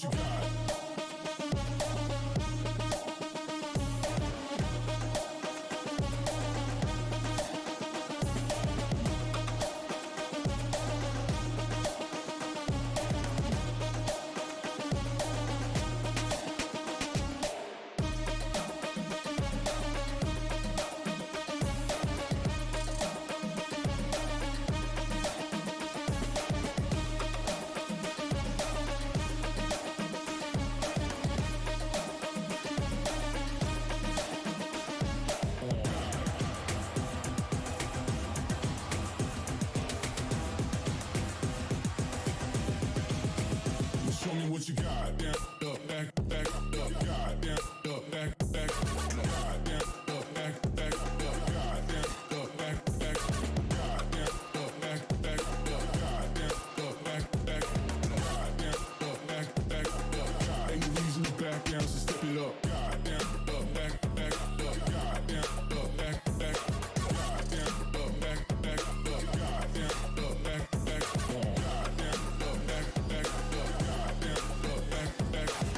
what you got. Show me what you got. Down, up, back, back, up, God, down, up, back, back, God, down, up, back, back, up, God, down, up, back, back, God, down, up, back, back, up, God, down, up, back, back, God, down, up, back, back, up, God. Ain't no reason to back down, so step it up. God, down, up, back, back, up, God, down, up, back, back, God, down, up, back, back, up, God, down, up, back, back, God, down, up, back, back, up, God, down, up, back, back.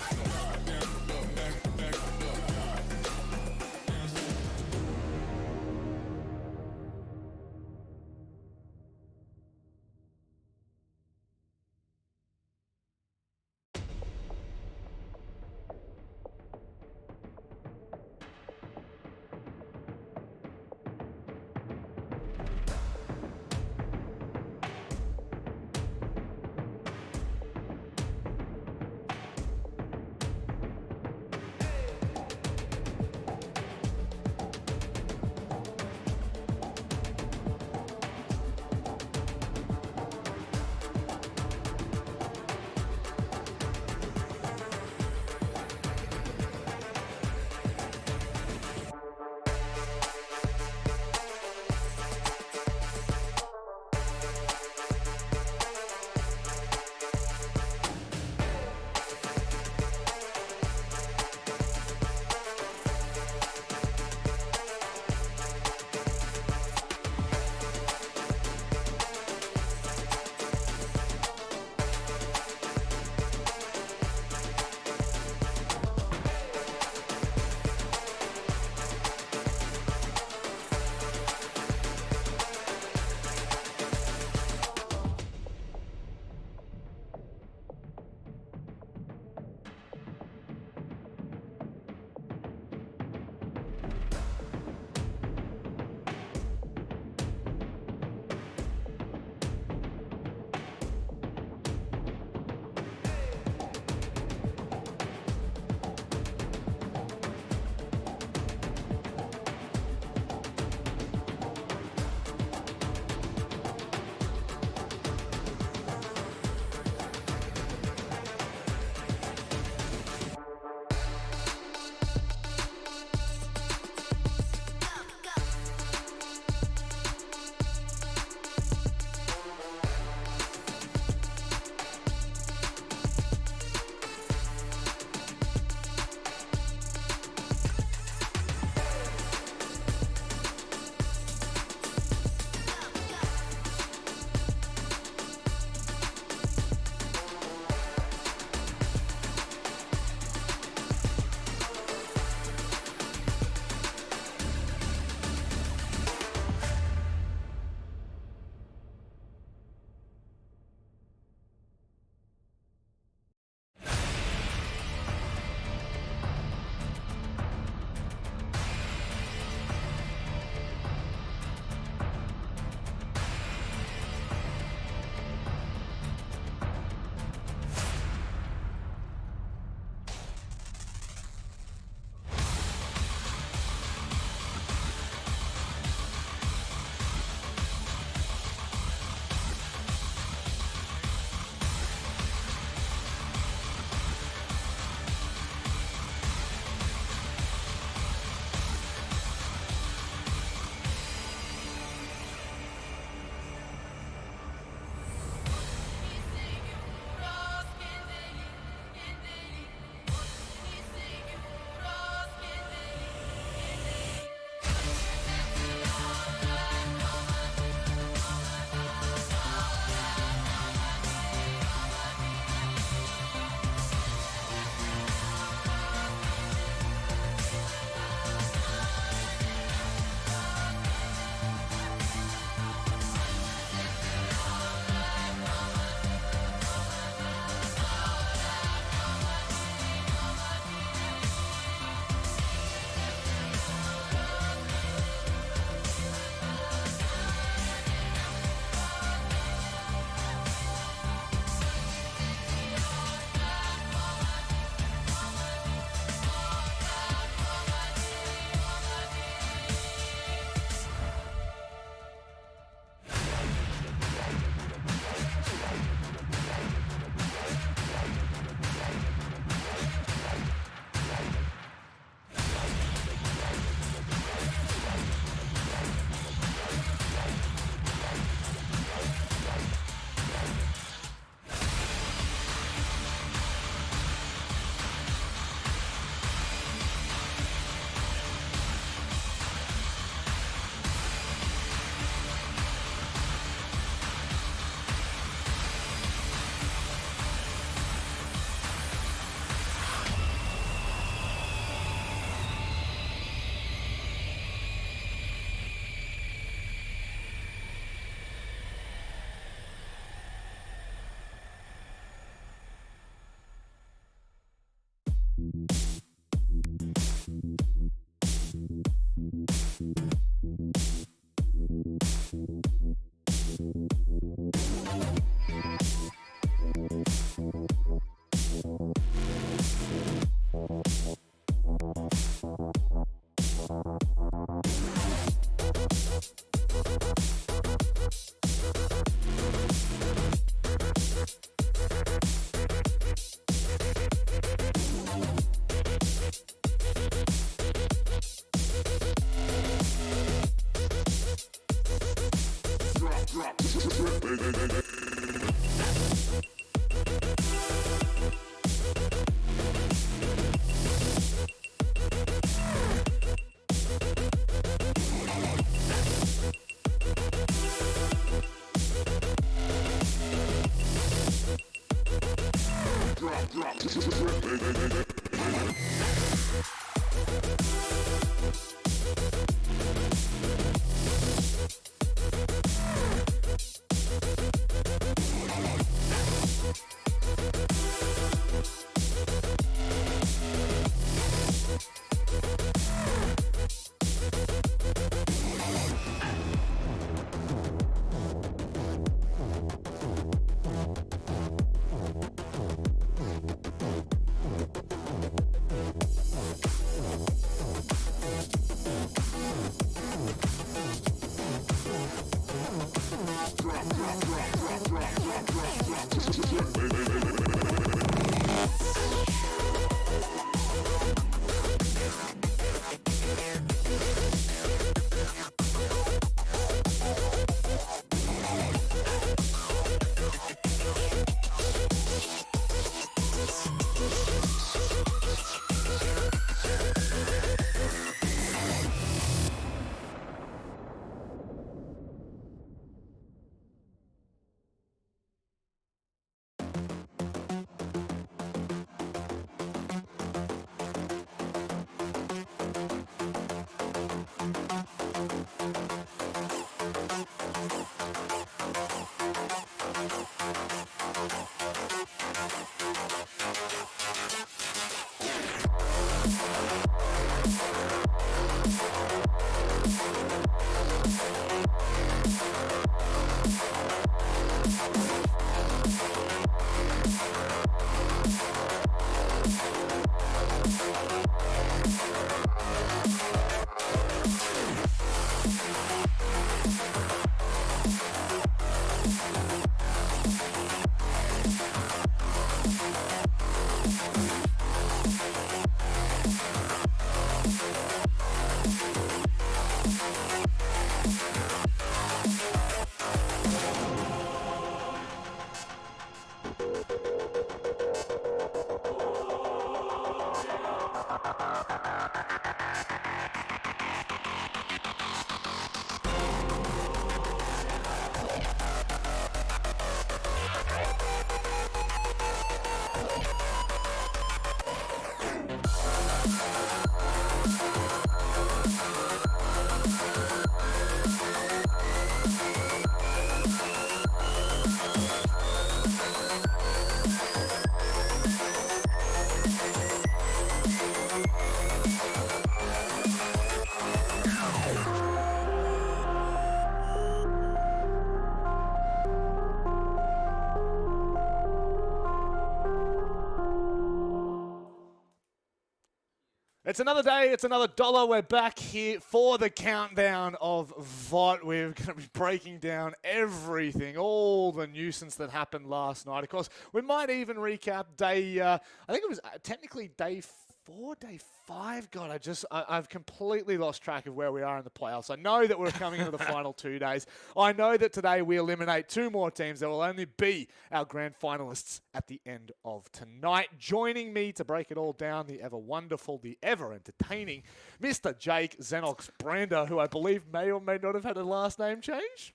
It's another day, it's another dollar. We're back here for the countdown of VOT. We're going to be breaking down everything, all the nuisance that happened last night. Of course, we might even recap day, I think it was technically day 4, day 5. God, I've completely lost track of where we are in the playoffs. I know that we're coming into the final 2 days. I know that today we eliminate 2 more teams that will only be our grand finalists at the end of tonight. Joining me to break it all down, the ever wonderful, the ever entertaining Mr. Jake Xenox Brander, who I believe may or may not have had a last name change.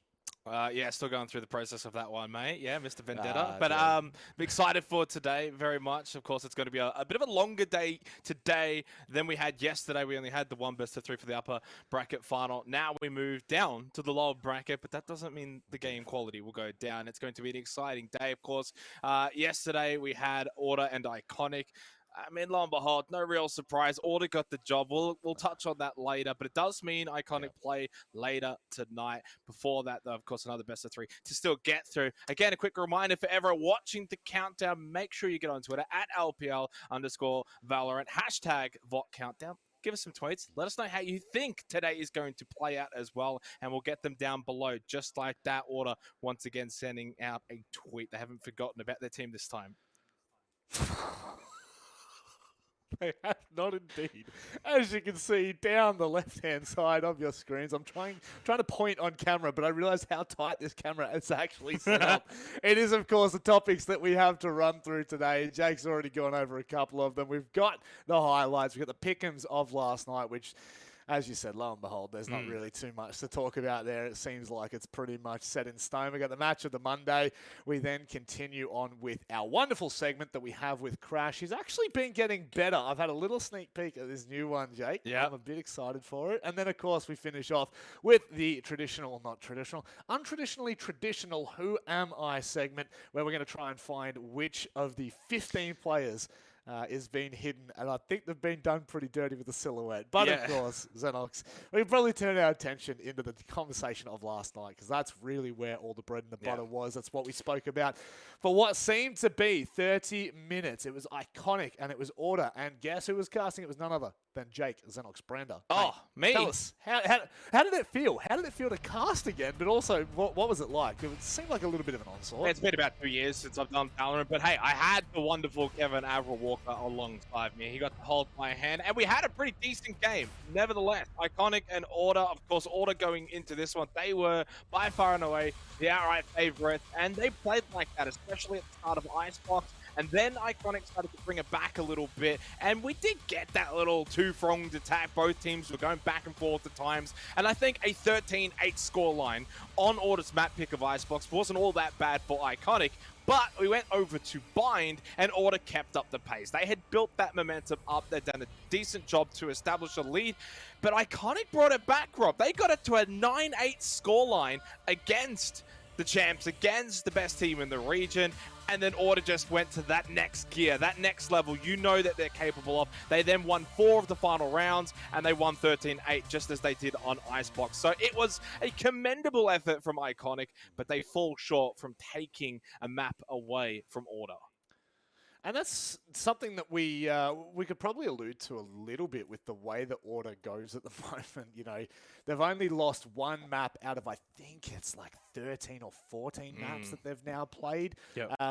Yeah, still going through the process of that one, mate. Yeah, Mr. Vendetta. But I'm excited for today very much. Of course, it's going to be a bit of a longer day today than we had yesterday. We only had the 1 best of 3 for the upper bracket final. Now we move down to the lower bracket, but that doesn't mean the game quality will go down. It's going to be an exciting day, of course. Yesterday we had Order and Iconic. I mean, lo and behold, no real surprise. Order got the job. We'll touch on that later, but it does mean Iconic play later tonight. Before that, though, of course, another best of 3 to still get through. Again, a quick reminder for everyone watching the countdown, make sure you get on Twitter at @LPL_Valorant, hashtag VOT countdown. Give us some tweets. Let us know how you think today is going to play out as well, and we'll get them down below, just like that. Order once again sending out a tweet. They haven't forgotten about their team this time. They have not indeed. As you can see down the left-hand side of your screens, I'm trying to point on camera, but I realize how tight this camera is actually set up. It is, of course, the topics that we have to run through today. Jake's already gone over a couple of them. We've got the highlights. We've got the pick'ems of last night, which as you said, lo and behold, there's not really too much to talk about there. It seems like it's pretty much set in stone. We got the match of the Monday. We then continue on with our wonderful segment that we have with Crash. He's actually been getting better. I've had a little sneak peek at this new one, Jake. Yeah. I'm a bit excited for it. And then, of course, we finish off with the untraditionally traditional Who Am I segment, where we're going to try and find which of the 15 players is being hidden, and I think they've been done pretty dirty with the silhouette. But of course, Xenox, we probably turn our attention into the conversation of last night, because that's really where all the bread and the butter was. That's what we spoke about for what seemed to be 30 minutes. It was iconic, and it was order. And guess who was casting? It was none other than Jake Xenox Brander. Oh, me. Tell us, how did it feel? How did it feel to cast again? But also, what was it like? It seemed like a little bit of an onslaught. It's been about 2 years since I've done Valorant, but hey, I had the wonderful Kevin Averill Walker alongside me. He got to hold my hand, and we had a pretty decent game. Nevertheless, Iconic and Order, of course, Order going into this one, they were by far and away the outright favorites, and they played like that, especially at the start of Icebox. And then Iconic started to bring it back a little bit, and we did get that little two-pronged attack. Both teams were going back and forth at times, and I think a 13-8 scoreline on Order's map pick of Icebox wasn't all that bad for Iconic. But we went over to Bind, and Order kept up the pace. They had built that momentum up. They'd done a decent job to establish a lead. But Iconic brought it back, Rob. They got it to a 9-8 scoreline against the champs, against the best team in the region. And then Order just went to that next gear, that next level you know that they're capable of. They then won 4 of the final rounds, and they won 13-8, just as they did on Icebox. So it was a commendable effort from Iconic, but they fall short from taking a map away from Order. And that's something that we could probably allude to a little bit with the way the Order goes at the moment. You know, they've only lost 1 map out of, I think it's like 13 or 14 maps that they've now played,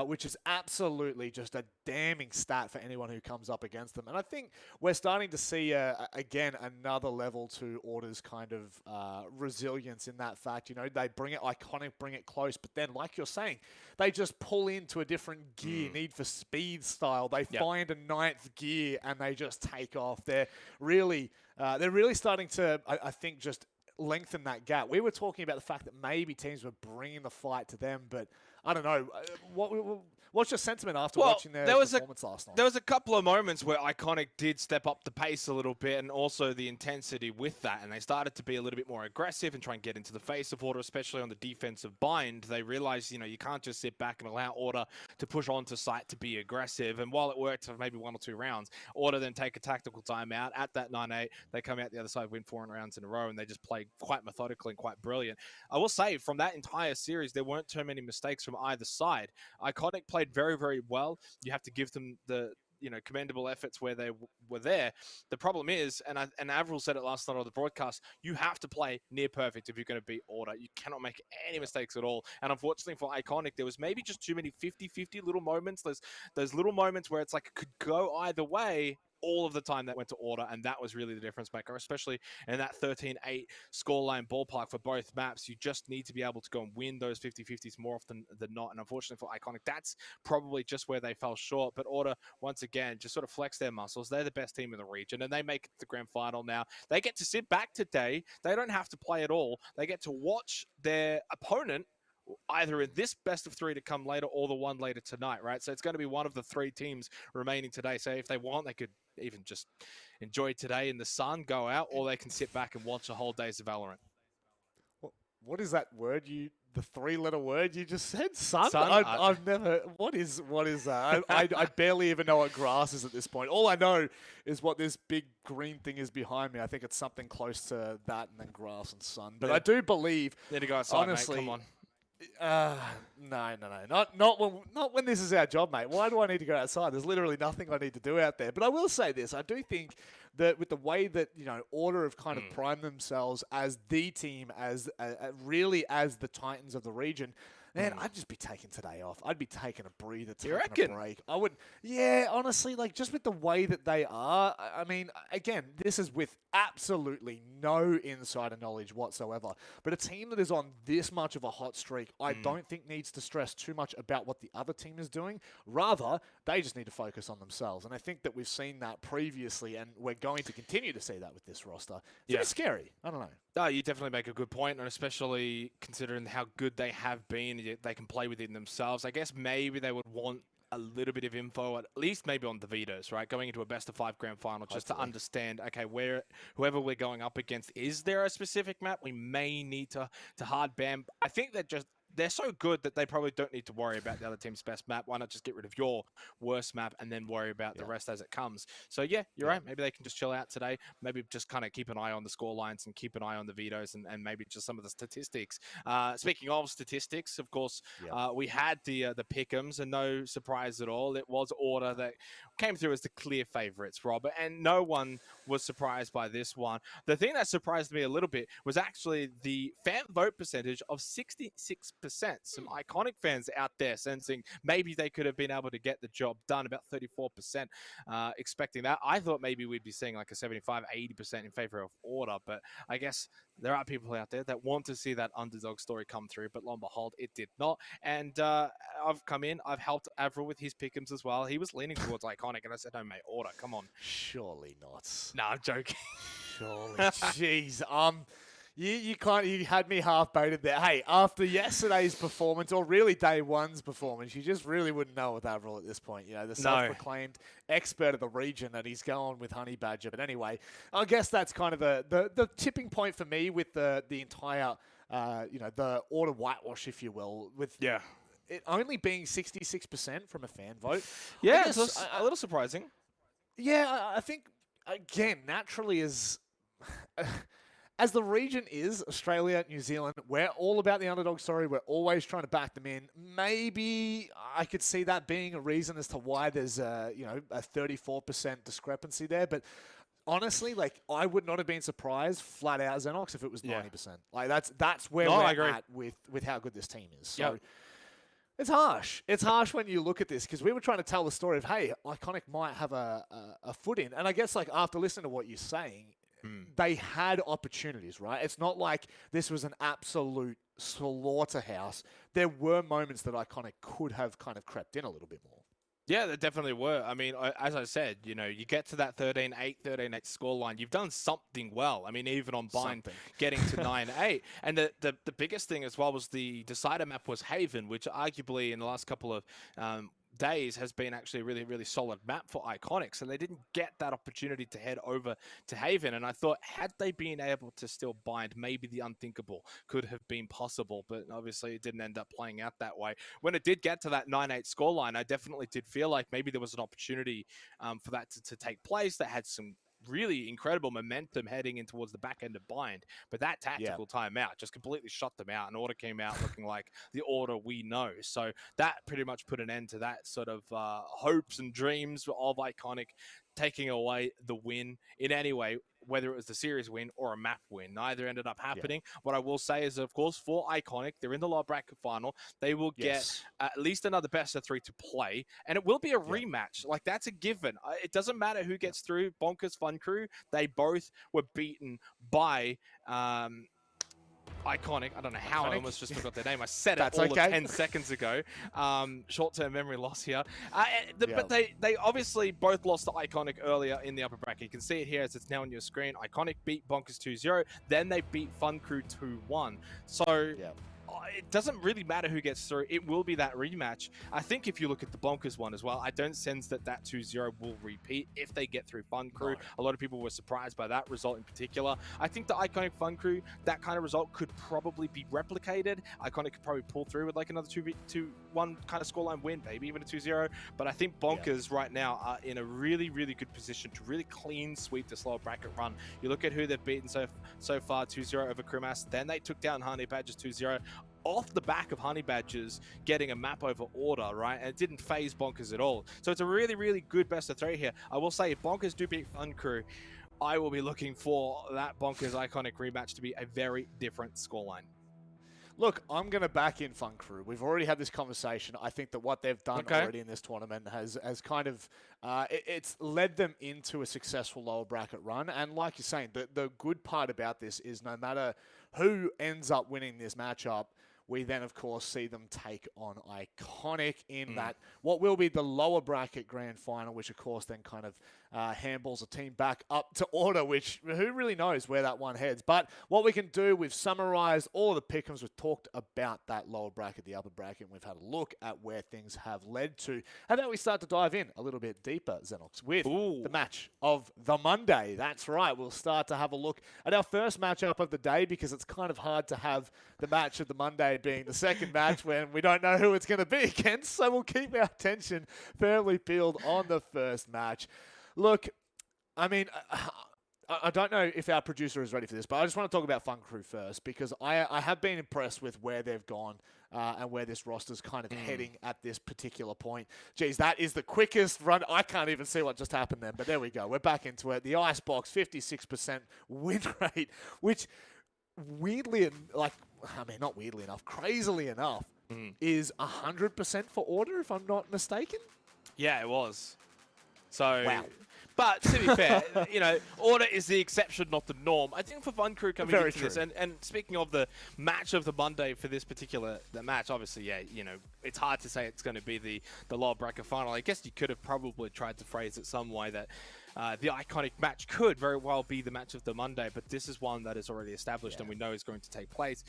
which is absolutely just a damning stat for anyone who comes up against them. And I think we're starting to see, again, another level to Order's kind of resilience in that fact. You know, they bring it Iconic, bring it close, but then, like you're saying, they just pull into a different gear, Need for Speed style. They find a 9th gear and they just take off. They're really starting to, I think, just lengthen that gap. We were talking about the fact that maybe teams were bringing the fight to them, but I don't know. What's your sentiment after watching their performance last night? There was a couple of moments where Iconic did step up the pace a little bit, and also the intensity with that, and they started to be a little bit more aggressive and try and get into the face of Order, especially on the defensive bind. They realized, you know, you can't just sit back and allow Order to push onto site to be aggressive, and while it worked for maybe 1 or 2 rounds, Order then take a tactical timeout at that 9-8. They come out the other side, win 4 rounds in a row, and they just play quite methodically and quite brilliant. I will say, from that entire series, there weren't too many mistakes from either side. Iconic played very, very well. You have to give them the commendable efforts where they were there. The problem is, and Averill said it last night on the broadcast, you have to play near perfect if you're going to beat Order. You cannot make any mistakes at all. And unfortunately for Iconic, there was maybe just too many 50-50 little moments. Those little moments where it's like it could go either way all of the time that went to Order, and that was really the difference maker, especially in that 13-8 scoreline ballpark for both maps. You just need to be able to go and win those 50-50s more often than not, and unfortunately for Iconic, that's probably just where they fell short. But Order, once again, just sort of flex their muscles. They're the best team in the region, and they make it to the grand final now. They get to sit back today. They don't have to play at all. They get to watch their opponent either in this best of 3 to come later or the one later tonight, right? So it's going to be one of the 3 teams remaining today. So if they want, they could even just enjoy today in the sun, go out, or they can sit back and watch a whole day's of Valorant. What is that word the 3-letter word you just said? Sun? Sun? I've never, what is that? I barely even know what grass is at this point. All I know is what this big green thing is behind me. I think it's something close to that and then grass and sun. But I do believe, There you go outside, honestly, mate. Come on. No. Not when this is our job, mate. Why do I need to go outside? There's literally nothing I need to do out there. But I will say this. I do think that with the way that, Order have kind of primed themselves as the team, as really as the Titans of the region, Man, I'd just be taking today off. I'd be taking a breather, You taking a reckon? break. I would, yeah, honestly, like just with the way that they are. I mean, again, this is with absolutely no insider knowledge whatsoever. But a team that is on this much of a hot streak, I don't think needs to stress too much about what the other team is doing. Rather, they just need to focus on themselves. And I think that we've seen that previously, and we're going to continue to see that with this roster. It's a bit scary. I don't know. Oh, you definitely make a good point, and especially considering how good they have been, they can play within themselves. I guess maybe they would want a little bit of info, at least maybe on the Vitos, right? Going into a best-of-5 grand final, just to understand, okay, whoever we're going up against, is there a specific map we may need to hard ban? I think they're so good that they probably don't need to worry about the other team's best map. Why not just get rid of your worst map and then worry about the rest as it comes? So yeah, you're right. Maybe they can just chill out today. Maybe just kind of keep an eye on the score lines and keep an eye on the Vitos and maybe just some of the statistics. Speaking of statistics, of course, we had the pick'ems, and no surprise at all. It was Order that came through as the clear favorites, Rob, and no one was surprised by this one. The thing that surprised me a little bit was actually the fan vote percentage of 66%. Some iconic fans out there sensing maybe they could have been able to get the job done, about 34% expecting that. I thought maybe we'd be seeing like a 75-80% in favor of Order, but I guess there are people out there that want to see that underdog story come through, but lo and behold, it did not. And I've come in, I've helped Avril with his pick'ems as well. He was leaning towards iconic, and I said, no, mate, Order, come on. Surely not. No, I'm joking. Surely. Jeez. You had me half baited there. Hey, after yesterday's performance, or really day one's performance, you just really wouldn't know with Avril at this point. You know, the self-proclaimed expert of the region, and he's going with Honey Badger. But anyway, I guess that's kind of the tipping point for me with the entire, the Order whitewash, if you will, with it only being 66% from a fan vote. Yeah, it's a little surprising. Yeah, I think, again, naturally as the region is, Australia, New Zealand, we're all about the underdog story. We're always trying to back them in. Maybe I could see that being a reason as to why there's a 34% discrepancy there. But honestly, like, I would not have been surprised flat out Xenox if it was 90%. Like that's where we're at with how good this team is. So it's harsh. It's harsh when you look at this, because we were trying to tell the story of, hey, Iconic might have a foot in. And I guess, like, after listening to what you're saying, they had opportunities, right? It's not like this was an absolute slaughterhouse. There were moments that Iconic could have kind of crept in a little bit more. Yeah, there definitely were. I mean, as I said, you get to that 13-8 scoreline. You've done something well. I mean, even on Bind, getting to 9-8. And the biggest thing as well was the decider map was Haven, which arguably in the last couple of days has been actually a really, really solid map for Iconics, and they didn't get that opportunity to head over to Haven. And I thought, had they been able to still bind, maybe the unthinkable could have been possible, but obviously it didn't end up playing out that way. When it did get to that 9-8 scoreline, I definitely did feel like maybe there was an opportunity for that to take place. That had some really incredible momentum heading in towards the back end of Bind, but that tactical timeout just completely shut them out, and Order came out looking like the Order we know. So that pretty much put an end to that sort of hopes and dreams of Iconic taking away the win in any way, whether it was the series win or a map win. Neither ended up happening. What I will say is, of course, for Iconic, they're in the lower bracket final. They will get at least another best of 3 to play, and it will be a rematch. Like, that's a given. It doesn't matter who gets through. Bonkers Fun Crew, they both were beaten by Iconic. I don't know how I almost just forgot their name. I said it all of 10 seconds ago. Short-term memory loss here. But they obviously both lost to Iconic earlier in the upper bracket. You can see it here as it's now on your screen. Iconic beat Bonkers 2-0. Then they beat Fun Crew 2-1. So it doesn't really matter who gets through. It will be that rematch. I think if you look at the Bonkers one as well, I don't sense that 2-0 will repeat if they get through Fun Crew. A lot of people were surprised by that result in particular. I think the Iconic Fun Crew, that kind of result could probably be replicated. Iconic could probably pull through with like another 2-1 kind of scoreline win, maybe even a 2-0. But I think Bonkers right now are in a really, really good position to really clean sweep this lower bracket run. You look at who they've beaten so far, 2-0 over Krimas. Then they took down Honey Badgers 2-0. Off the back of Honey Badgers getting a map over Order, right? And it didn't phase Bonkers at all. So it's a really, really good best of 3 here. I will say, if Bonkers do beat Fun Crew, I will be looking for that Bonkers Iconic rematch to be a very different scoreline. Look, I'm going to back in Fun Crew. We've already had this conversation. I think that what they've done already in this tournament has kind of it's led them into a successful lower bracket run. And like you're saying, the good part about this is no matter who ends up winning this matchup, we then, of course, see them take on Iconic in that what will be the lower bracket grand final, which, of course, then kind of handballs a team back up to order, which who really knows where that one heads. But what we can do, we've summarized all of the pick'ems. We've talked about that lower bracket, the upper bracket, and we've had a look at where things have led to. How about we start to dive in a little bit deeper, Xenox, with the match of the Monday. That's right. We'll start to have a look at our first matchup of the day because it's kind of hard to have the match of the Monday being the second match when we don't know who it's going to be against. So we'll keep our attention firmly peeled on the first match. Look, I mean, I don't know if our producer is ready for this, but I just want to talk about Fun Crew first because I have been impressed with where they've gone and where this roster's kind of heading at this particular point. Geez, that is the quickest run. I can't even see what just happened then, but there we go. We're back into it. The Icebox, 56% win rate, which weirdly, not weirdly enough, crazily enough, is 100% for order, if I'm not mistaken. Yeah, it was. So, wow. But to be fair, order is the exception, not the norm. I think for Fun Crew coming into this, and speaking of the match of the Monday for this particular match, obviously, yeah, it's hard to say it's going to be the lower bracket final. I guess you could have probably tried to phrase it some way that the iconic match could very well be the match of the Monday, but this is one that is already established and we know is going to take place.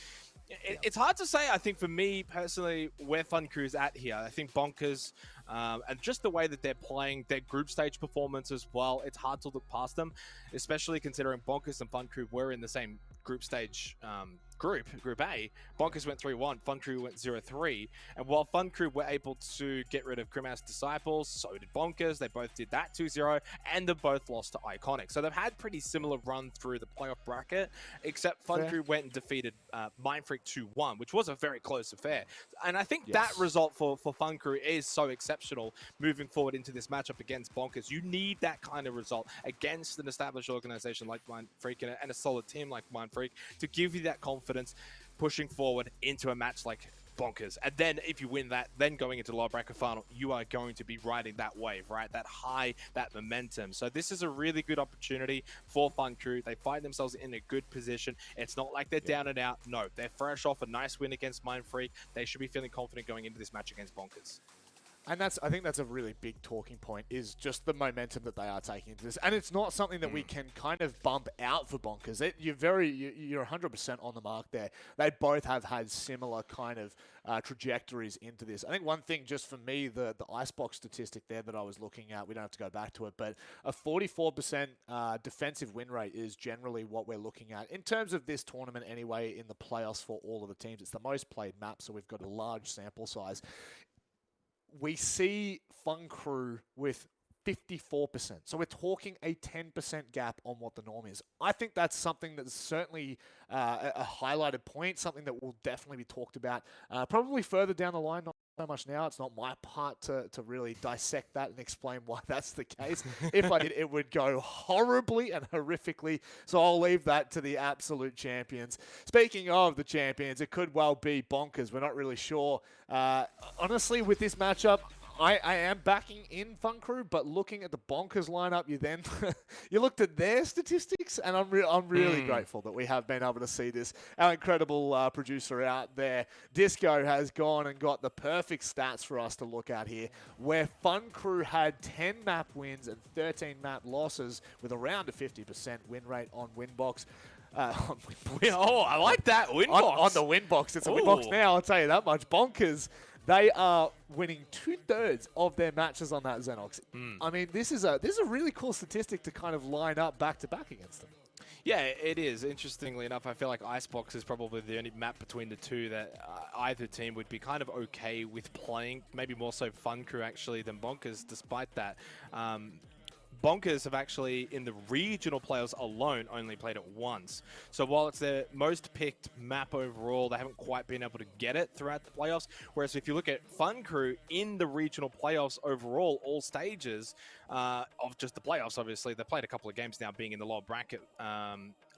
It's hard to say, I think, for me personally, where Fun Crew is at here. I think Bonkers, and just the way that they're playing their group stage performance as well, it's hard to look past them, especially considering Bonkers and Fun Crew were in the same group stage Group A. Bonkers went 3-1, Fun Crew went 0-3, and while Fun Crew were able to get rid of Grimace Disciples, so did Bonkers. They both did that 2-0, and they both lost to Iconic. So they've had pretty similar run through the playoff bracket, except Fun Crew went and defeated Mind Freak 2-1, which was a very close affair. And I think that result for Fun Crew is so exceptional moving forward into this matchup against Bonkers. You need that kind of result against an established organization like Mind Freak and a solid team like Mind Freak to give you that confidence pushing forward into a match like Bonkers. And then if you win that, then going into the lower bracket final, you are going to be riding that wave, right? That high, that momentum. So this is a really good opportunity for Fun Crew. They find themselves in a good position. It's not like they're down and out. No, they're fresh off a nice win against Mind Freak. They should be feeling confident going into this match against Bonkers. And I think that's a really big talking point, is just the momentum that they are taking into this. And it's not something that we can kind of bump out for Bonkers. You're 100% on the mark there. They both have had similar kind of trajectories into this. I think one thing just for me, the Icebox statistic there that I was looking at, we don't have to go back to it, but a 44% defensive win rate is generally what we're looking at in terms of this tournament anyway in the playoffs for all of the teams. It's the most played map, so we've got a large sample size. We see Fun Crew with 54%. So we're talking a 10% gap on what the norm is. I think that's something that's certainly a highlighted point, something that will definitely be talked about probably further down the line, not so much now. It's not my part to really dissect that and explain why that's the case. If I did, it would go horribly and horrifically. So I'll leave that to the absolute champions. Speaking of the champions, it could well be Bonkers. We're not really sure. Honestly, with this matchup, I am backing in Fun Crew, but looking at the Bonkers lineup, you then you looked at their statistics, and I'm really grateful that we have been able to see this. Our incredible producer out there, Disco, has gone and got the perfect stats for us to look at here, where Fun Crew had 10 map wins and 13 map losses with around a 50% win rate on Winbox. Oh, I like that, Winbox. On the Winbox. It's a Winbox now, I'll tell you that much. Bonkers. They are winning 2/3 of their matches on that Xenox. I mean, this is a really cool statistic to kind of line up back to back against them. Yeah, it is. Interestingly enough, I feel like Icebox is probably the only map between the two that either team would be kind of okay with playing. Maybe more so Fun Crew actually than Bonkers. Despite that, Bonkers have actually, in the regional playoffs alone, only played it once. So while it's their most picked map overall, they haven't quite been able to get it throughout the playoffs. Whereas if you look at Fun Crew in the regional playoffs overall, all stages of just the playoffs, obviously, they played a couple of games now being in the lower bracket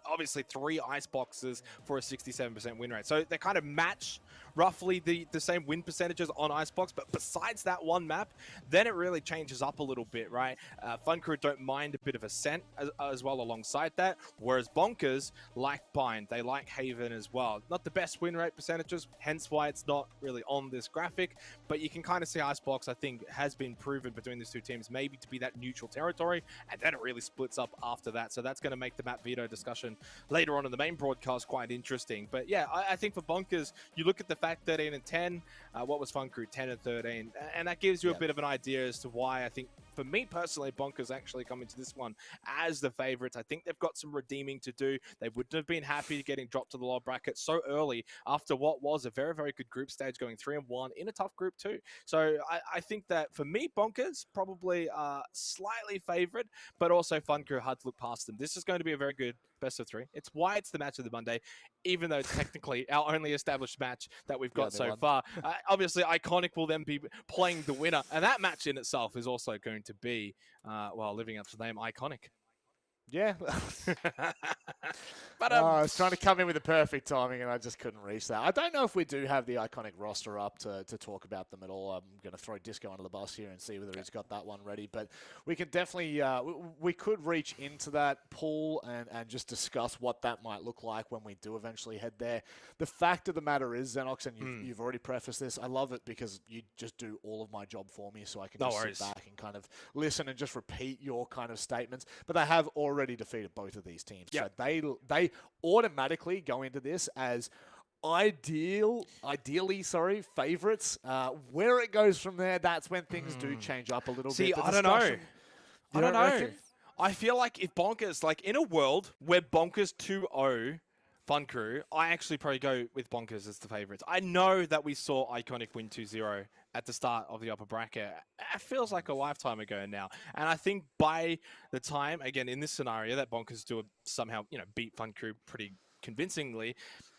obviously 3 ice boxes for a 67% win rate. So they kind of match roughly the same win percentages on Icebox, but besides that one map, then it really changes up a little bit, right? Fun Crew don't mind a bit of Ascent as well alongside that, whereas Bonkers like Bind, they like Haven as well. Not the best win rate percentages, hence why it's not really on this graphic, but you can kind of see Icebox, I think, has been proven between these two teams maybe to be that neutral territory, and then it really splits up after that. So that's going to make the map veto discussion later on in the main broadcast quite interesting. But yeah, I think for Bonkers, you look at the fact 13 and 10, what was Fun Crew 10 and 13, and that gives you a bit of an idea as to why I think, for me personally, Bonkers actually come into this one as the favorites. I think they've got some redeeming to do. They wouldn't have been happy getting dropped to the lower bracket so early after what was a very, very good group stage, going 3-1 in a tough group too. So I think that for me, Bonkers probably slightly favored, but also Fun Crew had to look past them. This is going to be a very good best of 3. It's why it's the match of the Monday, even though it's technically our only established match that we've got so far. Obviously, Iconic will then be playing the winner, and that match in itself is also going to be, well, living up to the name, Iconic. Yeah. But I was trying to come in with the perfect timing, and I just couldn't reach that. I don't know if we do have the Iconic roster up to talk about them at all. I'm going to throw Disco under the bus here and see whether he's got that one ready. But we can definitely, we could reach into that pool and just discuss what that might look like when we do eventually head there. The fact of the matter is, Xenox, and you've already prefaced this, I love it because you just do all of my job for me, so I can just sit back and kind of listen and just repeat your kind of statements. But they have already defeated both of these teams. So they automatically go into this as ideally favorites. Where it goes from there, that's when things do change up a little bit. I don't know. I don't know. I feel like if Bonkers, like in a world where Bonkers 2-0 Fun Crew, I actually probably go with Bonkers as the favorites. I know that we saw Iconic win 2-0 at the start of the upper bracket. It feels like a lifetime ago now. And I think by the time, again, in this scenario, that Bonkers do somehow, beat Fun Crew pretty convincingly,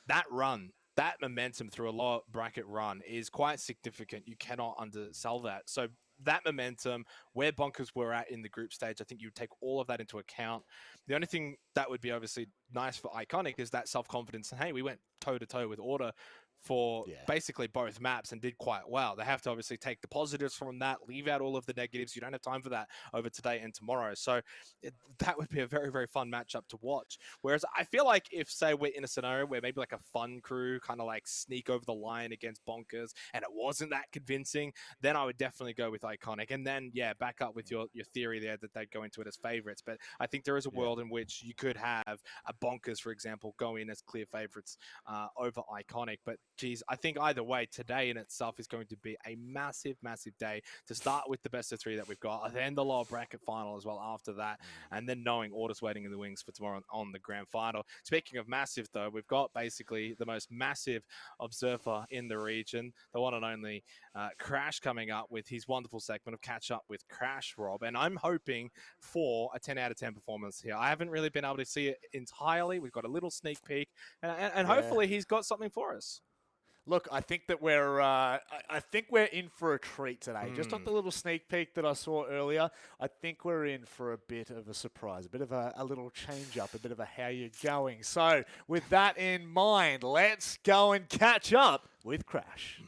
that run, that momentum through a lower bracket run is quite significant. You cannot undersell that. So that momentum, where Bonkers were at in the group stage, I think you would take all of that into account. The only thing that would be obviously nice for Iconic is that self-confidence. And hey, we went toe-to-toe with Order for basically both maps and did quite well. They have to obviously take the positives from that, leave out all of the negatives. You don't have time for that over today and tomorrow. So that would be a very, very fun matchup to watch. Whereas I feel like if, say, we're in a scenario where maybe like a Fun Crew kind of like sneak over the line against Bonkers and it wasn't that convincing, then I would definitely go with Iconic. And then, back up with your theory there that they'd go into it as favorites. But I think there is a world in which you could have a Bonkers, for example, go in as clear favorites over Iconic. But geez, I think either way, today in itself is going to be a massive, massive day to start with the best of 3 that we've got, then the lower bracket final as well after that, and then knowing Order's waiting in the wings for tomorrow on the grand final. Speaking of massive, though, we've got basically the most massive observer in the region, the one and only Crash, coming up with his wonderful segment of Catch Up with Crash, Rob, and I'm hoping for a 10 out of 10 performance here. I haven't really been able to see it entirely. We've got a little sneak peek, and hopefully he's got something for us. Look, I think that we're in for a treat today. Just on the little sneak peek that I saw earlier, I think we're in for a bit of a surprise, a bit of a little change up, a bit of a how you're going. So with that in mind, let's go and catch up with Crash.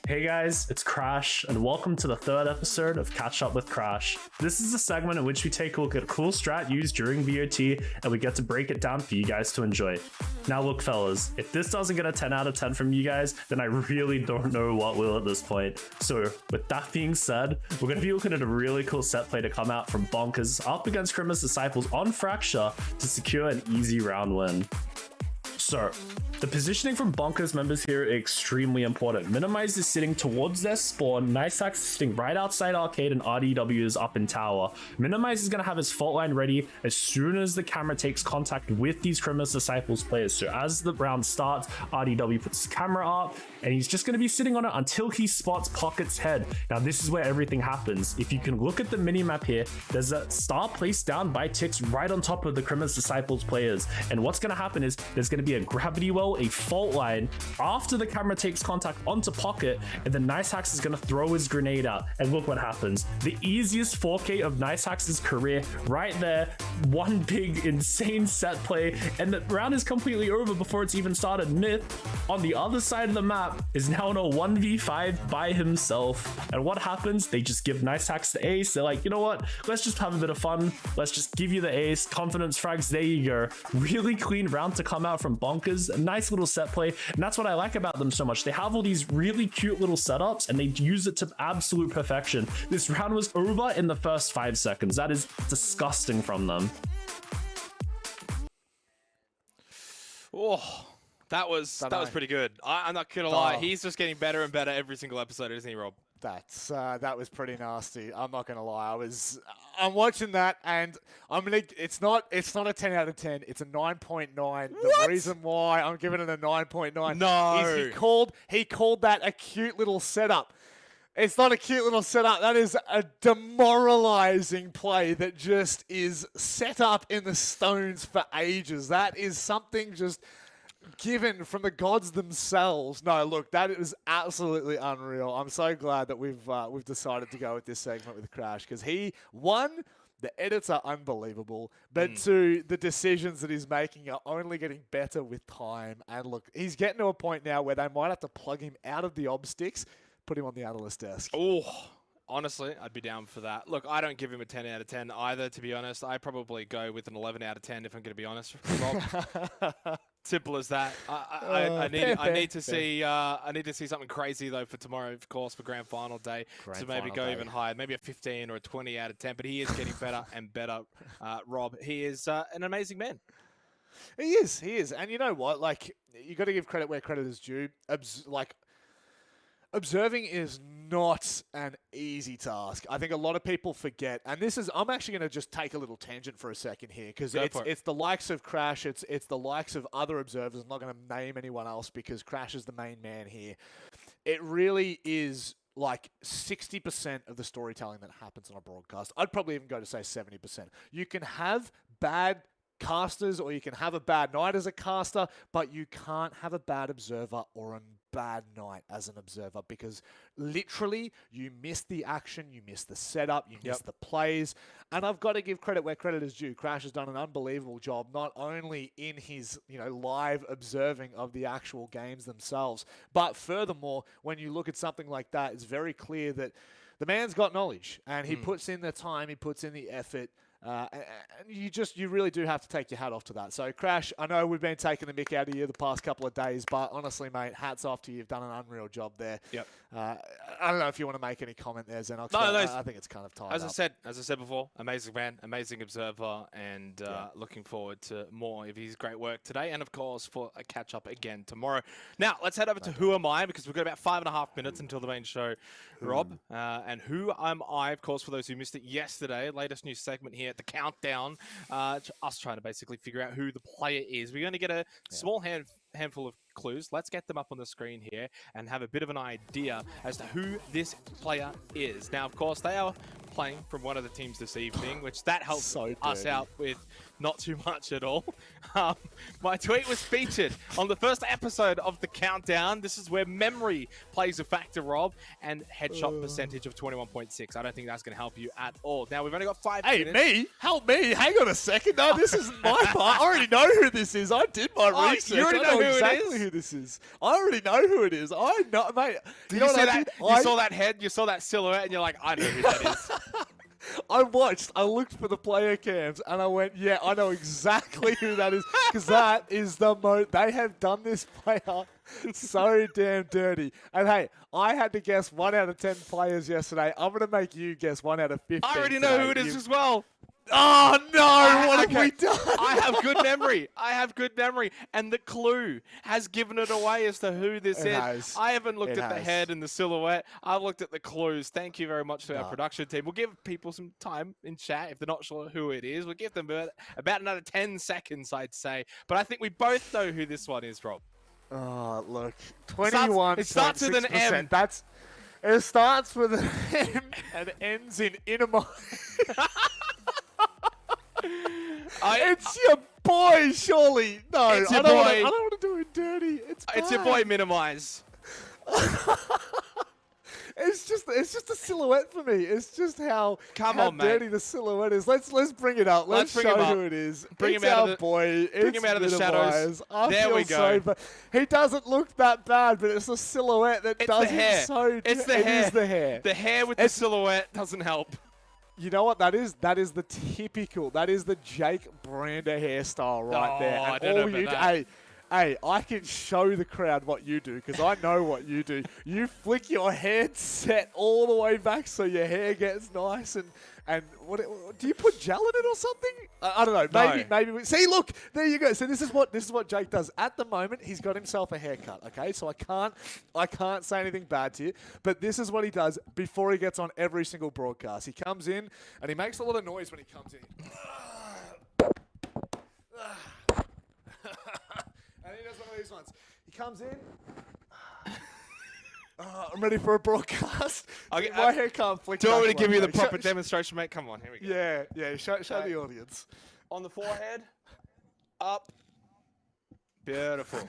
Hey guys, it's Crash, and welcome to the 3rd episode of Catch Up with Crash. This is a segment in which we take a look at a cool strat used during VOT, and we get to break it down for you guys to enjoy. Now look fellas, if this doesn't get a 10 out of 10 from you guys, then I really don't know what will at this point. So with that being said, we're going to be looking at a really cool set play to come out from Bonkers up against Criminal's Disciples on Fracture to secure an easy round win. So, the positioning from Bonkers members here is extremely important. Minimize is sitting towards their spawn, Niceax is sitting right outside Arcade, and RDW is up in tower. Minimize is going to have his fault line ready as soon as the camera takes contact with these Criminal's Disciples players. So as the round starts, RDW puts his camera up, and he's just going to be sitting on it until he spots Pocket's head. Now this is where everything happens. If you can look at the minimap here, there's a star placed down by Tix right on top of the Criminal's Disciples players. And what's going to happen is there's going to be a gravity well, a fault line, after the camera takes contact onto pocket, and then NiceHax is going to throw his grenade out. And look what happens. The easiest 4K of NiceHax's career right there. One big insane set play, and the round is completely over before it's even started. Myth, on the other side of the map, is now in a 1v5 by himself. And what happens? They just give NiceHax the ace. They're like, you know what? Let's just have a bit of fun. Let's just give you the ace. Confidence frags, there you go. Really clean round to come out from Bonkers. A nice little set play. And that's what I like about them so much. They have all these really cute little setups and they use it to absolute perfection. This round was over in the first 5 seconds. That is disgusting from them. Oh, that was pretty good. I'm not gonna lie. He's just getting better and better every single episode, isn't he, Rob? That was pretty nasty. I'm not gonna lie. I'm watching that and it's not a 10 out of 10. It's a 9.9. The reason why I'm giving it a 9.9 is he called that a cute little setup. It's not a cute little setup. That is a demoralizing play that just is set up in the stones for ages. That is something just given from the gods themselves. No, look, that is absolutely unreal. I'm so glad that we've decided to go with this segment with Crash because one, the edits are unbelievable, but two, the decisions that he's making are only getting better with time. And look, he's getting to a point now where they might have to plug him out of the obsticks, put him on the analyst desk. Oh, honestly, I'd be down for that. Look, I don't give him a 10 out of 10 either, to be honest. I probably go with an 11 out of 10 if I'm going to be honest, Rob. Simple as that. I need to see something crazy though for tomorrow, of course, for grand final day. To maybe go even higher, maybe a 15 or a 20 out of 10. But he is getting better and better, Rob. He is an amazing man. He is, and you know what? Like, you got to give credit where credit is due. Observing is not an easy task. I think a lot of people forget, and I'm actually going to just take a little tangent for a second here, because it's the likes of Crash, it's the likes of other observers. I'm not going to name anyone else because Crash is the main man here. It really is like 60% of the storytelling that happens on a broadcast. I'd probably even go to say 70%. You can have bad casters or you can have a bad night as a caster, but you can't have a bad observer or a bad night as an observer, because literally you miss the action, you miss the setup, you miss the plays. And I've got to give credit where credit is due. Crash has done an unbelievable job, not only in his live observing of the actual games themselves, but furthermore, when you look at something like that, it's very clear that the man's got knowledge and he puts in the time, he puts in the effort. And you really do have to take your hat off to that. So, Crash, I know we've been taking the mick out of you the past couple of days, but honestly, mate, hats off to you. You've done an unreal job there. Yep. I don't know if you want to make any comment there, Xenox. No, I think it's kind of tied as up. I said before, amazing man, amazing observer, and looking forward to more of his great work today, and of course for a catch up again tomorrow. Now let's head over to Who Am I, because we've got about 5.5 minutes until the main show, Rob. And Who Am I, of course, for those who missed it yesterday, latest new segment here at the countdown. Us trying to basically figure out who the player is. We're going to get a small handful of clues. Let's get them up on the screen here and have a bit of an idea as to who this player is. Now, of course, they are playing from one of the teams this evening, which that helps us out with not too much at all. My tweet was featured on the first episode of the countdown. This is where memory plays a factor, Rob, and headshot percentage of 21.6. I don't think that's going to help you at all. Now, we've only got 5 minutes. Hey, me? Help me. Hang on a second. No, this isn't my part. I already know who this is. I did my research. You already know exactly who this is. I already know who it is. I know, mate. Did you see that? You saw that head, you saw that silhouette, and you're like, I know who that is. I looked for the player cams and I went, yeah, I know exactly who that is, because that is they have done this player so damn dirty. And hey, I had to guess 1 out of 10 players yesterday. I'm going to make you guess 1 out of 15. I already know who it is as well. Oh no, what have we done? I have good memory. And the clue has given it away as to who this is. I haven't looked at the head and the silhouette. I've looked at the clues. Thank you very much to our production team. We'll give people some time in chat if they're not sure who it is. We'll give them about another 10 seconds, I'd say. But I think we both know who this one is, Rob. Oh, look. 21. It starts with an M. It starts with an M and ends in Inamai. It's your boy, surely. No, I don't want It's your boy Minimize. It's just a silhouette for me. It's just how dirty mate. the silhouette is. Let's bring it up. Let's bring him show up. who it is. Bring It's him out our of the- boy. bring him out of the shadows. I There feel we go. So bad. He doesn't look that bad, but it's a silhouette that It's does the hair. it so. It's the it hair. is the hair. The hair with the silhouette doesn't help. You know what that is? That is the typical. That is the Jake Brander hairstyle right there. And I don't know all about you that. Hey, I can show the crowd what you do because I know what you do. You flick your headset all the way back so your hair gets nice and what do you put gel in it or something? I don't know. Maybe. See, look, there you go. So this is what Jake does at the moment. He's got himself a haircut. Okay, so I can't say anything bad to you, but this is what he does before he gets on every single broadcast. He comes in and he makes a lot of noise when he comes in. And he does one of these ones. He comes in. I'm ready for a broadcast. Okay, My hair can't flick. Do you want me to back give like you the that. proper demonstration, mate? Come on, here we go. Yeah. Show the audience. On the forehead, up. Beautiful.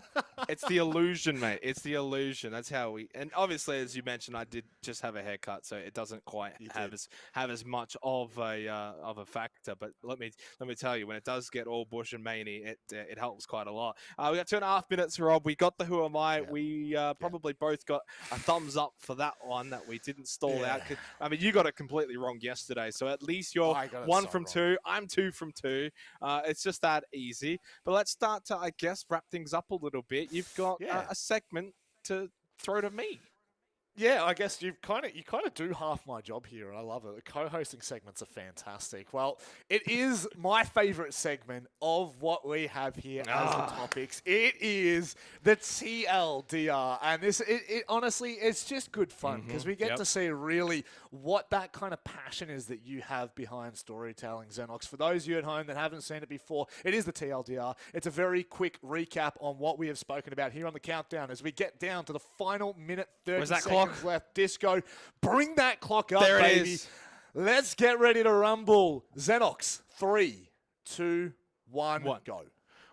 It's the illusion, mate. It's the illusion. That's how we. And obviously, as you mentioned, I did just have a haircut, so it doesn't quite have as much of a factor. But let me tell you, when it does get all bush and maney, it helps quite a lot. We got 2.5 minutes, Rob. We got the Who Am I? Yeah. We probably both got a thumbs up for that one that we didn't stall out. I mean, you got it completely wrong yesterday, so at least you're 1 from 2. I'm 2 from 2. It's just that easy. But let's start to, I guess, wrap things up a little bit. You've got a segment to throw to me. Yeah, I guess you kind of do half my job here, and I love it. The co-hosting segments are fantastic. Well, it is my favorite segment of what we have here as the topics. It is the TLDR, and it honestly, it's just good fun because we get to see really what that kind of passion is that you have behind storytelling, Xenox. For those of you at home that haven't seen it before, it is the TLDR. It's a very quick recap on what we have spoken about here on the countdown as we get down to the final minute 30 seconds left. Disco, bring that clock up, there baby. It is. Let's get ready to rumble. Xenox, 3, 2, 1, go.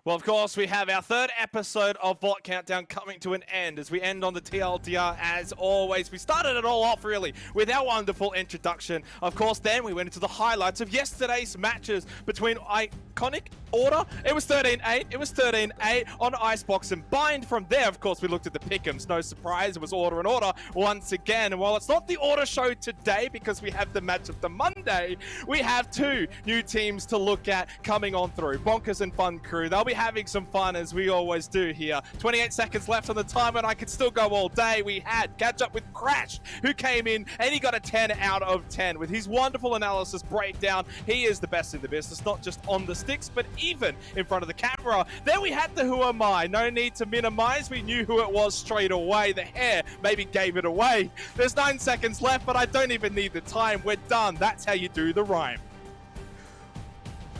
Well, of course, we have our 3rd episode of VOT Countdown coming to an end as we end on the TLDR as always. We started it all off, really, with our wonderful introduction. Of course, then we went into the highlights of yesterday's matches between Iconic, Order. It was 13-8. It was 13-8 on Icebox and Bind. From there, of course, we looked at the pick'ems. No surprise, it was Order and Order once again. And while it's not the Order show today because we have the match of the Monday, we have 2 new teams to look at coming on through. Bonkers and Fun Crew. They'll be having some fun as we always do here. 28 seconds left on the timer and I could still go all day. We had catch up with Crash, who came in and he got a 10 out of 10 with his wonderful analysis breakdown. He is the best in the business, not just on the sticks, but even in front of the camera. Then we had the Who Am I? No need to minimize. We knew who it was straight away. The hair maybe gave it away. There's 9 seconds left, but I don't even need the time. We're done. That's how you do the rhyme.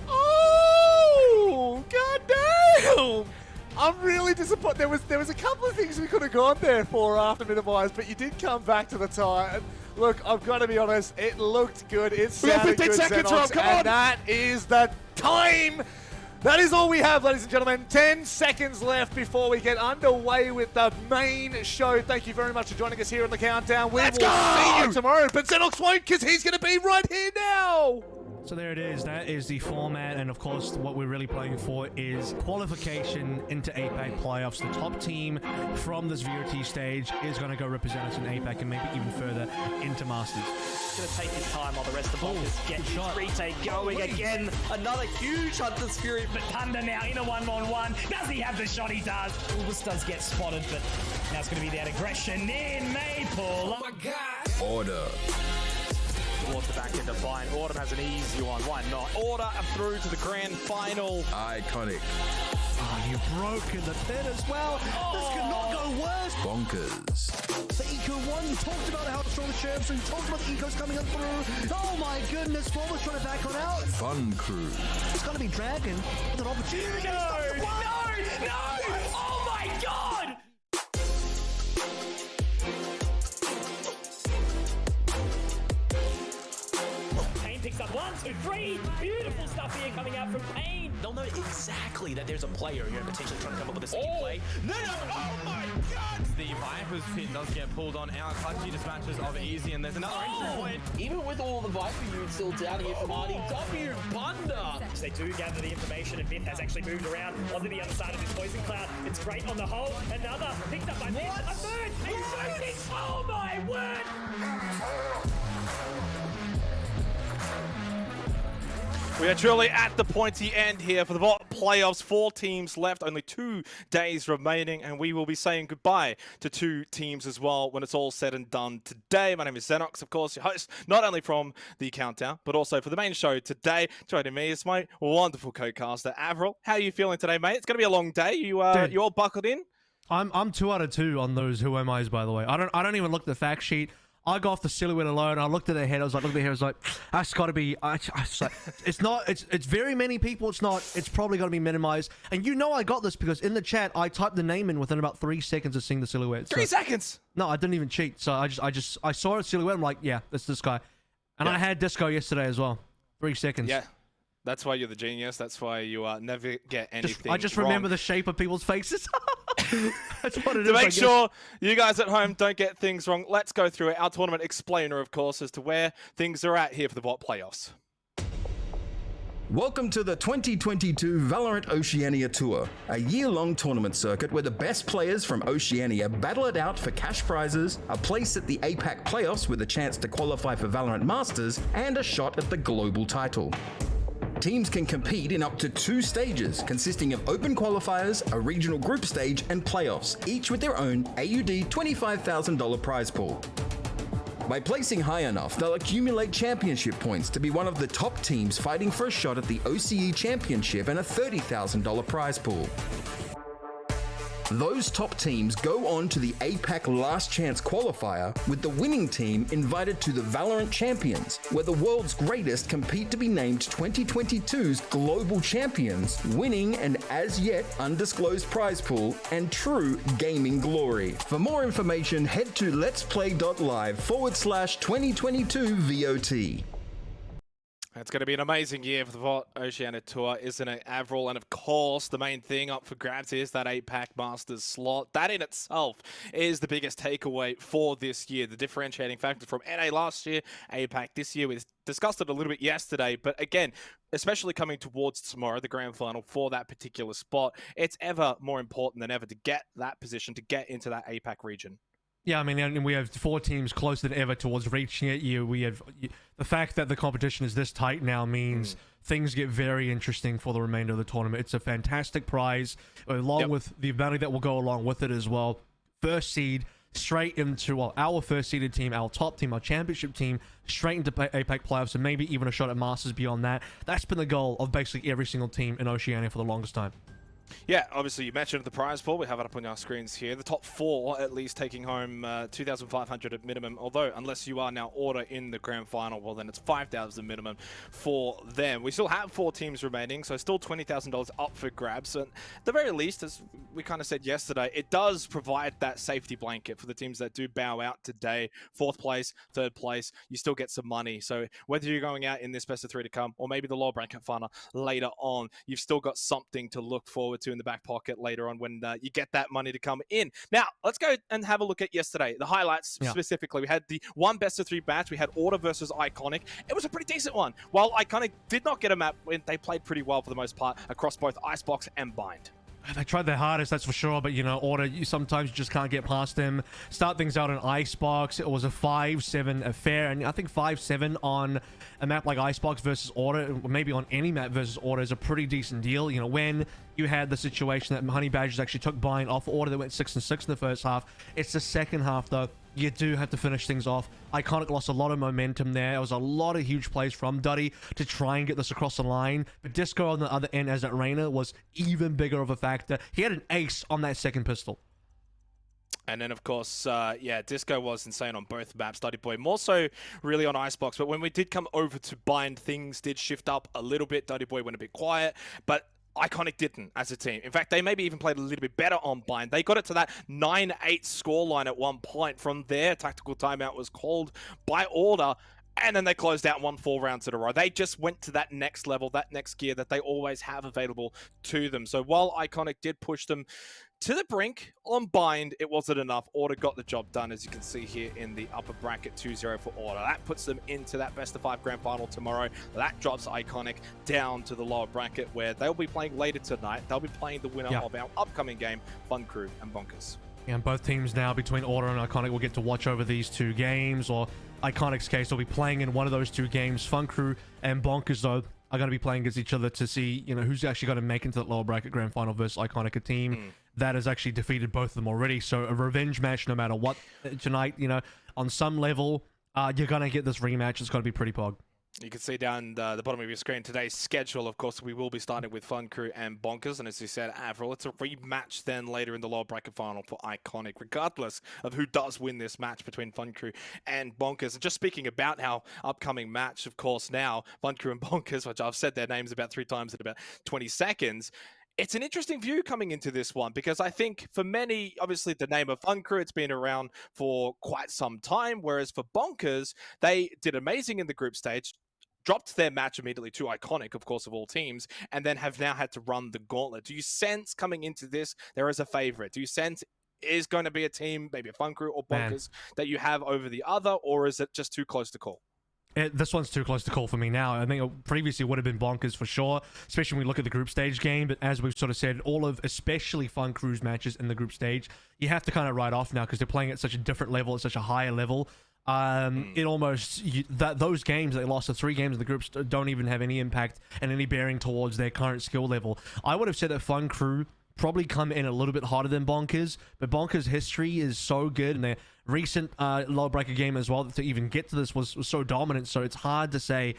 Oh, goddamn! I'm really disappointed. There was a couple of things we could have gone there for after minimize, but you did come back to the time. Look, I've got to be honest. It looked good. It sounded good, 15 seconds, Rob. Come on. That is the time. That is all we have, ladies and gentlemen. 10 seconds left before we get underway with the main show. Thank you very much for joining us here on the countdown. We will see you tomorrow, but Xenox won't because he's going to be right here now. So there it is. That is the format, and of course, what we're really playing for is qualification into APAC playoffs. The top team from this VOT stage is going to go represent us in APAC and maybe even further into Masters. It's going to take his time while the rest of the boxers get his retake going again. Another huge Hunter's Fury, but Thunder now in a 1-on-1. Does he have the shot? He does. Ulvis does get spotted, but now it's going to be that aggression in Maple. Oh my God. Order. Towards the back end of Bind. Autumn has an easy one. Why not? Order through to the grand final. Iconic. Oh, you've broken the pin as well. This could not go worse. Bonkers. The Eco 1, you talked about how strong the sheriffs and you talked about the Ecos coming up through. Oh my goodness, what was trying to back on out? Fun Crew. It's going to be Dragon with an opportunity. No! Oh my God! Payne picks up 1, 2, 3. Beautiful stuff here coming out from Payne. they'll know exactly that there's a player here potentially trying to come up with a speed play. No, oh my god! The Viper's pit does get pulled on out. Clutchy dispatches of Easy, and there's another entry point. Even with all the Viper units still down here from RDW, Bunda! They do gather the information, and Myth has actually moved around onto the other side of this poison cloud. It's great on the whole. Another picked up by Myth. A third! Oh my word! We are truly at the pointy end here for the VOT playoffs. 4 teams left, only 2 days remaining, and we will be saying goodbye to 2 teams as well when it's all said and done today. My name is Xenox, of course, your host, not only from the countdown, but also for the main show today. Joining me is my wonderful co-caster, Avril. How are you feeling today, mate? It's going to be a long day. You all buckled in? I'm 2 out of 2 on those Who Am I's, by the way. I don't even look at the fact sheet. I got off the silhouette alone. I looked at their head. I was like, look at their hair. I was like, that's got to be. It's not. It's very many people. It's not. It's probably got to be minimized. And you know, I got this because in the chat, I typed the name in within about 3 seconds of seeing the silhouette. 3 seconds. No, I didn't even cheat. So I saw a silhouette. I'm like, yeah, it's this guy. And I had Disco yesterday as well. 3 seconds. Yeah. That's why you're the genius. That's why you never get anything I just wrong. remember the shape of people's faces. That's what it is. To make sure you guys at home don't get things wrong, let's go through it. Our tournament explainer, of course, as to where things are at here for the VOT playoffs. Welcome to the 2022 Valorant Oceania Tour, a year-long tournament circuit where the best players from Oceania battle it out for cash prizes, a place at the APAC playoffs with a chance to qualify for Valorant Masters, and a shot at the global title. Teams can compete in up to 2 stages, consisting of open qualifiers, a regional group stage, and playoffs, each with their own AUD $25,000 prize pool. By placing high enough, they'll accumulate championship points to be one of the top teams fighting for a shot at the OCE Championship and a $30,000 prize pool. Those top teams go on to the APAC Last Chance qualifier, with the winning team invited to the Valorant Champions, where the world's greatest compete to be named 2022's Global Champions, winning an as yet undisclosed prize pool and true gaming glory. For more information, head to LetsPlay.Live /2022 VOT. It's going to be an amazing year for the VOT Oceania Tour, isn't it, Avril? And of course, the main thing up for grabs is that APAC Masters slot. That in itself is the biggest takeaway for this year. The differentiating factor from NA last year, APAC this year. We discussed it a little bit yesterday, but again, especially coming towards tomorrow, the grand final for that particular spot, it's ever more important than ever to get that position, to get into that APAC region. Yeah, I mean, and we have 4 teams closer than ever towards reaching it. We have the fact that the competition is this tight now means things get very interesting for the remainder of the tournament. It's a fantastic prize, along with the bounty that will go along with it as well. First seed straight into our first seeded team, our top team, our championship team, straight into APAC playoffs, and maybe even a shot at Masters beyond that. That's been the goal of basically every single team in Oceania for the longest time. Yeah, obviously you mentioned the prize pool. We have it up on our screens here. The top 4 at least taking home 2,500 at minimum. Although, unless you are now Order in the grand final, well then it's 5,000 minimum for them. We still have 4 teams remaining, so still $20,000 up for grabs. And at the very least, as we kind of said yesterday, it does provide that safety blanket for the teams that do bow out today. 4th place, 3rd place, you still get some money. So whether you're going out in this best of 3 to come, or maybe the lower bracket final later on, you've still got something to look forward to in the back pocket later on when you get that money to come in. Now, let's go and have a look at yesterday. The highlights specifically. We had the 1 best of 3 match. We had Order versus Iconic. It was a pretty decent one. While Iconic did not get a map, they played pretty well for the most part across both Icebox and Bind. They tried their hardest, that's for sure, but, you know, Order, sometimes you just can't get past them. Start things out in Icebox. It was a 5-7 affair, and I think 5-7 on a map like Icebox versus Order, maybe on any map versus Order, is a pretty decent deal. You know, when you had the situation that Honey Badgers actually took Bind off Order, they went 6-6 in the first half. It's the second half, though. You do have to finish things off. Iconic lost a lot of momentum there. It was a lot of huge plays from Duddy to try and get this across the line. But Disco on the other end as that Reina was even bigger of a factor. He had an ace on that second pistol. And then, of course, yeah, Disco was insane on both maps. Duddy Boy more so really on Icebox. But when we did come over to Bind, things did shift up a little bit. Duddy Boy went a bit quiet. But Iconic didn't as a team. In fact, they maybe even played a little bit better on Bind. They got it to that 9-8 scoreline at one point. From there, tactical timeout was called by Order. And then they closed out and won 4 rounds in a row. They just went to that next level, that next gear that they always have available to them. So while Iconic did push them to the brink on bind, it wasn't enough. Order got the job done, as you can see here in the upper bracket, 2-0 for Order. That puts them into that best of 5 grand final tomorrow. That drops Iconic down to the lower bracket, where they'll be playing later tonight. They'll be playing the winner of our upcoming game, Fun Crew and Bonkers. And both teams now, between Order and Iconic, will get to watch over these 2 games, or Iconic's case, they'll be playing in one of those 2 games. Fun Crew and Bonkers, though, are going to be playing against each other to see, who's actually going to make into that lower bracket grand final versus Iconic, a team that has actually defeated both of them already. So a revenge match, no matter what, tonight, on some level, you're going to get this rematch. It's going to be pretty pog. You can see down the bottom of your screen today's schedule. Of course, we will be starting with Fun Crew and Bonkers. And as you said, Avril, it's a rematch then later in the lower bracket final for Iconic, regardless of who does win this match between Fun Crew and Bonkers. And just speaking about our upcoming match, of course, now, Fun Crew and Bonkers, which I've said their names about 3 times in about 20 seconds, it's an interesting view coming into this one, because I think for many, obviously the name of Fun Crew, it's been around for quite some time, whereas for Bonkers, they did amazing in the group stage, dropped their match immediately to Iconic, of course, of all teams, and then have now had to run the gauntlet. Do you sense coming into this there is a favorite? Do you sense is going to be a team, maybe a Fun Crew or Bonkers, that you have over the other, or is it just too close to call? This one's too close to call for me now. I think it previously would have been Bonkers for sure, especially when we look at the group stage game. But as we've sort of said, all of especially Fun Crew's matches in the group stage, you have to kind of write off now because they're playing at such a different level, at such a higher level. It almost those games they lost, the 3 games in the groups, don't even have any impact and any bearing towards their current skill level. I would have said that Fun Crew probably come in a little bit harder than Bonkers, but Bonkers' history is so good, and their recent lower bracket game as well to even get to this was so dominant. So it's hard to say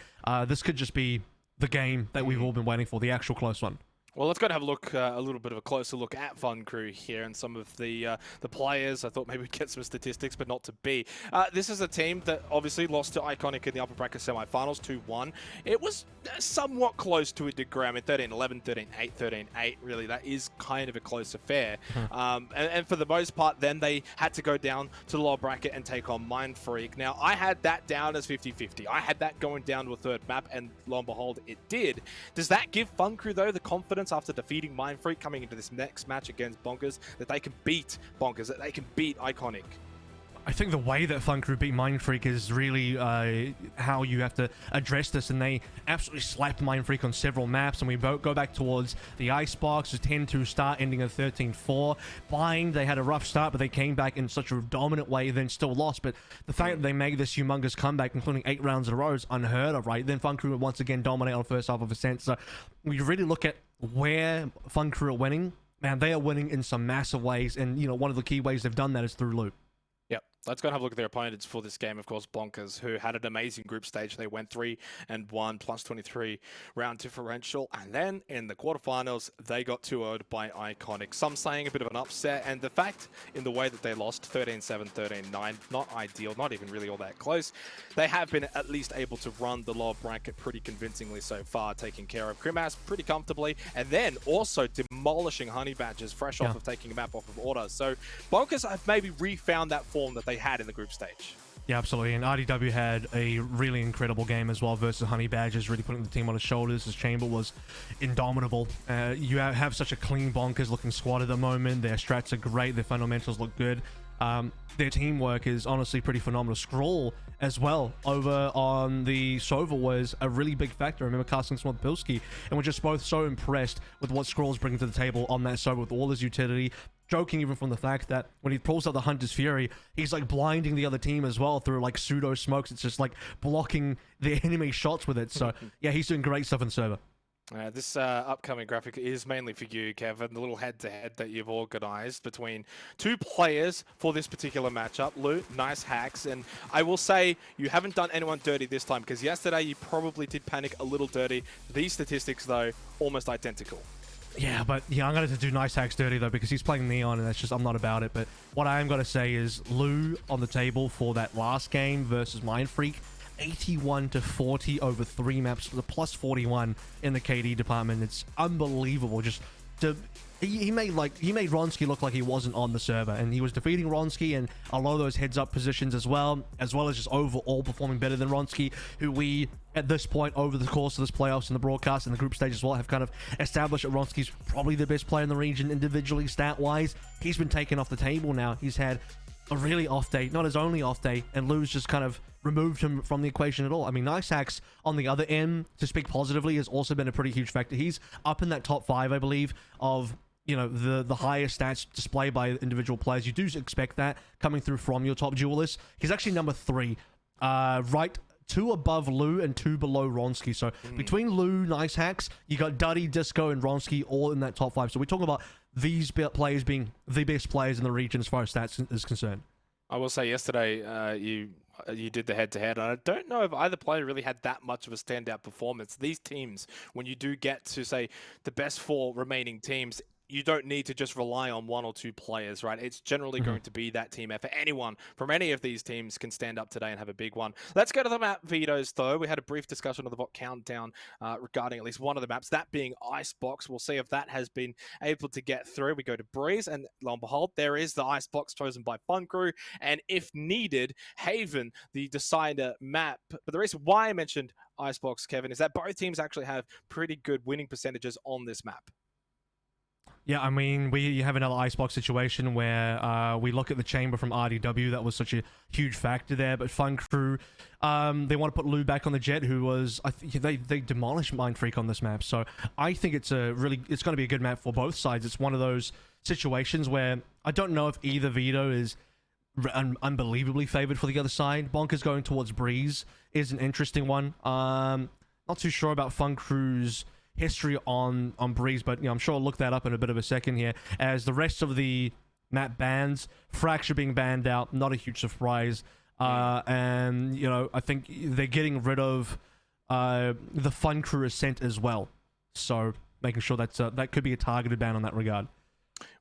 this could just be the game that we've all been waiting for, the actual close one. Well, let's go and have a look, a little bit of a closer look at Fun Crew here and some of the players. I thought maybe we'd get some statistics, but not to be. This is a team that obviously lost to Iconic in the upper bracket semifinals 2-1. It was somewhat close to a degree. I mean, 13-11, 13-8, 13-8. Really, that is kind of a close affair. And for the most part, then they had to go down to the lower bracket and take on Mind Freak. Now, I had that down as 50-50. I had that going down to a 3rd map, and lo and behold, it did. Does that give Fun Crew, though, the confidence after defeating Mind Freak coming into this next match against Bonkers that they can beat Bonkers, that they can beat Iconic? I think the way that Fun Crew beat Mind Freak is really how you have to address this, and they absolutely slapped Mind Freak on several maps, and we go back towards the Icebox, a 10-2 start ending a 13-4. Bind, they had a rough start, but they came back in such a dominant way, then still lost. But the fact that they made this humongous comeback, including 8 rounds in a row, is unheard of, right? Then Fun Crew would once again dominate on the first half of Ascent. So we really look at where Fun Crew are winning. Man, they are winning in some massive ways, and one of the key ways they've done that is through loot. Yep. Let's go and have a look at their opponents for this game. Of course, Bonkers, who had an amazing group stage. They went 3-1, plus 23 round differential. And then in the quarterfinals, they got 2-0'd by Iconic. Some saying a bit of an upset. And the fact in the way that they lost 13-7, 13-9, not ideal, not even really all that close. They have been at least able to run the lower bracket pretty convincingly so far, taking care of Grimace pretty comfortably. And then also demolishing Honey Badgers fresh off of taking a map off of Order. So Bonkers have maybe refound that form that they had in the group stage. Yeah, absolutely. And RDW had a really incredible game as well versus Honey Badgers, really putting the team on his shoulders. His chamber was indomitable. You have such a clean Bonkers looking squad at the moment. Their strats are great. Their fundamentals look good. Their teamwork is honestly pretty phenomenal. Scroll as well over on the Sova was a really big factor. I remember casting some with Pilski, and we're just both so impressed with what Scroll's bringing to the table on that Sova with all his utility. Joking even from the fact that when he pulls out the Hunter's Fury, he's like blinding the other team as well through like pseudo smokes. It's just like blocking the enemy shots with it. So yeah, he's doing great stuff in server. This upcoming graphic is mainly for you, Kevin, the little head-to-head that you've organized between 2 players for this particular matchup. Loot, nice hacks, and I will say you haven't done anyone dirty this time, because yesterday you probably did panic a little dirty. These statistics, though, almost identical. Yeah, but yeah, I'm going to do Nice Hacks dirty, though, because he's playing Neon, and that's just, I'm not about it. But what I am going to say is Lou on the table for that last game versus Mind Freak, 81-40 over 3 maps, the plus 41 in the KD department. It's unbelievable. Just he made Ronski look like he wasn't on the server, and he was defeating Ronski and a lot of those heads-up positions as well as just overall performing better than Ronski, who we, at this point, over the course of this playoffs and the broadcast and the group stage as well, have kind of established that Ronski's probably the best player in the region individually, stat-wise. He's been taken off the table now. He's had a really off day, not his only off day, and Lou's just kind of removed him from the equation at all. I mean, Nice Hacks on the other end, to speak positively, has also been a pretty huge factor. He's up in that top 5, I believe, of, you know, the highest stats displayed by individual players. You do expect that coming through from your top duelists. He's actually number 3, right 2 above Lou and 2 below Ronski. So between Lou, Nice Hacks, you got Duddy, Disco, and Ronski all in that top 5. So we're talking about these players being the best players in the region as far as stats is concerned. I will say yesterday you did the head-to-head, and I don't know if either player really had that much of a standout performance. These teams, when you do get to, say, the best 4 remaining teams, you don't need to just rely on 1 or 2 players, right? It's generally going to be that team effort. Anyone from any of these teams can stand up today and have a big one. Let's go to the map vetoes, though. We had a brief discussion of the VOT countdown regarding at least one of the maps, that being Icebox. We'll see if that has been able to get through. We go to Breeze, and lo and behold, there is the Icebox chosen by Fun Crew, and if needed, Haven, the decider map. But the reason why I mentioned Icebox, Kevin, is that both teams actually have pretty good winning percentages on this map. Yeah, I mean, we have another Icebox situation where we look at the chamber from RDW. That was such a huge factor there. But Fun Crew, they want to put Lou back on the Jet, who was, I think they demolished Mind Freak on this map. So I think it's going to be a good map for both sides. It's one of those situations where I don't know if either veto is unbelievably favored for the other side. Bonkers going towards Breeze is an interesting one. Not too sure about Fun Crew's history on Breeze, but you know, I'm sure I'll look that up in a bit of a second here. As the rest of the map bans, Fracture being banned out, not a huge surprise. And you know, I think they're getting rid of the Fun Crew Ascent as well. So making sure that could be a targeted ban on that regard.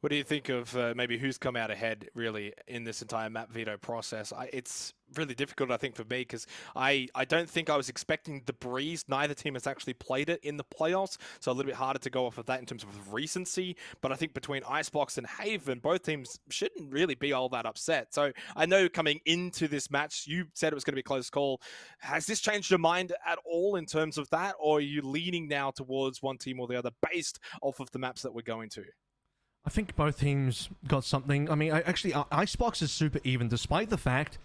What do you think of maybe who's come out ahead, really, in this entire map veto process? It's really difficult, I think, for me, because I don't think I was expecting the Breeze. Neither team has actually played it in the playoffs, so a little bit harder to go off of that in terms of recency. But I think between Icebox and Haven, both teams shouldn't really be all that upset. So I know coming into this match, you said it was going to be a close call. Has this changed your mind at all in terms of that, or are you leaning now towards one team or the other based off of the maps that we're going to? I think both teams got something. I mean, actually, Icebox is super even, despite the fact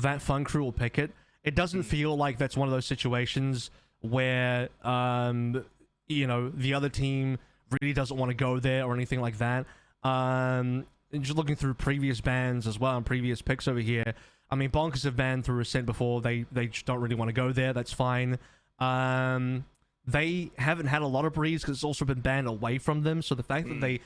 that Fun Crew will pick it. It doesn't feel like that's one of those situations where, you know, the other team really doesn't want to go there or anything like that. And just looking through previous bans as well and previous picks over here, I mean, Bonkers have banned through Ascent before. They just don't really want to go there. That's fine. They haven't had a lot of Breeze because it's also been banned away from them. So the fact that they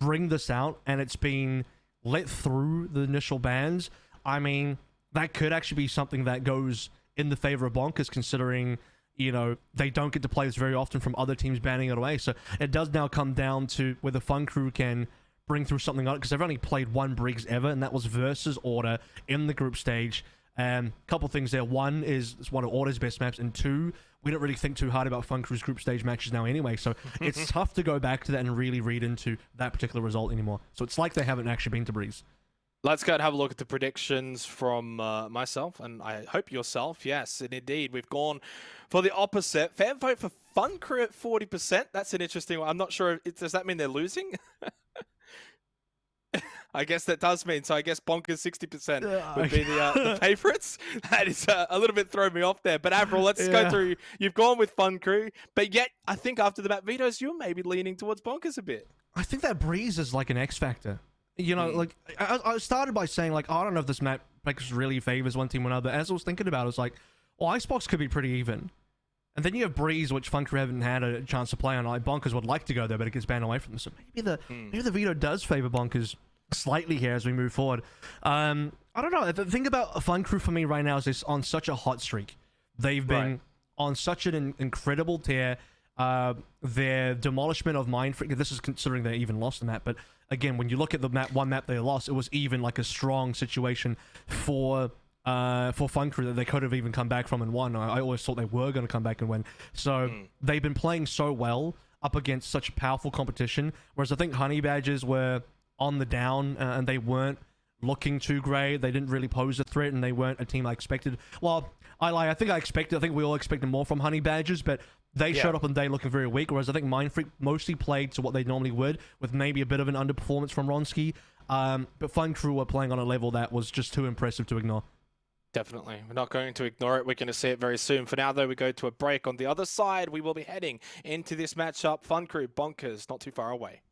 bring this out and it's been let through the initial bans, I mean, that could actually be something that goes in the favor of Bonkers, considering, you know, they don't get to play this very often from other teams banning it away. So it does now come down to whether Fun Crew can bring through something on it, because they've only played one Breeze ever, and that was versus Order in the group stage. Couple things there. One is it's one of Order's best maps, and 2, we don't really think too hard about Fun Crew's group stage matches now anyway, so it's tough to go back to that and really read into that particular result anymore. So it's like they haven't actually been to Breeze. Let's go and have a look at the predictions from myself, and I hope yourself. Yes, and indeed, we've gone for the opposite. Fan vote for Fun Crew at 40%. That's an interesting one. I'm not sure. Does that mean they're losing? I guess that does mean. So I guess Bonkers 60% would be the favourites. That is a little bit throwing me off there. But Avril, let's go through. You've gone with Fun Crew, but yet I think after the map vetoes, you're maybe leaning towards Bonkers a bit. I think that Breeze is like an X factor. You know, like I started by saying, like, I don't know if this map really favors one team or another. As I was thinking about it, I was like, well, Icebox could be pretty even. And then you have Breeze, which Fun Crew haven't had a chance to play on. Like, Bonkers would like to go there, but it gets banned away from them. So maybe the veto does favor Bonkers slightly here as we move forward. I don't know. The thing about Fun Crew for me right now is it's on such a hot streak. They've been on such an incredible tear. Their demolishment of Mind Freak, this is considering they even lost the map, but again, when you look at the one map they lost, it was even like a strong situation for Fun Crew that they could have even come back from and won. I always thought they were going to come back and win. So they've been playing so well. up against such powerful competition. Whereas I think Honey Badgers were on the down and they weren't looking too great. They didn't really pose a threat, and they weren't a team I expected. Well, I lie. I think we all expected more from Honey Badgers, but they showed up on the day looking very weak. Whereas I think Mindfreak mostly played to what they normally would, with maybe a bit of an underperformance from Ronski. But Fun Crew were playing on a level that was just too impressive to ignore. Definitely. We're not going to ignore it. We're going to see it very soon. For now, though, we go to a break. On the other side, we will be heading into this matchup. Fun Crew, Bonkers, not too far away.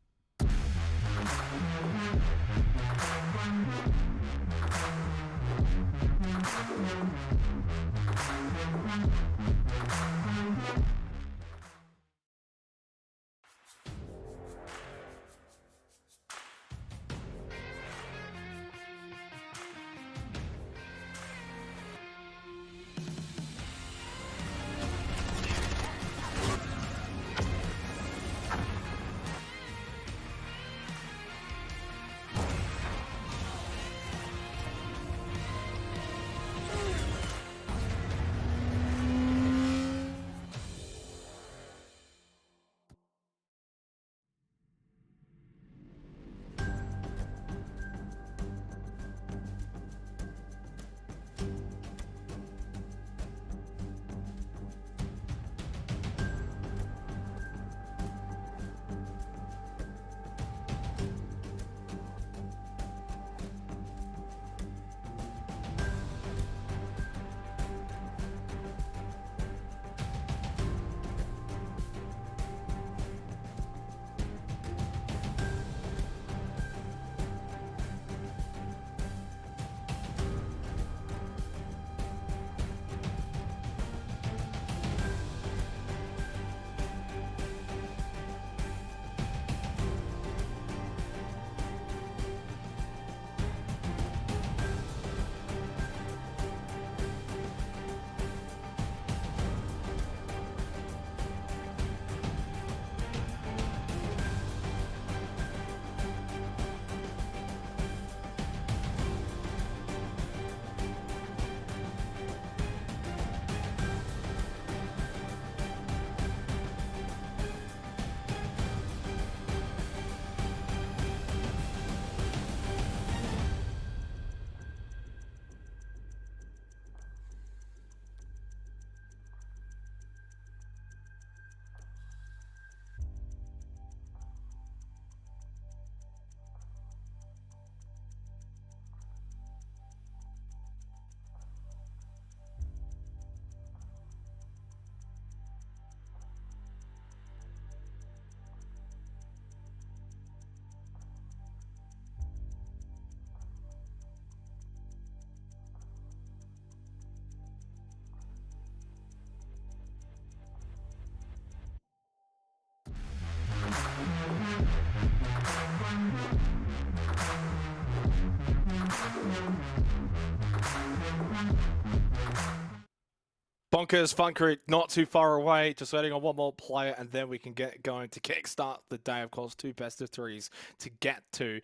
Bonkers, Fun Crew, not too far away. Just waiting on one more player, and then we can get going to kickstart the day. Of course, 2 best of 3s to get to.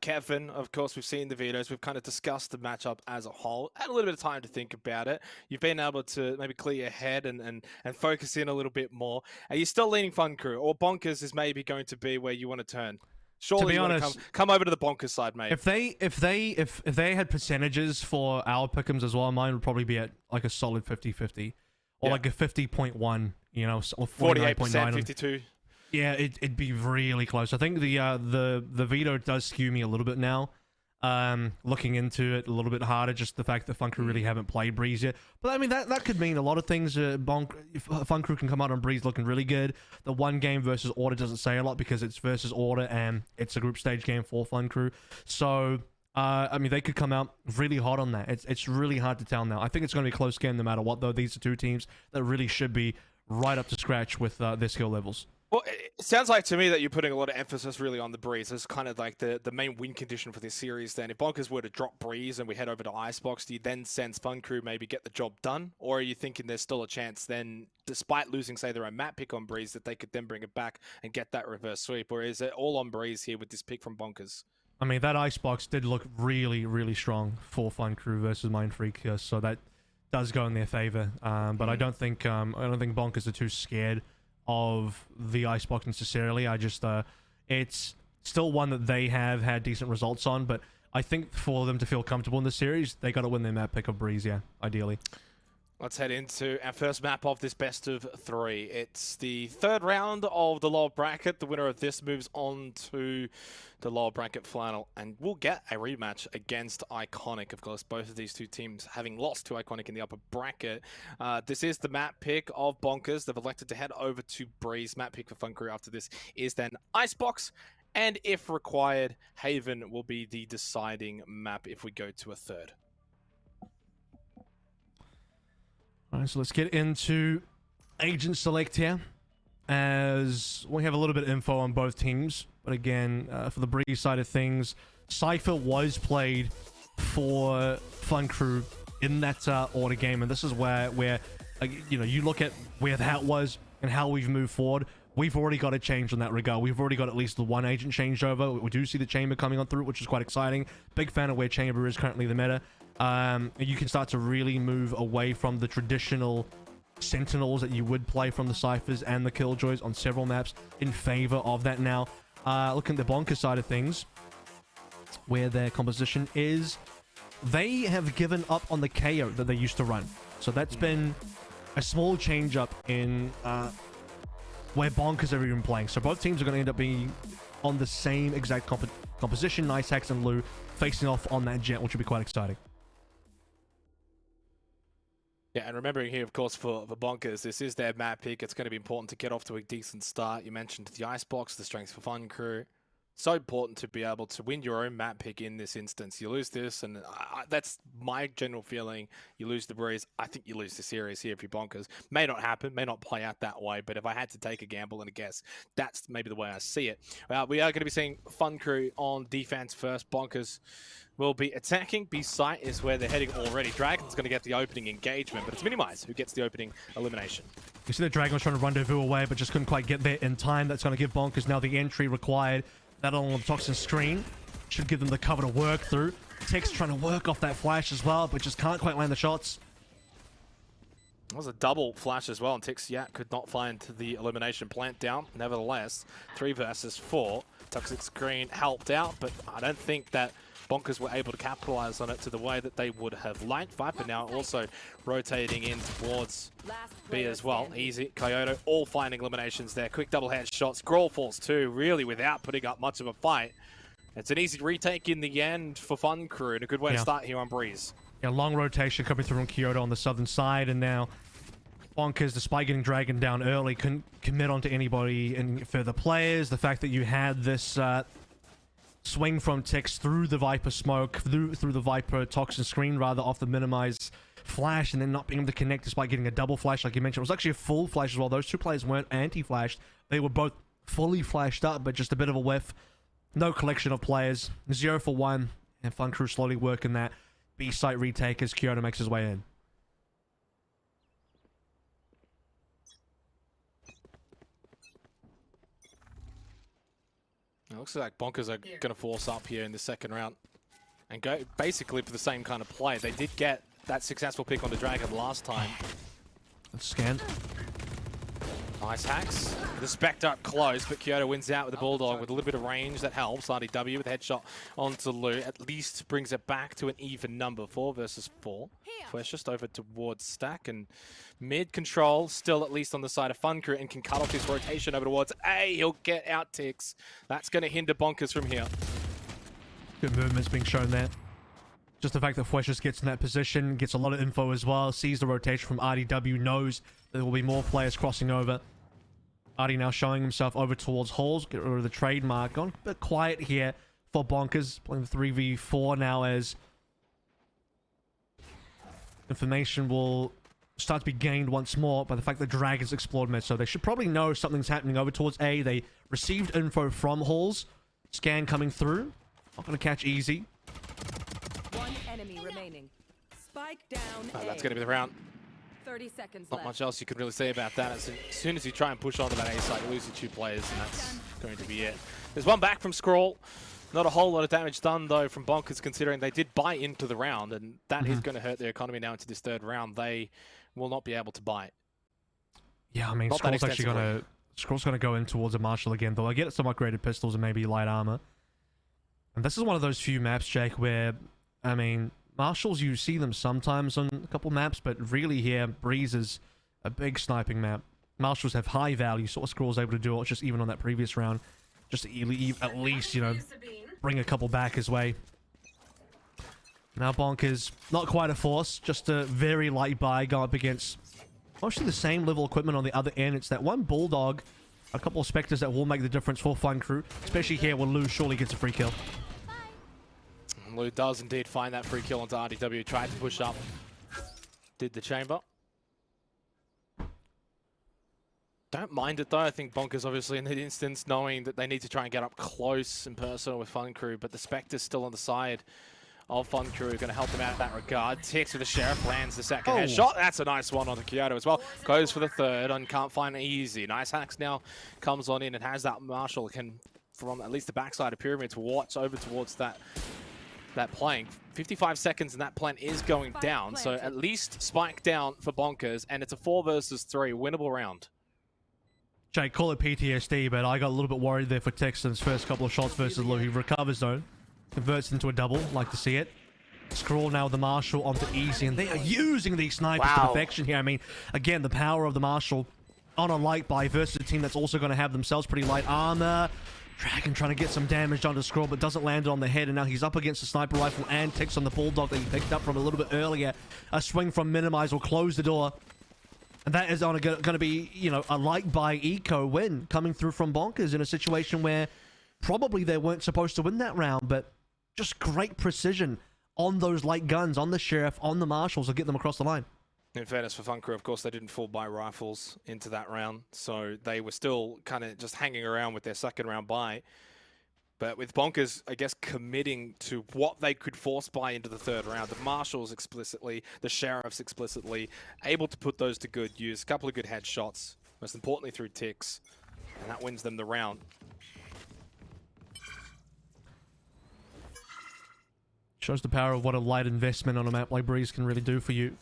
Kevin, of course, we've seen the videos. We've kind of discussed the matchup as a whole. Had a little bit of time to think about it. You've been able to maybe clear your head and focus in a little bit more. Are you still leaning Fun Crew, or Bonkers is maybe going to be where you want to turn? Surely, to be honest, come over to the Bonkers side, mate. If they had percentages for our pick'ems as well, mine would probably be at like a solid 50-50, or like a 50.1, you know, or 48%, 52. Yeah, it'd be really close. I think the veto does skew me a little bit now. Looking into it a little bit harder, just the fact that Fun Crew really haven't played Breeze yet. But I mean, that could mean a lot of things. Fun Crew can come out on Breeze looking really good. The one game versus Order doesn't say a lot because it's versus Order and it's a group stage game for Fun Crew. So, I mean, they could come out really hot on that. It's really hard to tell now. I think it's going to be a close game no matter what, though. These are 2 teams that really should be right up to scratch with their skill levels. Well, it sounds like to me that you're putting a lot of emphasis really on the Breeze as kind of like the main win condition for this series. Then, if Bonkers were to drop Breeze and we head over to Icebox, do you then sense Fun Crew maybe get the job done? Or are you thinking there's still a chance then, despite losing, say, their own map pick on Breeze, that they could then bring it back and get that reverse sweep? Or is it all on Breeze here with this pick from Bonkers? I mean, that Icebox did look really, really strong for Fun Crew versus Mindfreak, so that does go in their favor. But I don't think Bonkers are too scared of the Icebox necessarily. I just, it's still one that they have had decent results on, but I think for them to feel comfortable in the series, they got to win their map pick of Breeze, yeah, ideally. Let's head into our first map of this best of 3. It's the third round of the lower bracket. The winner of this moves on to the lower bracket final, and we'll get a rematch against Iconic. Of course, both of these two teams having lost to Iconic in the upper bracket. This is the map pick of Bonkers. They've elected to head over to Breeze. Map pick for Fun Crew after this is then Icebox, and if required, Haven will be the deciding map if we go to a third. All right, so let's get into agent select here, as we have a little bit of info on both teams. But again, for the Breeze side of things, Cypher was played for Fun Crew in that order game, and this is where you know, you look at where that was and how we've moved forward. We've already got a change in that regard. We've already got at least the one agent changed over. We do see the Chamber coming on through, which is quite exciting. Big fan of where Chamber is currently the meta. You can start to really move away from the traditional Sentinels that you would play from the Cyphers and the Killjoys on several maps in favor of that now. Looking at the Bonkers side of things, where their composition is, they have given up on the KO that they used to run. So that's been a small change up in where Bonkers are even playing. So both teams are going to end up being on the same exact composition. Nice Hacks and Lou facing off on that Jet, which would be quite exciting. Yeah, and remembering here, of course, for the Bonkers, this is their map pick. It's going to be important to get off to a decent start. You mentioned the Icebox, the Strengths for Fun Crew. So important to be able to win your own map pick in this instance. You lose this, and that's my general feeling. You lose the Breeze. I think you lose the series here if you're Bonkers. May not happen, may not play out that way, but if I had to take a gamble and a guess, that's maybe the way I see it. We are going to be seeing Fun Crew on defense first. Bonkers will be attacking. B site is where they're heading already. Dragon's going to get the opening engagement, but it's Minimize who gets the opening elimination. You see the Dragon was trying to rendezvous away, but just couldn't quite get there in time. That's going to give Bonkers now the entry required. That on the Toxin screen should give them the cover to work through. Tix trying to work off that flash as well, but just can't quite land the shots. It was a double flash as well, and Tix, yeah, could not find the elimination plant down. Nevertheless, 3 versus 4. Toxic screen helped out, but I don't think that Bonkers were able to capitalize on it to the way that they would have liked. Viper now also rotating in towards B as well. Easy, Kyoto, all finding eliminations there. Quick double headshot. Scroll falls too, really without putting up much of a fight. It's an easy retake in the end for Fun Crew, and a good way to start here on Breeze. Yeah, long rotation coming through from Kyoto on the southern side, and now Bonkers, despite getting Dragon down early, couldn't commit onto anybody and further players. The fact that you had this swing from Tix through the Viper smoke, through the Viper Toxin screen, rather, off the Minimize flash, and then not being able to connect despite getting a double flash, like you mentioned. It was actually a full flash as well. Those two players weren't anti-flashed. They were both fully flashed up, but just a bit of a whiff. No collection of players. 0 for 1, and Fun Crew slowly working that B-site retake as Kyoto makes his way in. It looks like Bonkers are going to force up here in the second round and go basically for the same kind of play. They did get that successful pick on the Dragon last time. Let's scan. Nice hacks. The Spectre up close, but Kyoto wins out with the Bulldog with a little bit of range. That helps. RDW with a headshot onto Lou. At least brings it back to an even number. 4 versus 4. Flash just over towards Stack, and mid control still at least on the side of Fun Crew, and can cut off his rotation over towards A. He'll get out Tix. That's going to hinder Bonkers from here. Good movements being shown there. Just the fact that Flesh just gets in that position, gets a lot of info as well, sees the rotation from RDW, knows there will be more players crossing over. RD now showing himself over towards Halls, get rid of the trademark. Gone a bit quiet here for Bonkers, playing 3v4 now as information will start to be gained once more by the fact that Dragons explored mid, so they should probably know something's happening over towards A. They received info from Halls. Scan coming through. Not going to catch easy. One enemy remaining. Spike down. That's going to be the round. 30 seconds Not left. much else you can really say about that. As soon as you try and push onto that A side, you lose your 2 players, and that's going to be it. There's one back from Scroll. Not a whole lot of damage done, though, from Bonkers, considering they did buy into the round, and that is going to hurt their economy now into this third round. They will not be able to buy it. Yeah, I mean, Not that Scroll's actually gonna go in towards a Marshall again, though. I get some upgraded pistols and maybe light armor. And this is one of those few maps, Jake, where, I mean, Marshalls, you see them sometimes on a couple maps, but really here, Breeze is a big sniping map. Marshalls have high value, sort of Scroll's able to do it, just even on that previous round, just to at least, you know, bring a couple back his way. Now Bonk is not quite a force, just a very light buy, go up against mostly the same level equipment on the other end. It's that one Bulldog, a couple of Spectres that will make the difference for Fun Crew, especially here where Lou surely gets a free kill. Lou does indeed find that free kill onto RDW. Tried to push up. Did the chamber. Don't mind it though. I think Bonkers obviously in that instance knowing that they need to try and get up close and personal with Fun Crew, but the Spectre's still on the side of Fun Crew, going to help them out in that regard. Tix with the Sheriff lands the second headshot. That's a nice one on the Kyoto as well. Goes for the third and can't find it easy. Nice Hacks now comes on in and has that Marshall can, from at least the backside of Pyramid, to watch over towards that plank. 55 seconds and that plant is going down. So at least spike down for Bonkers, and it's a 4 versus 3 winnable round. Jake, call it PTSD, but I got a little bit worried there for Texan's first couple of shots versus Lou. He recovers though. Converts into a double, like to see it. Scroll now with the Marshall onto easy, and they are using these snipers to perfection here. I mean, again, the power of the Marshall on a light buy versus a team that's also going to have themselves pretty light armor. Dragon trying to get some damage onto Scroll, but doesn't land it on the head, and now he's up against the sniper rifle and Ticks on the Bulldog that he picked up from a little bit earlier. A swing from Minimize will close the door. And that is going to be, you know, a light buy eco win coming through from Bonkers in a situation where probably they weren't supposed to win that round, but just great precision on those light guns, on the Sheriff, on the Marshals to get them across the line. In fairness for Fun Crew, of course, they didn't fall by rifles into that round, so they were still kind of just hanging around with their second round buy. But with Bonkers, I guess, committing to what they could force buy into the third round, the Marshals explicitly, the Sheriffs explicitly, able to put those to good use. A couple of good headshots, most importantly through Ticks, and that wins them the round. Shows the power of what a light investment on a map like Breeze can really do for you.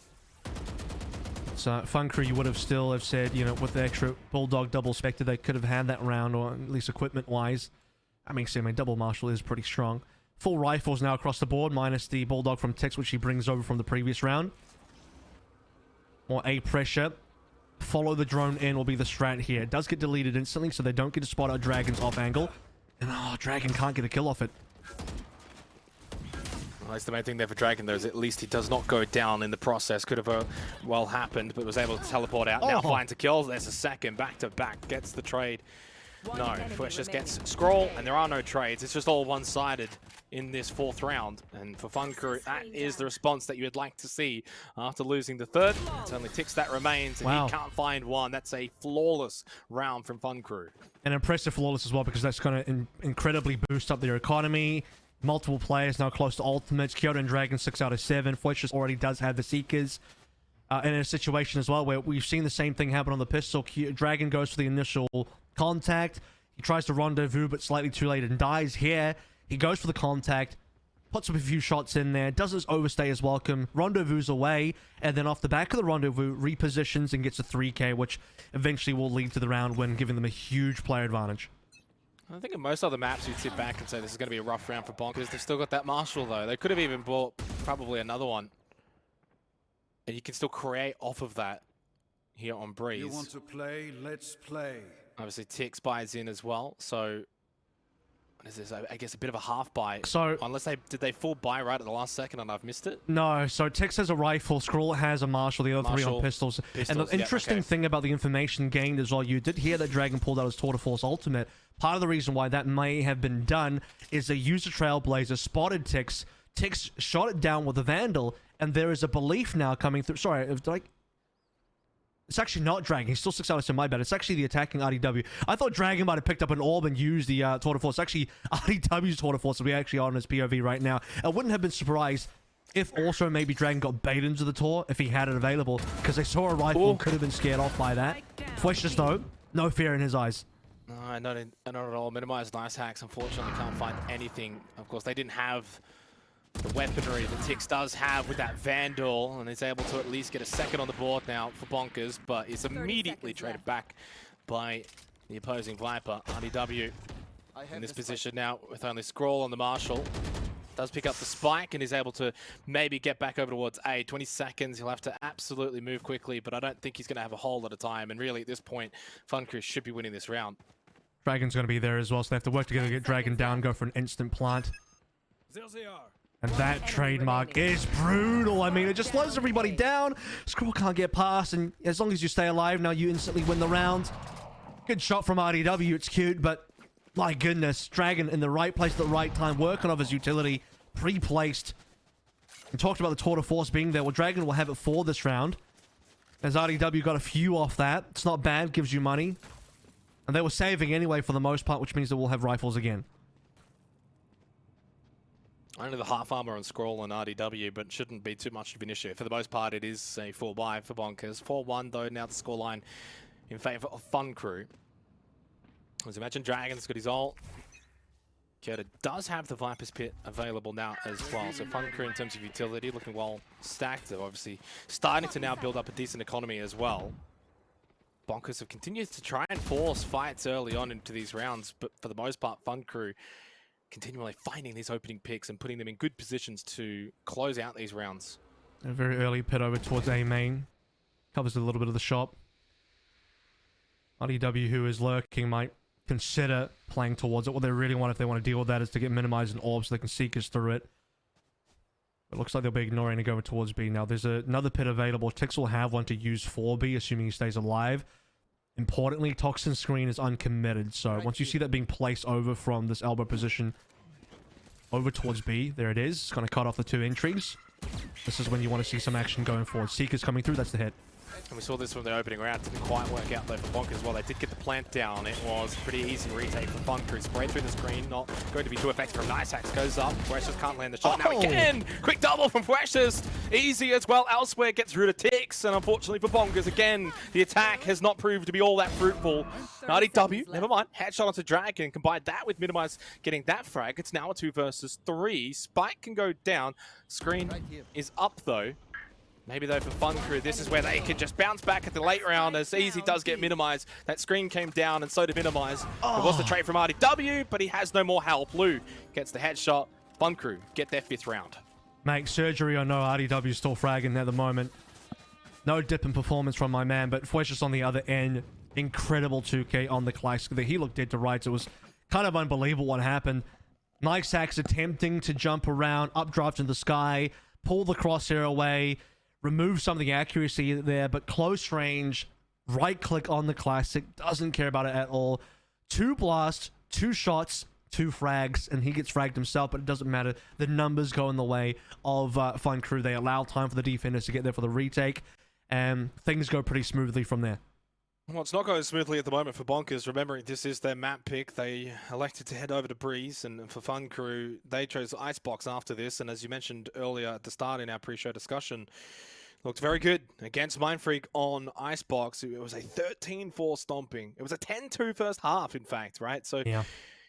So Fun Crew, you would have still have said, you know, with the extra Bulldog double Spectre, they could have had that round, or at least equipment-wise. I mean, see, I mean, double Marshall is pretty strong. Full rifles now across the board, minus the Bulldog from Tex, which he brings over from the previous round. More A pressure. Follow the drone in will be the strat here. It does get deleted instantly, so they don't get to spot out Dragon's off angle. And, oh, Dragon can't get a kill off it. Well, that's the main thing there for Dragon, though, is at least he does not go down in the process. Could have well happened, but was able to teleport out. Now finds a kill. There's a second. Back-to-back. Gets the trade. No, Flesh just gets Scroll, and there are no trades. It's just all one-sided in this fourth round. And for Fun Crew, that is the response that you would like to see after losing the third. It's only Ticks that remains, and he can't find one. That's a flawless round from Fun Crew. And impressive flawless as well, because that's going to incredibly boost up their economy. Multiple players now close to ultimates. Kyoto and Dragon 6 out of 7. Fletcher's already does have the Seekers. In a situation as well where we've seen the same thing happen on the pistol. Dragon goes for the initial contact. He tries to rendezvous, but slightly too late and dies here. He goes for the contact, puts up a few shots in there, doesn't overstay his welcome, rendezvous away, and then off the back of the rendezvous, repositions and gets a 3K, which eventually will lead to the round win, giving them a huge player advantage. I think in most other maps, you'd sit back and say this is going to be a rough round for Bonkers. They've still got that Marshall, though. They could have even bought probably another one. And you can still create off of that here on Breeze. You want to play? Let's play. Obviously, Tix buys in as well. So, what is this? I guess a bit of a half buy. So, unless did they full buy right at the last second and I've missed it? No. So Tix has a rifle, Scroll has a Marshall, the other three on pistols. And the interesting thing about the information gained as well, you did hear that Dragon pulled out his Tour de Force ultimate. Part of the reason why that may have been done is a user Trailblazer spotted Tix. Tix shot it down with a Vandal, and there is a belief now coming through. Sorry, it's actually not Dragon. He's still 6 out of 7, my bad. It's actually the attacking RDW. I thought Dragon might have picked up an orb and used the Tour de Force. It's actually RDW's Tour de Force, so we actually are on his POV right now. I wouldn't have been surprised if also maybe Dragon got baited into the Tour if he had it available, because they saw a rifle and could have been scared off by that. Fletcher's though, no fear in his eyes. No, not at all. Minimize nice hacks. Unfortunately, can't find anything. Of course, they didn't have the weaponry that Tix does have with that Vandal, and is able to at least get a second on the board now for Bonkers, but is immediately traded back by the opposing Viper. RDW in this position now with only Scroll on the Marshall. Does pick up the spike and is able to maybe get back over towards A. 20 seconds, he'll have to absolutely move quickly, but I don't think he's going to have a whole lot of time, and really at this point, FunCrew should be winning this round. Dragon's going to be there as well, so they have to work together to get Dragon down, go for an instant plant. And that trademark is brutal. I mean, it just slows everybody down. Scroll can't get past, and as long as you stay alive, now you instantly win the round. Good shot from RDW, it's cute, but my goodness, Dragon in the right place at the right time, working off his utility, pre-placed. We talked about the tour de force being there. Well, Dragon will have it for this round, as RDW got a few off that. It's not bad, gives you money. And they were saving anyway for the most part, which means that we'll have rifles again. Only the half armor on Scroll and RDW, but shouldn't be too much of an issue. For the most part, it is a 4-buy for Bonkers. 4-1, though, now the scoreline in favor of FunCrew. As you mentioned, Dragon's got his ult. Kyoto does have the Viper's Pit available now as well. So FunCrew, in terms of utility, looking well stacked. They're obviously starting to now build up a decent economy as well. Bonkers have continued to try and force fights early on into these rounds, but for the most part, FunCrew continually finding these opening picks and putting them in good positions to close out these rounds. A very early pit over towards A main. Covers a little bit of the shop. RDW, who is lurking, might consider playing towards it. What they really want, if they want to deal with that, is to get minimized in orb so they can Seekers through it. It looks like they'll be ignoring and go towards B now. There's another pit available. Tix will have one to use for B, assuming he stays alive. Importantly, Toxin Screen is uncommitted, so once you see that being placed over from this elbow position over towards B, there it is. It's going to cut off the two entries. This is when you want to see some action going forward. Seekers coming through, that's the hit. And we saw this from the opening round. Didn't quite work out though for Bonkers. Well, they did get the plant down. It was a pretty easy retake for FunCrew. Sprayed through the screen. Not going to be too effective from Nice Axe. Goes up. Precious can't land the shot. Now again! Quick double from Precious. Easy as well. Elsewhere gets rid of Tix. And unfortunately for Bonkers, again, the attack has not proved to be all that fruitful. RDW, never mind. Headshot onto Dragon. Combine that with Minimize getting that frag. It's now a 2 versus 3. Spike can go down. Screen is up though. Maybe though for FunCrew, this is where they can just bounce back at the late round as Easy does get minimized. That screen came down and so did Minimize. It was the trade from RDW, but he has no more help. Lou gets the headshot. FunCrew get their 5th round. Mate, surgery or no, RDW still fragging at the moment. No dip in performance from my man, but Fuesh's on the other end. Incredible 2K on the classic. He looked dead to rights. It was kind of unbelievable what happened. Nice Axe attempting to jump around, updraft in the sky, pull the crosshair away, remove some of the accuracy there, but close range, right click on the classic, doesn't care about it at all. 2 blasts, 2 shots, 2 frags, and he gets fragged himself, but it doesn't matter. The numbers go in the way of FunCrew. They allow time for the defenders to get there for the retake, and things go pretty smoothly from there. Well, it's not going smoothly at the moment for Bonkers. Remembering this is their map pick, they elected to head over to Breeze, and for FunCrew, they chose Icebox after this. And as you mentioned earlier at the start in our pre-show discussion, looked very good against Mindfreak on Icebox. It was a 13-4 stomping. It was a 10-2 first half, in fact, right? So yeah.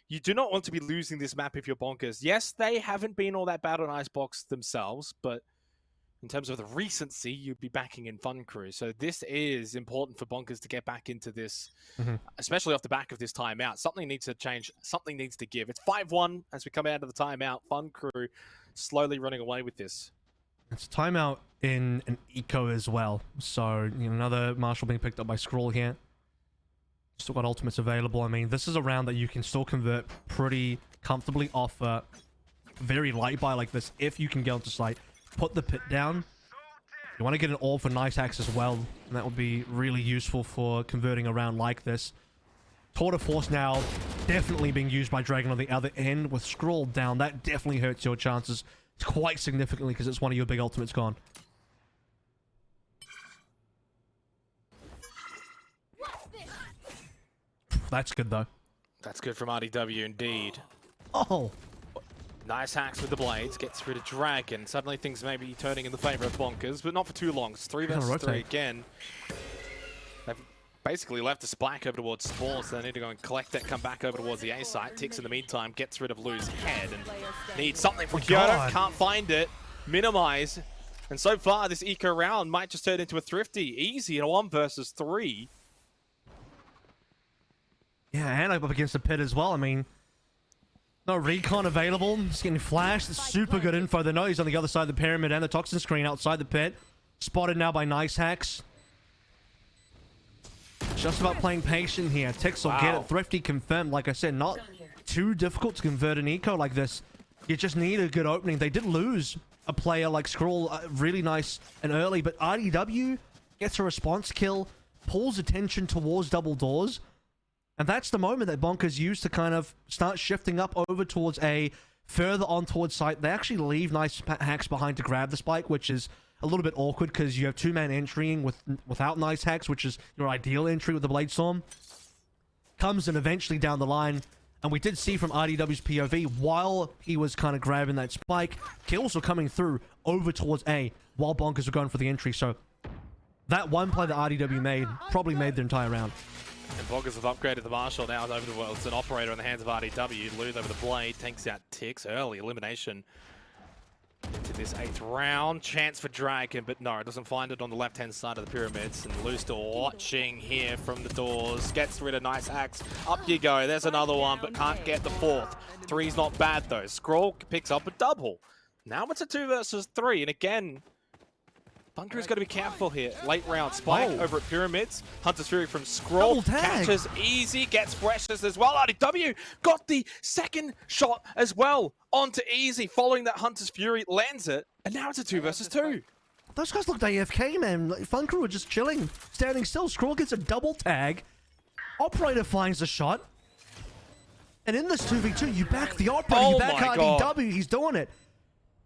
You do not want to be losing this map if you're Bonkers. Yes, they haven't been all that bad on Icebox themselves, but in terms of the recency, you'd be backing in FunCrew. So this is important for Bonkers to get back into this, especially off the back of this timeout. Something needs to change. Something needs to give. It's 5-1 as we come out of the timeout. FunCrew slowly running away with this. It's a timeout in an eco as well. So, you know, another Marshall being picked up by Scroll here. Still got ultimates available. I mean, this is a round that you can still convert pretty comfortably off very light buy like this if you can get onto site. Put the pit down. You want to get an orb for Nice Axe as well, and that would be really useful for converting a round like this. Tour de Force now definitely being used by Dragon on the other end. With Scroll down, that definitely hurts your chances quite significantly because it's one of your big ultimates gone. That's good though. That's good from RDW indeed. Oh! Nice hacks with the blades, gets rid of Dragon. Suddenly things may be turning in the favor of Bonkers, but not for too long. It's 3 versus 3 again. They've basically left a spike over towards Spore, so they need to go and collect it, come back over towards the A site. Tix in the meantime gets rid of Lou's head and needs something from Kyoto. Can't find it. Minimize. And so far, this eco round might just turn into a thrifty. Easy in a 1 versus 3. Yeah, and up against the pit as well. I mean, no recon available. He's getting flashed. It's super good info. They know he's on the other side of the pyramid and the toxin screen outside the pit. Spotted now by Nice Hacks. Just about playing patient here. Tix will get it. Thrifty confirmed. Like I said, not too difficult to convert an eco like this. You just need a good opening. They did lose a player like Skrull really nice and early, but RDW gets a response kill, pulls attention towards double doors, and that's the moment that Bonkers used to kind of start shifting up over towards A, further on towards site. They actually leave Nice Hacks behind to grab the spike, which is a little bit awkward because you have two-man entrying without Nice Hacks, which is your ideal entry with the Blade Storm. Comes in eventually down the line. And we did see from RDW's POV, while he was kind of grabbing that spike, kills were coming through over towards A, while Bonkers were going for the entry. So that one play that RDW made probably made the entire round. And Bonkers have upgraded the Marshal now over the world. It's an operator in the hands of RDW. Lose over the Blade, takes out Tix. Early elimination into this 8th round. Chance for Dragon, but no, it doesn't find it on the left-hand side of the pyramids. And Lou still watching here from the doors. Gets rid of Nice Hacks. Up you go. There's another one, but can't get the 4th. 3's not bad, though. Skrull picks up a double. Now it's a 2 versus 3. And again, Bunker's got to be careful here. Late round spike over at Pyramids. Hunter's Fury from Skrull. Catches easy, gets Precious as well. RDW got the 2nd shot as well onto Easy. Following that Hunter's Fury, lands it. And now it's a 2 versus 2. Those guys looked AFK, man. Like, Fun Crew were just chilling, standing still. Skrull gets a double tag. Operator finds the shot. And in this 2v2, you back the Operator, you back RDW. He's doing it.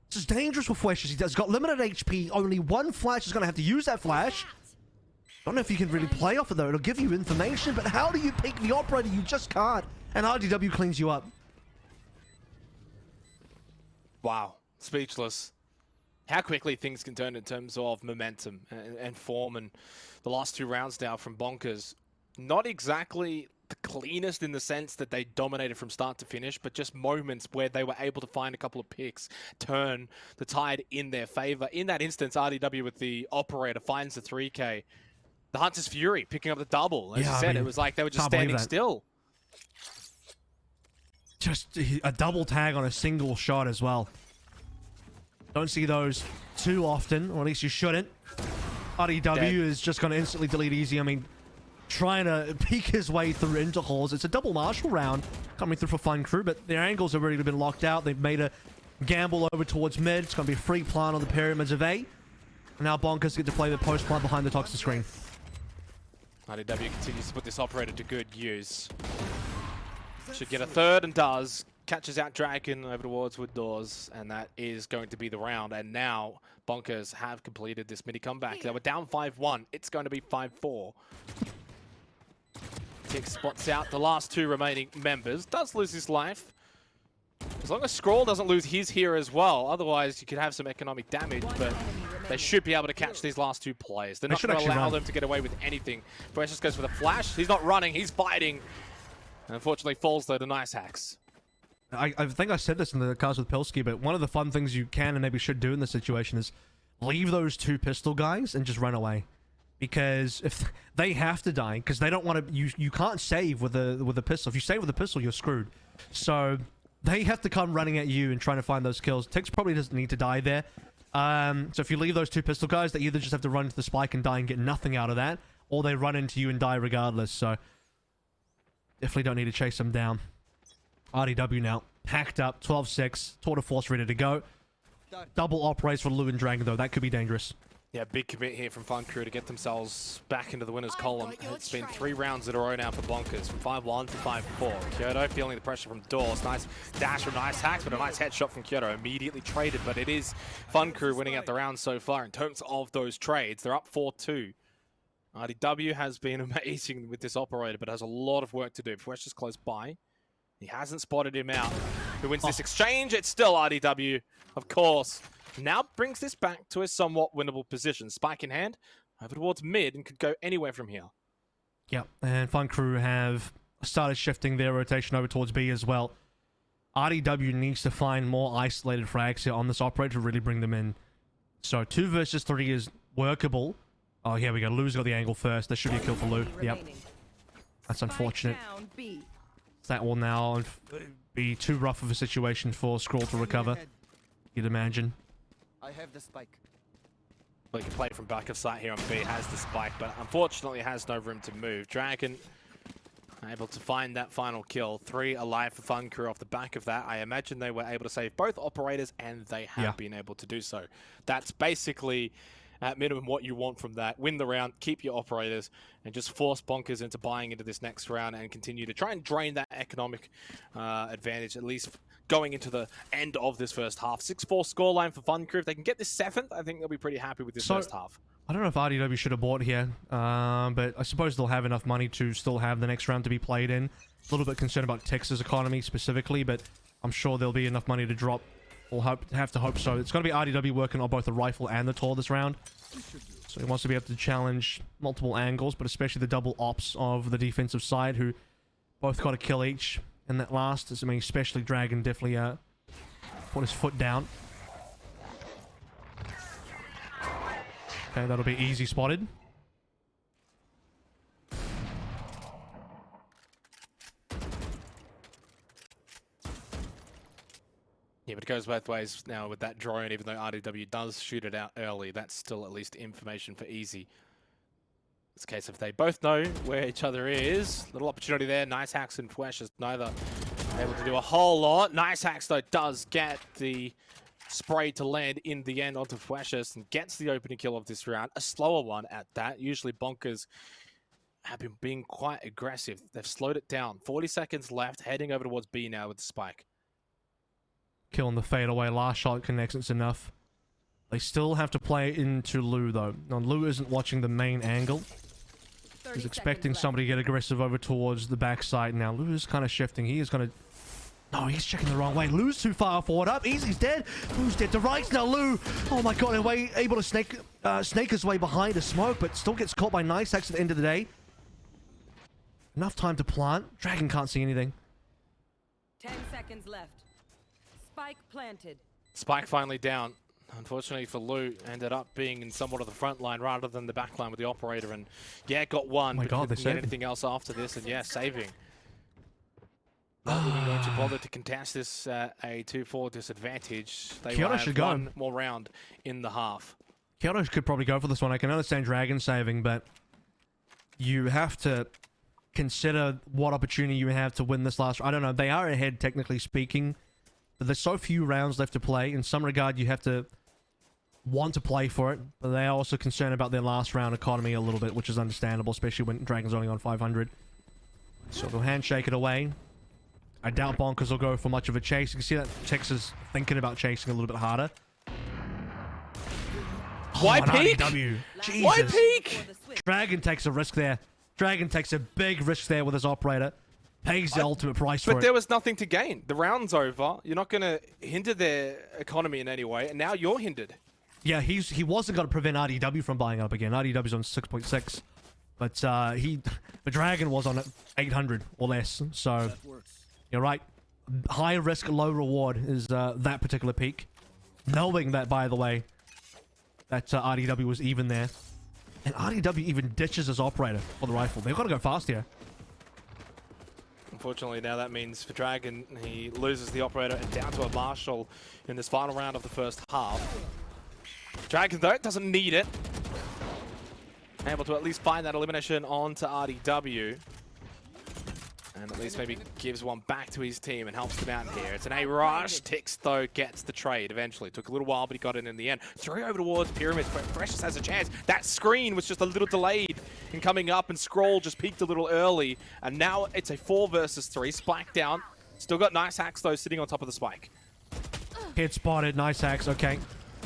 This is dangerous with flashes. He's got limited HP. Only one flash. Is going to have to use that flash. Don't know if you can really play off it, though. It'll give you information, but how do you pick the Operator? You just can't. And RDW cleans you up. Wow. Speechless. How quickly things can turn in terms of momentum and form. And the last 2 rounds now from Bonkers. Not exactly the cleanest in the sense that they dominated from start to finish, but just moments where they were able to find a couple of picks, turn the tide in their favor. In that instance, RDW with the Operator finds the 3K. The Hunter's Fury picking up the double. As you said, it was like they were just standing still. Just a double tag on a single shot as well. Don't see those too often, or at least you shouldn't. RDW is just going to instantly delete Easy. I mean, trying to peek his way through into halls. It's a double Marshal round coming through for Fun Crew, but their angles have already been locked out. They've made a gamble over towards mid. It's going to be a free plant on the pyramids of A. And now Bonkers get to play the post plant behind the toxin screen. RDW continues to put this Operator to good use. Should get a 3rd and does. Catches out Dragon over towards Wood Doors, and that is going to be the round. And now Bonkers have completed this mini comeback. They were down 5-1. It's going to be 5-4. Tix spots out the last 2 remaining members. Does lose his life. As long as Skrull doesn't lose his here as well. Otherwise, you could have some economic damage, but they should be able to catch these last 2 players. They're not going to allow them to get away with anything. Precious goes for the flash. He's not running. He's fighting. And unfortunately falls though to Nice Hacks. I think I said this in the cast with Pilsky, but one of the fun things you can and maybe should do in this situation is leave those 2 pistol guys and just run away. Because if they have to die, because they don't want to, you can't save with a pistol. If you save with a pistol, you're screwed. So they have to come running at you and trying to find those kills. Tix probably doesn't need to die there. So if you leave those 2 pistol guys, they either just have to run into the spike and die and get nothing out of that, or they run into you and die regardless. So definitely don't need to chase them down. RDW now packed up, 12-6, Tour de Force ready to go. Double operates for Lou and Dragon though. That could be dangerous. Yeah, big commit here from Fun Crew to get themselves back into the winner's column. It's been 3 rounds in a row now for Bonkers, from 5-1 to 5-4. Kyoto feeling the pressure from Doors. Nice dash from Nice Hacks, but a nice headshot from Kyoto. Immediately traded, but it is Fun Crew winning out the round so far in terms of those trades. They're up 4-2. RDW has been amazing with this Operator, but has a lot of work to do. Fresh is close by. He hasn't spotted him out. Who wins this exchange? It's still RDW, of course. Now brings this back to a somewhat winnable position. Spike in hand, over towards mid, and could go anywhere from here. Yep, and Fun Crew have started shifting their rotation over towards B as well. RDW needs to find more isolated frags here on this operator to really bring them in. So 2 versus 3 is workable. Oh, here we go. Lou's got the angle first. There should be a kill for Lou. Yep. That's unfortunate. That will now be too rough of a situation for Scroll to recover. You'd imagine. I have the spike. Well, he can play from back of sight here on B, has the spike, but unfortunately has no room to move. Dragon able to find that final kill. 3 alive for Fun Crew off the back of that. I imagine they were able to save both operators, and they have been able to do so. That's basically, at minimum, what you want from that. Win the round, keep your operators, and just force Bonkers into buying into this next round and continue to try and drain that economic advantage, at least going into the end of this first half. 6-4 scoreline for Fun Crew. If they can get this 7th, I think they'll be pretty happy with this first half. I don't know if RDW should have bought here, but I suppose they'll have enough money to still have the next round to be played in. A little bit concerned about Texas economy specifically, but I'm sure there'll be enough money to drop. We'll have to hope so. It's going to be RDW working on both the rifle and the Tor this round. So he wants to be able to challenge multiple angles, but especially the double ops of the defensive side, who both got a kill each in that last. I mean, especially Dragon definitely put his foot down. Okay, that'll be easy spotted. Yeah, but it goes both ways now with that drone. Even though RDW does shoot it out early, that's still at least information for easy. It's a case if they both know where each other is. Little opportunity there. Nice hacks and Flash is neither able to do a whole lot. Nice hacks, though, does get the spray to land in the end onto Flashes and gets the opening kill of this round. A slower one at that. Usually Bonkers have been being quite aggressive. They've slowed it down. 40 seconds left, heading over towards B now with the spike. Killing the fadeaway. Last shot connects. It's enough. They still have to play into Lou, though. Now, Lou isn't watching the main angle. He's expecting somebody to get aggressive over towards the backside. Now, Lou is kind of shifting. He is going to... No, he's checking the wrong way. Lou's too far forward up. Easy's dead. Lou's dead to rights now. Lou, oh my god, able to snake his way behind a smoke, but still gets caught by Nice Hacks at the end of the day. Enough time to plant. Dragon can't see anything. 10 seconds left. Spike planted. Spike finally down. Unfortunately for Lou, ended up being in somewhat of the front line rather than the back line with the operator, and yeah, got one. Oh my god, they didn't get anything else after this, and yeah, saving. Not even going to bother to contest this a 2-4 disadvantage. They will have one more round in the half. Kyoto could probably go for this one. I can understand Dragon saving, but you have to consider what opportunity you have to win this last. I don't know. They are ahead, technically speaking, but there's so few rounds left to play. In some regard, you have to want to play for it, but they are also concerned about their last round economy a little bit, which is understandable, especially when Dragon's only on 500. So they'll handshake it away. I doubt Bonkers will go for much of a chase. You can see that Texas thinking about chasing a little bit harder. Why peek? Jesus. Why peek? Dragon takes a risk there. Dragon takes a big risk there with his operator. Pays the ultimate price for it. But there was nothing to gain. The round's over. You're not going to hinder their economy in any way, and now you're hindered. Yeah, he wasn't going to prevent RDW from buying up again. RDW's on 6.6. But the Dragon was on 800 or less. So you're right. High risk, low reward is that particular peak. Knowing that, by the way, that RDW was even there. And RDW even ditches his operator for the rifle. They've got to go fast here. Unfortunately, now that means for Dragon, he loses the operator and down to a Marshall in this final round of the first half. Dragon, though, doesn't need it. Able to at least find that elimination onto RDW. And at least maybe gives one back to his team and helps them out here. It's an A rush. Tix, though, gets the trade eventually. Took a little while, but he got it in the end. 3 over towards Pyramids. Precious has a chance. That screen was just a little delayed in coming up, and Scroll just peaked a little early. And now it's a 4 versus 3. Spike down. Still got Nice Hacks, though, sitting on top of the spike. Hit spotted. Nice Hacks. Okay.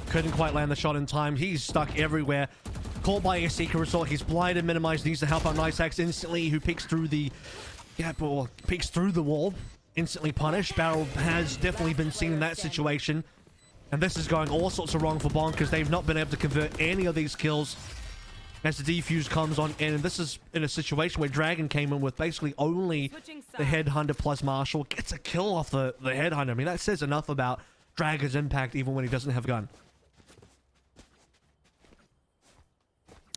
Couldn't quite land the shot in time. He's stuck everywhere. Caught by a Seeker Assault. He's blinded, minimized. Needs to help out Nice Hacks instantly, who peeks through the gap or peeks through the wall. Instantly punished. Barrel has definitely been seen in that situation. And this is going all sorts of wrong for Bonkers. They've not been able to convert any of these kills. as the defuse comes on in. And this is in a situation where Dragon came in with basically only the Headhunter plus Marshall. Gets a kill off the Headhunter. I mean, that says enough about Dragon's impact even when he doesn't have a gun.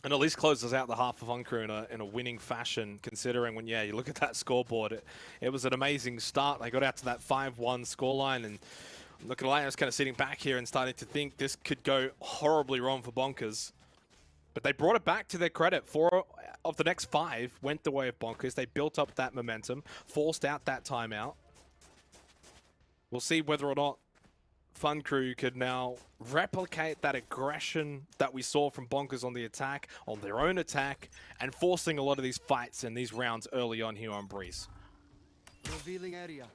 And at least closes out the half for Funcrew in a winning fashion, considering when, you look at that scoreboard, it was an amazing start. They got out to that 5-1 scoreline, and looking like I was kind of sitting back here and starting to think this could go horribly wrong for Bonkers. But they brought it back to their credit. 4 of the next 5 went the way of Bonkers. They built up that momentum, forced out that timeout. We'll see whether or not Funcrew could now replicate that aggression that we saw from Bonkers on the attack, on their own attack, and forcing a lot of these fights and these rounds early on here on Breeze. Revealing area.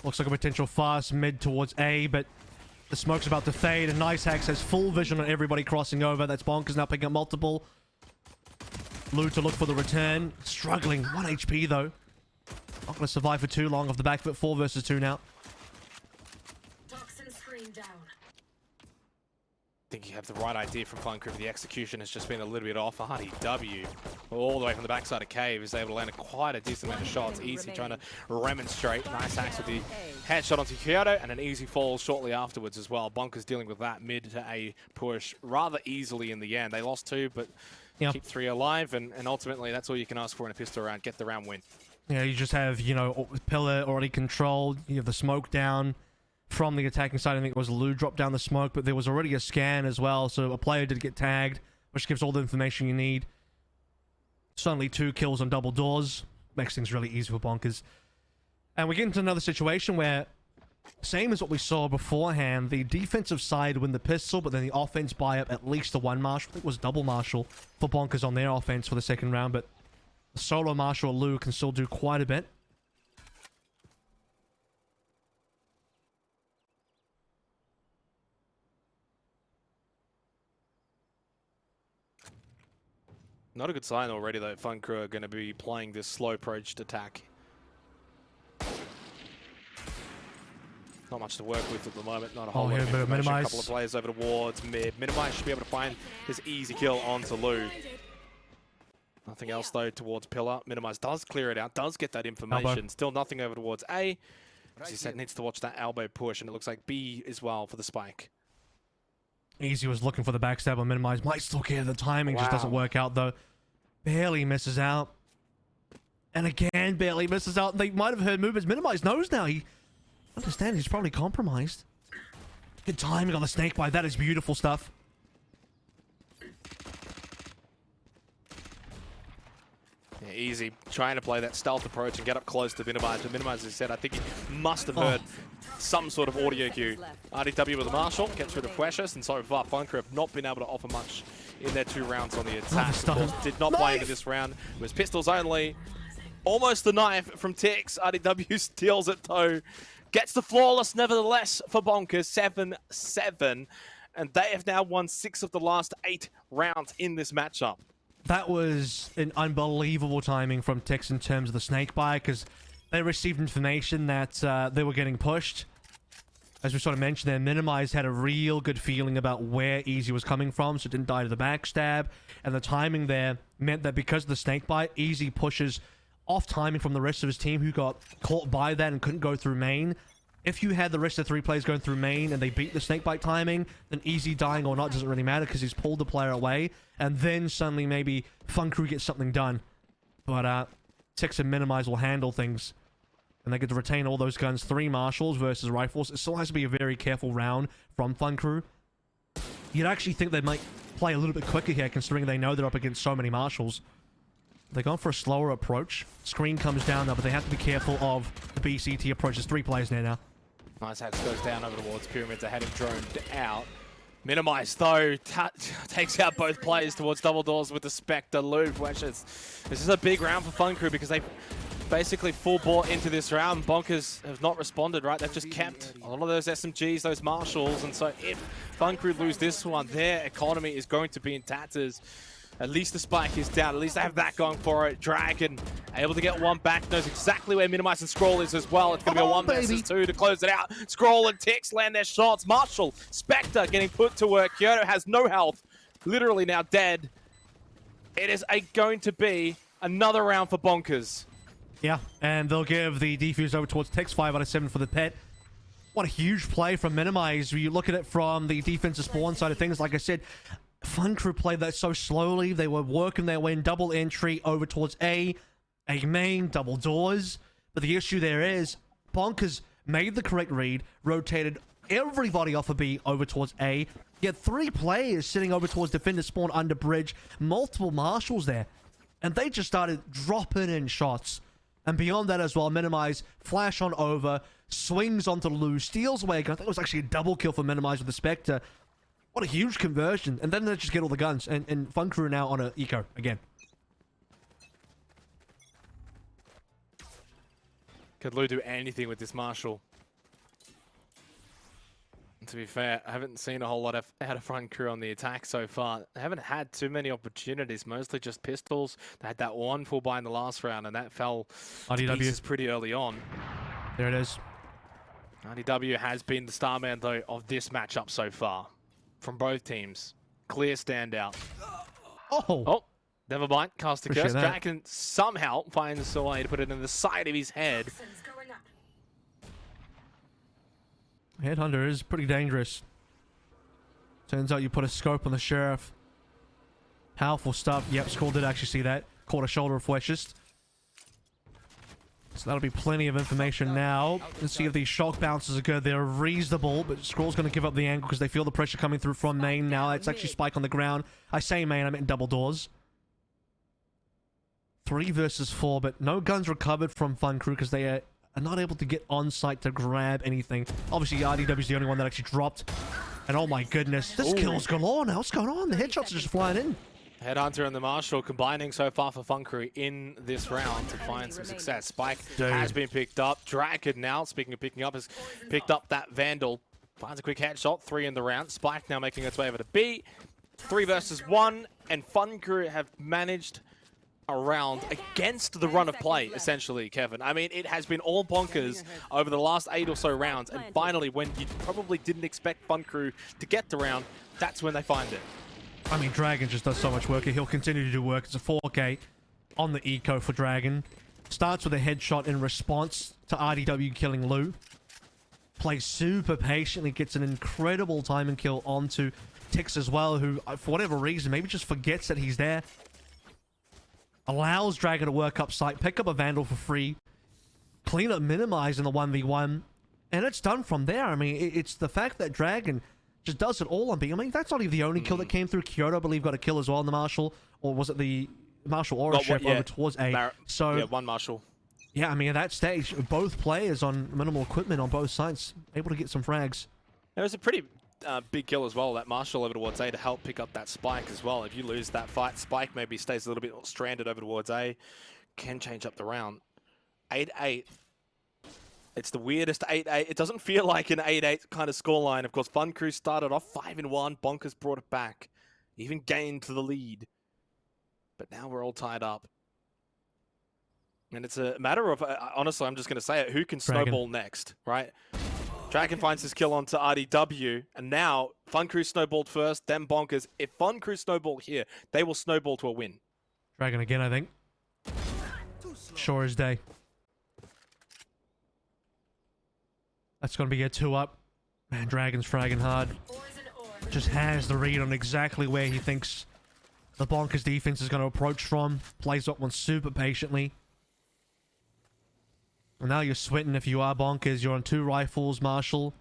Looks like a potential fast mid towards A, but the smoke's about to fade, and NiceHax has full vision on everybody crossing over. That's Bonkers now picking up multiple. Lou to look for the return. Struggling. 1 HP, though. Not going to survive for too long off the back of it. 4 versus 2 now. Toxin screen down. I think you have the right idea from Funcrew, but the execution has just been a little bit off. RDW, all the way from the backside of Cave, is able to land quite a decent amount of shots. Easy trying to remonstrate. NiceHax with the headshot onto Kyoto, and an easy fall shortly afterwards as well. Bonkers dealing with that mid to A push rather easily in the end. They lost 2, but keep 3 alive, and ultimately that's all you can ask for in a pistol round. Get the round win. Yeah, you just have, Pillar already controlled. You have the smoke down from the attacking side. I think it was Lou dropped down the smoke, but there was already a scan as well, so a player did get tagged, which gives all the information you need. Suddenly 2 kills on double doors. Makes things really easy for Bonkers. And we get into another situation where, same as what we saw beforehand, the defensive side win the pistol, but then the offense buy up at least the 1 Marshall. I think it was double Marshall for Bonkers on their offense for the second round, but the solo Marshall Lou can still do quite a bit. Not a good sign already, though. Funcrew are going to be playing this slow approached attack. Not much to work with at the moment. Not a whole lot of information. A couple of players over towards mid. Minimize should be able to find his easy kill onto Lou. Nothing else, though, towards Pillar. Minimize does clear it out, does get that information. Elbow. Still nothing over towards A. As he said, needs to watch that elbow push, and it looks like B as well for the spike. Easy was looking for the backstab on Minimize. Might still get the timing, just doesn't work out, though. Barely misses out. And again, barely misses out. They might have heard movements. Minimize knows now. He understands he's probably compromised. Good timing on the snake bite. That is beautiful stuff. Yeah, easy. Trying to play that stealth approach and get up close to Minimize. But Minimize, as I said, I think he must have heard some sort of audio cue. RDW with a Marshall, gets rid of Precious, and so far Funcrew have not been able to offer much in their 2 rounds on the attack. Of course, did not play into this round. It was pistols only. Almost the knife from Tix. RDW steals it though. Gets the flawless nevertheless for Bonkers. 7-7. And they have now won 6 of the last 8 rounds in this matchup. That was an unbelievable timing from Tix in terms of the snake bite, because they received information that they were getting pushed. As we sort of mentioned there, Minimize had a real good feeling about where Easy was coming from, so it didn't die to the backstab. And the timing there meant that because of the snake bite, Easy pushes off timing from the rest of his team who got caught by that and couldn't go through main. If you had the rest of the 3 players going through main and they beat the snakebite timing, then Easy dying or not doesn't really matter because he's pulled the player away. And then suddenly maybe Funcrew gets something done. But Tix and Minimize will handle things. And they get to retain all those guns. 3 Marshals versus Rifles. It still has to be a very careful round from Funcrew. You'd actually think they might play a little bit quicker here considering they know they're up against so many Marshals. They're going for a slower approach. Screen comes down now, but they have to be careful of the BCT approach. There's 3 players there now. NiceHax goes down over towards Pyramids. They had him droned out. Minimize, though, takes out both players towards double doors with the Spectre loop. This is a big round for Funcrew because they basically full bought into this round. Bonkers have not responded, right? They've just kept a lot of those SMGs, those Marshals. And so if Funcrew lose this one, their economy is going to be in tatters. At least the spike is down. At least they have that going for it. Dragon able to get one back. Knows exactly where Minimize and Scroll is as well. It's going to be a 1 versus 2 to close it out. Scroll and Tix land their shots. Marshall, Spectre getting put to work. Kyoto has no health. Literally now dead. It is going to be another round for Bonkers. Yeah, and they'll give the defuse over towards Tix, 5 out of 7 for the pet. What a huge play from Minimize. You look at it from the defensive spawn side of things. Like I said, Fun Crew played that so slowly. They were working their way in double entry over towards A main, double doors. But the issue there is, Bonkers made the correct read, rotated everybody off of B over towards A. You had 3 players sitting over towards defender spawn under bridge, multiple marshals there. And they just started dropping in shots. And beyond that as well, Minimize, flash on over, swings onto Lou, steals away a gun. I think it was actually a double kill for Minimize with the Spectre. What a huge conversion. And then they just get all the guns. And Fun Crew now on an eco again. Could Lou do anything with this Marshall? To be fair, I haven't seen a whole lot out of Fun Crew on the attack so far. They haven't had too many opportunities, mostly just pistols. They had that one full buy in the last round, and that fell to pieces pretty early on. There it is. RDW has been the star man, though, of this matchup so far. From both teams. Clear standout. Oh, never mind. Cast a curse. Draken somehow finds a way to put it in the side of his head. Headhunter is pretty dangerous. Turns out you put a scope on the sheriff. Powerful stuff. Yep, Skull did actually see that. Caught a shoulder of Fleshist. So that'll be plenty of information now. Let's see if these shock bounces are good. They're reasonable, but Scroll's going to give up the angle because they feel the pressure coming through from main now. It's actually Spike on the ground. I say main, I meant double doors. 3 versus 4, but no guns recovered from Fun Crew because they are not able to get on site to grab anything. Obviously, RDW is the only one that actually dropped. And oh my goodness, this kill's galore now. What's going on? The headshots are just flying in. Headhunter and the Marshall combining so far for Fun Crew in this round to find some success. Spike has been picked up. Draken now, speaking of picking up, has picked up that Vandal. Finds a quick headshot, 3 in the round. Spike now making its way over to B. 3 versus 1, and Fun Crew have managed a round against the run of play, essentially, Kevin. I mean, it has been all Bonkers over the last 8 or so rounds, and finally, when you probably didn't expect Fun Crew to get the round, that's when they find it. I mean, Dragon just does so much work. He'll continue to do work. It's a 4K on the eco for Dragon. Starts with a headshot in response to RDW killing Lou. Plays super patiently, gets an incredible timing kill onto Tix as well, who, for whatever reason, maybe just forgets that he's there. Allows Dragon to work up site, pick up a Vandal for free, clean up Minimize in the 1v1, and it's done from there. I mean, it's the fact that Dragon just does it all on B. I mean, that's not even the only kill that came through. Kyoto, I believe, got a kill as well on the Marshall, or was it the Marshall or a Chef over towards A? Yeah, 1 Marshall. Yeah, I mean, at that stage, both players on minimal equipment on both sides, able to get some frags. There was a pretty big kill as well, that Marshall over towards A to help pick up that Spike as well. If you lose that fight, Spike maybe stays a little bit stranded over towards A. Can change up the round. 8-8. It's the weirdest 8-8. It doesn't feel like an 8-8 kind of scoreline. Of course, Fun Crew started off 5-1. Bonkers brought it back. Even gained to the lead. But now we're all tied up. And it's a matter of, honestly, I'm just going to say it, who can snowball next, right? Dragon finds his kill onto RDW, and now Fun Crew snowballed first, then Bonkers. If Fun Crew snowball here, they will snowball to a win. Dragon again, I think. Sure as day. That's going to be a 2-up. Man, Dragon's fragging hard. Just has the read on exactly where he thinks the Bonkers defense is going to approach from. Plays that one super patiently. And now you're sweating if you are Bonkers. You're on 2 rifles, Marshall.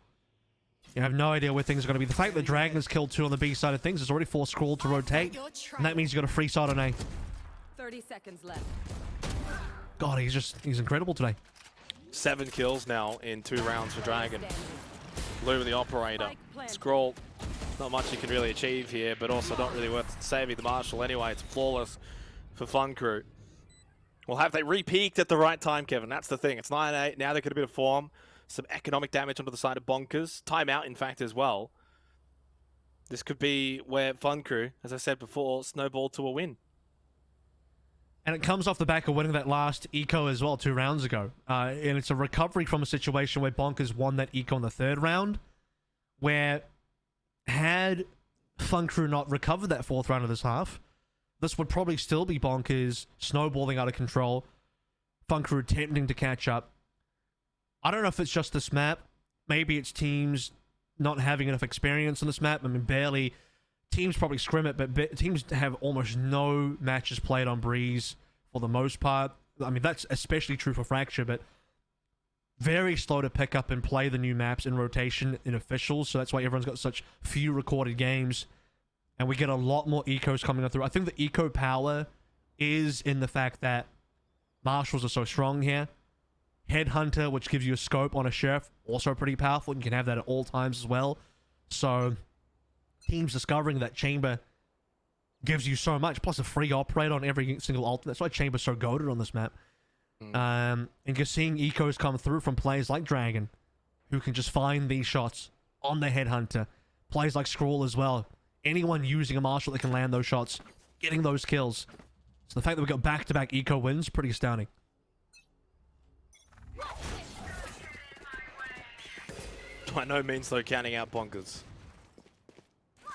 You have no idea where things are going to be. The fact that Dragon has killed 2 on the B side of things is already forced Scroll to rotate. And that means you got a free side on A. 30 seconds left. God, he's incredible today. 7 kills now in 2 rounds for Dragon. Lou the operator. Scroll, not much you can really achieve here, but also not really worth saving the Marshall anyway. It's flawless for Fun Crew. Well, have they re-peaked at the right time, Kevin? That's the thing. It's 9-8. Now they get a bit of form. Some economic damage onto the side of Bonkers. Timeout, in fact, as well. This could be where Fun Crew, as I said before, snowball to a win. And it comes off the back of winning that last eco as well 2 rounds ago. And it's a recovery from a situation where Bonkers won that eco in the 3rd round, where had Fun Crew not recovered that 4th round of this half, this would probably still be Bonkers snowballing out of control, Fun Crew attempting to catch up. I don't know if it's just this map. Maybe it's teams not having enough experience on this map. I mean, barely. Teams probably scrim it, but teams have almost no matches played on Breeze for the most part. I mean, that's especially true for Fracture, but very slow to pick up and play the new maps in rotation in officials, so that's why everyone's got such few recorded games. And we get a lot more ecos coming through. I think the eco power is in the fact that marshals are so strong here. Headhunter, which gives you a scope on a sheriff, also pretty powerful. You can have that at all times as well. So teams discovering that Chamber gives you so much, plus a free operate on every single ult. That's why Chamber's so goated on this map. And you're seeing ecos come through from players like Dragon, who can just find these shots on the Headhunter. Players like Scroll as well. Anyone using a marshal that can land those shots, getting those kills. So the fact that we got back-to-back eco wins, pretty astounding. By no means though counting out Bonkers.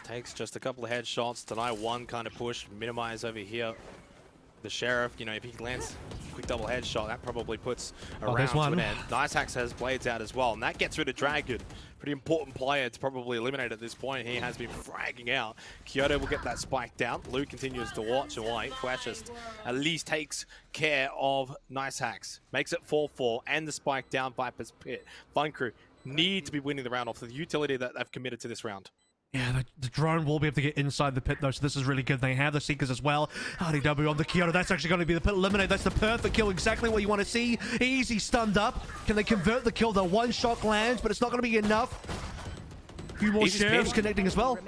Takes just a couple of headshots, deny one kind of push, minimize over here. The Sheriff, you know, if he lands a quick double headshot, that probably puts a round to an end. Nice Hacks has blades out as well, and that gets rid of Dragon. Pretty important player to probably eliminate at this point. He has been fragging out. Kyoto will get that spike down. Luke continues to watch and wait. Flash just at least takes care of Nice Hacks. Makes it 4-4 and the spike down Viper's Pit. Fun Crew need to be winning the round off the utility that they've committed to this round. Yeah, the drone will be able to get inside the pit, though, so this is really good. They have the Seekers as well. RDW on the Kyoto. That's actually going to be the pit eliminate. That's the perfect kill, exactly what you want to see. Easy stunned up. Can they convert the kill? The one shot lands, but it's not going to be enough. A few more sheriffs connecting as well.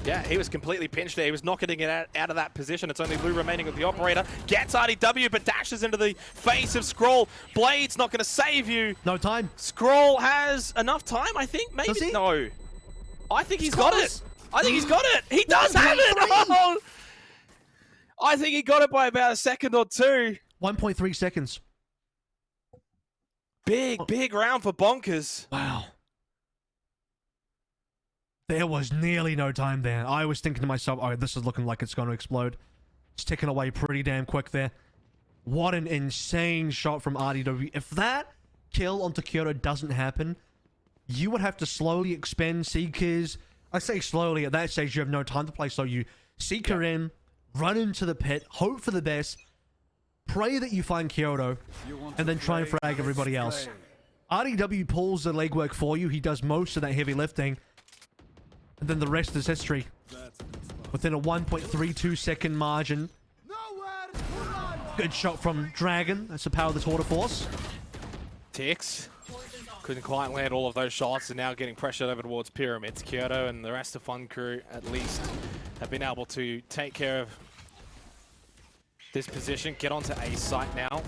Yeah, he was completely pinched there. He was not getting it out of that position. It's only Lou remaining with the operator. Gets RDW, but dashes into the face of Scroll. Blade's not going to save you. No time. Scroll has enough time, I think. Maybe. Does he? No. I think he's got it. I think he's got it. He does have it. Oh! I think he got it by about a second or two. 1.3 seconds. Big round for Bonkers. Wow. There was nearly no time there. I was thinking to myself, oh, this is looking like it's going to explode. It's ticking away pretty damn quick there. What an insane shot from RDW. If that kill onto Kyoto doesn't happen, you would have to slowly expend Seekers. I say slowly, at that stage you have no time to play, so you Seeker in, run into the pit, hope for the best, pray that you find Kyoto, and then try and frag everybody else. RDW pulls the legwork for you, he does most of that heavy lifting, and then the rest is history. Within a 1.32 second margin. Good shot from Dragon, that's the power of the Tour de Force. Tix. Couldn't quite land all of those shots and now getting pressured over towards Pyramids. Kyoto and the rest of Fun Crew at least have been able to take care of this position. Get onto A site now.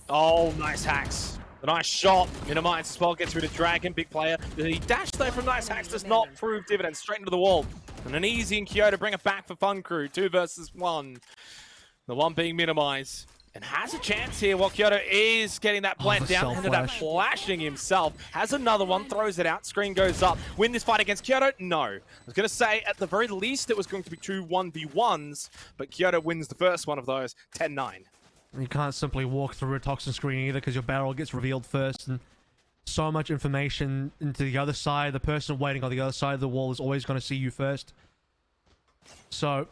Oh, nice hacks. A nice shot. Minimize as well. Gets rid of Dragon. Big player. The dash though from Nice Hacks does not prove dividends. Straight into the wall. And an easy in Kyoto. Bring it back for Fun Crew. 2 versus 1. The one being minimized. And has a chance here while Kyoto is getting that plant down. Ended up flashing himself. Has another one. Throws it out. Screen goes up. Win this fight against Kyoto? No. I was going to say at the very least it was going to be 2 1v1s. But Kyoto wins the first one of those. 10-9. You can't simply walk through a toxin screen either because your barrel gets revealed first. And so much information into the other side. The person waiting on the other side of the wall is always going to see you first. So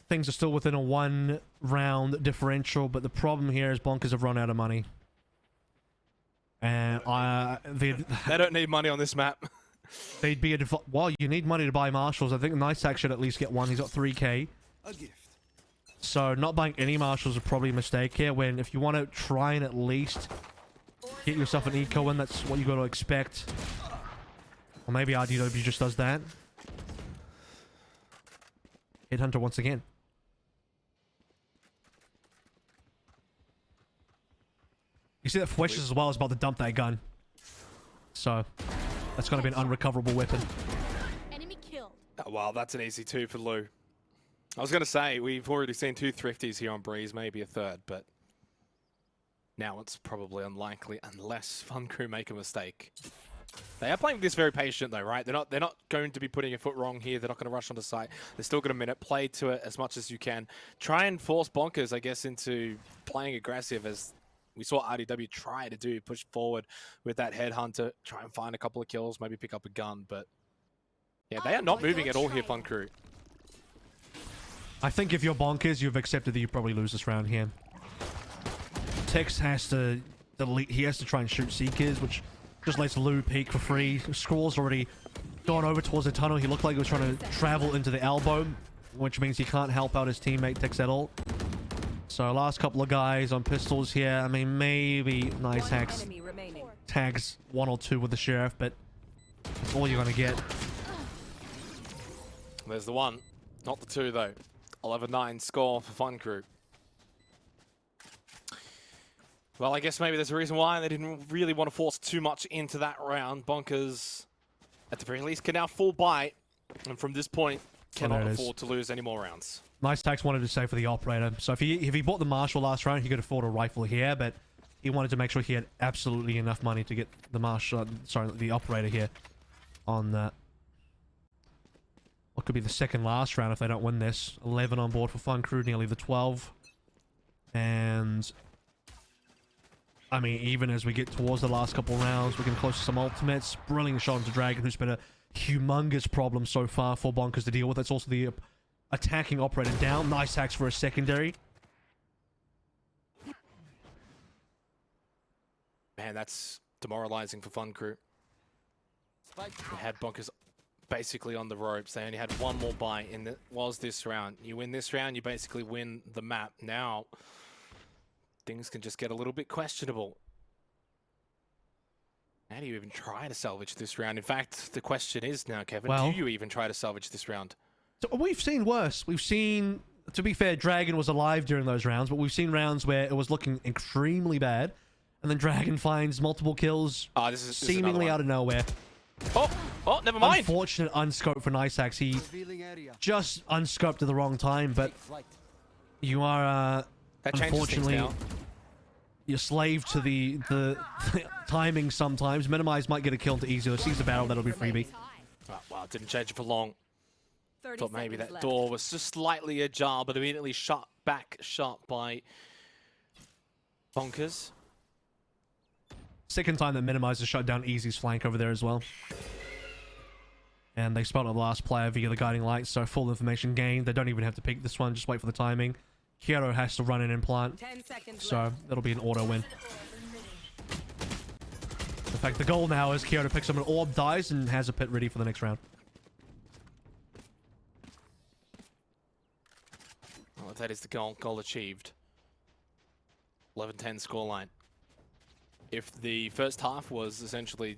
things are still within a 1 round differential, but the problem here is Bonkers have run out of money. And they don't need money on this map. They'd be well, you need money to buy marshals. I think Nice Hack should at least get one. He's got 3k. A gift. So not buying any marshals is probably a mistake here, when if you want to try and at least get yourself an eco win, that's what you got to expect. Or maybe RDW just does that. Headhunter once again. You see that Fwesh as well is about to dump that gun. So that's going to be an unrecoverable weapon. Enemy killed. well, that's an easy 2 for Lou. I was going to say, we've already seen 2 thrifties here on Breeze, maybe a third, but now it's probably unlikely unless Fun Crew make a mistake. They are playing this very patient though, right? They're not going to be putting a foot wrong here. They're not going to rush onto site. They're still got a minute. Play to it as much as you can. Try and force Bonkers, I guess, into playing aggressive as we saw RDW try to do. Push forward with that headhunter. Try and find a couple of kills, maybe pick up a gun. But yeah, they are not moving at all here, Fun Crew. I think if you're Bonkers, you've accepted that you probably lose this round here. Tex has to delete. He has to try and shoot Seekers, which just lets Lou peek for free. Scrawl's already gone over towards the tunnel. He looked like he was trying to travel into the elbow, which means he can't help out his teammate Tex at all. So last couple of guys on pistols here. I mean, maybe Nice Hacks tags 1 or 2 with the Sheriff, but that's all you're going to get. There's the 1, not the 2 though. 11-9 score for Fun Crew. Well, I guess maybe there's a reason why they didn't really want to force too much into that round. Bonkers, at the very least, can now full bite, and from this point, cannot afford to lose any more rounds. Nice Tax wanted to say for the operator. So if he bought the Marshal last round, he could afford a rifle here, but he wanted to make sure he had absolutely enough money to get the Marshal, sorry, the operator here on what could be the second last round if they don't win this. 11 on board for Fun Crew, nearly the 12. And I mean, even as we get towards the last couple rounds, we're getting close to some ultimates. Brilliant shot into Dragon, who's been a humongous problem so far for Bonkers to deal with. It's also the attacking operator down. Nice hacks for a secondary. Man, that's demoralizing for Fun Crew. They had Bonkers basically on the ropes. They only had 1 more bite in the this round. You win this round, you basically win the map. Now things can just get a little bit questionable. How do you even try to salvage this round? In fact, the question is now, Kevin, do you even try to salvage this round? So we've seen worse. We've seen, to be fair, Dragon was alive during those rounds, but we've seen rounds where it was looking extremely bad, and then Dragon finds multiple kills seemingly out of nowhere. Oh, never mind. Unfortunate unscope for Nice Axe. He just unscoped at the wrong time, but you are unfortunately you're slave to the timing sometimes. Minimize might get a kill into easier. Sees the barrel, that'll be freebie. Oh, well, didn't change it for long. Thought maybe that door was just slightly ajar, but immediately shut by Bonkers. Second time that Minimize has shut down Easy's flank over there as well. And they spotted the last player via the guiding light, so full information gained. They don't even have to pick this one, just wait for the timing. Kyoto has to run in and plant, so that'll be an auto win. In fact, the goal now is Kyoto picks up an orb, dies, and has a pit ready for the next round. Well, if that is the goal achieved. 11-10 scoreline. If the first half was essentially...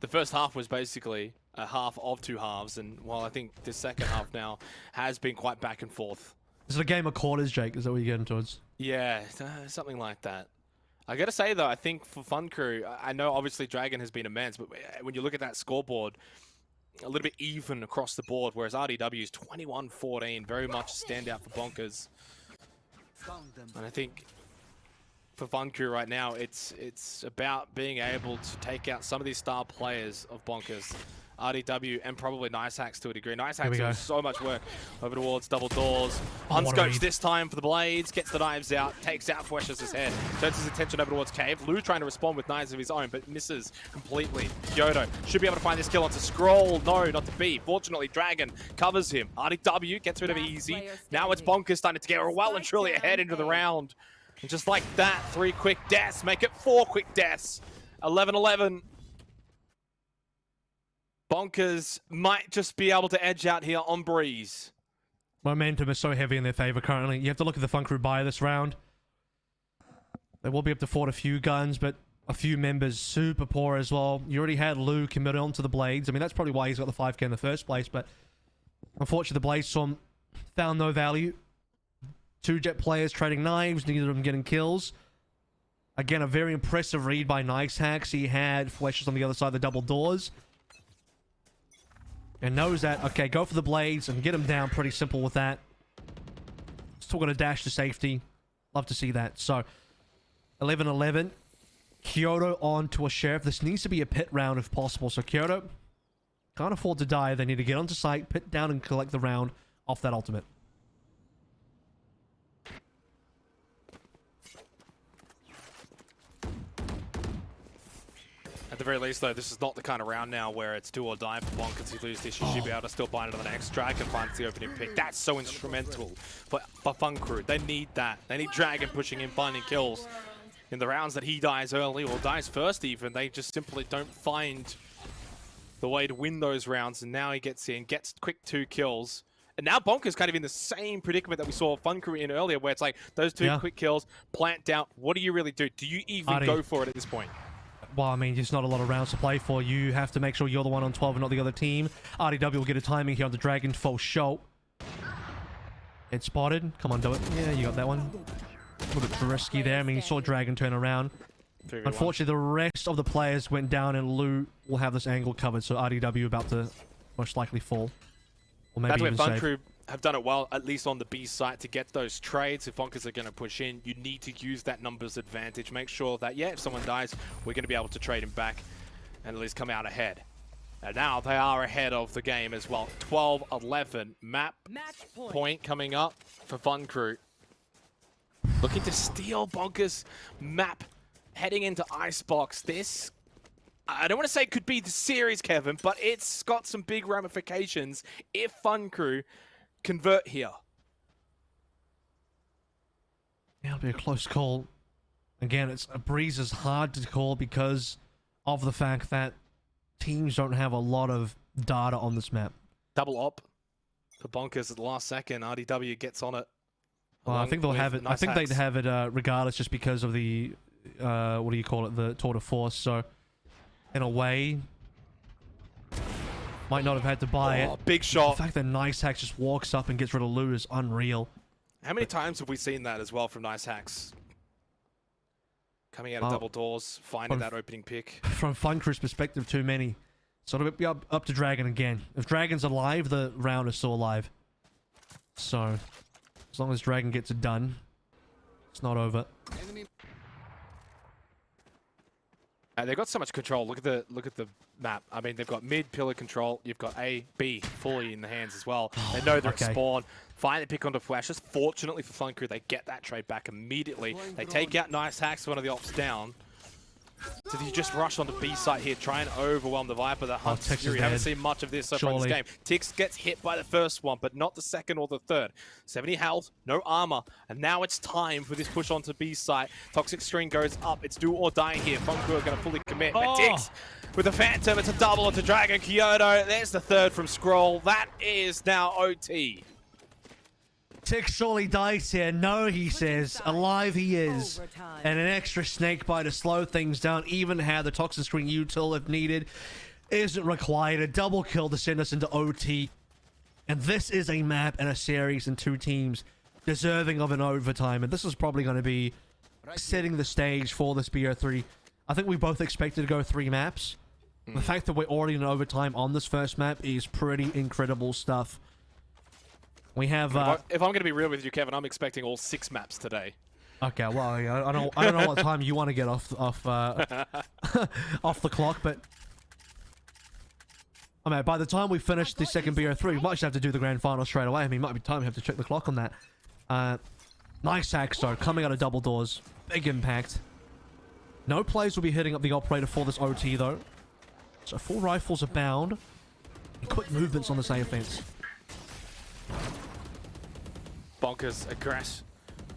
the first half was basically a half of 2 halves, and while I think the second half now has been quite back and forth. Is it a game of quarters, Jake? Is that what you're getting towards? Yeah, something like that. I gotta say though, I think for Fun Crew, I know obviously Dragon has been immense, but when you look at that scoreboard, a little bit even across the board, whereas RDW's 21-14, very much a standout for Bonkers. And I think for Fun Crew right now, it's about being able to take out some of these star players of Bonkers. RDW and probably Nice Hacks to a degree. Nice Hacks doing so much work over towards double doors. Unscopes this time for the blades, gets the knives out, takes out Fwesh's head, turns his attention over towards Cave. Lou trying to respond with knives of his own, but misses completely. Kyoto should be able to find this kill onto Scroll. No, not to be. Fortunately, Dragon covers him. RDW gets rid of Easy. Now it's Bonkers starting to get well and truly ahead into the round. And just like that, 3 quick deaths make it 4 quick deaths. 11-11. Bonkers might just be able to edge out here on Breeze. Momentum is so heavy in their favor currently. You have to look at the Fun Crew buy this round. They will be able to afford a few guns, but a few members super poor as well. You already had Lou committed onto the blades. I mean, that's probably why he's got the 5k in the first place, but unfortunately the blades found no value. 2 jet players trading knives, neither of them getting kills. Again, a very impressive read by Nice Hacks. He had Fwesh's on the other side of the double doors. and knows that, okay, go for the blades and get him down. Pretty simple with that. Still got to dash to safety. Love to see that. So, 11-11. Kyoto on to a sheriff. This needs to be a pit round if possible. So, Kyoto can't afford to die. They need to get onto site, pit down, and collect the round off that ultimate. At the very least, though, this is not the kind of round now where it's do or die for Bonkers. If you lose this, you should be able to still bind it on the next drag and find the opening pick. That's so instrumental for Fun Crew. They need that. They need Dragon pushing in, finding kills. In the rounds that he dies early or dies first even, they just simply don't find the way to win those rounds. And now he gets in, gets quick 2 kills. And now Bonker's kind of in the same predicament that we saw Fun Crew in earlier, where it's like those 2 quick kills, plant down. What do you really do? Do you even go for it at this point? Well, I mean, there's not a lot of rounds to play for. You have to make sure you're the one on 12 and not the other team. RDW will get a timing here on the Dragon false shot. It's spotted. Come on, do it. Yeah, you got that one. A little bit risky there. I mean, you saw Dragon turn around. Unfortunately, the rest of the players went down, and Lou will have this angle covered. So RDW about to most likely fall. Or maybe even Fun save. Crew have done it well, at least on the B side, to get those trades. If Bonkers are going to push in, you need to use that numbers advantage. Make sure that, yeah, if someone dies, we're going to be able to trade him back and at least come out ahead. And now they are ahead of the game as well. 12-11. Match point coming up for Fun Crew. Looking to steal Bonkers map heading into Icebox. This, I don't want to say it could be the series, Kevin, but it's got some big ramifications if Fun Crew convert here. Yeah, it'll be a close call. Again, it's a Breeze is hard to call because of the fact that teams don't have a lot of data on this map. Double op for Bonkers at the last second. RDW gets on it. Well, I think they'll have it. I think Hacks. they'd have it regardless, just because of the what do you call it, the tour de force. So, in a way, might not have had to buy it. Big shot. The fact that Nice Hacks just walks up and gets rid of Lou is unreal. How many times have we seen that as well from Nice Hacks? Coming out of double doors, finding that opening pick. From Fun Crew's perspective, too many. So it'll be up to Dragon again. If Dragon's alive, the round is still alive. So, as long as Dragon gets it done, it's not over. They've got so much control. Look at the map. I mean, they've got mid pillar control. You've got A, B fully in the hands as well. They know they're at spawn. Find the pick onto flashes. Fortunately for Fun Crew, they get that trade back immediately. They take out Nice Hacks, one of the ops down. So you just rush onto B site here, try and overwhelm the Viper. The Hunt's Fury. Haven't seen much of this so far in this game. Tix gets hit by the first one, but not the second or the third. 70 health, no armor, and now it's time for this push onto B site. Toxic Screen goes up. It's do or die here. Fun Crew are going to fully commit. But Tix with the Phantom, it's a double onto Dragon Kyoto. There's the third from Scroll. That is now OT. Tix surely dies here. No, he says. Alive he is. And an extra snake bite to slow things down, even have the Toxic Screen util if needed, isn't required. A double kill to send us into OT. And this is a map and a series and 2 teams deserving of an overtime. And this is probably going to be setting the stage for this BO3. I think we both expected to go 3 maps. The fact that we're already in overtime on this first map is pretty incredible stuff. We have. If I'm going to be real with you, Kevin, I'm expecting all 6 maps today. Okay, well, I don't know what time you want to get off off the clock, but I mean, by the time we finish the second BO3, we might just have to do the grand final straight away. I mean, might be time we have to check the clock on that. Nice hacks though, coming out of double doors, big impact. No plays will be hitting up the operator for this OT though, so full rifles abound and quick movements on this A offense. Bonkers aggress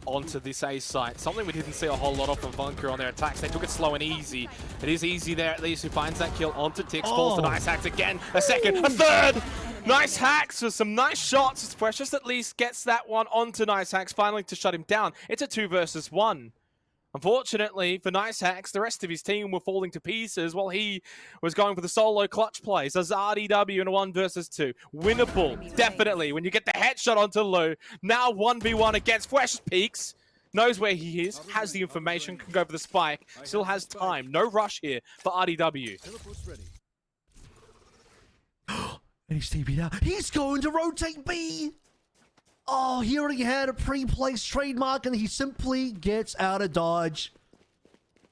onto this A site. Something we didn't see a whole lot of from Fun Crew on their attacks. They took it slow and easy. It is easy there at least. Who finds that kill onto Tix. Falls to Nice Hacks again. A second. A third. Nice Hacks with some nice shots. Precious at least gets that one onto Nice Hacks finally to shut him down. It's a 2 versus 1. Unfortunately for Nice Hacks, the rest of his team were falling to pieces while he was going for the solo clutch plays. As RDW in a 1 versus 2. Winnable, definitely, when you get the headshot onto Lou. Now 1v1 against Fresh Peaks. Knows where he is, has the information, can go for the spike. Still has time. No rush here for RDW. And he's TP'd out. He's going to rotate B. Oh, he already had a pre-placed trademark, and he simply gets out of dodge.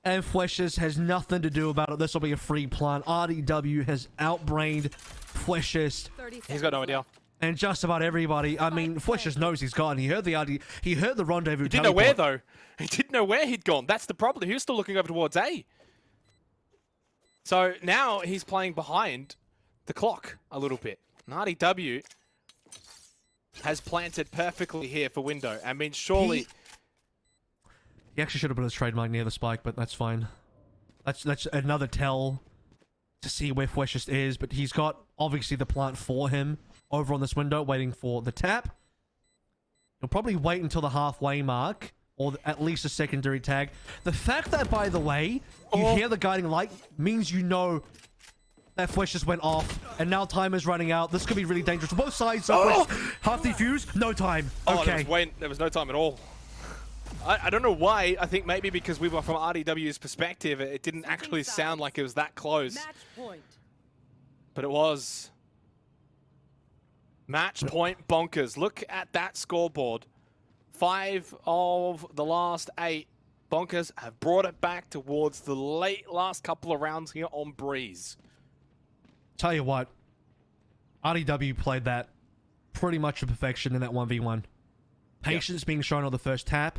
And Fleshes has nothing to do about it. This will be a free plant. RDW has outbrained Fleshes. He's got no idea. And just about everybody. I mean, Fleshes knows he's gone. He heard the rendezvous. He didn't know where, though. He didn't know where he'd gone. That's the problem. He was still looking over towards A. So now he's playing behind the clock a little bit. And RDW has planted perfectly here for window. I mean, surely... He actually should have put his trademark near the spike, but that's fine. That's another tell to see where Fleshes is, but he's got, obviously, the plant for him over on this window, waiting for the tap. He'll probably wait until the halfway mark, or at least a secondary tag. The fact that, by the way, you hear the guiding light means you know that Flesh just went off, and now time is running out. This could be really dangerous for both sides. So half defuse, no time. Okay. There was no time at all. I don't know why. I think maybe because we were from RDW's perspective, it didn't actually sound like it was that close. But it was. Match point bonkers. Look at that scoreboard. 5 of the last 8. Bonkers have brought it back towards the last couple of rounds here on Breeze. Tell you what, RDW played that pretty much to perfection in that 1v1. Patience being shown on the first tap.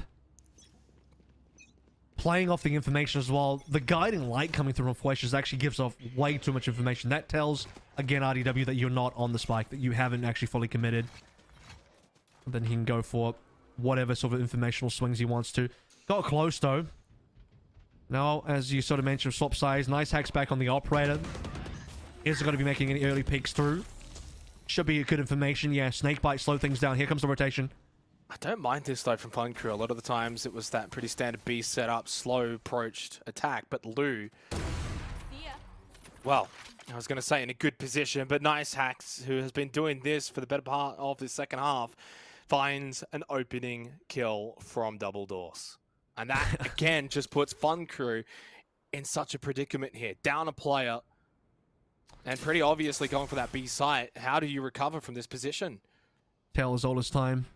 Playing off the information as well. The guiding light coming through on Flesh actually gives off way too much information. That tells, again, RDW that you're not on the spike, that you haven't actually fully committed. And then he can go for whatever sort of informational swings he wants to. Got close, though. Now, as you sort of mentioned, swap size. Nice hacks back on the operator. Isn't going to be making any early peeks through. Should be good information. Yeah, snakebite, slow things down. Here comes the rotation. I don't mind this, though, from Fun Crew. A lot of the times it was that pretty standard B setup, slow approached attack. But Lou, well, I was going to say in a good position, but Nice Hacks, who has been doing this for the better part of the second half, finds an opening kill from double doors. And that, again, just puts Fun Crew in such a predicament here. Down a player, and pretty obviously going for that B site. How do you recover from this position? Tail is all his time.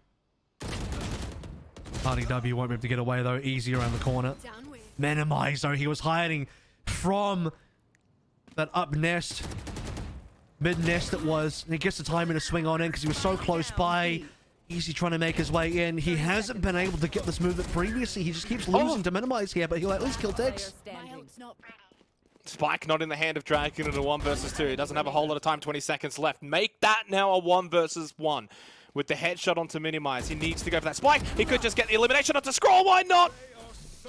RDW won't be able to get away, though. Easy around the corner. Minimize, though. He was hiding from that up nest. Mid-nest it was. And he gets the timing to swing on in because he was so close by. Easy trying to make his way in. He hasn't been able to get this movement previously. He just keeps losing to minimize here, but he'll at least kill Tex. Spike not in the hand of Dragon in a 1 versus 2. He doesn't have a whole lot of time, 20 seconds left. Make that now a 1 versus 1. With the headshot onto Minimize, he needs to go for that spike. He could just get the elimination onto Scroll, why not?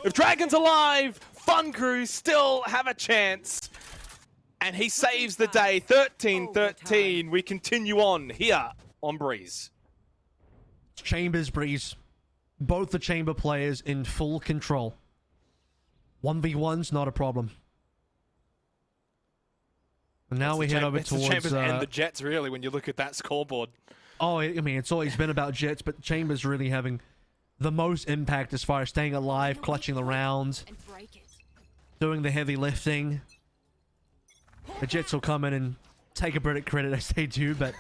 If Dragon's alive, Fun Crew still have a chance. And he saves the day, 13-13. We continue on here on Breeze. Chambers, Breeze. Both the Chamber players in full control. 1v1's not a problem. And now we head over towards... the Chambers and the Jets, really, when you look at that scoreboard. Oh, I mean, it's always been about Jets, but Chambers really having the most impact as far as staying alive, clutching the rounds, doing the heavy lifting. The Jets will come in and take a bit of credit as they do, but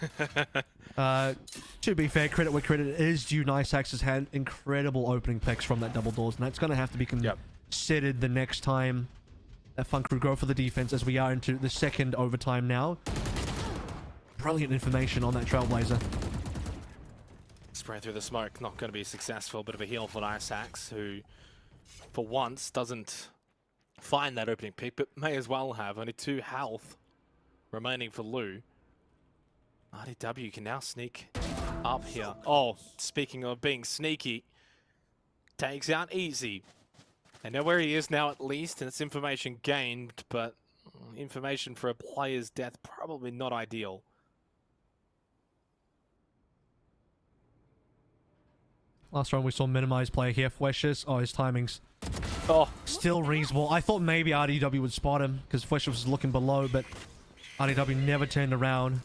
to be fair, credit where credit is due. Nice Hacks has had incredible opening picks from that double doors, and that's going to have to be considered the next time that Fun Crew go for the defense as we are into the second overtime now. Brilliant information on that Trailblazer. Spray through the smoke, not going to be successful. Bit of a heal for Nice Hacks, who for once doesn't find that opening pick, but may as well have. Only 2 health remaining for Lou. RDW can now sneak up here. Oh, speaking of being sneaky, takes out Easy. They know where he is now at least, and it's information gained, but information for a player's death probably not ideal. Last round we saw Minimize play here. Fleshes. Oh, his timings. Oh. Still reasonable. I thought maybe RDW would spot him because Fleshes was looking below, but RDW never turned around.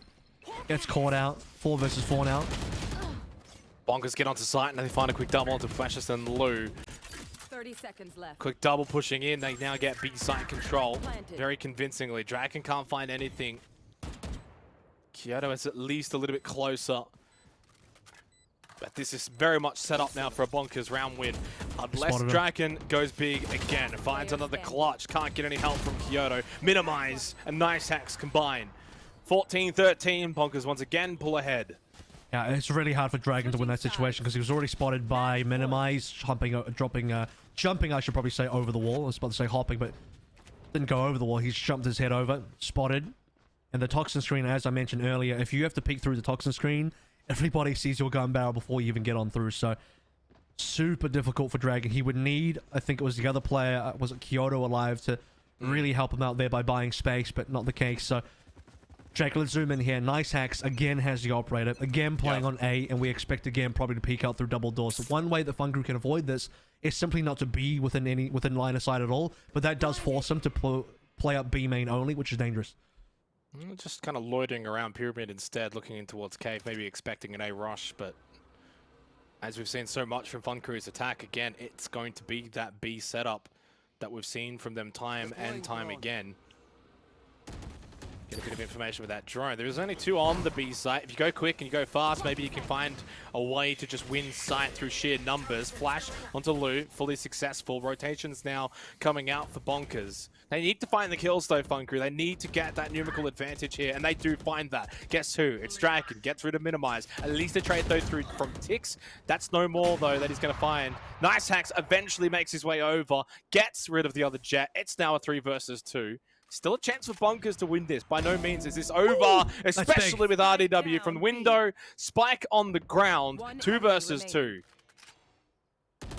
Gets caught out. 4 versus 4 now. Bonkers get onto site and they find a quick double onto Fleshes and Lou. 30 seconds left. Quick double pushing in. They now get B site control very convincingly. Dragon can't find anything. Kyoto is at least a little bit closer. But this is very much set up now for a bonkers round win. Unless Dragon goes big again, finds another clutch, can't get any help from Kyoto. Minimize and Nice Hacks combine. 14-13, bonkers once again pull ahead. Yeah, it's really hard for Dragon to win that situation because he was already spotted by Minimize, jumping, I should probably say, over the wall. I was about to say hopping, but didn't go over the wall. He's jumped his head over, spotted. And the toxin screen, as I mentioned earlier, if you have to peek through the toxin screen, everybody sees your gun barrel before you even get on through. So, super difficult for Dragon. He would need, I think it was the other player, was it Kyoto alive, to really help him out there by buying space, but not the case. So, Jake, let's zoom in here. Nice Hacks again has the operator, again playing on A, and we expect again probably to peek out through double doors. So one way that FunCrew can avoid this is simply not to be within line of sight at all, but that does force them to play up B main only, which is dangerous. Just kind of loitering around Pyramid instead, looking in towards Cave, maybe expecting an A rush, but as we've seen so much from FunCrew's attack, again, it's going to be that B setup that we've seen from them time and time again. Get a bit of information with that drone. There's only 2 on the B site. If you go quick and you go fast, maybe you can find a way to just win sight through sheer numbers. Flash onto Lu, fully successful. Rotations now coming out for bonkers. They need to find the kills though, FunCrew. They need to get that numerical advantage here, and they do find that. Guess who? It's Dragon. Gets rid of Minimize. At least a trade though through from Tix. That's no more though that he's going to find. Nice Hacks eventually makes his way over, gets rid of the other Jet. It's now a 3 versus 2. Still a chance for bonkers to win this. By no means is this over, especially with RDW from the window. Spike on the ground, 2 versus 2.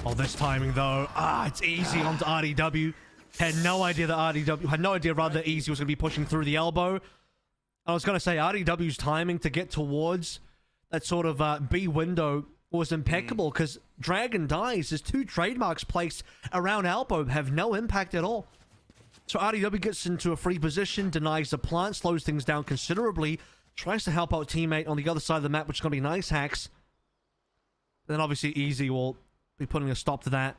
Oh, this timing though. It's easy onto RDW. Had no idea that Easy was going to be pushing through the elbow. I was going to say RDW's timing to get towards that sort of B window was impeccable because Dragon dies. His 2 trademarks placed around elbow have no impact at all. So RDW gets into a free position, denies the plant, slows things down considerably, tries to help out teammate on the other side of the map, which is going to be Nice Hacks. Then obviously Easy will be putting a stop to that.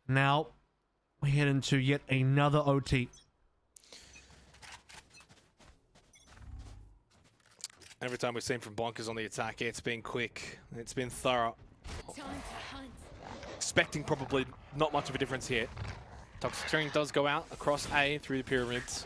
Now we head into yet another OT. Every time we've seen from bonkers on the attack, it's been quick, it's been thorough. Expecting probably not much of a difference here. Toxic String does go out across A through the pyramids.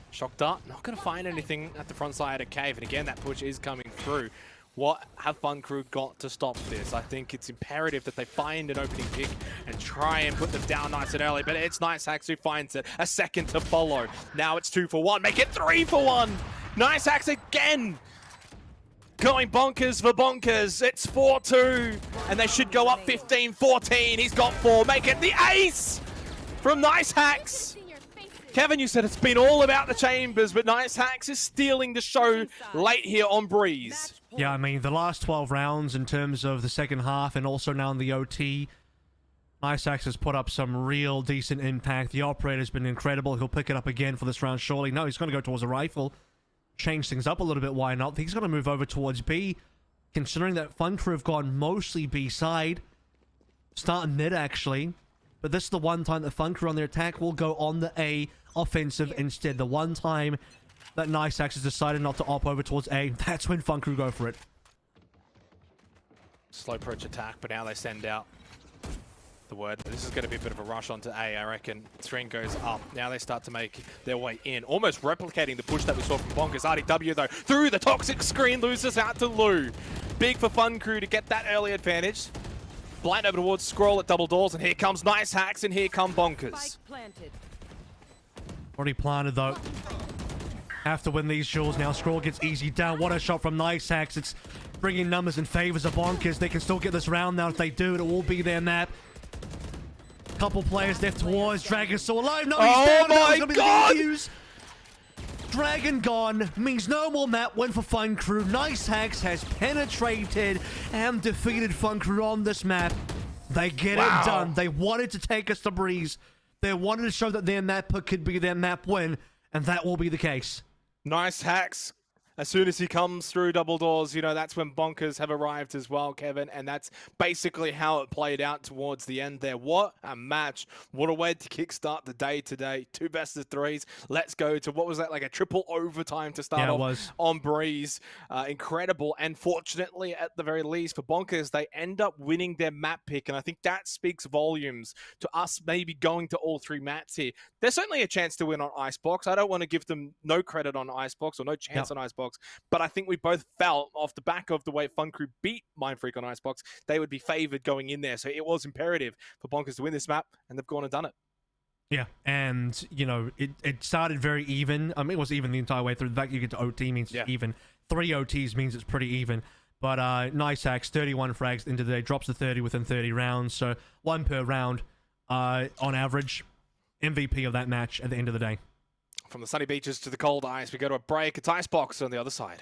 Shock Dart, not going to find anything at the front side of Cave. And again, that push is coming through. What have FunCrew got to stop this? I think it's imperative that they find an opening pick and try and put them down nice and early. But it's Nice Hacks who finds it. A second to follow. Now it's 2 for 1. Make it 3 for 1. Nice Hacks again. Going bonkers for bonkers. It's 4-2. And they should go up 15-14. He's got 4. Make it the ace from Nice Hacks. Kevin, you said it's been all about the chambers, but Nice Hacks is stealing the show late here on Breeze. Yeah, I mean, the last 12 rounds in terms of the second half and also now in the OT, Nice Hacks has put up some real decent impact. The operator's been incredible. He'll pick it up again for this round, surely. No, he's going to go towards a rifle. Change things up a little bit, why not? He's going to move over towards B, considering that FunCrew have gone mostly B side. Starting mid, actually. But this is the one time that FunCrew on their attack will go on the A offensive instead. The one time that Nice Hacks has decided not to op over towards A, that's when FunCrew go for it. Slow approach attack, but now they send out the word. This is going to be a bit of a rush onto A, I reckon. String goes up. Now they start to make their way in. Almost replicating the push that we saw from bonkers. RDW, though, through the toxic screen, loses out to Lu. Big for FunCrew to get that early advantage. Blind over towards Scroll at double doors, and here comes Nice Hacks, and here come bonkers. Already planted, though. Have to win these duels now. Scroll gets easy down. What a shot from Nice Hacks. It's bringing numbers in favors of bonkers. They can still get this round now. If they do, it will be their map. Couple players left towards Dragon still alive. No, he's down. Oh my God! Dragon gone means no more map win for FunCrew. Nice Hacks has penetrated and defeated FunCrew on this map. They get it done. They wanted to take us to Breeze. They wanted to show that their map could be their map win, and that will be the case. Nice Hacks As soon as he comes through double doors, you know, that's when Bonkers have arrived as well, Kevin, and that's basically how it played out towards the end there. What a match. What a way to kickstart the day today. 2 best of 3s. Let's go to, what was that, like a triple overtime to start off on Breeze. Incredible. And fortunately, at the very least, for Bonkers, they end up winning their map pick, and I think that speaks volumes to us maybe going to all 3 maps here. There's certainly a chance to win on Icebox. I don't want to give them no credit on Icebox or no chance on Icebox. But I think we both felt off the back of the way Fun Crew beat Mindfreak on Icebox, they would be favored going in there. So it was imperative for Bonkers to win this map, and they've gone and done it. Yeah, and, you know, it started very even. I mean, it was even the entire way through. The fact you get to OT means it's even. 3 OTs means it's pretty even. But nice hacks, 31 frags into the day, drops to 30 within 30 rounds. So 1 per round on average. MVP of that match at the end of the day. From the sunny beaches to the cold ice, we go to a break. It's Icebox on the other side.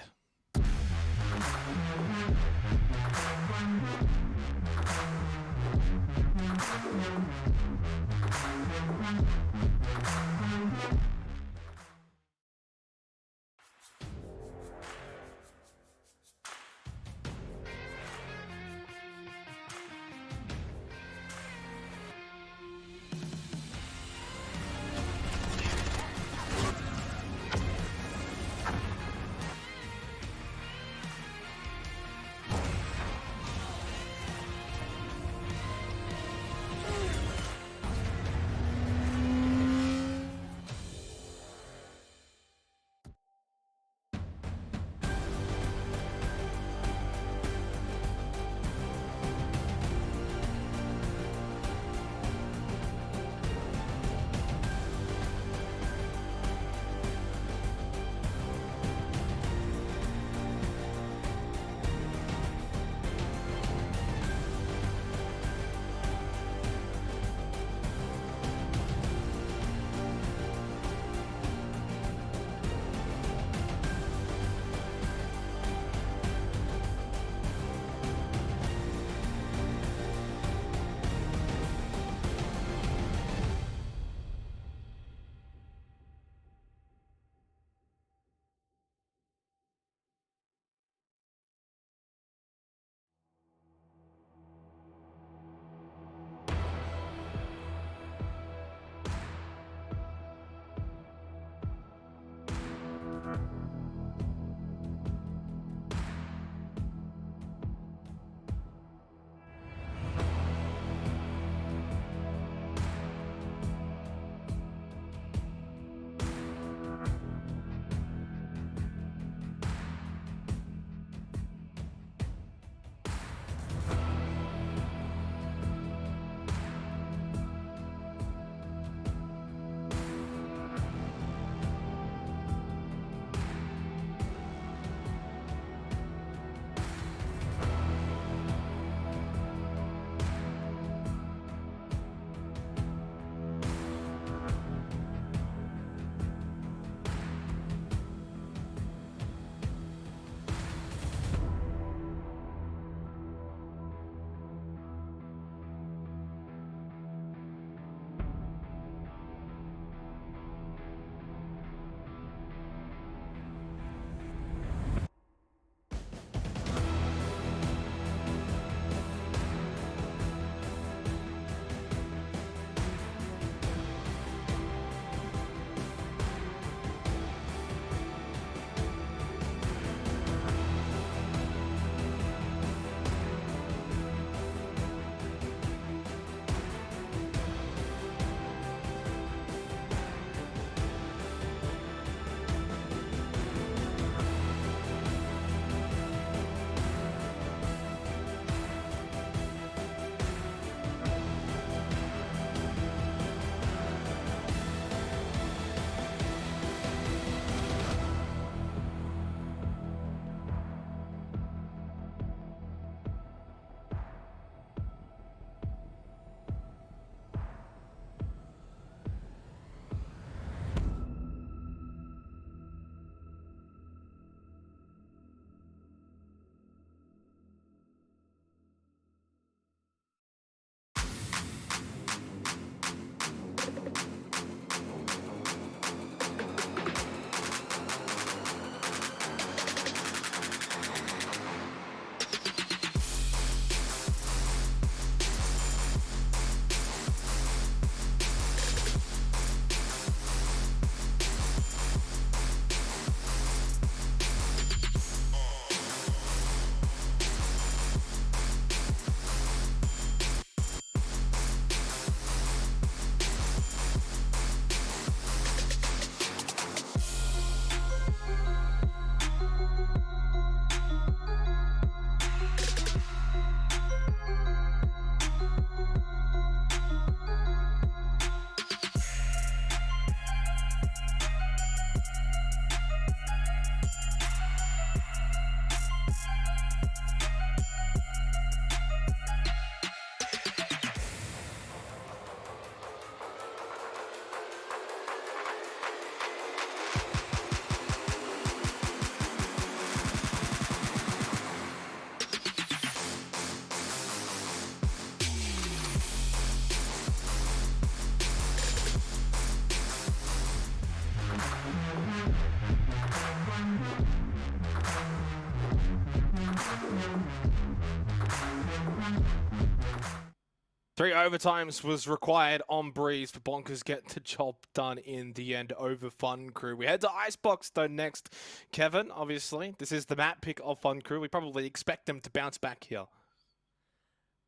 3 overtimes was required on Breeze for Bonkers get the job done in the end over Fun Crew. We head to Icebox though next. Kevin, obviously, this is the map pick of Fun Crew. We probably expect them to bounce back here.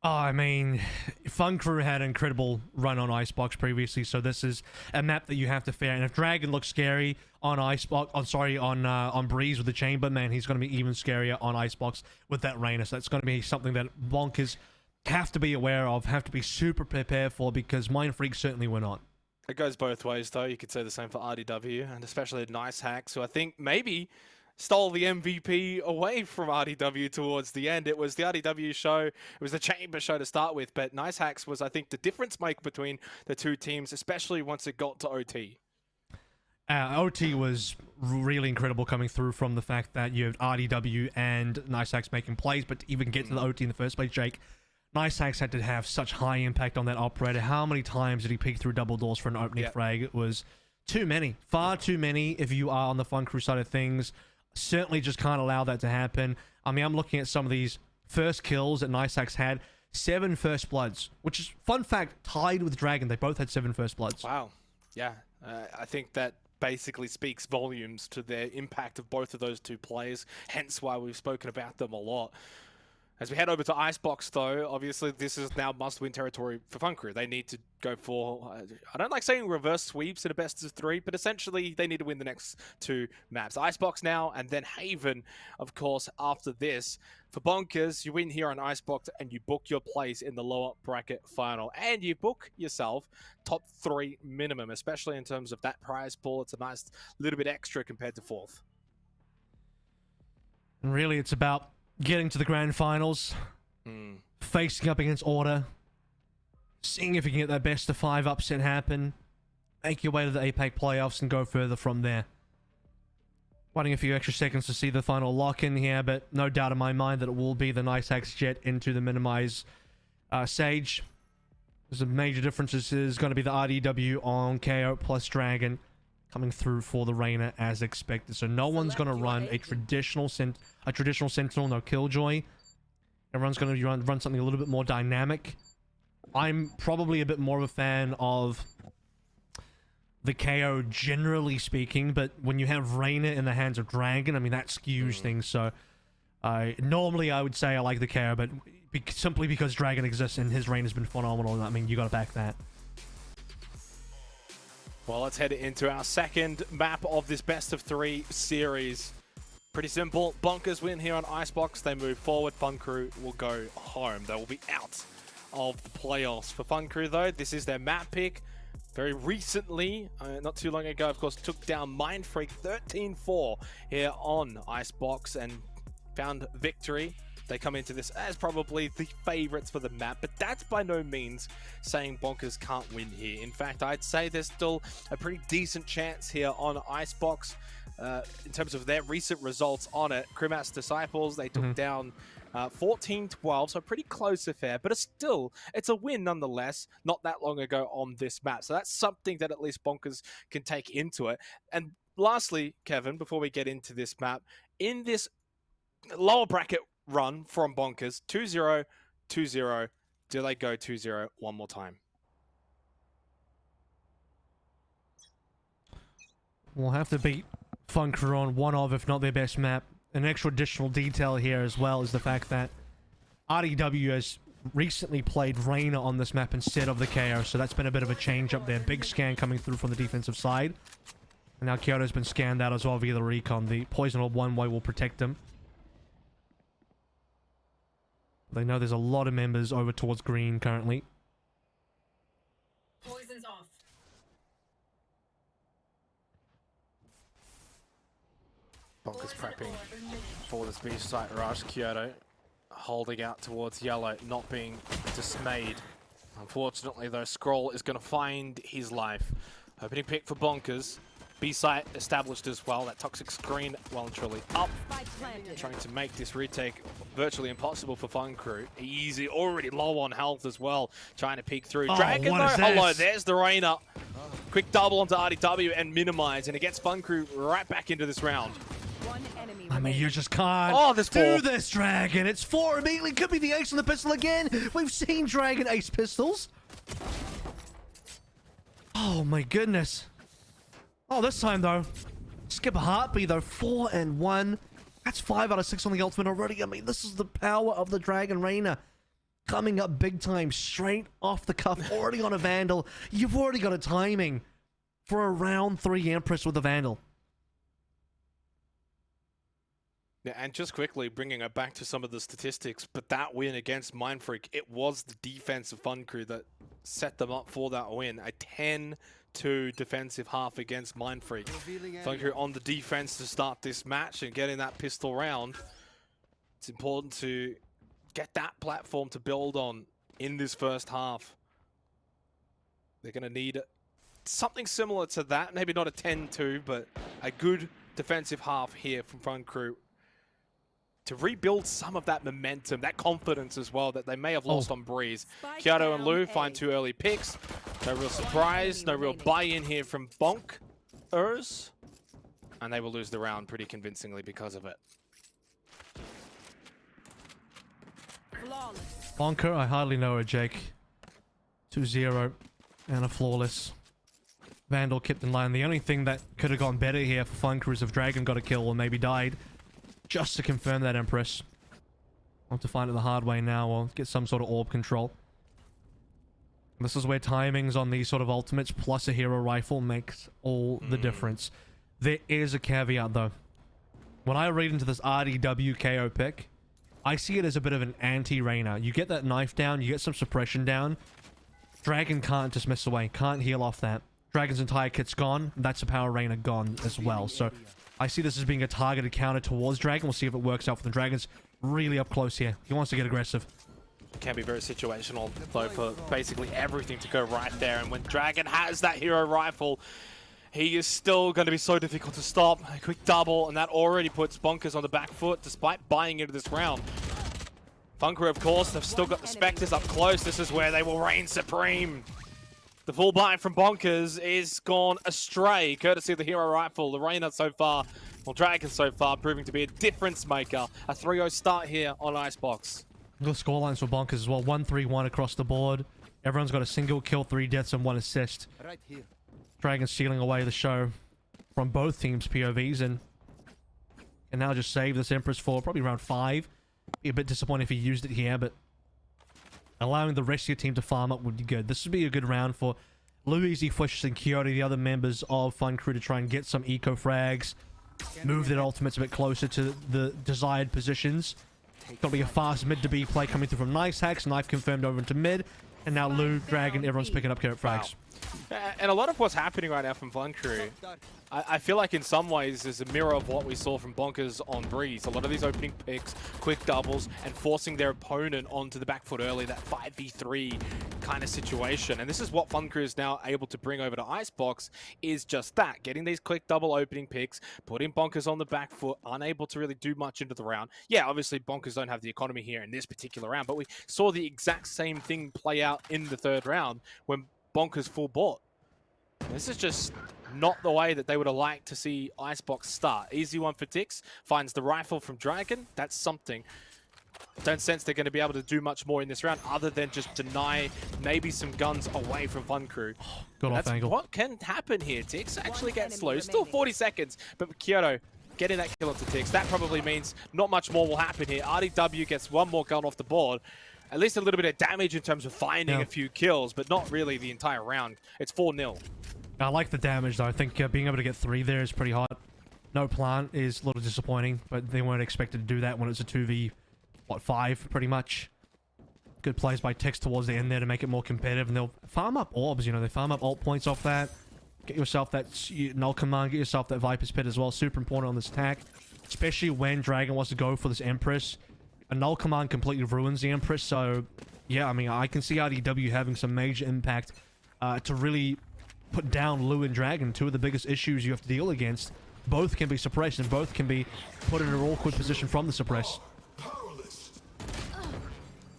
Oh, I mean, Fun Crew had an incredible run on Icebox previously, so this is a map that you have to fear. And if Dragon looks scary on Icebox, on Breeze with the Chamber, man, he's going to be even scarier on Icebox with that Reyna. So that's going to be something that Bonkers have to be aware of, have to be super prepared for, because Mind Freak certainly went on. It goes both ways, though. You could say the same for RDW, and especially Nice Hacks, who I think maybe stole the MVP away from RDW towards the end. It was the RDW show, it was the Chamber show to start with, but Nice Hacks was, I think, the difference maker between the two teams, especially once it got to OT. OT was really incredible coming through from the fact that you have RDW and Nice Hacks making plays, but to even get to the OT in the first place, Jake, Nice Hacks had to have such high impact on that operator. How many times did he peek through double doors for an opening frag? It was too many. Far too many if you are on the Fun Crew side of things. Certainly just can't allow that to happen. I mean, I'm looking at some of these first kills that Nice Hacks had. 7 first bloods, which is, fun fact, tied with Dragon. They both had 7 first bloods. Wow. Yeah. I think that basically speaks volumes to their impact of both of those two players, hence why we've spoken about them a lot. As we head over to Icebox, though, obviously this is now must-win territory for Fun Crew. They need to go for, I don't like saying reverse sweeps in a best of 3, but essentially they need to win the next 2 maps. Icebox now, and then Haven, of course, after this. For Bonkers, you win here on Icebox, and you book your place in the lower bracket final. And you book yourself top 3 minimum, especially in terms of that prize pool. It's a nice little bit extra compared to 4th. And really, it's about getting to the grand finals, facing up against Order, seeing if you can get that best of 5 upset happen, make your way to the APAC playoffs and go further from there. Waiting a few extra seconds to see the final lock in here, but no doubt in my mind that it will be the Nice Hacks Jet into the minimize Sage. There's a major difference. This is going to be the RDW on KO plus Dragon coming through for the Reyna as expected. So no one's going to run a traditional Sentinel, no Killjoy. Everyone's going to run something a little bit more dynamic. I'm probably a bit more of a fan of the KO generally speaking, but when you have Reyna in the hands of Dragon, I mean, that skews things. So normally I would say I like the KO, but simply because Dragon exists and his Reyna's been phenomenal, I mean, you got to back that. Well, let's head into our second map of this best of 3 series. Pretty simple. Bonkers win here on Icebox. They move forward. Fun Crew will go home. They will be out of the playoffs. For Fun Crew, though, this is their map pick. Very recently, not too long ago, of course, took down Mind Freak 13-4 here on Icebox and found victory. They come into this as probably the favorites for the map, but that's by no means saying Bonkers can't win here. In fact, I'd say there's still a pretty decent chance here on Icebox in terms of their recent results on it. Krimas Disciples, they took down 14-12, so pretty close affair, but it's a win nonetheless, not that long ago on this map. So that's something that at least Bonkers can take into it. And lastly, Kevin, before we get into this map, in this lower bracket run from Bonkers, 2-0, 2-0. Do they go 2-0 one more time? We'll have to beat Fun Crew on one of, if not their best map. An extra additional detail here as well is the fact that RDW has recently played Reyna on this map instead of the KO, so that's been a bit of a change up there. Big scan coming through from the defensive side. And now Kyoto's been scanned out as well via the recon. The Poison Orb one way will protect him. They know there's a lot of members over towards green currently. Poison's off. Bonkers prepping for this B site rush. Kyoto holding out towards yellow, not being dismayed. Unfortunately, though, Scroll is going to find his life. Opening pick for Bonkers. B site established as well. That toxic screen well and truly up. Trying to make this retake virtually impossible for Fun Crew. Easy, already low on health as well. Trying to peek through. Dragon though, hello, there's the Reyna. Quick double onto RDW and minimize, and it gets Fun Crew right back into this round. One enemy I mean, you just can't do this, Dragon. It's 4 immediately. Could be the ace on the pistol again. We've seen Dragon ace pistols. Oh, my goodness. Oh, this time, though. Skip a heartbeat, though. 4 and 1. That's 5 out of 6 on the ultimate already. I mean, this is the power of the Dragon Reina. Coming up big time, straight off the cuff, already on a Vandal. You've already got a timing for a round 3 Empress with the Vandal. Yeah, and just quickly bringing it back to some of the statistics, but that win against Mindfreak, it was the defense of Fun Crew that set them up for that win. A 10-2 defensive half against Mindfreak. Fun Crew on the defense to start this match and getting that pistol round. It's important to get that platform to build on in this first half. They're going to need something similar to that. Maybe not a 10-2, but a good defensive half here from Fun Crew to rebuild some of that momentum, that confidence as well that they may have lost on Breeze. Kyoto and Lu find 2 early picks. No real surprise, no real buy-in here from Bonkers. And they will lose the round pretty convincingly because of it. Bonker, I hardly know her, Jake. 2-0 and a flawless. Vandal kept in line. The only thing that could have gone better here for Fun Crew is if Dragon got a kill or maybe died. Just to confirm that Empress. I'll have to find it the hard way now or get some sort of orb control. This is where timings on these sort of ultimates plus a hero rifle makes all the difference. There is a caveat though. When I read into this RDW KO pick, I see it as a bit of an anti-Reina. You get that knife down, you get some suppression down. Dragon can't just miss away, can't heal off that. Dragon's entire kit's gone, that's a power Reina gone as well. So I see this as being a targeted counter towards Dragon. We'll see if it works out for the Dragon's really up close here. He wants to get aggressive. It can be very situational, though, for basically everything to go right there. And when Dragon has that hero rifle, he is still going to be so difficult to stop. A quick double, and that already puts Bonkers on the back foot, despite buying into this round. Fun Crew, of course, they've still got the Spectres up close. This is where they will reign supreme. The full buy from Bonkers is gone astray, courtesy of the hero rifle. The Reina so far, well, Dragon so far, proving to be a difference maker. A 3-0 start here on Icebox. The scorelines for Bonkers as well. 1-3-1 across the board. Everyone's got a single kill, 3 deaths, and 1 assist. Right here. Dragon stealing away the show from both teams' POVs and now just save this Empress for probably round 5. Be a bit disappointed if he used it here, but allowing the rest of your team to farm up would be good. This would be a good round for Luigi, Fish, and Kyoto, the other members of Fun Crew, to try and get some eco frags, move their ultimates a bit closer to the desired positions. Got to be a fast mid to B play coming through from Nice Hacks, Knife confirmed over into mid, and now Lu, Dragon, everyone's picking up carrot frags. Wow. And a lot of what's happening right now from Fun Crew, I feel like in some ways is a mirror of what we saw from Bonkers on Breeze. A lot of these opening picks, quick doubles, and forcing their opponent onto the back foot early, that 5v3 kind of situation. And this is what Fun Crew is now able to bring over to Icebox, is just that. Getting these quick double opening picks, putting Bonkers on the back foot, unable to really do much into the round. Yeah, obviously Bonkers don't have the economy here in this particular round, but we saw the exact same thing play out in the 3rd round when Bonkers full bought. This is just not the way that they would have liked to see Icebox start. Easy one for Tix. Finds the rifle from Dragon. That's something. Don't sense they're going to be able to do much more in this round other than just deny maybe some guns away from Fun Crew. Good off angle. What can happen here. Tix actually gets slow. Still 40 seconds, but Kyoto getting that kill onto Tix. That probably means not much more will happen here. RDW gets one more gun off the board. At least a little bit of damage in terms of finding a few kills, but not really the entire round. It's 4-0. I like the damage, though. I think being able to get 3 there is pretty hot. No plant is a little disappointing, but they weren't expected to do that when it's a 2v5, pretty much. Good plays by Tex towards the end there to make it more competitive, and they'll farm up orbs, you know, they farm up ult points off that. Get yourself that null command, get yourself that Viper's Pit as well. Super important on this attack, especially when Dragon wants to go for this Empress. A null command completely ruins the Empress, so yeah, I mean, I can see RDW having some major impact to really put down Lu and Dragon, 2 of the biggest issues you have to deal against. Both can be suppressed and both can be put in an awkward position from the suppress.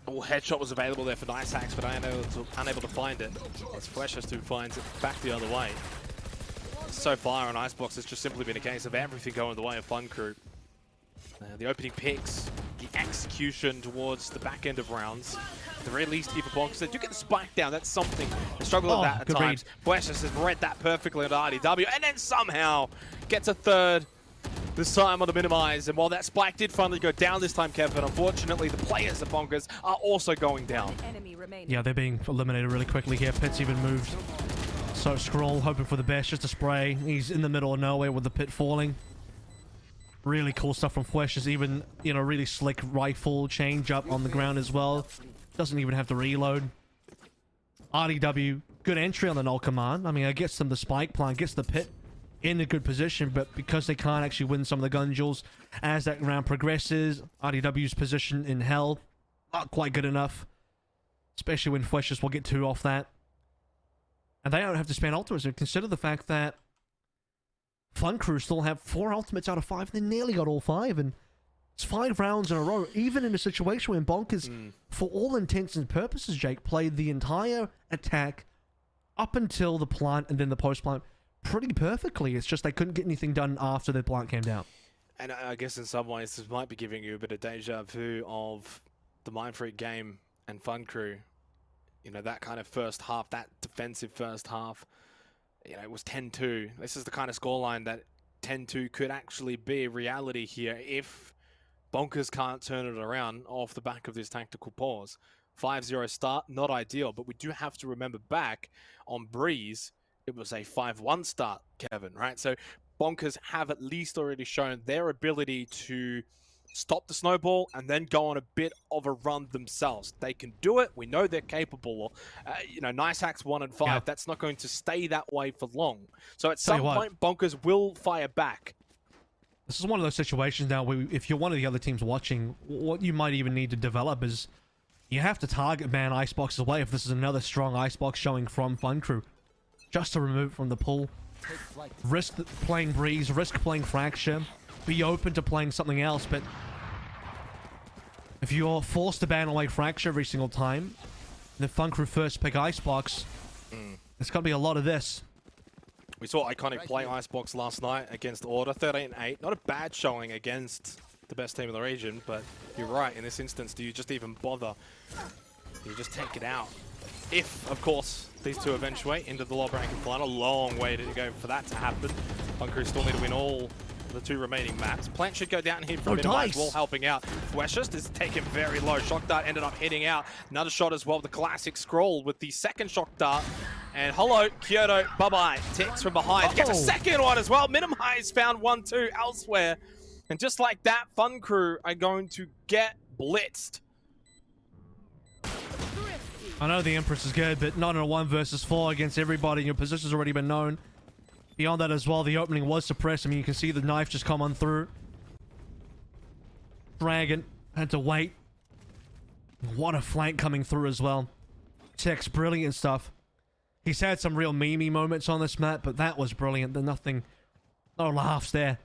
Oh, headshot was available there for Nice Hacks, but unable to find it. It's Precious who finds it back the other way. so far on Icebox, it's just simply been a case of everything going the way of Fun Crew. The opening picks, the execution towards the back end of rounds. At the very least here for Bonkers, they do get the spike down. That's something. They struggle with that at times. Fueshas has read that perfectly on RDW, and then somehow gets a third. This time on the minimize, and while that spike did finally go down this time, Kevin, unfortunately the players of Bonkers are also going down. Yeah, they're being eliminated really quickly here. Pit's even moved. So Scroll hoping for the best, just a spray. He's in the middle of nowhere with the pit falling. Really cool stuff from Fueshas, even, you know, really slick rifle change up on the ground as well. Doesn't even have to reload. RDW, good entry on the null command. I mean, it gets them the spike plant, gets the pit in a good position, but because they can't actually win some of the gun duels as that round progresses, RDW's position in hell, not quite good enough. Especially when Fueshas will get 2 off that. And they don't have to spend ultimates. And consider the fact that Fun Crew still have 4 ultimates out of 5. They nearly got all 5, and it's 5 rounds in a row, even in a situation when Bonkers, for all intents and purposes, Jake, played the entire attack up until the plant and then the post-plant pretty perfectly. It's just they couldn't get anything done after the plant came down. And I guess in some ways this might be giving you a bit of deja vu of the Mindfreak game and Fun Crew. You know, that kind of first half, that defensive first half, you know, it was 10-2. This is the kind of scoreline that 10-2 could actually be a reality here if Bonkers can't turn it around off the back of this tactical pause. 5-0 start, not ideal, but we do have to remember back on Breeze, it was a 5-1 start, Kevin, right? So Bonkers have at least already shown their ability to stop the snowball and then go on a bit of a run themselves. They can do it. We know they're capable. You know, Nice Hacks 1 and 5. Yeah. That's not going to stay that way for long. So at some point, Bonkers will fire back. This is one of those situations now where if you're one of the other teams watching, what you might even need to develop is you have to target man Icebox away if this is another strong Icebox showing from Fun Crew. Just to remove from the pool. Risk playing Breeze, risk playing Fracture. Be open to playing something else, but if you're forced to ban away Fracture every single time, the Fun Crew first pick Icebox, it's got to be a lot of this. We saw Iconic play Icebox last night against Order, 13-8. Not a bad showing against the best team in the region, but you're right, in this instance, do you just even bother? Do you just take it out? If, of course, these two eventuate into the lower bracket final. Long way to go for that to happen. Fun Crew still need to win all the 2 remaining maps. Plant should go down here for a minimize while helping out. Fueshas is taken very low. Shock Dart ended up hitting out. Another shot as well. The classic Scroll with the second Shock Dart. And hello, Kyoto, bye-bye. Ticks from behind. Gets a second one as well. Minimize found 1-2 elsewhere. And just like that, Fun Crew are going to get blitzed. I know the Empress is good, but not in a 1 versus 4 against everybody. Your position's already been known. Beyond that as well, the opening was suppressed. I mean, you can see the knife just come on through. Dragon had to wait. What a flank coming through as well. Tech's brilliant stuff. He's had some real meme moments on this map, but that was brilliant. There's nothing, no laughs there.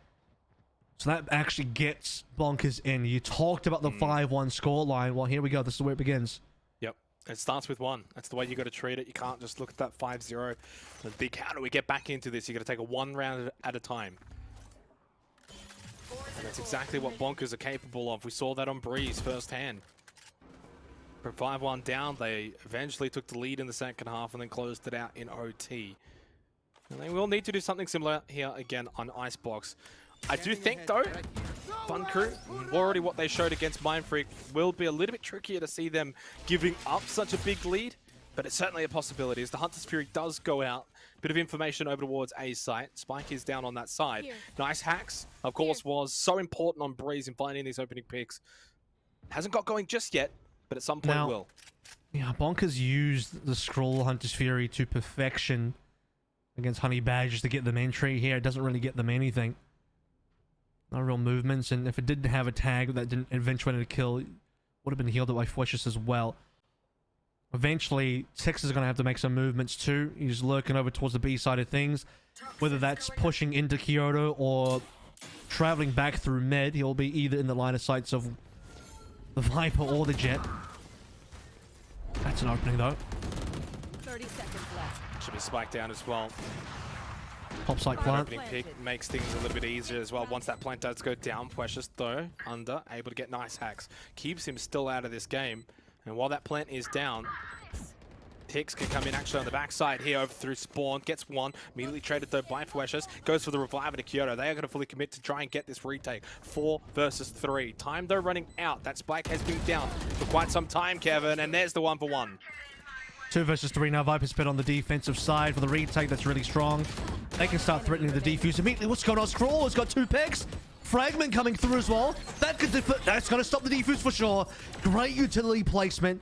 So that actually gets Bonkers in. You talked about the 5-1 scoreline. Well, here we go. This is where it begins. It starts with 1. That's the way you got to treat it. You can't just look at that 5-0 and think, how do we get back into this? You got to take a 1 round at a time. And that's exactly what Bonkers are capable of. We saw that on Breeze firsthand. For 5-1 down, they eventually took the lead in the second half and then closed it out in OT. And they will need to do something similar here again on Icebox. I do think, though, Fun Crew, already what they showed against Mindfreak, will be a little bit trickier to see them giving up such a big lead, but it's certainly a possibility as the Hunter's Fury does go out. Bit of information over towards A's site. Spike is down on that side. Nice Hacks, of course, was so important on Breeze in finding these opening picks. Hasn't got going just yet, but at some point will. Yeah, Bonkers used the Scroll Hunter's Fury to perfection against Honey Badgers to get them entry. Here, it doesn't really get them anything. No real movements, and if it did have a tag that didn't eventuate a kill, it would have been healed up by Fueshas as well. Eventually, Six is going to have to make some movements too. He's lurking over towards the B side of things. Whether that's pushing into Kyoto or traveling back through mid, he'll be either in the line of sights of the Viper or the Jet. That's an opening though. 30 seconds left. Should be spiked down as well. Top side That plant. opening pick makes things a little bit easier as well. Once that plant does go down, Precious though, under, able to get nice hacks. Keeps him still out of this game. And while that plant is down, Tix can come in actually on the backside here over through Spawn. Gets one, immediately traded though by Precious. Goes for the revive into Kyoto. They are going to fully commit to try and get this retake. 4 versus 3. Time though running out. That spike has been down for quite some time, Kevin. And there's the 1-for-1. 2 versus 3 now. Viper's been on the defensive side for the retake. That's really strong. They can start threatening the defuse immediately. What's going on? Scroll has got 2 picks. Fragment coming through as well. That's going to stop the defuse for sure. Great utility placement.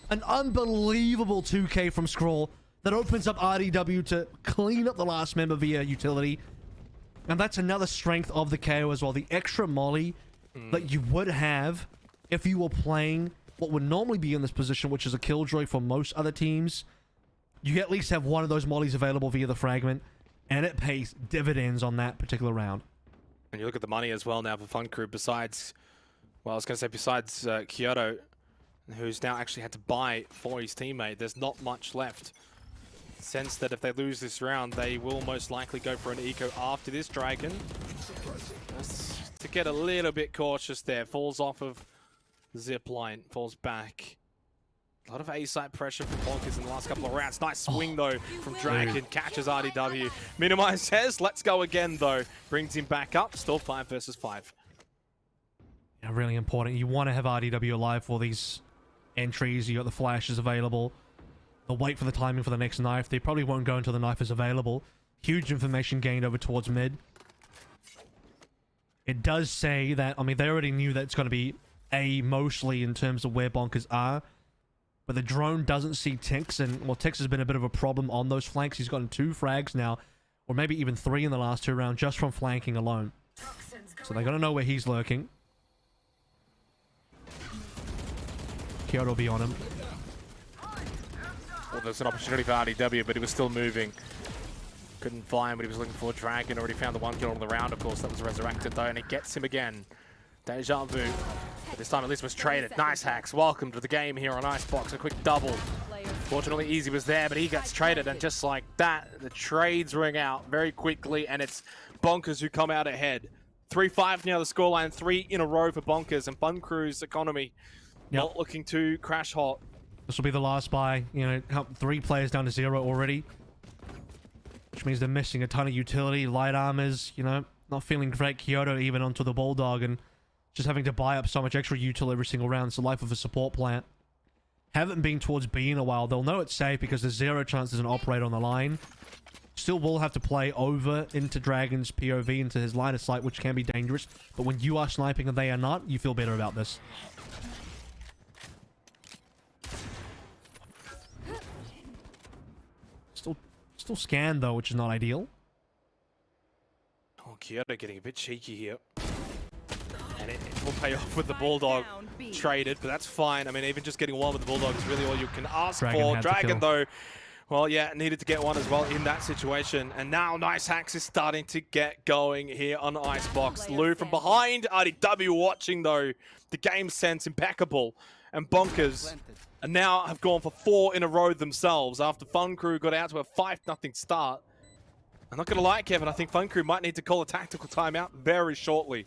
An unbelievable 2K from Scroll that opens up RDW to clean up the last member via utility. And that's another strength of the KO as well. The extra molly that you would have if you were playing what would normally be in this position, which is a killjoy for most other teams. You at least have one of those mollies available via the fragment, and it pays dividends on that particular round. And you look at the money as well now for Fun Crew, besides, well, I was going to say besides Kyoto, who's now actually had to buy for his teammate, there's not much left. Sense that if they lose this round, they will most likely go for an eco after this Dragon. Just to get a little bit cautious there, falls off of zip line, falls back. A lot of A-side pressure from Bonkers in the last couple of rounds. Nice swing though from Dragon, catches RDW. Minimize says, let's go again though. Brings him back up, still 5 versus 5. Yeah, really important. You want to have RDW alive for these entries. You got the flashes available. They'll wait for the timing for the next knife. They probably won't go until the knife is available. Huge information gained over towards mid. It does say that, I mean, they already knew that it's going to be A mostly in terms of where Bonkers are. But the drone doesn't see Tix, and well, Tix has been a bit of a problem on those flanks. He's gotten 2 frags now, or maybe even 3 in the last 2 rounds just from flanking alone. So they're going to know where he's lurking. Kyoto will be on him. Well, there's an opportunity for RDW, but he was still moving. Couldn't find what he was looking for. Dragon already found the 1 kill on the round, of course. That was resurrected, though, and it gets him again. Deja vu. This time at least was traded. Nice hacks. Welcome to the game here on Icebox. A quick double. Fortunately, Easy was there, but he gets traded, and just like that, the trades ring out very quickly, and it's Bonkers who come out ahead. 3-5 now the scoreline, 3 in a row for Bonkers, and Fun Crew's economy not looking too crash hot. This will be the last buy. You know, help 3 players down to 0 already. Which means they're missing a ton of utility. Light armors, you know, not feeling great. Kyoto even onto the Bulldog and just having to buy up so much extra util every single round. It's the life of a support plant. Haven't been towards B in a while. They'll know it's safe because there's 0 chance there's an operator on the line. Still will have to play over into Dragon's POV, into his line of sight, which can be dangerous. But when you are sniping and they are not, you feel better about this. Still scanned though, which is not ideal. Oh, Kyoto getting a bit cheeky here. And it will pay off with the Bulldog traded, but that's fine. I mean, even just getting 1 with the Bulldog is really all you can ask for. Dragon, though, well, yeah, needed to get 1 as well in that situation. And now Nice Hacks is starting to get going here on Icebox. Lou from behind, RDW watching, though. The game sense impeccable. And Bonkers and now have gone for 4 in a row themselves after Fun Crew got out to a 5-0 start. I'm not going to lie, Kevin, I think Fun Crew might need to call a tactical timeout very shortly.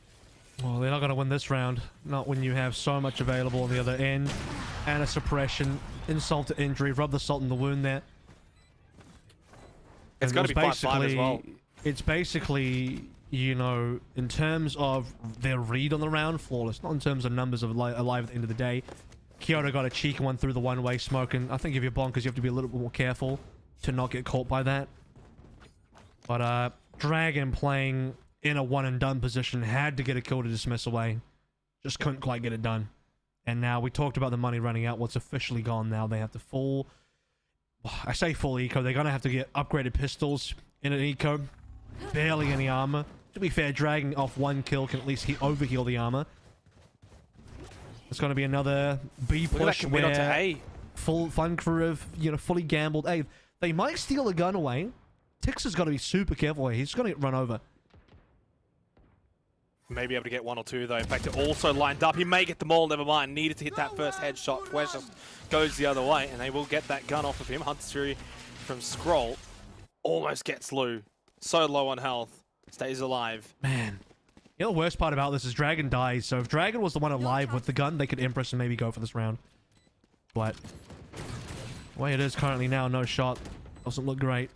Well, they're not going to win this round. Not when you have so much available on the other end. And a suppression. Insult to injury. Rub the salt in the wound there. It's going to be 5-5 as well. It's basically, you know, in terms of their read on the round, flawless. Not in terms of numbers of alive at the end of the day. Kyoto got a cheeky one through the one-way smoke, and I think if you're Bonkers, you have to be a little bit more careful to not get caught by that. But Dragon playing in a one-and-done position had to get a kill to dismiss away. Just couldn't quite get it done. And now we talked about the money running out. Well, it's officially gone now. They have to full... I say full eco. They're going to have to get upgraded pistols in an eco. Barely any armor. To be fair, Dragon off 1 kill can at least overheal the armor. It's going to be another B push where full Fun Crew have, you know, fully gambled. Hey, they might steal a gun away. Tix has got to be super careful here. He's going to get run over. May be able to get 1 or 2 though. In fact, it also lined up. He may get them all, never mind. Needed to hit that first headshot. Quest goes the other way, and they will get that gun off of him. Hunter's Fury from Scroll. Almost gets Lou. So low on health. Stays alive. Man. You know the worst part about this is Dragon dies, so if Dragon was the one alive with the gun, they could Empress and maybe go for this round. But the way it is currently now, no shot. Doesn't look great.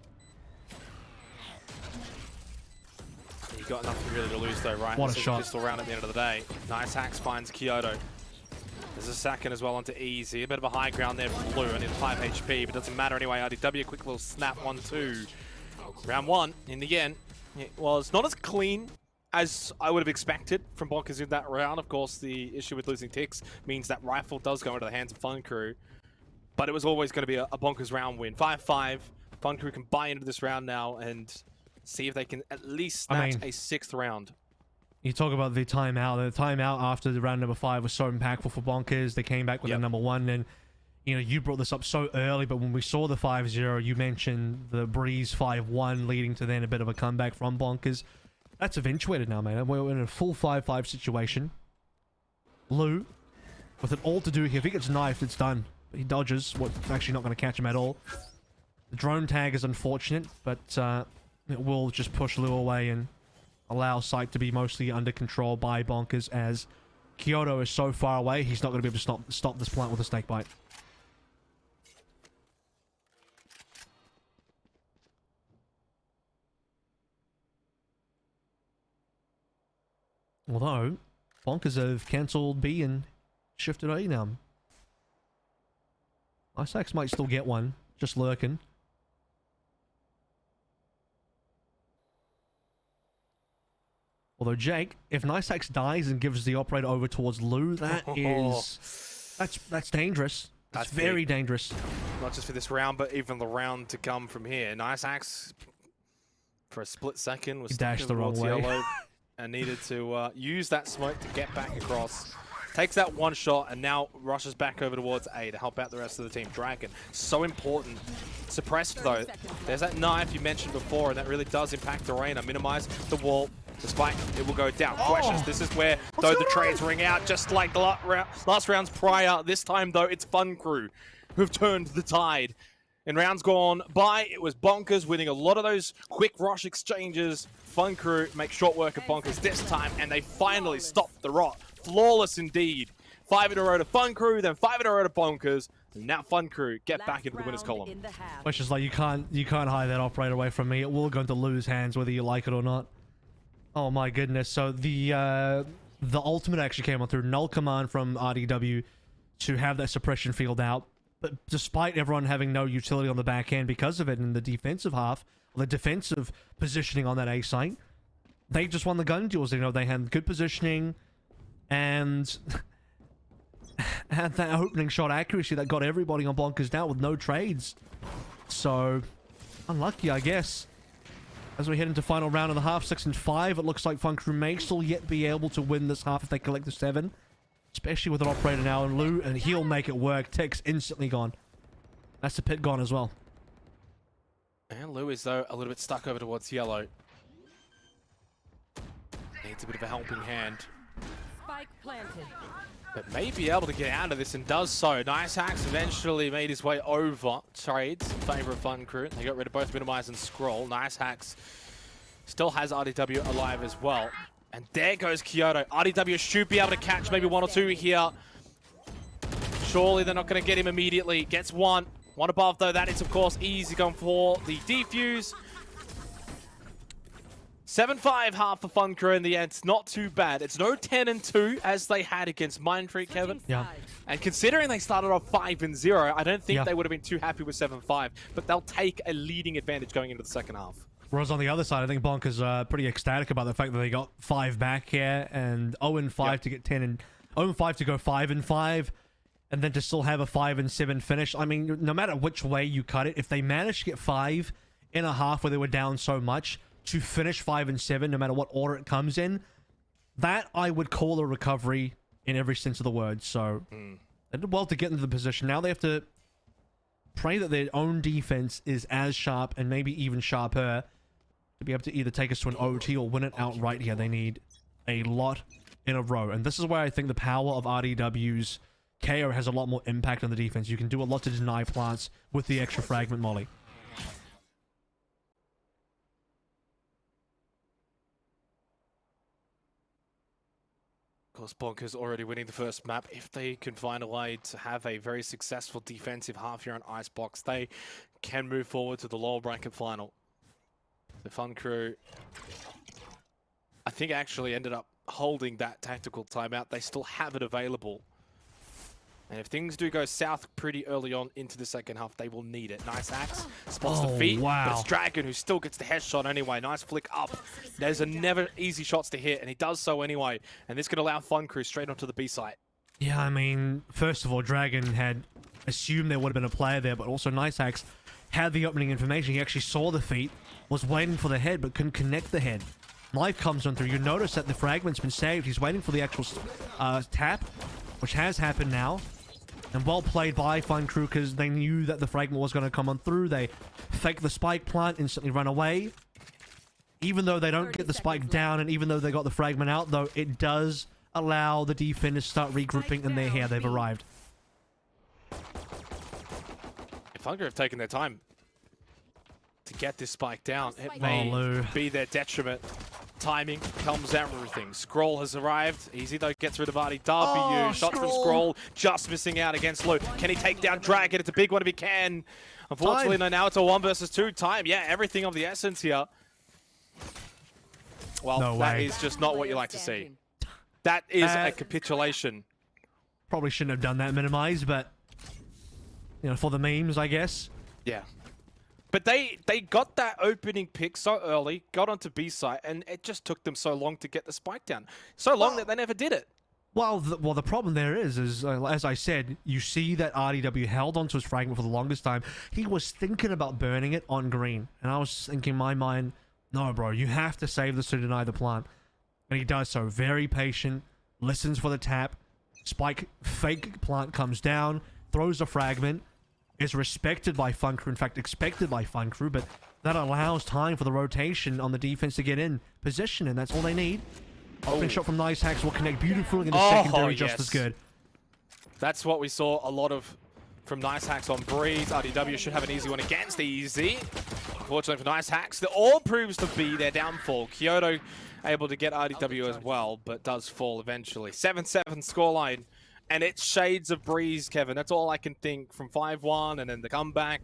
You got nothing really to lose though, right? What This a is shot. Pistol round at the end of the day. Nice hacks finds Kyoto. There's a second as well onto Easy. A bit of a high ground there for Blue. Only 5 HP, but doesn't matter anyway. RDW, quick little snap, 1-2. Round 1, in the end, it was not as clean as I would have expected from Bonkers in that round. Of course, the issue with losing ticks means that rifle does go into the hands of Fun Crew. But it was always going to be a Bonkers round win. 5-5. Fun Crew can buy into this round now and see if they can at least snatch a 6th round. You talk about the timeout. The timeout after the round number 5 was so impactful for Bonkers. They came back with a number 1, and you know, you brought this up so early, but when we saw the 5-0, you mentioned the Breeze 5-1 leading to then a bit of a comeback from Bonkers. That's eventuated now, man. We're in a full 5-5 situation. Lou, with it all to do here, if he gets knifed, it's done. He dodges, what's actually not going to catch him at all. The drone tag is unfortunate, but it will just push Lou away and allow Sight to be mostly under control by Bonkers, as Kyoto is so far away, he's not going to be able to stop this plant with a snake bite. Although, Bonkers have cancelled B and shifted A now. Isaacs might still get one, just lurking. Although Jake, if Niceax dies and gives the operator over towards Lou, that's dangerous. That's very dangerous. Not just for this round, but even the round to come from here. Niceax, for a split second, was dashed the wrong way. Yellow and needed to use that smoke to get back across. Takes that one shot and now rushes back over towards A to help out the rest of the team. Dragon, so important. Suppressed though. There's that knife you mentioned before, and that really does impact Arena. Minimize the wall. The spike, it will go down. Questions. This is where, though, the trades ring out, just like the last rounds prior. This time, though, it's Fun Crew who've turned the tide. In rounds gone by, it was Bonkers winning a lot of those quick rush exchanges. Fun Crew make short work of Bonkers this time, and they finally stopped the rot. Flawless indeed. 5 in a row to Fun Crew, then 5 in a row to Bonkers. And now Fun Crew get back into the winner's column. Which is like, you can't hide that operator away from me. It will go into Lou's hands whether you like it or not. Oh my goodness. So the ultimate actually came on through. Null command from RDW to have that suppression field out. But despite everyone having no utility on the back end because of it in the defensive half, or the defensive positioning on that A site, they just won the gun duels. You know, they had good positioning and had that opening shot accuracy that got everybody on Bonkers down with no trades. So, unlucky, I guess. As we head into final round of the half, 6 and 5, it looks like Fun Crew may still yet be able to win this half if they collect the 7. Especially with an operator now in Lou, and he'll make it work. Tick's instantly gone. That's the pit gone as well. And Lou is, though, a little bit stuck over towards yellow. Needs a bit of a helping hand. Spike planted. But may be able to get out of this and does so. Niceax eventually made his way over. Trades in favor of Fun Crew. They got rid of both Minimize and Scroll. Niceax still has RDW alive as well. And there goes Kyoto. RDW should be able to catch maybe 1 or 2 here. Surely they're not going to get him immediately. Gets 1. 1 above, though. That is, of course, easy going for the defuse. 7-5 half for Fun Crew in the end. It's not too bad. It's no 10 and 2 as they had against Mindfreak, Kevin. Yeah. And considering they started off 5 and 0, I don't think they would have been too happy with 7-5. But they'll take a leading advantage going into the second half. Whereas on the other side, I think Bonkers are pretty ecstatic about the fact that they got 5 back here and 0-5 to get 10 and 0-5 to go 5-5, and then to still have a 5-7 finish. I mean, no matter which way you cut it, if they managed to get 5 in a half where they were down so much to finish 5-7, no matter what order it comes in, that I would call a recovery in every sense of the word. So they did well to get into the position. Now they have to pray that their own defense is as sharp and maybe even sharper to be able to either take us to an OT or win it outright here. They need a lot in a row. And this is where I think the power of RDW's KO has a lot more impact on the defense. You can do a lot to deny plants with the extra fragment molly. course, Bonkers already winning the first map. If they can find a way to have a very successful defensive half here on Icebox, they can move forward to the lower bracket final. The Fun Crew, I think, actually ended up holding that tactical timeout. They still have it available. And if things do go south pretty early on into the second half, they will need it. Nice axe, spots the feet, but it's Dragon who still gets the headshot anyway. Nice flick up. There's a never easy shots to hit, and he does so anyway. And this can allow Fun Crew straight onto the B site. Yeah, I mean, first of all, Dragon had assumed there would have been a player there, but also Nice Axe had the opening information. He actually saw the feet, was waiting for the head, but couldn't connect the head. Life comes on through. You notice that the fragment's been saved. He's waiting for the actual tap, which has happened now. And well played by Fun Crew, because they knew that the fragment was going to come on through. They fake the spike plant, instantly run away. Even though they don't get the spike down, and even though they got the fragment out, though, it does allow the defenders to start regrouping, and they're here. They've arrived. Fun Crew have taken their time to get this spike down. It may be their detriment. Timing comes everything. Scroll has arrived. Easy though, gets rid of RDW. Shots from Scroll, just missing out against Lou. Can he take down Dragon? It's a big one if he can. Unfortunately, no, now it's a 1 versus 2 time. Yeah, everything of the essence here. Well, that is just not what you like to see. That is a capitulation. Probably shouldn't have done that minimize, but, you know, for the memes, I guess. Yeah. But they got that opening pick so early, got onto B site, and it just took them so long to get the spike down. So long that they never did it. Well, the problem there is as I said, you see that RDW held onto his fragment for the longest time. He was thinking about burning it on green. And I was thinking in my mind, no, bro, you have to save this to deny the plant. And he does so. Very patient, listens for the tap. Spike fake plant comes down, throws a fragment. Is respected by Fun Crew, in fact expected by Fun Crew, but that allows time for the rotation on the defense to get in position, and that's all they need. Open shot from Nice Hacks will connect beautifully in the secondary, just as good. That's what we saw a lot of from Nice Hacks on Breeze. RDW should have an easy one against Easy. Unfortunately for Nice Hacks, the all proves to be their downfall. Kyoto able to get RDW as well, but does fall eventually. 7-7 scoreline. And it's shades of Breeze, Kevin. That's all I can think. From 5-1 and then the comeback.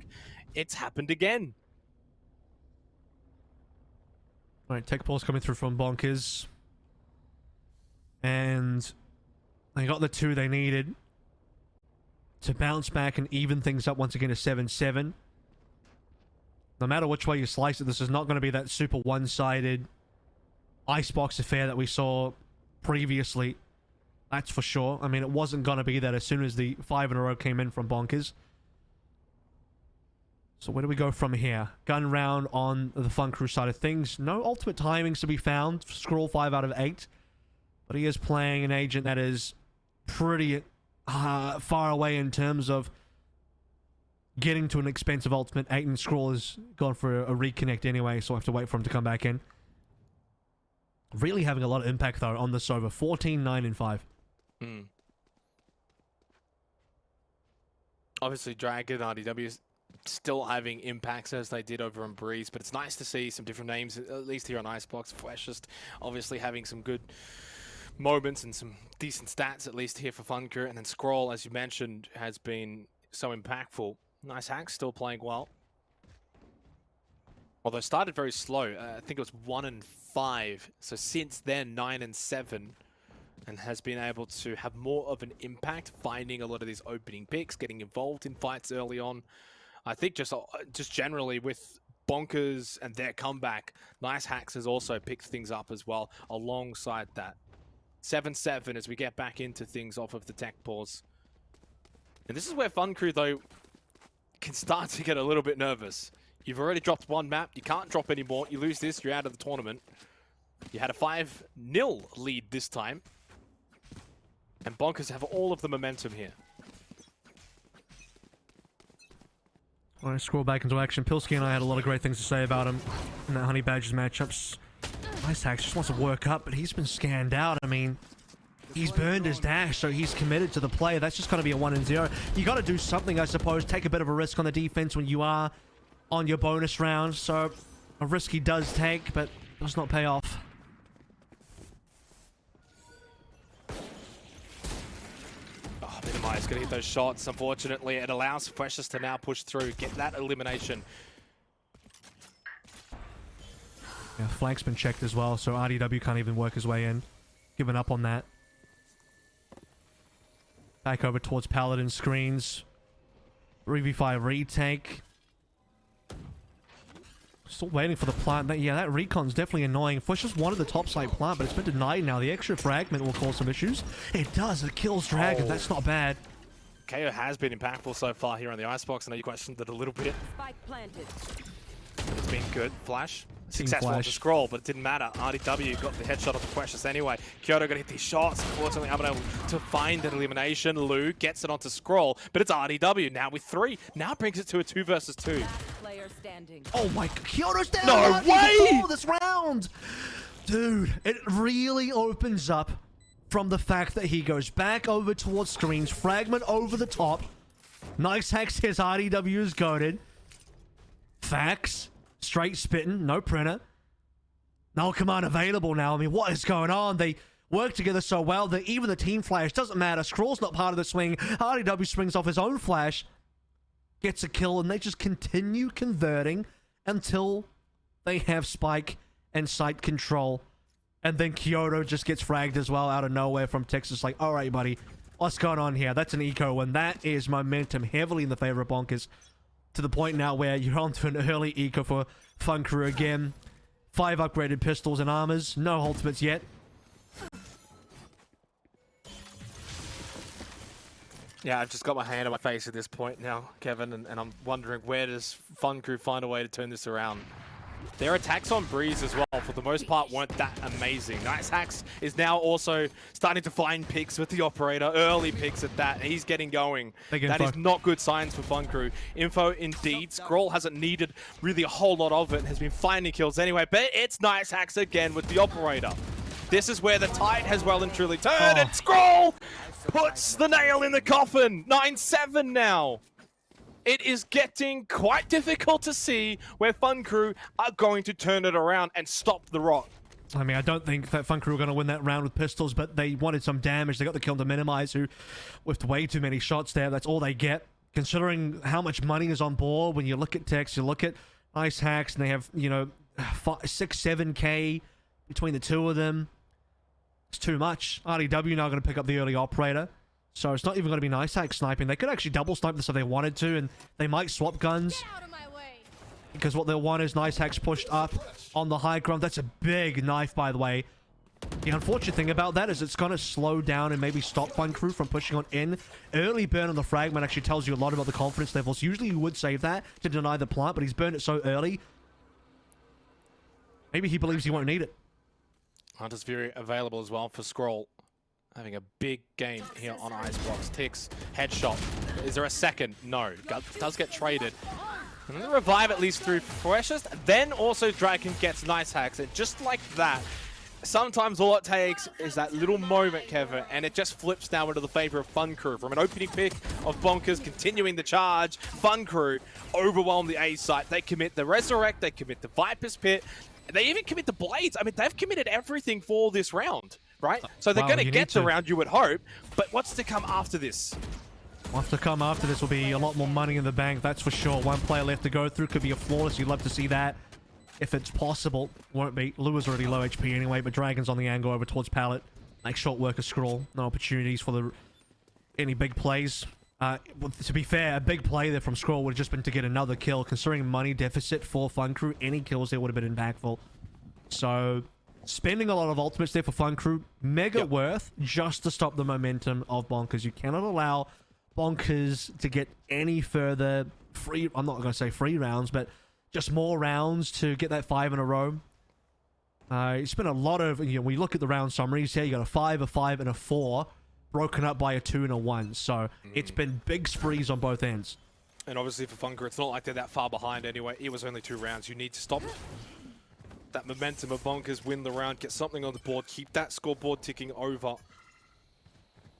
It's happened again. All right, tech pulse coming through from Bonkers. And they got the 2 they needed to bounce back and even things up once again to 7-7. No matter which way you slice it, this is not going to be that super one-sided Icebox affair that we saw previously. That's for sure. I mean, it wasn't going to be that as soon as the 5 in a row came in from Bonkers. So where do we go from here? Gun round on the Fun Crew side of things. No ultimate timings to be found. Scroll 5 out of 8. But he is playing an agent that is pretty far away in terms of getting to an expensive ultimate. 8 and Scroll has gone for a reconnect anyway, so I have to wait for him to come back in. Really having a lot of impact, though, on this over. 14, 9, and 5. Obviously, Dragon, RDW still having impacts as they did over on Breeze, but it's nice to see some different names, at least here on Icebox. Flash just obviously having some good moments and some decent stats, at least here for Fun Crew. And then Scroll, as you mentioned, has been so impactful. Nice Hacks still playing well. Although started very slow. I think it was 1-5. So since then, 9-7. And has been able to have more of an impact, finding a lot of these opening picks, getting involved in fights early on. I think just generally with Bonkers and their comeback, Nice Hacks has also picked things up as well alongside that. 7-7 as we get back into things off of the tech pause. And this is where Fun Crew, though, can start to get a little bit nervous. You've already dropped 1 map. You can't drop any more. You lose this, you're out of the tournament. You had a 5-0 lead this time. And Bonkers have all of the momentum here. All right, scroll back into action. Pilsky and I had a lot of great things to say about him in that Honey Badgers matchups. Nice Hacks just wants to work up, but he's been scanned out. I mean, he's burned his dash, so he's committed to the play. That's just going to be a 1-0. You got to do something, I suppose. Take a bit of a risk on the defense when you are on your bonus round. So a risk he does take, but does not pay off. he's going to hit those shots. Unfortunately, it allows Precious to now push through, get that elimination. Yeah, flank's been checked as well, so RDW can't even work his way in. Giving up on that. Back over towards Paladin screens. 3v5 retake. Still waiting for the plant. Yeah, that recon's definitely annoying. Fush just wanted the topside plant, but it's been denied now. The extra fragment will cause some issues. It does. It kills Dragon. That's not bad. KO has been impactful so far here on the Icebox. I know you questioned it a little bit. Spike planted. It's been good. Flash. Successful to scroll, but it didn't matter. RDW got the headshot of the Precious anyway. Kyoto got to hit these shots. Unfortunately, unable to find an elimination. Lou gets it onto scroll, but it's RDW now with 3. Now brings it to a 2 versus 2. Player standing. Oh my, Kyoto's down! No way! This round! Dude, it really opens up from the fact that he goes back over towards screens, fragment over the top. Nice hack says RDW is goated. Facts. Straight spitting, no printer. No command available now. I mean, what is going on? They work together so well that even the team flash doesn't matter. Scroll's not part of the swing. RDW swings off his own flash, gets a kill, and they just continue converting until they have Spike and site control. And then Kyoto just gets fragged as well out of nowhere from Texas. Like, all right, buddy, what's going on here? That's an eco, and that is momentum heavily in the favor of Bonkers. To the point now where you're onto an early eco for Fun Crew again. 5 upgraded pistols and armors. No ultimates yet. Yeah, I've just got my hand on my face at this point now, Kevin, and I'm wondering, where does Fun Crew find a way to turn this around? Their attacks on Breeze as well, for the most part, weren't that amazing. Nice Hacks is now also starting to find picks with the operator, early picks at that. He's getting going. That is not good signs for Fun Crew. Info indeed. Scroll hasn't needed really a whole lot of it and has been finding kills anyway, but it's Nice Hacks again with the operator. This is where the tide has well and truly turned, and Scroll puts the nail in the coffin. 9-7 now. It is getting quite difficult to see where Fun Crew are going to turn it around and stop the rot. I mean, I don't think that Fun Crew are going to win that round with pistols, but they wanted some damage. They got the kill to minimize, who, with way too many shots there, that's all they get. Considering how much money is on board, when you look at Tex, you look at Ice Hacks, and they have, you know, 6-7K between the two of them. It's too much. RDW now going to pick up the early operator. So it's not even going to be Nice Hack sniping. They could actually double snipe this if they wanted to, and they might swap guns. Because what they'll want is Nice Hack's pushed up on the high ground. That's a big knife, by the way. The unfortunate thing about that is it's going to slow down and maybe stop Fun Crew from pushing on in. Early burn on the fragment actually tells you a lot about the confidence levels. Usually you would save that to deny the plant, but he's burned it so early. Maybe he believes he won't need it. Hunter's Fury available as well for Scroll. Having a big game here on Icebox. Ticks, headshot. Is there a second? No. Does get traded. And the revive at least through Precious. Then also Dragon gets Nice Hacks. And just like that, sometimes all it takes is that little moment, Kevin, and it just flips now into the favor of Fun Crew. From an opening pick of Bonkers continuing the charge, Fun Crew overwhelm the A site. They commit the Resurrect, they commit the Viper's Pit, they even commit the Blades. I mean, they've committed everything for this round, right? So they're going to get the round, you would hope, but what's to come after this? What's to come after this will be a lot more money in the bank, that's for sure. One player left to go through, could be a flawless. You'd love to see that. If it's possible, won't be. Lou is already low HP anyway, but Dragon's on the angle over towards Pallet. Like short work of Scroll. No opportunities for any big plays. To be fair, a big play there from Scroll would have just been to get another kill. Considering money deficit for Fun Crew, any kills there would have been impactful. So, spending a lot of ultimates there for Fun Crew, mega worth just to stop the momentum of Bonkers. You cannot allow Bonkers to get any further free, I'm not going to say free rounds, but just more rounds to get that 5 in a row. It's been a lot of, you know, when you look at the round summaries here, you got a 5, a 5, and a 4, broken up by a 2 and a 1. So it's been big sprees on both ends. And obviously for Fun Crew, it's not like they're that far behind anyway. It was only 2 rounds. You need to stop that momentum of Bonkers, win the round, get something on the board, keep that scoreboard ticking over.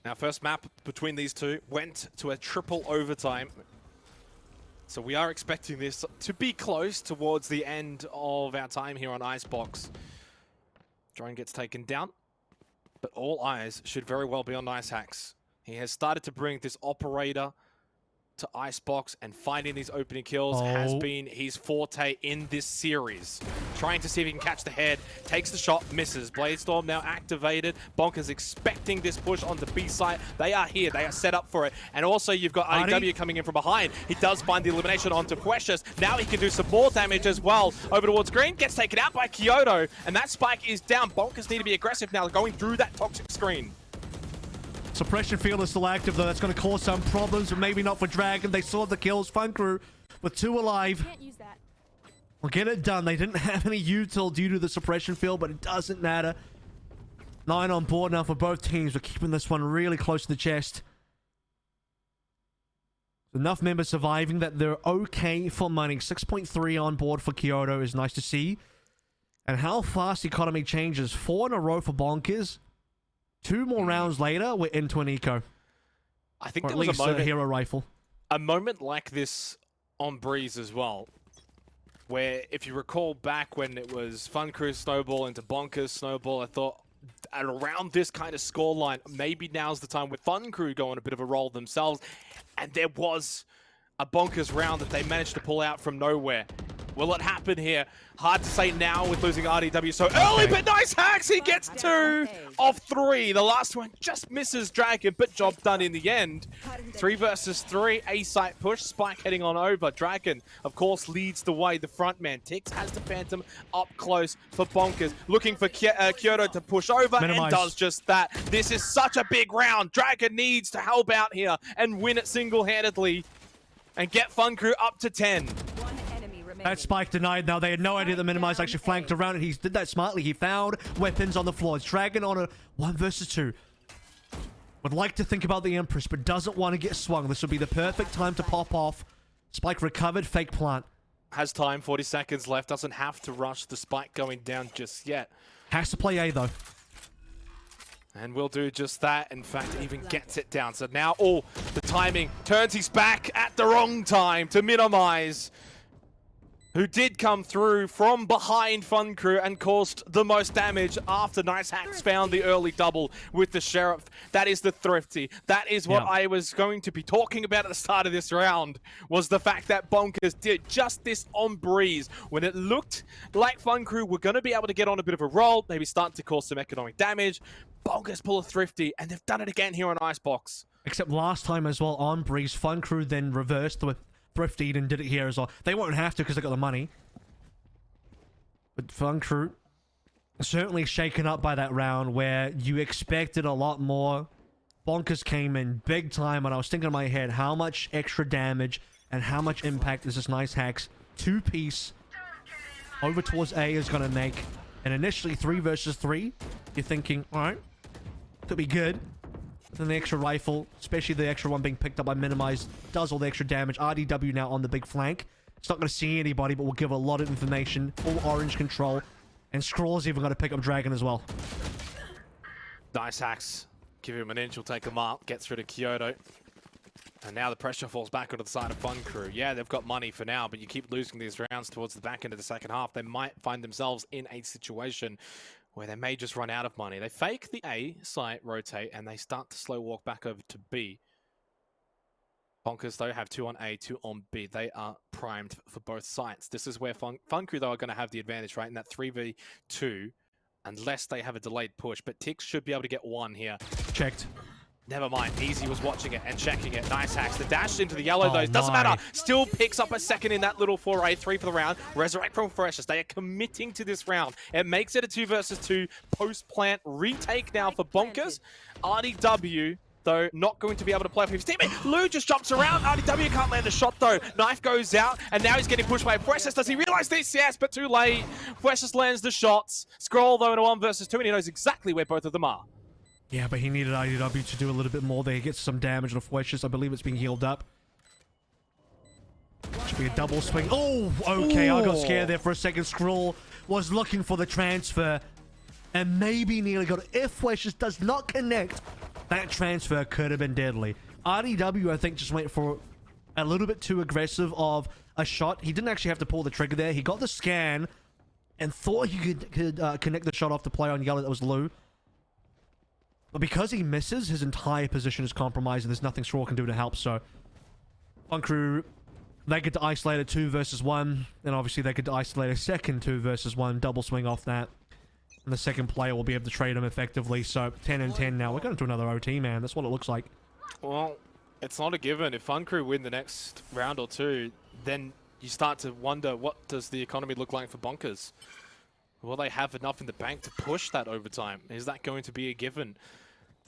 Now, first map between these two went to a triple overtime. So we are expecting this to be close towards the end of our time here on Icebox. Drone gets taken down, but all eyes should very well be on Nice Hacks. He has started to bring this operator to Icebox, and finding these opening kills has been his forte in this series. Trying to see if he can catch the head, takes the shot, misses. Bladestorm now activated. Bonkers expecting this push onto B site. They are here, they are set up for it. And also you've got RDW coming in from behind. He does find the elimination onto Precious. Now he can do some more damage as well. Over towards Green, gets taken out by Kyoto, and that spike is down. Bonkers need to be aggressive now, going through that toxic screen. Suppression field is still active though. That's going to cause some problems, but maybe not for Dragon. They saw the kills. Fun Crew with 2 alive. Can't use that. We'll get it done. They didn't have any util due to the suppression field, but it doesn't matter. 9 on board now for both teams. We're keeping this one really close to the chest. Enough members surviving that they're okay for money. 6.3 on board for Kyoto is nice to see. And how fast the economy changes. 4 in a row for Bonkers. 2 more rounds later, we're into an eco. I think or there at was least a moment, hero rifle. A moment like this on Breeze as well, where if you recall back when it was Fun Crew Snowball into Bonkers Snowball, I thought at around this kind of scoreline, maybe now's the time with Fun Crew go on a bit of a roll themselves, and there was a Bonkers round that they managed to pull out from nowhere. Will it happen here? Hard to say now with losing RDW so early, but nice hacks! He gets 2 of 3. The last one just misses Dragon, but job done in the end. 3 versus 3, A-site push, Spike heading on over. Dragon, of course, leads the way, the front man. Tix has the Phantom up close for Bonkers, looking for Kyoto to push over, and does just that. This is such a big round. Dragon needs to help out here and win it single-handedly and get Fun Crew up to 10. That spike denied now. They had no idea the Minimize actually flanked around, and he did that smartly. He found weapons on the floor. It's Dragon on a 1 versus 2. Would like to think about the Empress, but doesn't want to get swung. This would be the perfect time to pop off. Spike recovered, fake plant. Has time, 40 seconds left. Doesn't have to rush the spike going down just yet. Has to play A, though. And will do just that. In fact, even gets it down. So now, the timing turns his back at the wrong time to Minimize, who did come through from behind Fun Crew and caused the most damage after Nice Hacks found the early double with the Sheriff. That is the Thrifty. That is what I was going to be talking about at the start of this round, was the fact that Bonkers did just this on Breeze when it looked like Fun Crew were going to be able to get on a bit of a roll, maybe start to cause some economic damage. Bonkers pull a Thrifty, and they've done it again here on Icebox. Except last time as well on Breeze, Fun Crew then reversed with Thrifty and did it here as well. They won't have to because they got the money. But Fun Crew certainly shaken up by that round where you expected a lot more. Bonkers came in big time, and I was thinking in my head, how much extra damage and how much impact is this Nice Hacks 2-piece over towards A is going to make? And initially 3 versus 3, you're thinking, alright, could be good. Then the extra rifle, especially the extra one being picked up by Minimize, does all the extra damage. RDW now on the big flank. It's not going to see anybody, but will give a lot of information. Full orange control. And Scrawl's even going to pick up Dragon as well. Nice Hacks. Give him an inch, he'll take a mark. Gets rid of Kyoto. And now the pressure falls back onto the side of Fun Crew. Yeah, they've got money for now, but you keep losing these rounds towards the back end of the second half. They might find themselves in a situation where they may just run out of money. They fake the A site, rotate, and they start to slow walk back over to B. Bonkers, though, have 2 on A, 2 on B. They are primed for both sites. This is where Fun Crew, though, are going to have the advantage, right, in that 3v2, unless they have a delayed push. But Tix should be able to get 1 here. Checked. Never mind. Easy was watching it and checking it. Nice hacks. The dash into the yellow, though. Doesn't matter. Still picks up a second in that little foray. 3 for the round. Resurrect from Precious. They are committing to this round. It makes it a 2 versus 2 post-plant retake now for Bonkers. RDW, though, not going to be able to play for his teammate. Lou just jumps around. RDW can't land a shot, though. Knife goes out, and now he's getting pushed by Precious. Does he realize this? Yes, but too late. Precious lands the shots. Scroll, though, in a 1 versus 2, and he knows exactly where both of them are. Yeah, but he needed IDW to do a little bit more there. He gets some damage on Precious. I believe it's being healed up. Should be a double swing. Oh, okay. I got scared there for a second. Scroll was looking for the transfer and maybe nearly got it. If Precious does not connect, that transfer could have been deadly. RDW, I think, just went for a little bit too aggressive of a shot. He didn't actually have to pull the trigger there. He got the scan and thought he could connect the shot off the player on yellow. That was Lou. But because he misses, his entire position is compromised and there's nothing Straw can do to help. So Fun Crew, they get to isolate a 2 versus 1. And obviously they get to isolate a second 2 versus 1. Double swing off that. And the second player will be able to trade him effectively. So 10 and 10 now. We're going to another OT, man. That's what it looks like. Well, it's not a given. If Fun Crew win the next round or two, then you start to wonder, what does the economy look like for Bonkers? Will they have enough in the bank to push that overtime? Is that going to be a given?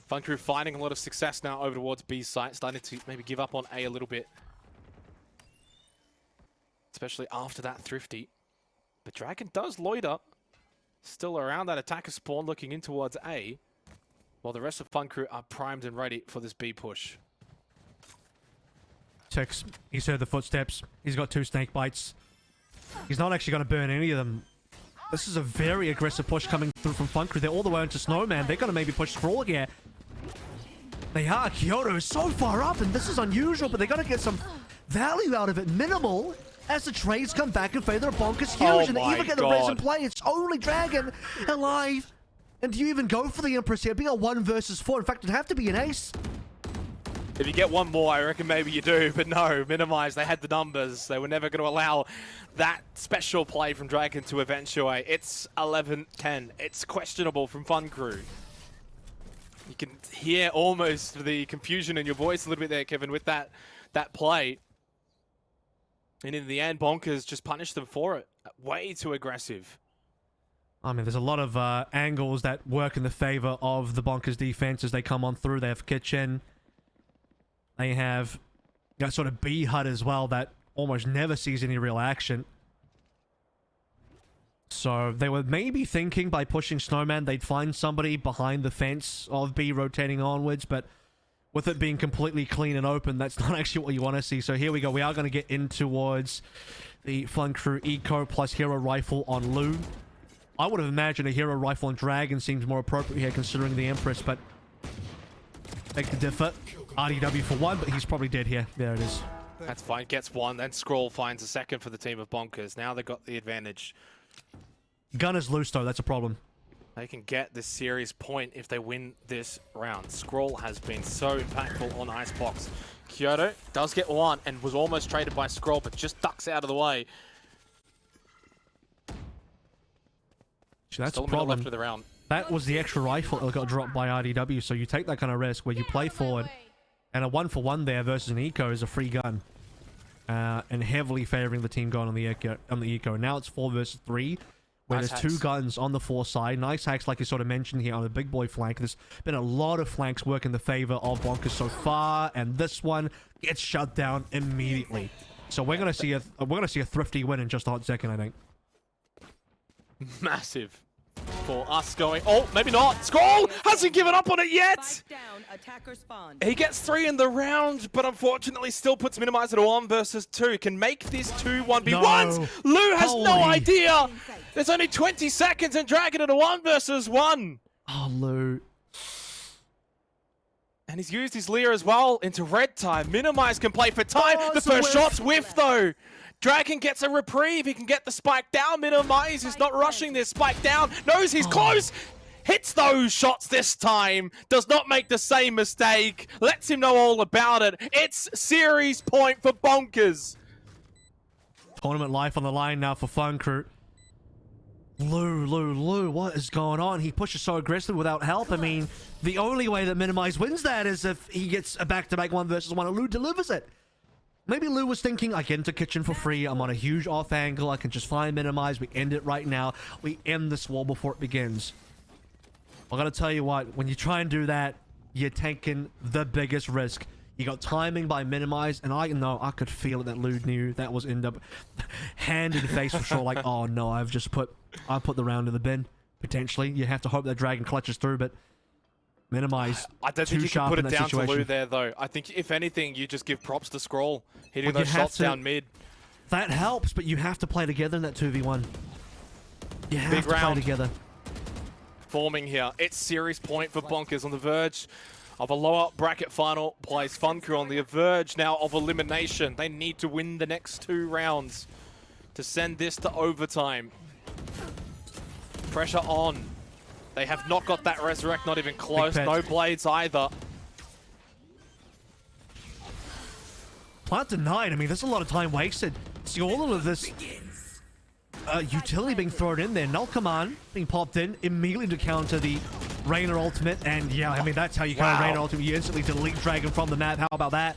Fun Crew finding a lot of success now over towards B site, starting to maybe give up on A a little bit. Especially after that Thrifty. But Dragon does loiter. Still around that attacker spawn, looking in towards A. While the rest of Fun Crew are primed and ready for this B push. Tix, he's heard the footsteps. He's got 2 snake bites. He's not actually going to burn any of them. This is a very aggressive push coming through from Fun Crew. They're all the way into Snowman. They're going to maybe push Scroll here. They are. Kyoto is so far up, and this is unusual, but they're going to get some value out of it. Minimal, as the trades come back in favor of Bonkers. Huge, and they even get the res in play. It's only Dragon alive. And do you even go for the Empress here? It'd be a 1 versus 4. In fact, it'd have to be an ace. If you get one more, I reckon maybe you do, but no, Minimize, they had the numbers. They were never going to allow that special play from Dragon to eventuate. It's 11-10. It's questionable from Fun Crew. You can hear almost the confusion in your voice a little bit there, Kevin, with that play. And in the end, Bonkers just punished them for it. Way too aggressive. I mean, there's a lot of angles that work in the favor of the Bonkers defense as they come on through. They have Kitchen. They have that sort of B hut as well that almost never sees any real action. So they were maybe thinking by pushing Snowman they'd find somebody behind the fence of B rotating onwards, but with it being completely clean and open, that's not actually what you want to see. So here we go. We are going to get in towards the Fun Crew Eco plus Hero Rifle on Lou. I would have imagined a Hero Rifle on Dragon seems more appropriate here considering the Empress, but beg to differ. RDW for 1, but he's probably dead here. There it is. That's fine. Gets 1, then Scroll finds a second for the team of Bonkers. Now they've got the advantage. Gun is loose, though. That's a problem. They can get this series point if they win this round. Scroll has been so impactful on Icebox. Kyoto does get 1 and was almost traded by Scroll, but just ducks out of the way. So that's Still a problem. left of the round. That was the extra rifle that got dropped by RDW, so you take that kind of risk where you play forward, and a 1-for-1 there versus an eco is a free gun. And heavily favoring the team going on the eco. Now it's 4 versus 3, where Nice there's hacks. 2 guns on the 4 side. Nice hacks, like you sort of mentioned here on the big boy flank. There's been a lot of flanks work in the favor of Bonkers so far, and this one gets shut down immediately. So we're gonna see a thrifty win in just a hot second, I think. Massive for us going. Oh, maybe not. Scroll hasn't given up on it yet. He gets 3 in the round, but unfortunately still puts Minimize at a 1 versus 2. Can make this 2 1v1s. No. Lou has no Holy. idea. There's only 20 seconds and Dragon at a 1 versus 1. Oh, Lou. And he's used his Lear as well into red time. Minimize can play for time. Oh, The it's a first whiff. shot's whiffed though. Dragon gets a reprieve. He can get the spike down. Minimize is not rushing this spike down. Knows he's close. Hits those shots this time. Does not make the same mistake. Lets him know all about it. It's series point for Bonkers. Tournament life on the line now for Fun Crew. Lou, what is going on? He pushes so aggressive without help. I mean, the only way that Minimize wins that is if he gets a back-to-back 1 versus 1 and Lou delivers it. Maybe Lou was thinking, I get into kitchen for free. I'm on a huge off angle. I can just find Minimize. We end it right now. We end this wall before it begins. I gotta tell you what, when you try and do that, you're taking the biggest risk. You got timing by Minimize, and I know I could feel it that Lou knew that was end up hand in face for sure. Like, oh no, I put the round in the bin. Potentially, you have to hope that Dragon clutches through, but Minimize. I don't think you can put it down to Lou there though. I think if anything, you just give props to Scroll. Hitting those shots down mid. That helps, but you have to play together in that 2v1. You have to play together. Forming here. It's series point for Bonkers on the verge of a lower bracket final place. Fun Crew on the verge now of elimination. They need to win the next 2 rounds to send this to overtime. Pressure on. They have not got that resurrect, not even close. No blades either. Plant denied. I mean, there's a lot of time wasted. See all of this utility being thrown in there. Null command being popped in immediately to counter the Reyna ultimate. And yeah, I mean, that's how you counter Reyna ultimate. You instantly delete Dragon from the map. How about that?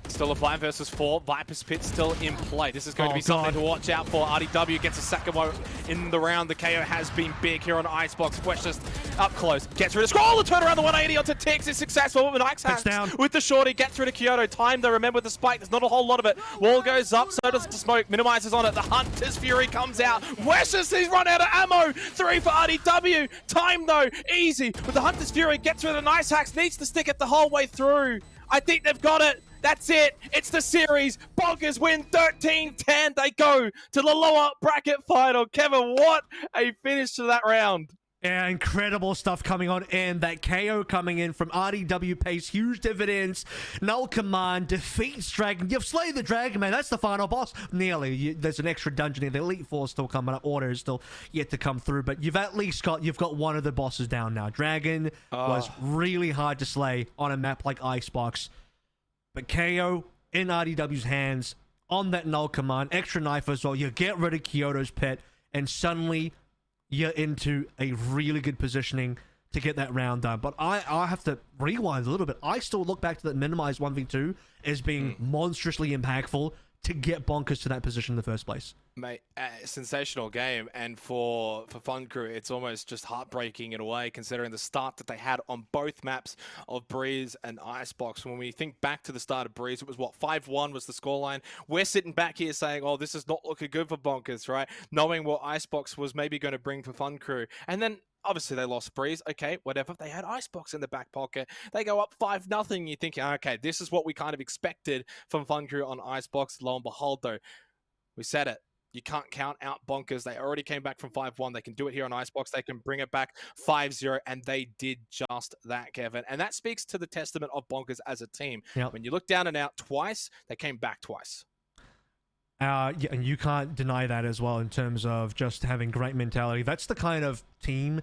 Still a 5 versus 4. Viper's Pit still in play. This is going to be something to watch out for. RDW gets a second one in the round. The KO has been big here on Icebox. Freshest up close. Gets rid of Scroll. The turn around the 180 onto Tix is successful. But Ike's down with the shorty. Gets rid of Kyoto. Time though. Remember the spike. There's not a whole lot of it. Wall goes up. So does the smoke. Minimizes on it. The Hunter's Fury comes out. Weshes, he's run out of ammo. 3 for RDW. Time though. Easy. With the Hunter's Fury. Gets rid of the Nice Hacks. Needs to stick it the whole way through. I think they've got it. That's it. It's the series. Bonkers win 13-10. They go to the lower bracket final. Kevin, what a finish to that round. Yeah, incredible stuff coming on in. That KO coming in from RDW pays huge dividends. Null command defeats Dragon. You've slayed the Dragon, man. That's the final boss. Nearly. There's an extra dungeon here. The Elite Four still coming up. Order is still yet to come through. But you've at least got one of the bosses down now. Dragon was really hard to slay on a map like Icebox. But KO in RDW's hands on that null command, extra knife as well. You get rid of Kyoto's pet, and suddenly you're into a really good positioning to get that round done. But I have to rewind a little bit. I still look back to that minimized 1v2 as being monstrously impactful to get Bonkers to that position in the first place. Mate, sensational game, and for Fun Crew, it's almost just heartbreaking in a way, considering the start that they had on both maps of Breeze and Icebox. When we think back to the start of Breeze, it was what, 5-1 was the scoreline. We're sitting back here saying, oh, this is not looking good for Bonkers, right? Knowing what Icebox was maybe going to bring for Fun Crew. And then obviously they lost Breeze. Okay, whatever. They had Icebox in the back pocket. They go up 5-0. You're thinking, okay, this is what we kind of expected from Fun Crew on Icebox. Lo and behold, though, we said it. You can't count out Bonkers. They already came back from 5-1. They can do it here on Icebox. They can bring it back 5-0, and they did just that, Kevin. And that speaks to the testament of Bonkers as a team. Yep. When you look down and out twice, they came back twice. Yeah, and you can't deny that as well in terms of just having great mentality. That's the kind of team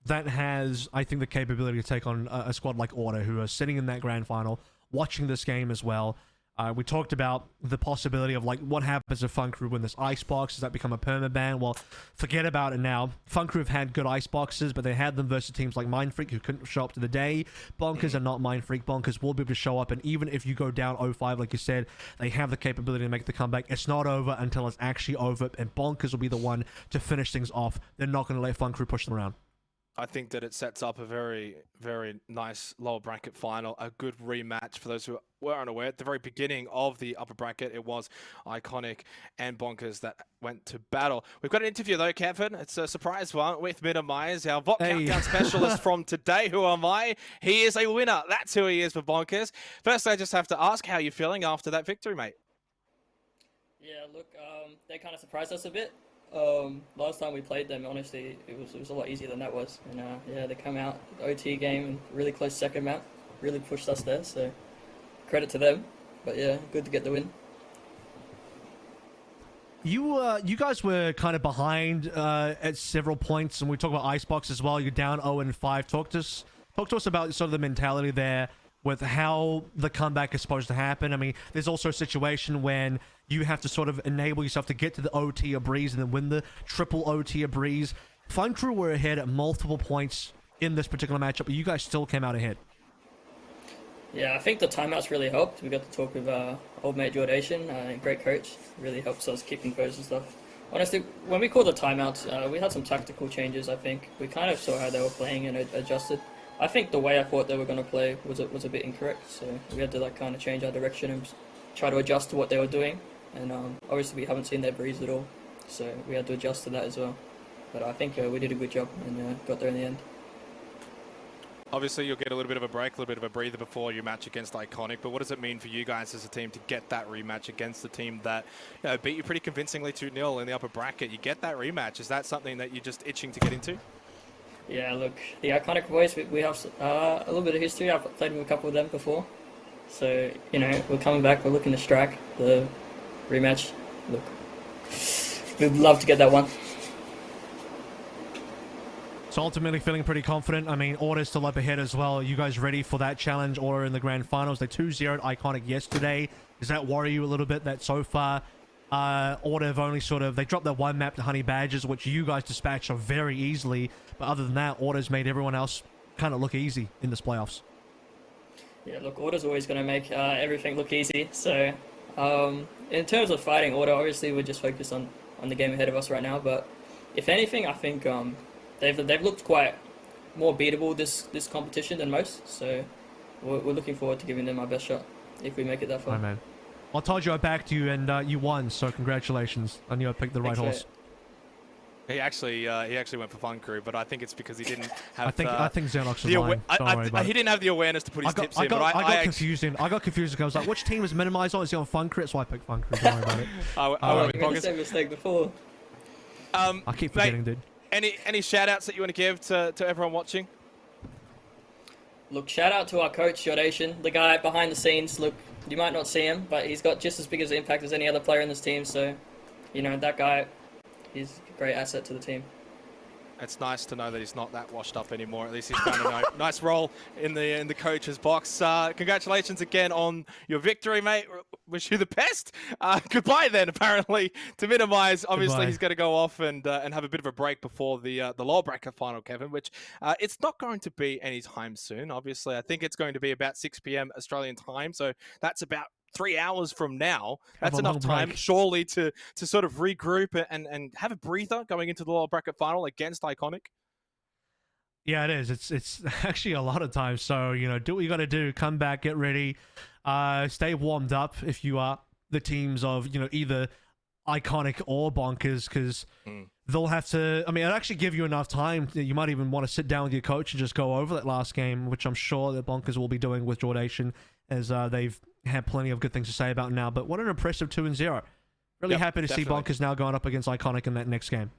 that has, I think, the capability to take on a squad like Order, who are sitting in that grand final, watching this game as well. We talked about the possibility of, like, what happens if Fun Crew win this Icebox? Does that become a permaban? Well, forget about it now. Fun Crew have had good Iceboxes, but they had them versus teams like Mindfreak, who couldn't show up to the day. Bonkers are not Mindfreak. Bonkers will be able to show up, and even if you go down 0-5, like you said, they have the capability to make the comeback. It's not over until it's actually over, and Bonkers will be the one to finish things off. They're not going to let Fun Crew push them around. I think that it sets up a very, very nice lower bracket final, a good rematch for those who were unaware. At the very beginning of the upper bracket, it was Iconic and Bonkers that went to battle. We've got an interview though, Kevin. It's a surprise one with Minimize, our VOT countdown specialist from today. Who am I? He is a winner. That's who he is for Bonkers. First, I just have to ask how you're feeling after that victory, mate. Yeah, look, they kind of surprised us a bit. Last time we played them, honestly, it was a lot easier than that was. And yeah, they come out, the OT game, and really close second map, really pushed us there. So credit to them. But yeah, good to get the win. You guys were kind of behind at several points, and we talk about Icebox as well. You're down 0-5. Talk to us about sort of the mentality there with how the comeback is supposed to happen. I mean, there's also a situation when you have to sort of enable yourself to get to the OT or Breeze and then win the triple OT or Breeze. Fun Crew were ahead at multiple points in this particular matchup, but you guys still came out ahead. Yeah, I think the timeouts really helped. We got to talk with old mate Jordation, great coach. Really helps us keep composed and stuff. Honestly, when we called the timeouts, we had some tactical changes, I think. We kind of saw how they were playing and adjusted. I think the way I thought they were going to play was a bit incorrect, so we had to like kind of change our direction and try to adjust to what they were doing. And obviously we haven't seen their Breeze at all, so we had to adjust to that as well. But I think we did a good job and got there in the end. Obviously, you'll get a little bit of a break, a little bit of a breather before your match against Iconic, but what does it mean for you guys as a team to get that rematch against the team that beat you pretty convincingly 2-0 in the upper bracket? You get that rematch. Is that something that you're just itching to get into? Yeah, look, the Iconic boys, we have a little bit of history. I've played with a couple of them before. So, you know, we're coming back, we're looking to strike the rematch. Look, we'd love to get that one. So ultimately feeling pretty confident. I mean, Order's still up ahead as well. Are you guys ready for that challenge? Order in the grand finals. They 2-0'd Iconic yesterday. Does that worry you a little bit that so far Order have only they dropped that one map to Honey Badgers, which you guys dispatched very easily. But other than that, Order's made everyone else kind of look easy in this playoffs. Yeah, look, Order's always going to make everything look easy. So in terms of fighting Order, obviously we're just focused on the game ahead of us right now. But if anything, I think they've looked quite more beatable this competition than most. So we're looking forward to giving them our best shot if we make it that far. Right, man. I told you I backed you, and you won. So congratulations. I knew I picked the right horse. He actually went for Fun Crew, but I think it's because he didn't have. I think Xenox was lying. Don't worry about he didn't have the awareness to put his tips in. I got confused. I got confused because I was like, which team is minimized on? Is he on Fun Crit? So I picked Fun Crew. Don't worry about it. You made the same mistake before. I keep forgetting, dude. Any shout outs that you want to give to everyone watching? Look, shout out to our coach, Jordation, the guy behind the scenes. Look, you might not see him, but he's got just as big an impact as any other player in this team. So, you know, that guy, he's a great asset to the team. It's nice to know that he's not that washed up anymore. At least he's found a nice role in the coach's box. Congratulations again on your victory, mate. Wish you the best. Goodbye then, apparently, to minimize. Obviously, Goodbye. he's going to go off and have a bit of a break before the lower bracket final, Kevin, which it's not going to be anytime soon. Obviously, I think it's going to be about 6 p.m. Australian time. So that's about 3 hours from now. That's enough time, surely, to sort of regroup and have a breather going into the lower bracket final against Iconic. Yeah, it is. It's actually a lot of time. So, you know, do what you got to do. Come back, get ready, stay warmed up if you are the teams of, you know, either Iconic or Bonkers, because they'll have to. I mean, it'll actually give you enough time. You might even want to sit down with your coach and just go over that last game, which I'm sure that Bonkers will be doing with Jordation, as they've had plenty of good things to say about now. But what an impressive 2-0. Really happy to see Bonkers now going up against Iconic in that next game.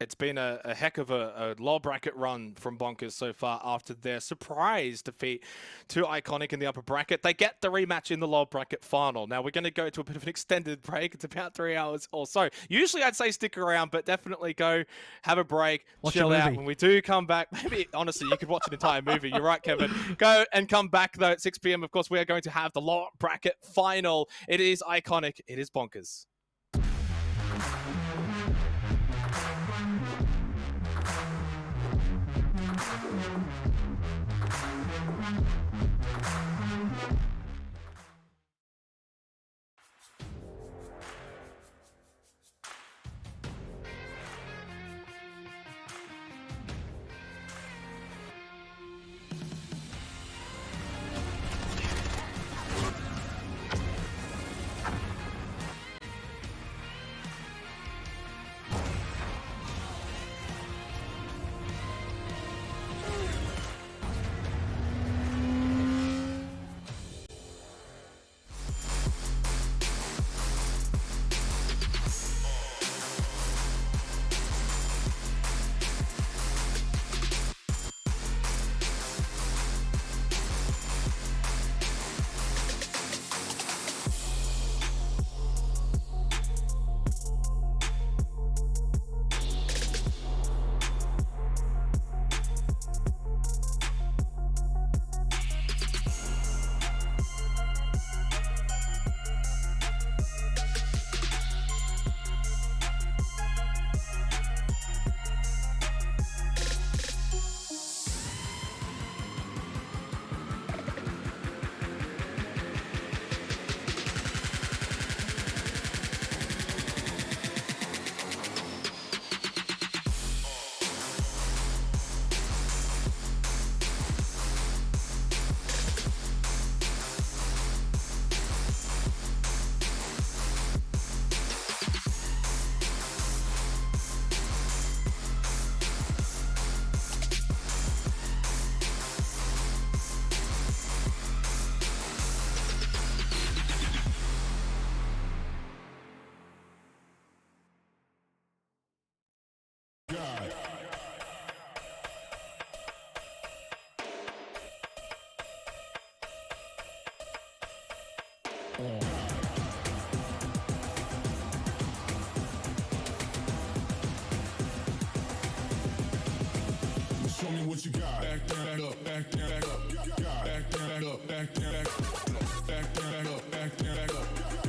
It's been a heck of a lower bracket run from Bonkers so far after their surprise defeat to Iconic in the upper bracket. They get the rematch in the lower bracket final. Now, we're going to go to a bit of an extended break. It's about 3 hours or so. Usually, I'd say stick around, but definitely go have a break, chill out. When we do come back, maybe, honestly, you could watch an entire movie. You're right, Kevin. Go and come back, though, at 6 p.m. Of course, we are going to have the lower bracket final. It is Iconic. It is Bonkers. Show me what you got. Back up, back up, back up, back up, back up, back up, back up, back up, back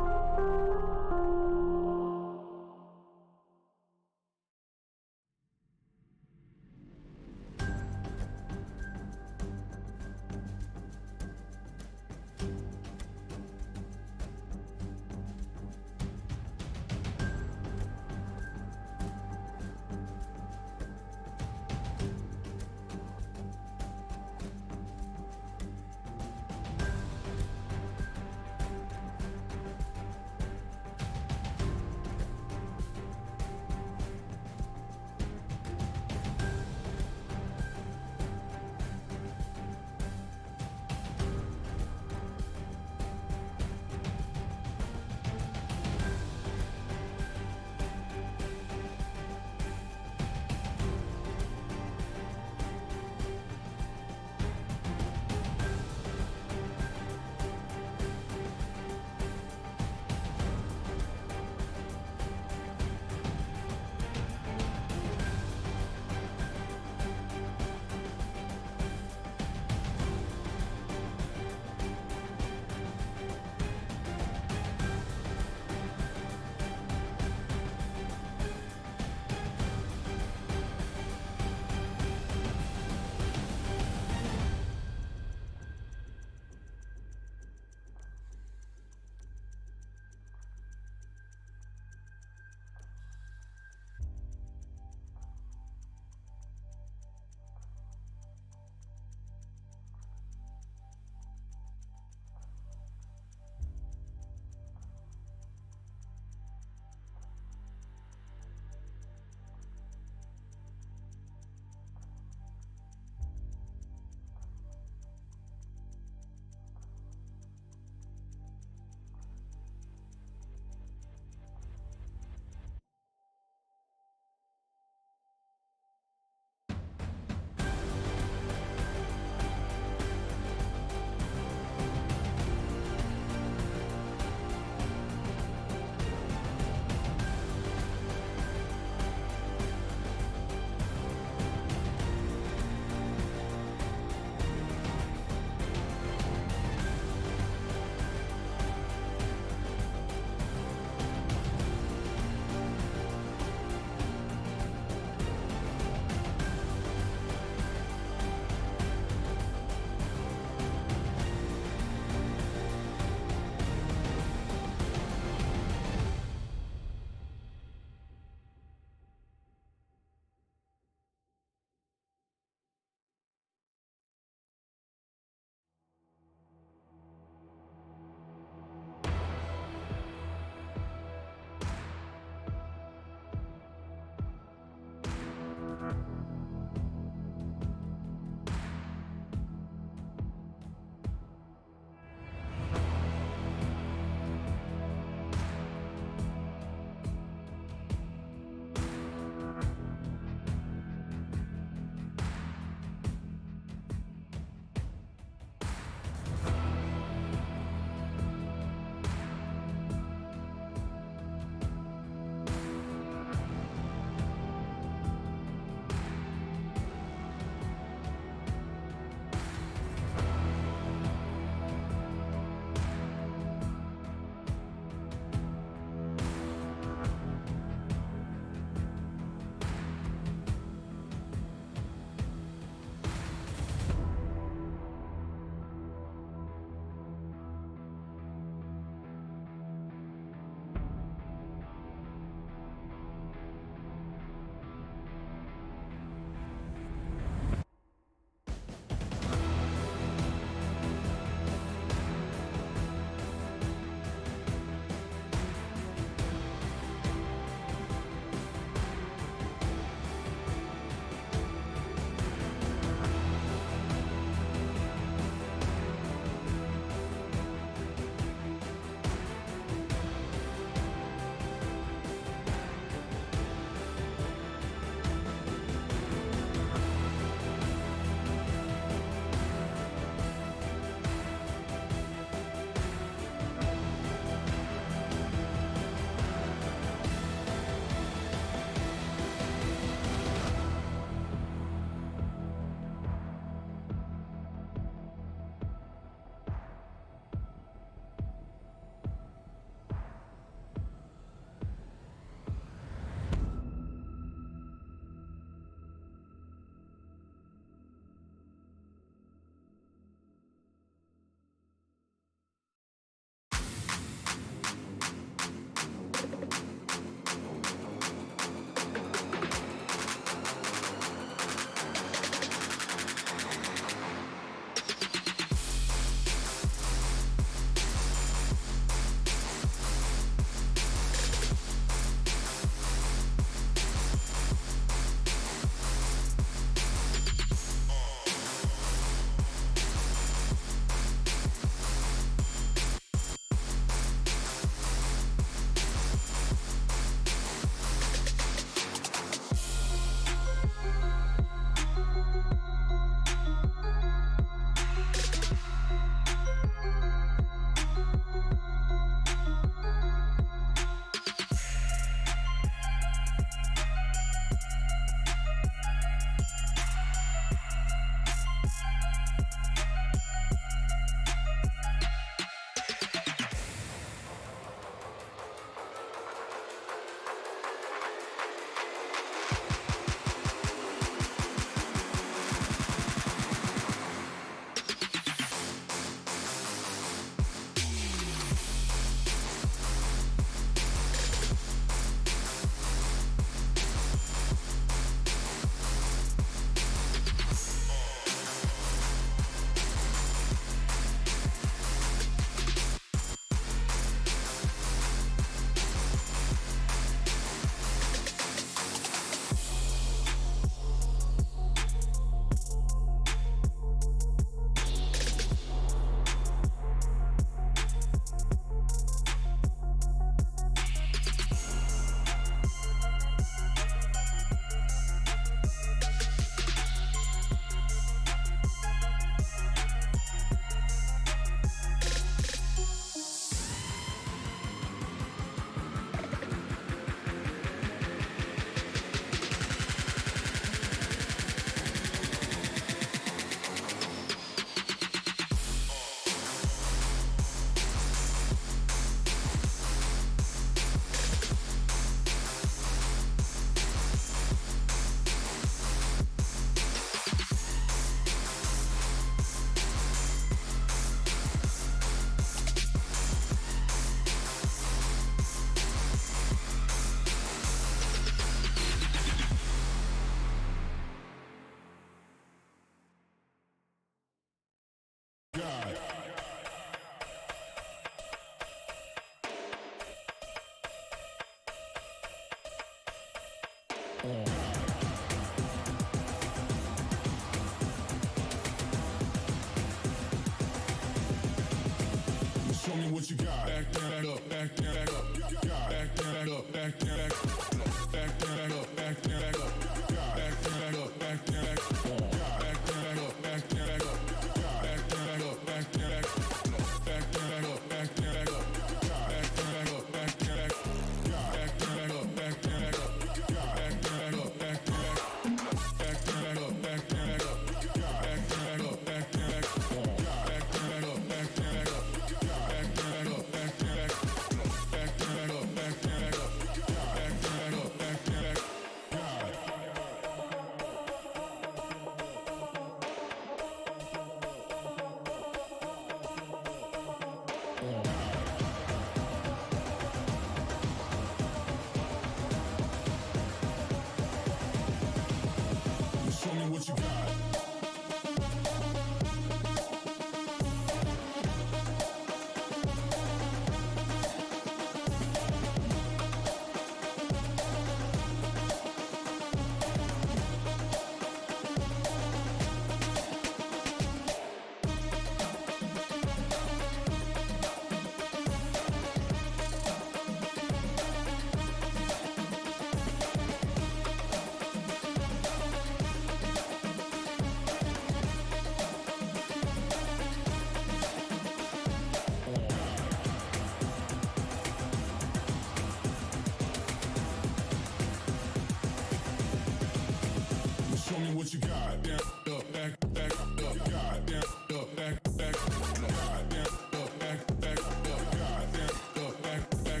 Show me what you got. Down, up, back, back, up, God, down, up, back, back, God, down, up, back, back, up, God, down, up, back, back,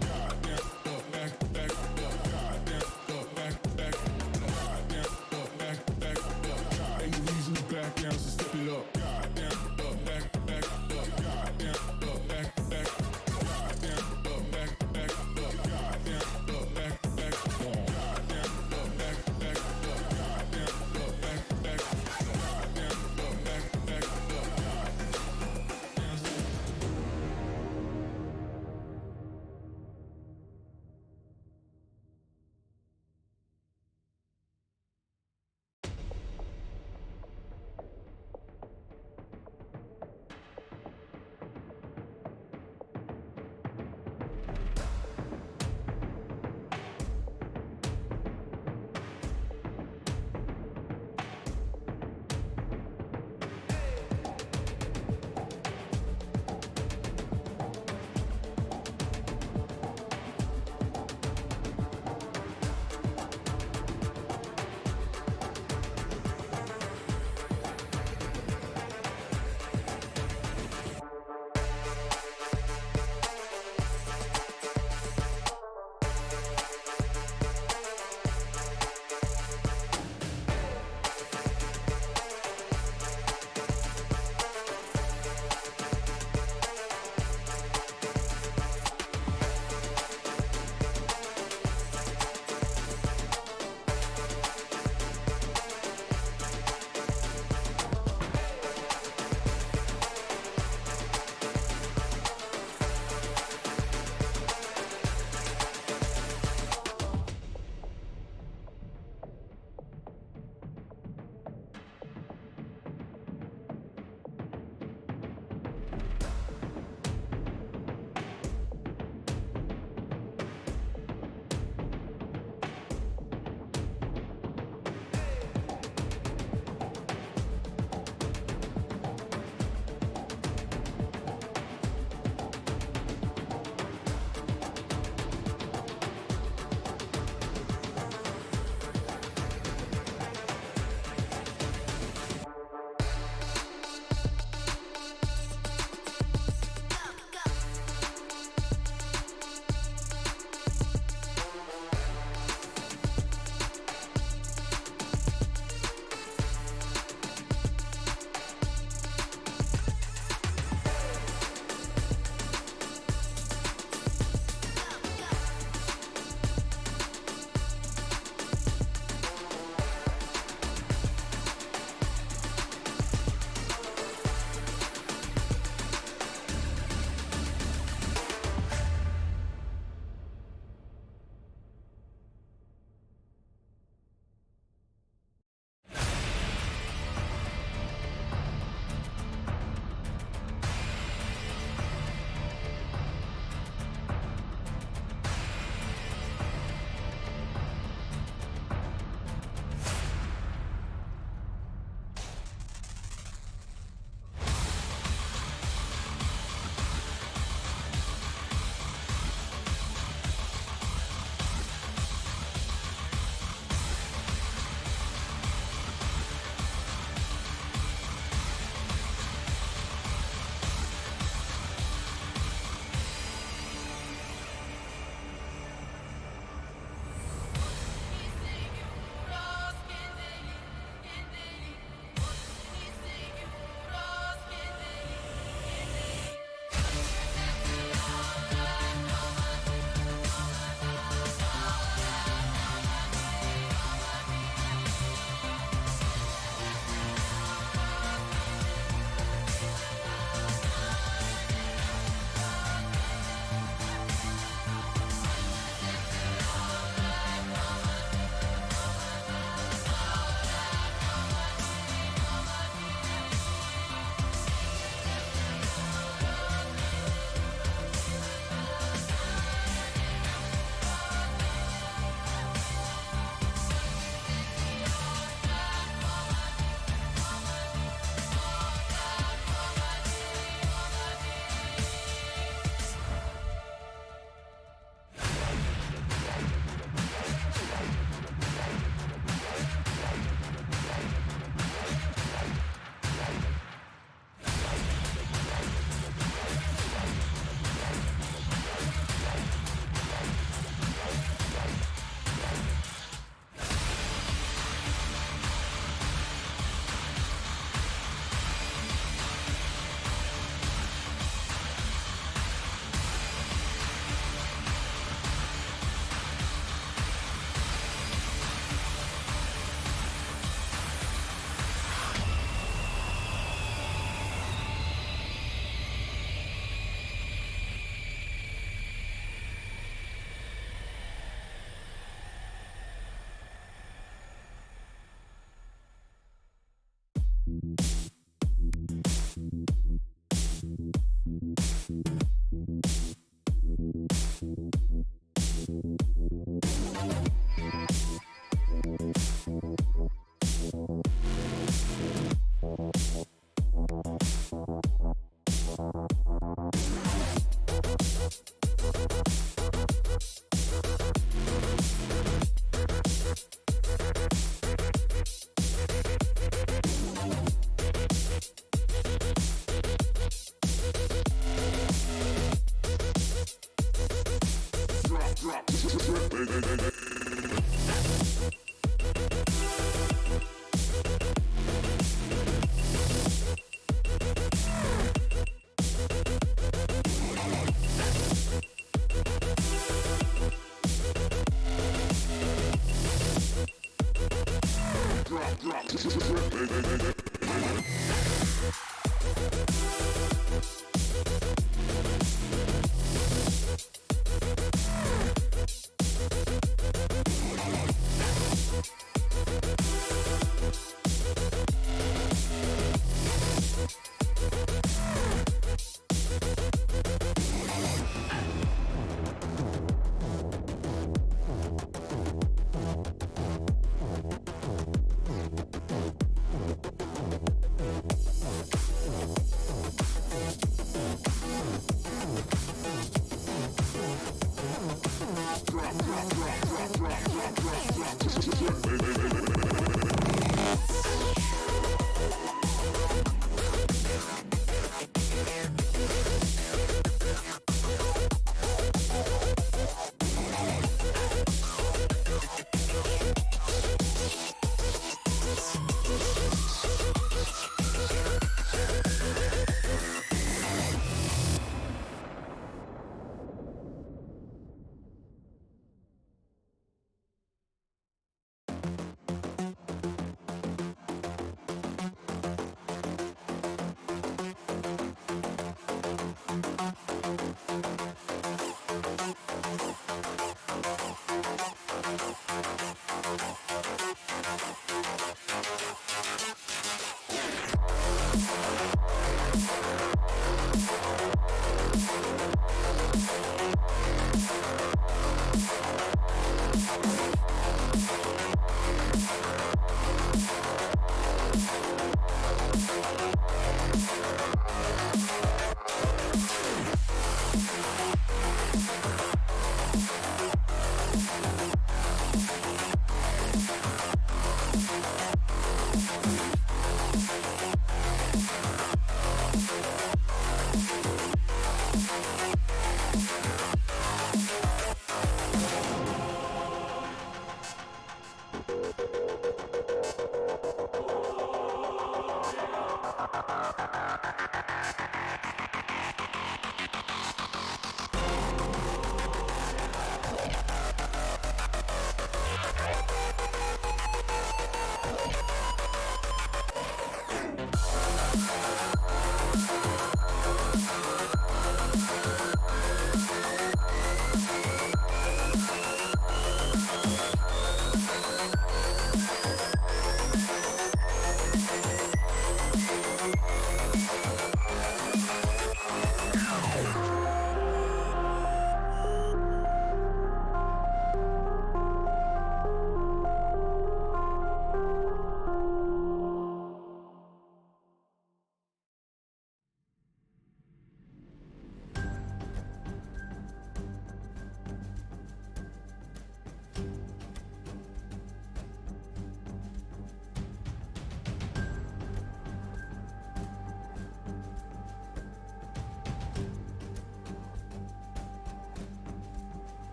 God, down, up, back, back, up, God, down, up, back, back, God, down, up, back, back, up, God. Ain't no reason to back down, so step it up. God, down, up, back, back, up, God, down, up, back, back, God, down, up, back, back, up, God, down, up, back, back, God, down, up, back, back, up, God, down, up, back, back.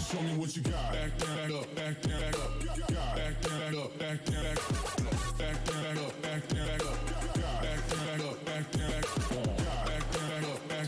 Show me what you got. Back up, back up, back up, back up, back up, back up, back up, back up, back up, back up, back up, back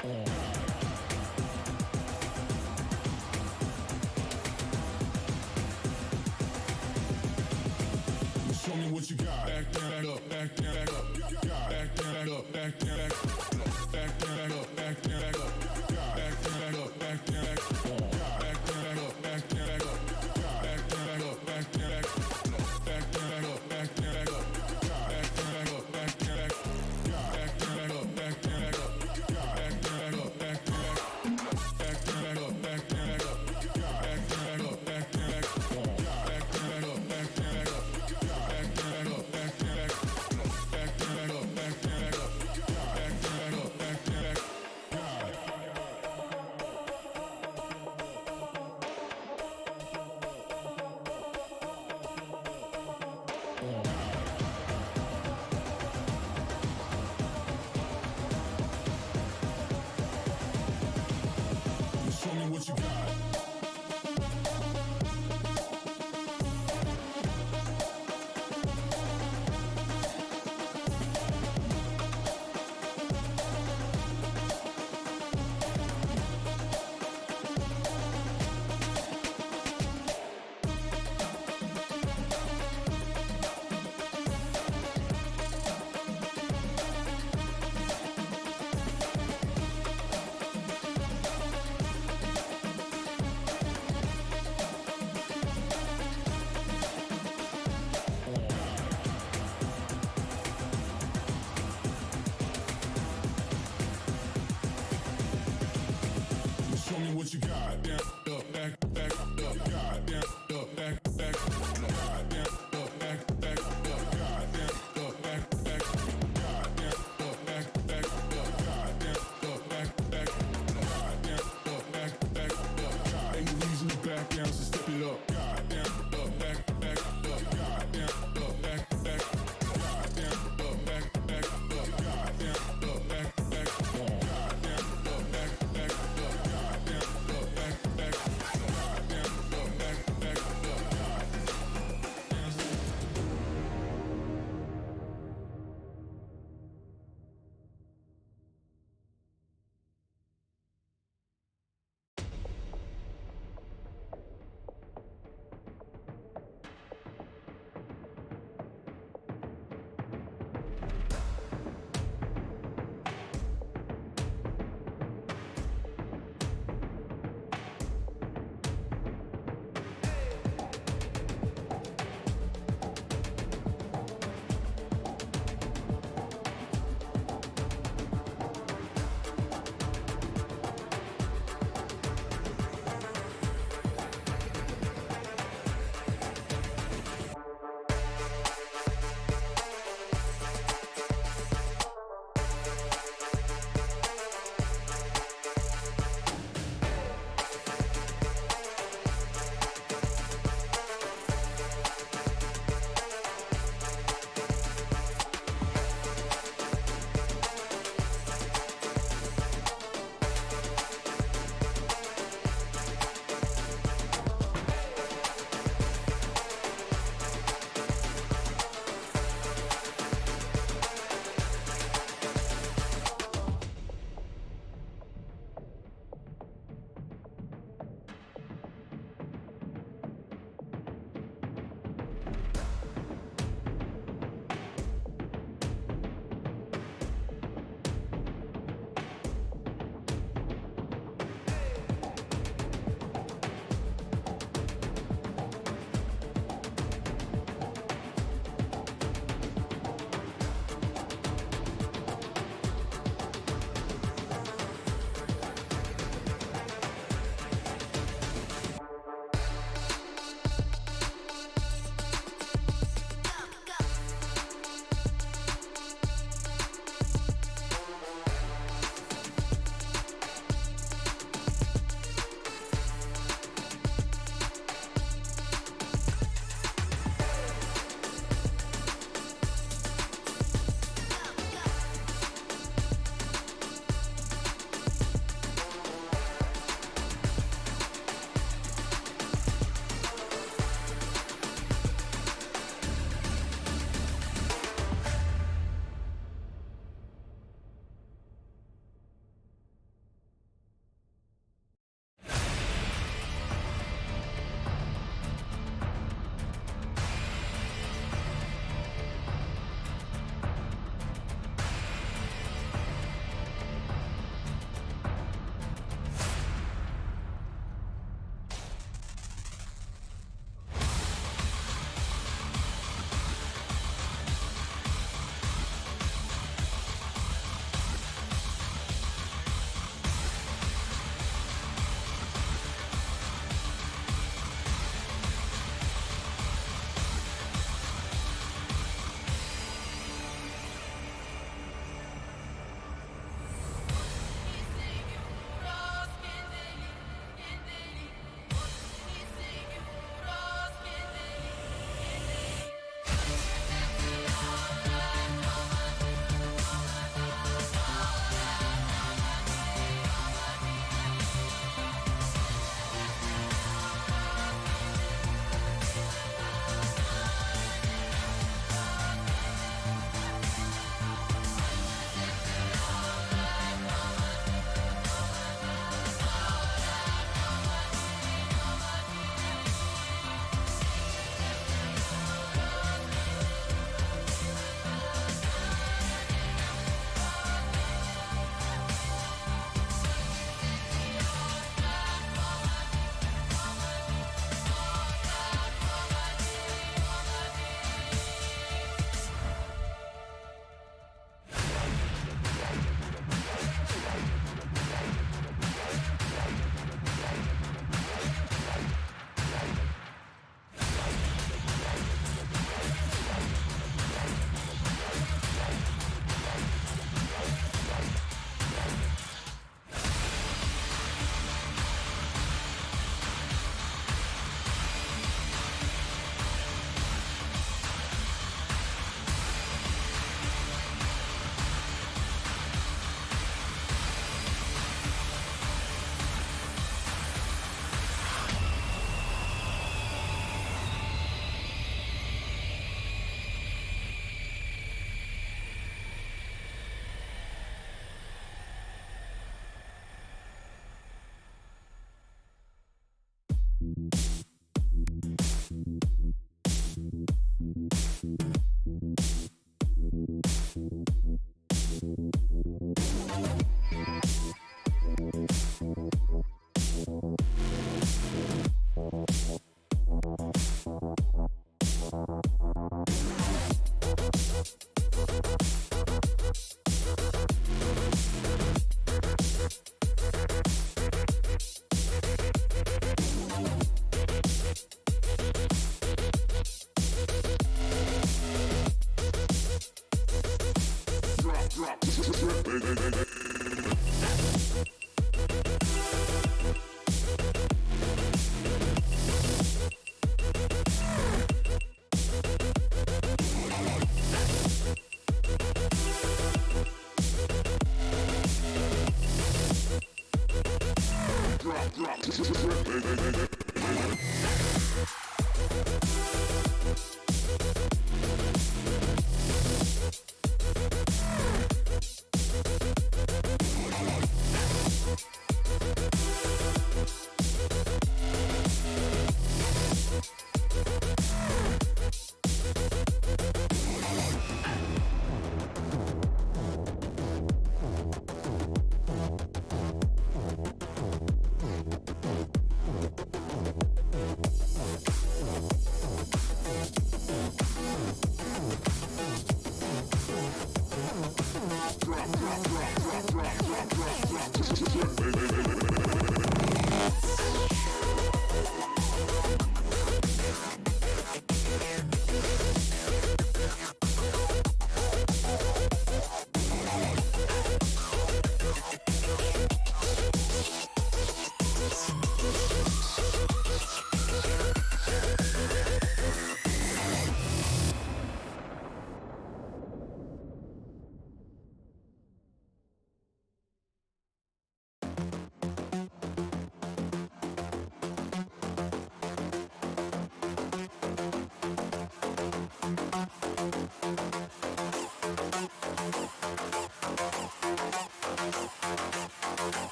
Show me what you got. Back up, back up, back up, back up, back up, back up, back up, back up, back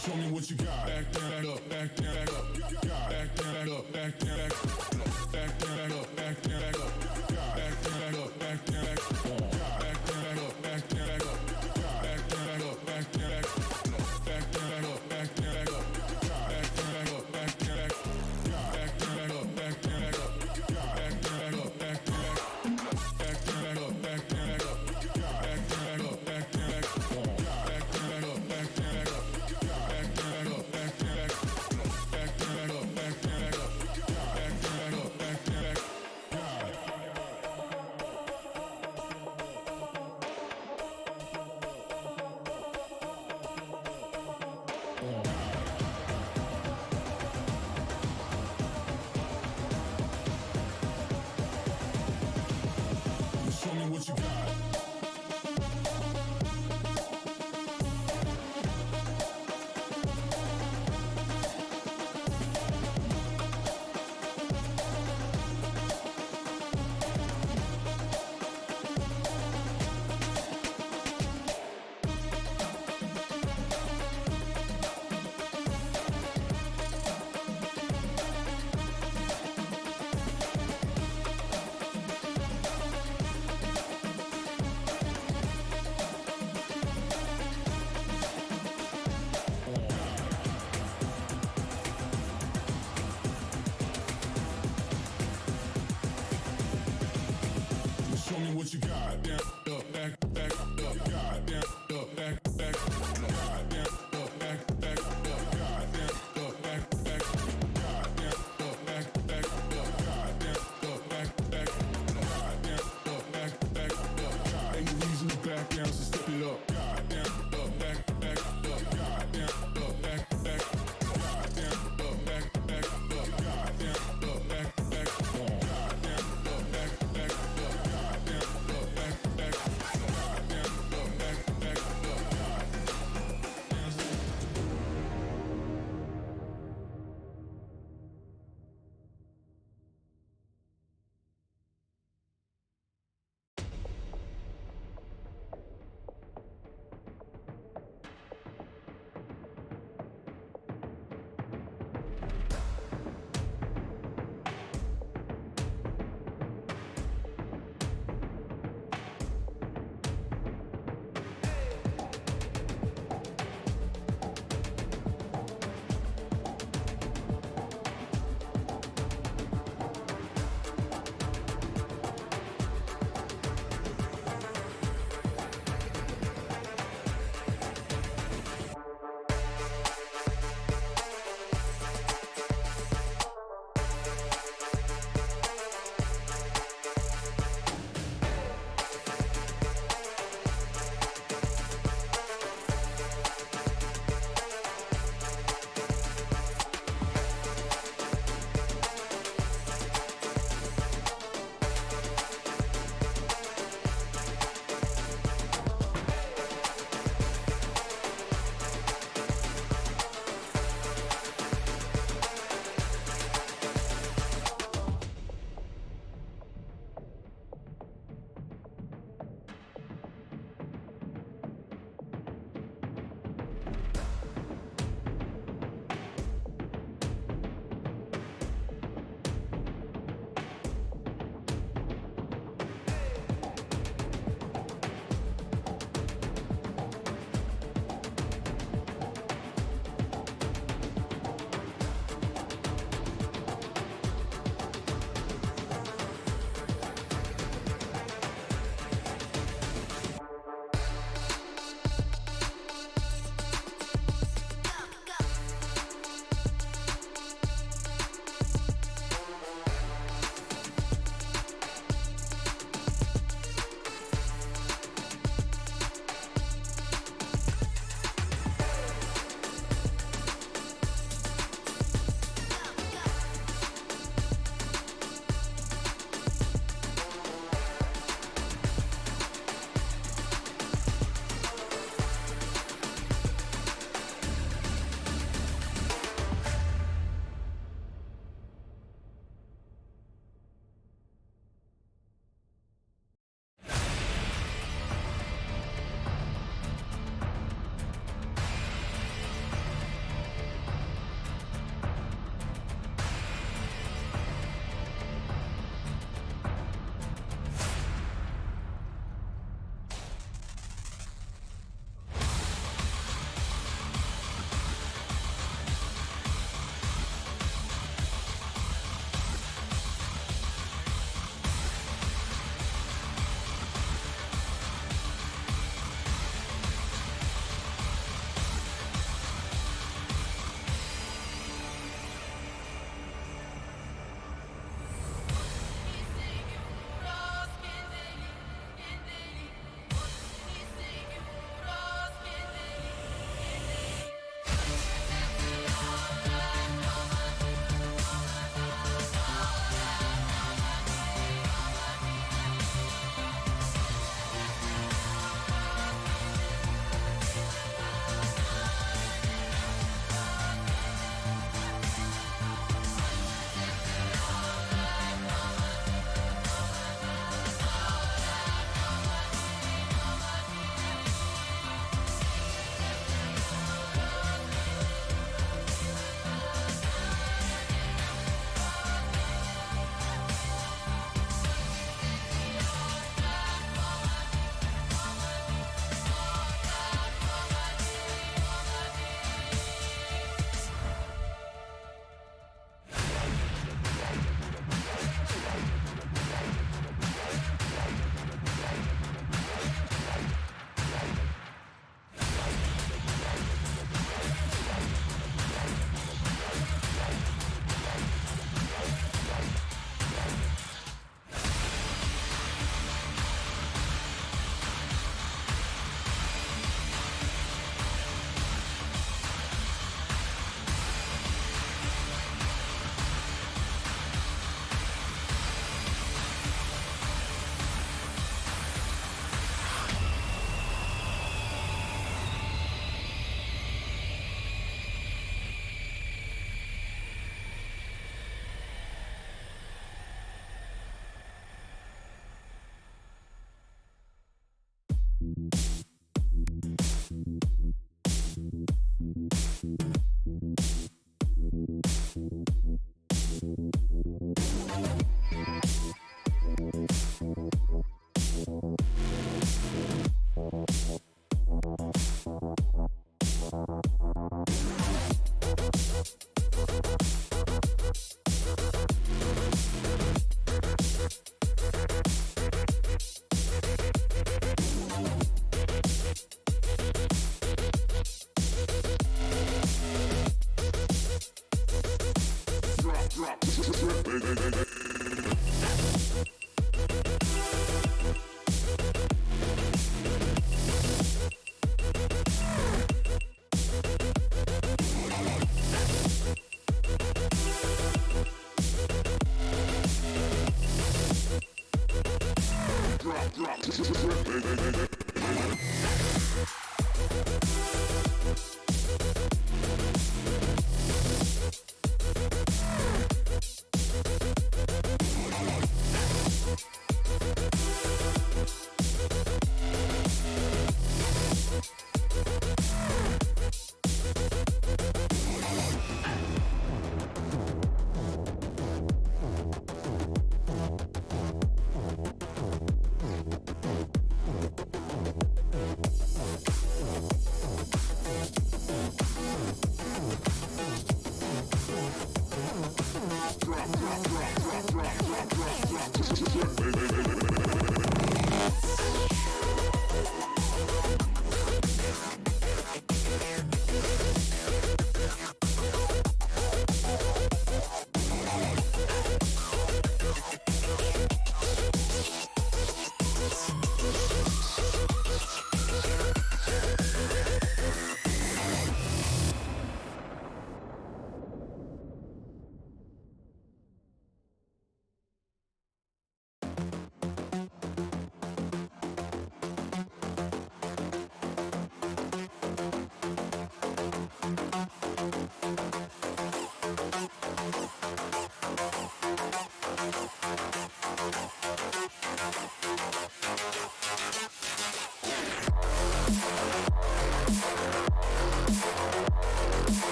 Show me what you got. Back up, back up, back up, back up, back up, back up, back up, back up, back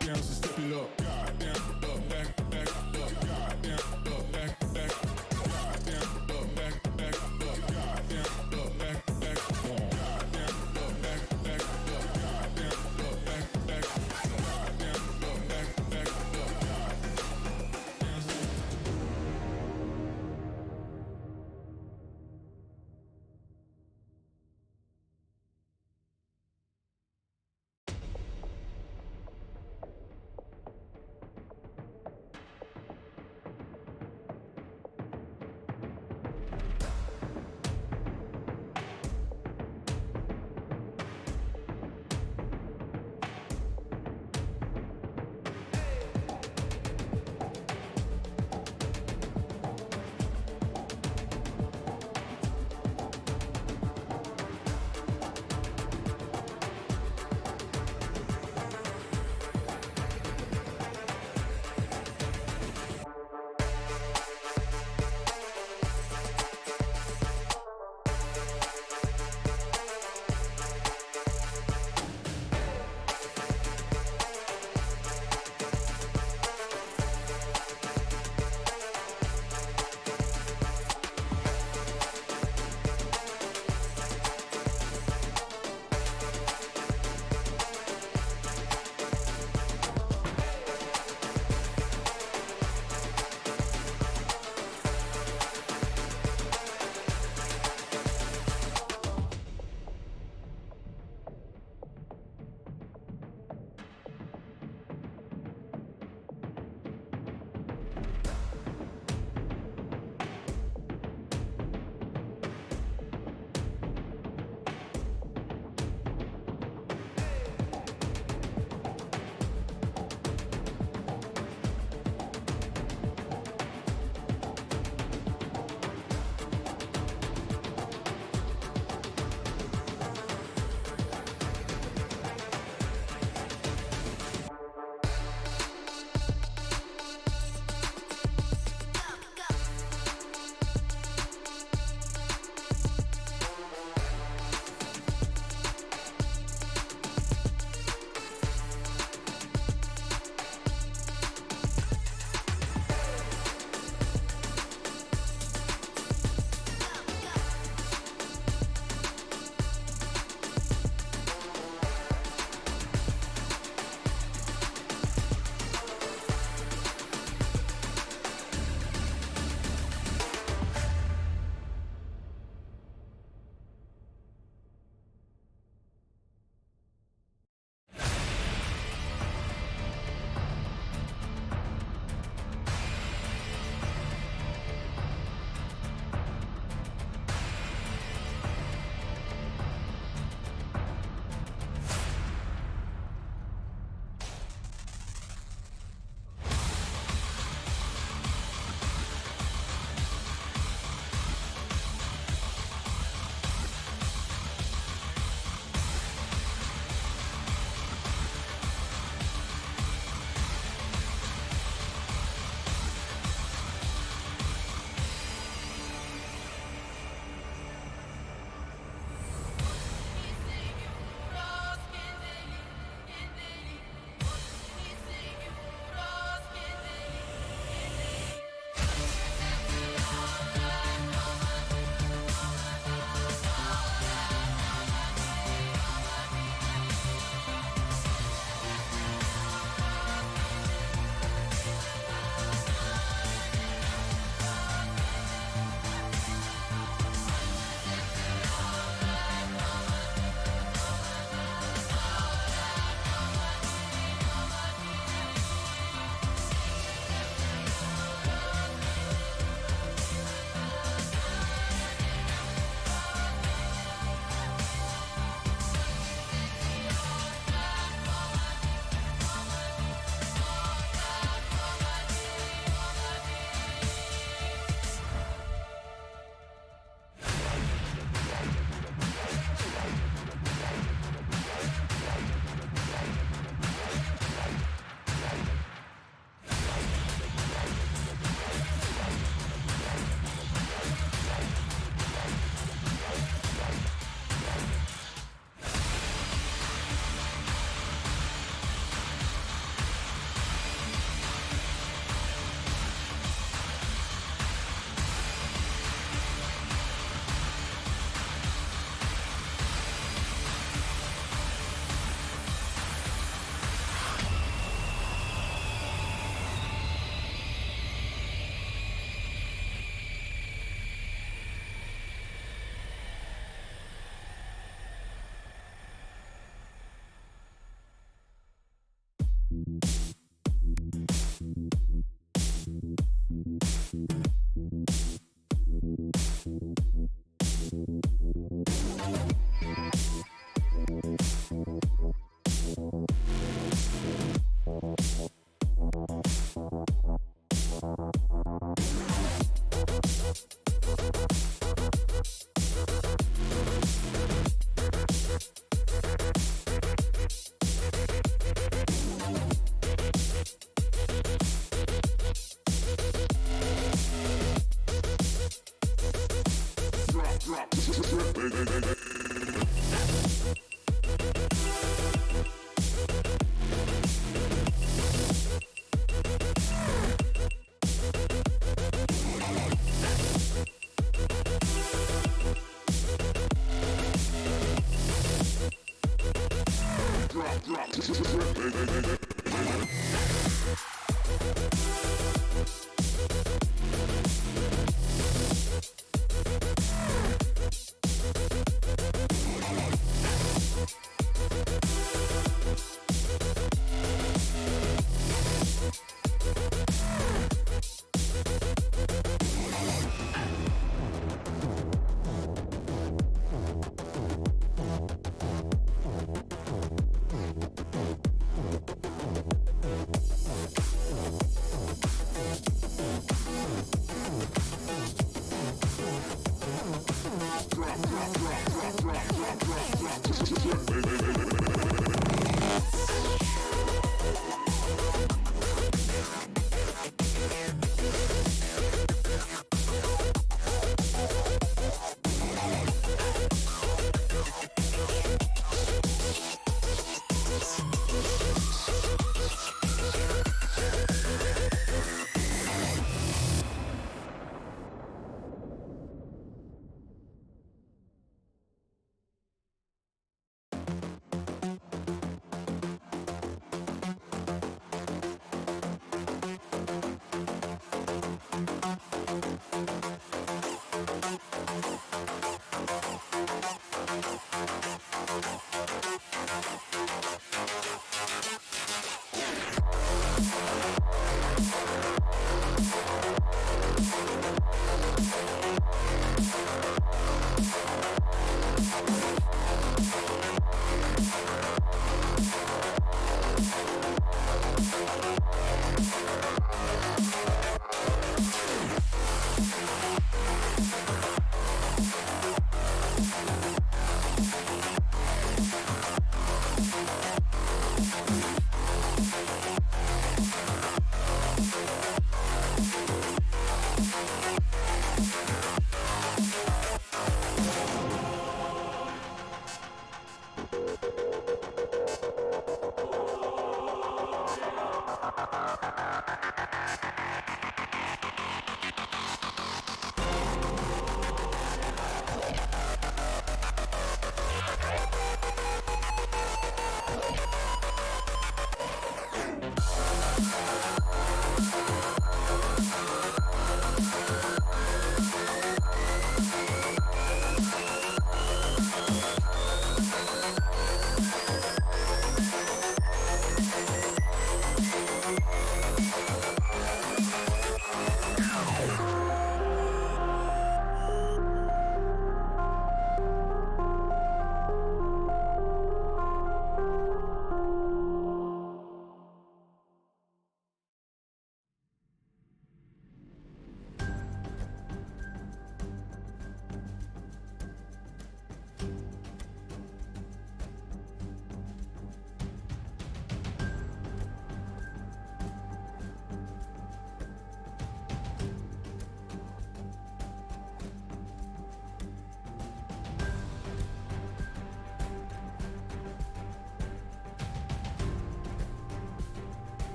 Goddamn, so step it up. Goddamn, up, back, back, up. Goddamn, up, back, back, up. Goddamn, up, back, back, up. Goddamn, up, back, back, up. Goddamn, up, back, back, up. Goddamn, up, back, back, up. Goddamn, up, back, back, up.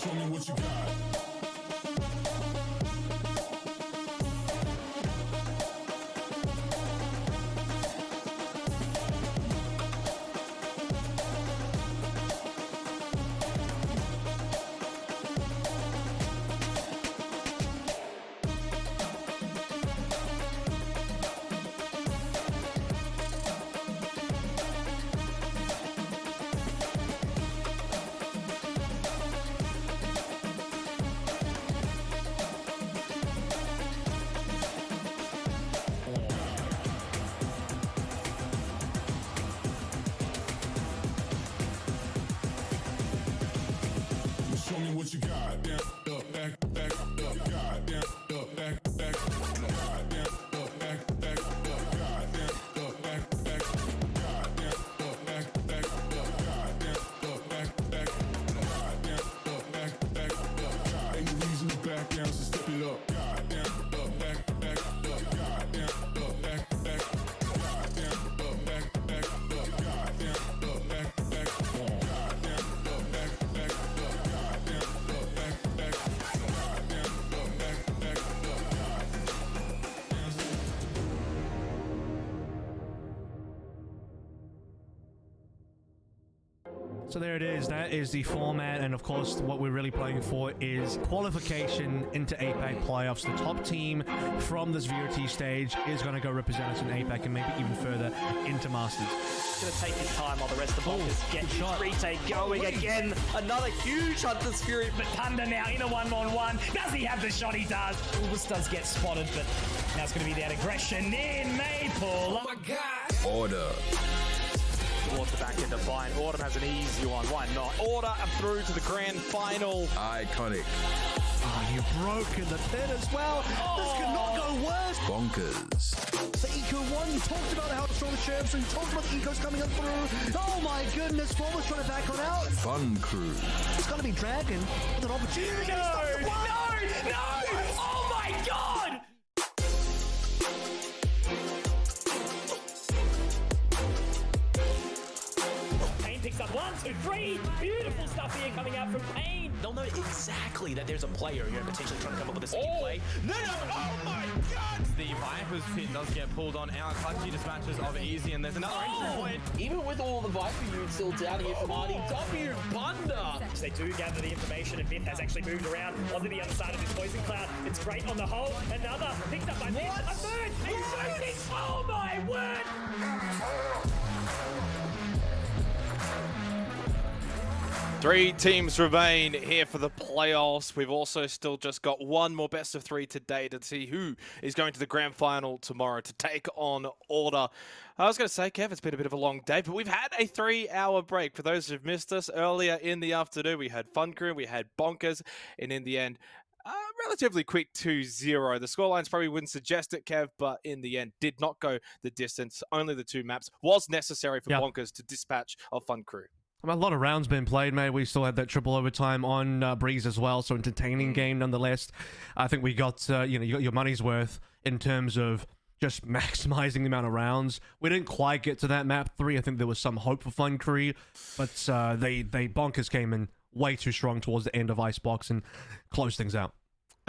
Show me what you got. Show me what you got. Down, up, back, up, God, down, up, back, God, down, up, back, up, God, down, up, back, God, down, up, back, God, down, up, back, God, down, up, back, God. Ain't no reason to back down, so step it up. God, down, up, back, up, God, down, up, back, God, down, up, back, up, God, down, up, back, God, down, up, back, So there it is. That is the format, and of course, what we're really playing for is qualification into APAC playoffs. The top team from this VOT stage is going to go represent us in APAC and maybe even further into Masters. Going to take his time while the rest of the bonkers get his retake going again. Another huge Hunter's Fury, but Thunder now in a one-on-one. Does he have the shot? He does. Ulvis does get spotted, but now it's going to be that aggression in Maple. Oh my God. Order. Towards the back end of Vine. Autumn has an easy one. Why not? Order and through to the grand final. Iconic. Oh, you've broken the pin as well. This could not go worse. Bonkers. The Eco 1, you talked about how strong the champs, and you talked about the Ecos coming up through. Oh my goodness, Former's trying to back on out. Fun Crew. It's going to be Dragon with an opportunity. No! Oh my God! Picks up 1, 2, 3. Beautiful stuff here coming out from Payne. They'll know exactly that there's a player here potentially trying to come up with a sneaky play. No! Oh my God! The Viper's pit does get pulled on out. Clutchy dispatches of Easy, and there's another extra point. Even with all the Viper units still down here from RDW, Bunda. So they do gather the information, and Myth has actually moved around onto the other side of this poison cloud. It's great on the whole. Another picked up by Myth. A third. A shooting. Oh my word! 3 teams remain here for the playoffs. We've also still just got one more best of 3 today to see who is going to the grand final tomorrow to take on Order. I was going to say, Kev, it's been a bit of a long day, but we've had a 3-hour break. For those who've missed us, earlier in the afternoon, we had Fun Crew, we had Bonkers, and in the end, relatively quick 2-0. The scorelines probably wouldn't suggest it, Kev, but in the end, did not go the distance. Only the 2 maps was necessary for Bonkers to dispatch of Fun Crew. A lot of rounds been played, mate. We still had that triple overtime on Breeze as well, so entertaining game nonetheless. I think we got, you got your money's worth in terms of just maximizing the amount of rounds. We didn't quite get to that map 3. I think there was some hope for Fun Crew, but they Bonkers came in way too strong towards the end of Icebox and closed things out.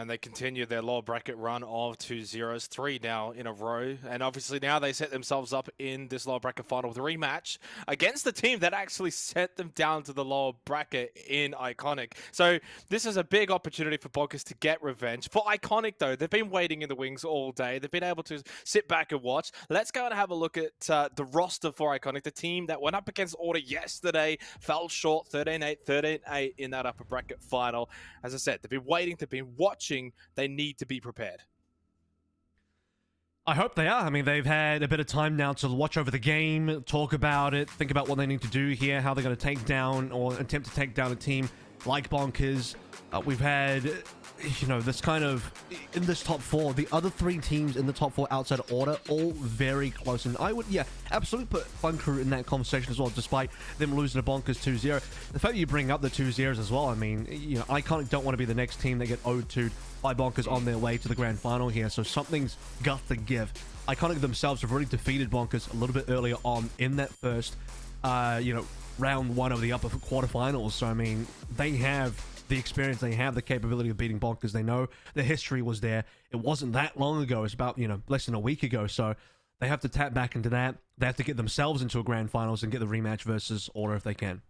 And they continue their lower bracket run of 2-0s, 3 now in a row. And obviously now they set themselves up in this lower bracket final with a rematch against the team that actually set them down to the lower bracket in Iconic. So this is a big opportunity for Bonkers to get revenge. For Iconic, though, they've been waiting in the wings all day. They've been able to sit back and watch. Let's go and have a look at the roster for Iconic, the team that went up against Order yesterday, fell short 13-8, 13-8 in that upper bracket final. As I said, they've been waiting, they've been watching. They need to be prepared. I hope they are. I mean, they've had a bit of time now to watch over the game, talk about it, think about what they need to do here, how they're going to take down or attempt to take down a team like Bonkers. We've had, you know, this kind of, in this top 4, the other 3 teams in the top 4 outside Order, all very close. And I would, yeah, absolutely put Fun Crew in that conversation as well, despite them losing to Bonkers 2-0. The fact that you bring up the 2-0s as well, I mean, you know, Iconic don't want to be the next team that get 0-2'd by Bonkers on their way to the grand final here, so something's got to give. Iconic themselves have already defeated Bonkers a little bit earlier on in that first, you know, round 1 of the upper quarterfinals. So, I mean, they have the experience, they have the capability of beating Bonkers. They know the history was there. It wasn't that long ago. It's about, you know, less than a week ago. So they have to tap back into that. They have to get themselves into a grand finals and get the rematch versus Order if they can.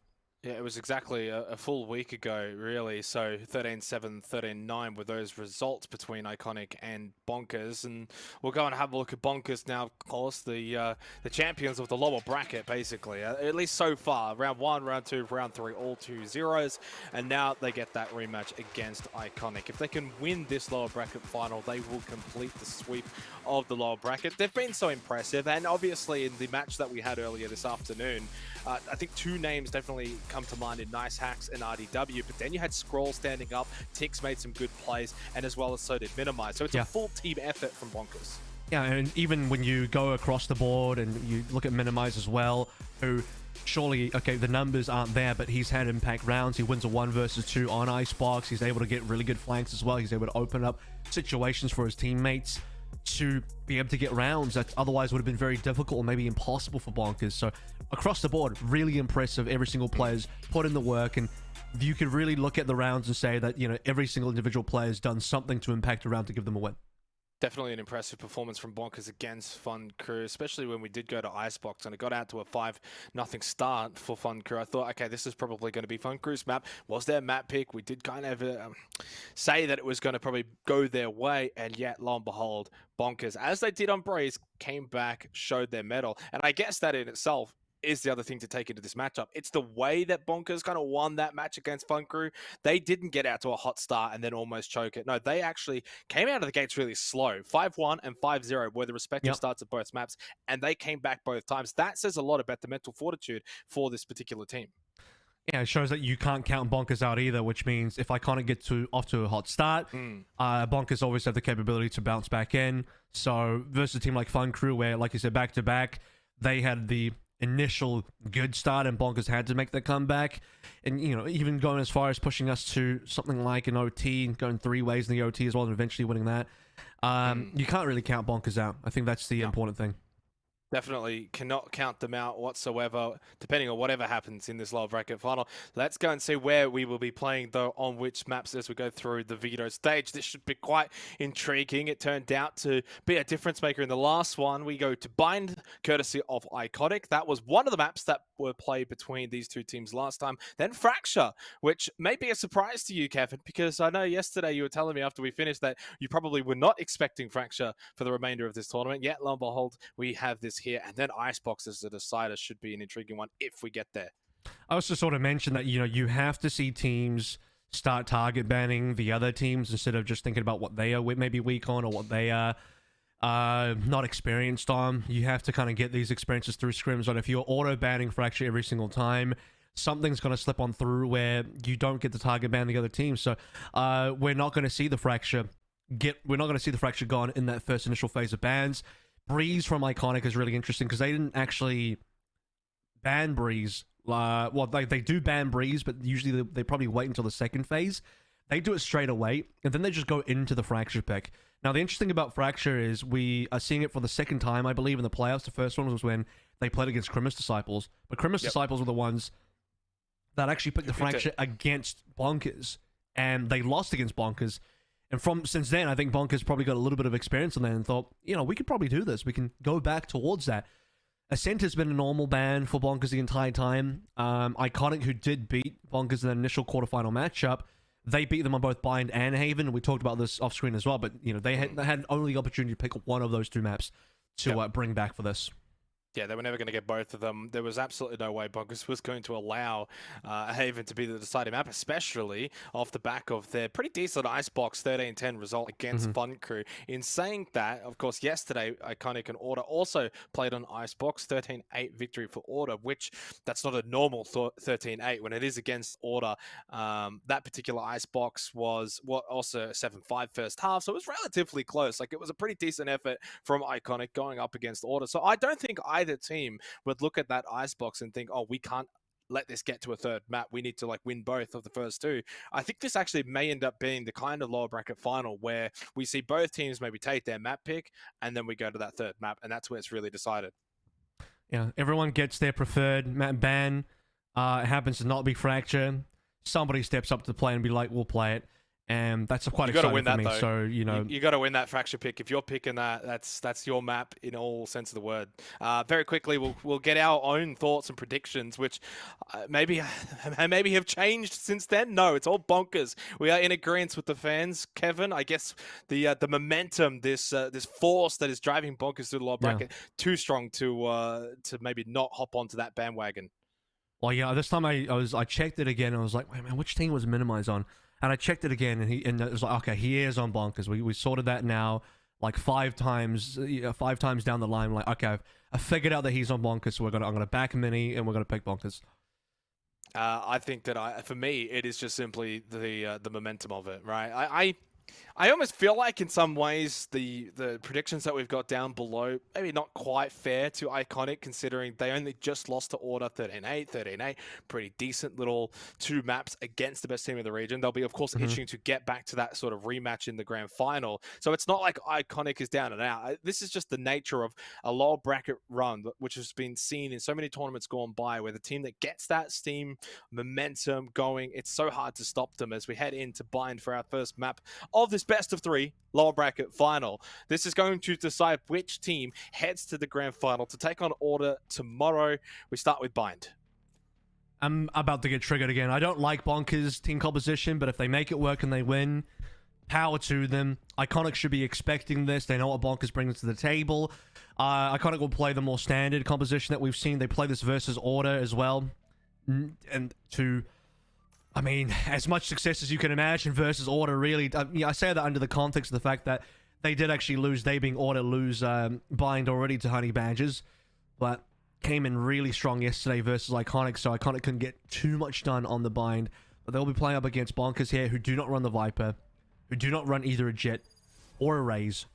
Yeah, it was exactly a full week ago, really. So 13-7, 13-9 were those results between Iconic and Bonkers. And we'll go and have a look at Bonkers now, of course, the champions of the lower bracket, basically. At least so far. Round 1, round 2, round 3, all 2-0s. And now they get that rematch against Iconic. If they can win this lower bracket final, they will complete the sweep of the lower bracket. They've been so impressive. And obviously in the match that we had earlier this afternoon, I think 2 names definitely come to mind in Nice Hacks and RDW, but then you had Scroll standing up, Tix made some good plays, and as well as so did Minimize. So it's a full team effort from Bonkers. Yeah, and even when you go across the board and you look at Minimize as well, who surely, okay, the numbers aren't there, but he's had impact rounds. He wins a 1 versus 2 on Icebox. He's able to get really good flanks as well. He's able to open up situations for his teammates to be able to get rounds that otherwise would have been very difficult or maybe impossible for Bonkers. So across the board, really impressive. Every single player's put in the work, and you could really look at the rounds and say that, you know, every single individual player's done something to impact a round to give them a win. Definitely an impressive performance from Bonkers against Fun Crew, especially when we did go to Icebox and it got out to a 5-0 start for Fun Crew. I thought, okay, this is probably going to be Fun Crew's map. Was their map pick? We did kind of say that it was going to probably go their way, and yet, lo and behold, Bonkers, as they did on Breeze, came back, showed their mettle. And I guess that in itself is the other thing to take into this matchup. It's the way that Bonkers kind of won that match against Fun Crew. They didn't get out to a hot start and then almost choke it. No, they actually came out of the gates really slow. 5-1 and 5-0 were the respective starts of both maps, and they came back both times. That says a lot about the mental fortitude for this particular team. Yeah, it shows that you can't count Bonkers out either, which means if Iconic get off to a hot start, Bonkers always have the capability to bounce back in. So versus a team like Fun Crew, where, like you said, back-to-back, they had the initial good start and Bonkers had to make the comeback. And, you know, even going as far as pushing us to something like an OT, going 3 ways in the OT as well, and eventually winning that. You can't really count Bonkers out. I think that's the important thing. Definitely cannot count them out whatsoever, depending on whatever happens in this lower bracket final. Let's go and see where we will be playing, though, on which maps as we go through the veto stage. This should be quite intriguing. It turned out to be a difference maker in the last one. We go to Bind, courtesy of Iconic. That was one of the maps that were played between these 2 teams last time. Then Fracture, which may be a surprise to you, Kevin, because I know yesterday you were telling me after we finished that you probably were not expecting Fracture for the remainder of this tournament. Yet, lo and behold, we have this here, and then Icebox as a decider should be an intriguing one if we get there. I also sort of mentioned that, you know, you have to see teams start target banning the other teams instead of just thinking about what they are maybe weak on or what they are not experienced on. You have to kind of get these experiences through scrims. And if you're auto banning Fracture every single time, something's going to slip on through where you don't get to target ban the other team. So we're not going to see the Fracture gone in that first initial phase of bans. Breeze from Iconic is really interesting because they didn't actually ban Breeze. Well, they do ban Breeze, but usually they probably wait until the second phase. They do it straight away, and then they just go into the Fracture pick. Now, the interesting about Fracture is we are seeing it for the second time, I believe, in the playoffs. The first one was when they played against Crimus Disciples, but Crimus Disciples were the ones that actually picked the Fracture against Bonkers, and they lost against Bonkers. And since then, I think Bonkers probably got a little bit of experience on that and thought, you know, we could probably do this. We can go back towards that. Ascent has been a normal ban for Bonkers the entire time. Iconic, who did beat Bonkers in the initial quarterfinal matchup, they beat them on both Bind and Haven. We talked about this off screen as well, but you know they had only the opportunity to pick one of those two maps to bring back for this. Yeah, they were never going to get both of them. There was absolutely no way Bonkers was going to allow Haven to be the deciding map, especially off the back of their pretty decent Icebox 13-10 result against Fun Crew. In saying that, of course, yesterday, Iconic and Order also played on Icebox, 13-8 victory for Order, which that's not a normal 13-8 when it is against Order. That particular Icebox was also a 7-5 first half, so it was relatively close. Like, it was a pretty decent effort from Iconic going up against Order. So I don't think either team would look at that Icebox and think, oh, we can't let this get to a third map. We need to like win both of the first two. I think this actually may end up being the kind of lower bracket final where we see both teams maybe take their map pick and then we go to that third map, and that's where it's really decided. Yeah, everyone gets their preferred map ban. It happens to not be Fracture. Somebody steps up to the play and be like, we'll play it. And that's quite exciting for me. Though. So, you know, you got to win that Fracture pick. If you're picking that, that's your map in all sense of the word. Very quickly, we'll get our own thoughts and predictions, which maybe have changed since then. No, it's all bonkers. We are in agreement with the fans. Kevin, I guess the momentum, this force that is driving bonkers through the lower bracket, too strong to maybe not hop onto that bandwagon. Well, yeah, this time I checked it again. And I was like, wait, man, which team was minimized on? And I checked it again, and it was like, okay, he is on Bonkers. We sorted that now, like 5 times down the line. Like, okay, I figured out that he's on Bonkers, so I'm gonna back Mini, and we're gonna pick Bonkers. I think that for me, it is just simply the momentum of it, right? I almost feel like in some ways the predictions that we've got down below, maybe not quite fair to Iconic, considering they only just lost to Order 13-8, pretty decent little 2 maps against the best team in the region. They'll be, of course, itching to get back to that sort of rematch in the grand final. So it's not like Iconic is down and out. This is just the nature of a lower bracket run, which has been seen in so many tournaments gone by, where the team that gets that steam momentum going, it's so hard to stop them as we head into Bind for our first map of this best of 3 lower bracket final. This is going to decide which team heads to the grand final to take on Order tomorrow. We start with Bind. I'm about to get triggered again. I don't like Bonkers' team composition, but if they make it work and they win, power to them. Iconic should be expecting this. They know what Bonkers brings to the table. Iconic will play the more standard composition that we've seen. They play this versus Order as well. And I mean, as much success as you can imagine versus Order, really. I say that under the context of the fact that they did actually lose, they being Order, lose Bind already to Honey Badgers, but came in really strong yesterday versus Iconic, so Iconic couldn't get too much done on the Bind. But they'll be playing up against Bonkers here, who do not run the Viper, who do not run either a Jet or a Raze.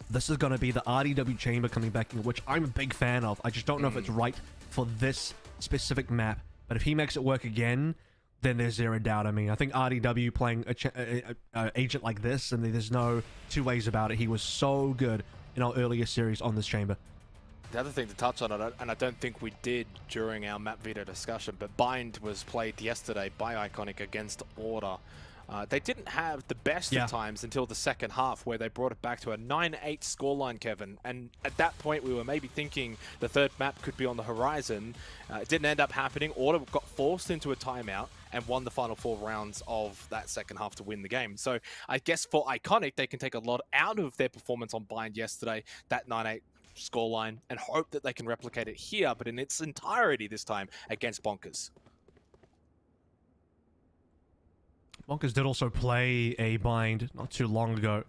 This is going to be the RDW Chamber coming back in, which I'm a big fan of. I just don't know if it's right for this specific map, but if he makes it work again, then there's zero doubt. I mean, I think RDW playing a agent like this, and there's no two ways about it. He was so good in our earlier series on this chamber. The other thing to touch on it, and I don't think we did during our map veto discussion, but Bind was played yesterday by Iconic against Order. They didn't have the best of times until the second half, where they brought it back to a 9-8 scoreline, Kevin. And at that point, we were maybe thinking the third map could be on the horizon. It didn't end up happening. Order got forced into a timeout and won the final 4 rounds of that second half to win the game. So I guess for Iconic, they can take a lot out of their performance on Bind yesterday, that 9-8 scoreline, and hope that they can replicate it here, but in its entirety this time against Bonkers. Bonkers did also play a Bind not too long ago.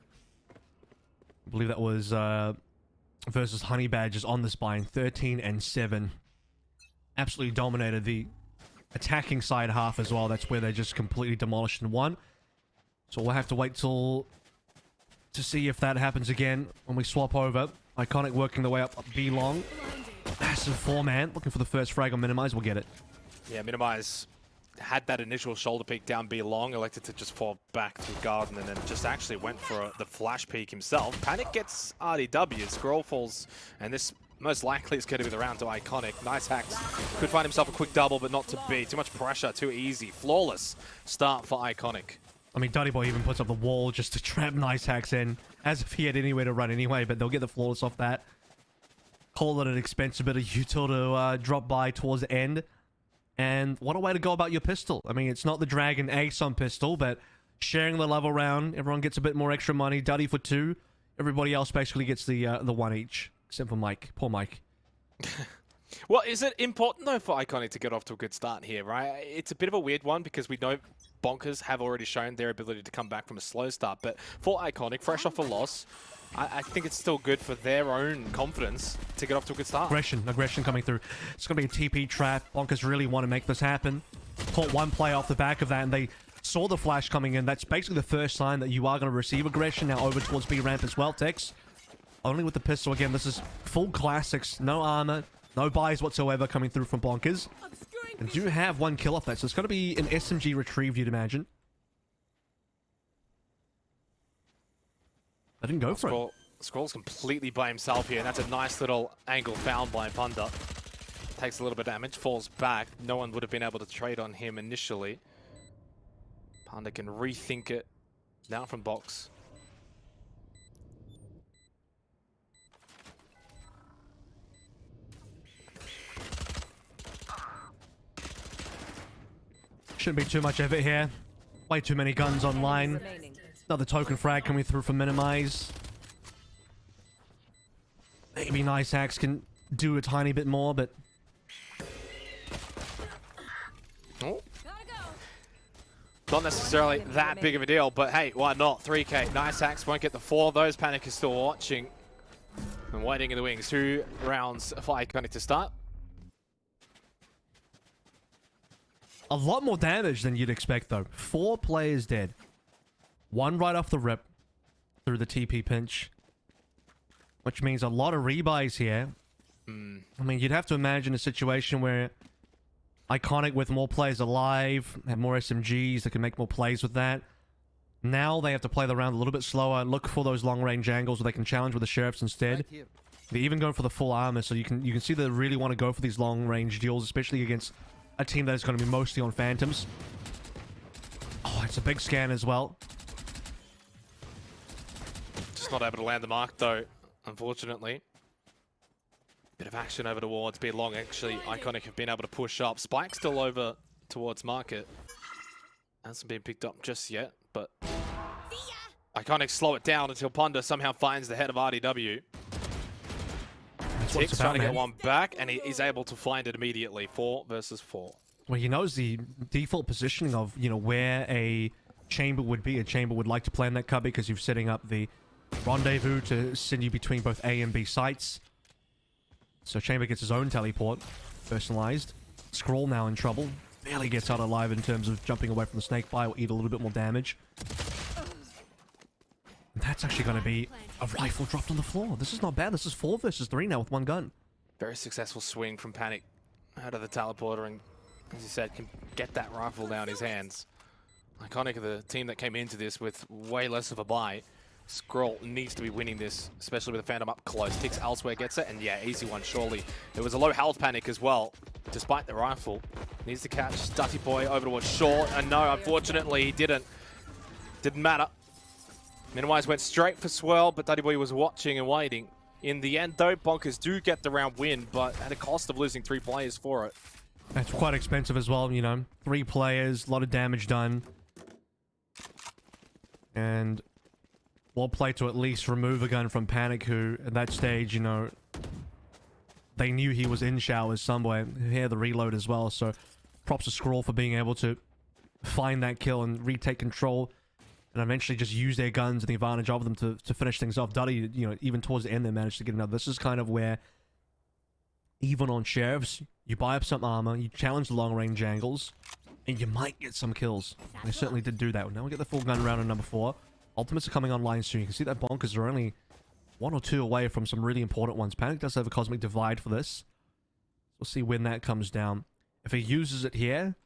I believe that was versus Honey Badgers on this Bind, 13-7. Absolutely dominated the attacking side half as well. That's where they just completely demolished and won. So we'll have to wait to see if that happens again when we swap over. Iconic working their way up B long. Massive 4-man. Looking for the first frag on Minimize. We'll get it. Yeah, Minimize had that initial shoulder peek down B long, elected to just fall back through Garden, and then just actually went for the flash peek himself. Panic gets RDW, Scroll falls, and this most likely is going to be the round to Iconic. Nice hacks. Could find himself a quick double, but not to be. Too much pressure, too easy. Flawless start for Iconic. I mean, Dirty Boy even puts up the wall just to trap Nice Hacks in, as if he had anywhere to run anyway, but they'll get the flawless off that. Call it an expensive bit of util to drop by towards the end. And what a way to go about your pistol. I mean, it's not the Dragon Ace on pistol, but sharing the level round, everyone gets a bit more extra money. Duddy for 2. Everybody else basically gets the 1 each, except for Mike. Poor Mike. Well, is it important, though, for Iconic to get off to a good start here, right? It's a bit of a weird one because we know Bonkers have already shown their ability to come back from a slow start. But for Iconic, fresh off a loss, I think it's still good for their own confidence to get off to a good start. Aggression coming through. It's going to be a TP trap. Bonkers really want to make this happen. Caught one play off the back of that, and they saw the flash coming in. That's basically the first sign that you are going to receive aggression. Now over towards B ramp as well. Tex, only with the pistol again. This is full classics. No armor, no buys whatsoever coming through from Bonkers. And do have 1 kill off that, so it's going to be an SMG retrieve, you'd imagine. I didn't go for it. Scroll's completely by himself here, and that's a nice little angle found by Punda. Takes a little bit of damage, falls back. No one would have been able to trade on him initially. Panda can rethink it. Now from box. Shouldn't be too much effort here. Way too many guns online. Another token frag coming through for Minimize. Maybe Nice Hacks can do a tiny bit more, but... Oh. Not necessarily that big of a deal, but hey, why not? 3K. Nice Hacks won't get the 4. Those Panic is still watching and waiting in the wings. 2 rounds for Iconic to start. A lot more damage than you'd expect, though. 4 players dead. 1 right off the rip through the TP pinch. Which means a lot of rebuys here. I mean, you'd have to imagine a situation where Iconic with more players alive, have more SMGs that can make more plays with that. Now they have to play the round a little bit slower, look for those long-range angles where they can challenge with the Sheriffs instead. They're even going for the full armor, so you can see they really want to go for these long-range deals, especially against a team that is going to be mostly on Phantoms. Oh, it's a big scan as well. Just not able to land the mark, though, unfortunately. Bit of action over towards B long. Actually, Iconic have been able to push up. Spike still over towards Market. Hasn't been picked up just yet, but Iconic slow it down until Punda somehow finds the head of RDW. Tick's trying to get one back, and he is able to find it immediately. 4 versus 4. Well, he knows the default positioning of, you know, where a chamber would be. A chamber would like to play in that cubby because you're setting up the rendezvous to send you between both A and B sites. So Chamber gets his own teleport, personalized. Scroll now in trouble. Barely gets out alive in terms of jumping away from the snake bite or eat a little bit more damage. And that's actually going to be a rifle dropped on the floor. This is not bad. This is 4 versus 3 now with 1 gun. Very successful swing from Panic out of the teleporter, and as you said, can get that rifle down his hands. Iconic are the team that came into this with way less of a buy. Scroll needs to be winning this, especially with the Phantom up close. Ticks elsewhere gets it, and yeah, easy one surely. It was a low health Panic as well, despite the rifle. Needs to catch Dirty Boy over towards short, and no, unfortunately he didn't. Didn't matter. Minimize went straight for Swirl, but Dirty Boy was watching and waiting. In the end, though, Bonkers do get the round win, but at a cost of losing 3 players for it. That's quite expensive as well, you know. 3 players, a lot of damage done. And well played to at least remove a gun from Panic, who, at that stage, you know, they knew he was in showers somewhere. Here, the reload as well, so props to Scroll for being able to find that kill and retake control, and eventually just use their guns and the advantage of them to finish things off. Duddy, you know, even towards the end, they managed to get another. This is kind of where, even on Sheriffs, you buy up some armor, you challenge the long-range angles, and you might get some kills. They certainly did do that. Now we get the full gun round on number 4. Ultimates are coming online soon. You can see that Bonkers are only 1 or 2 away from some really important ones. Panic does have a Cosmic Divide for this. We'll see when that comes down. If he uses it here,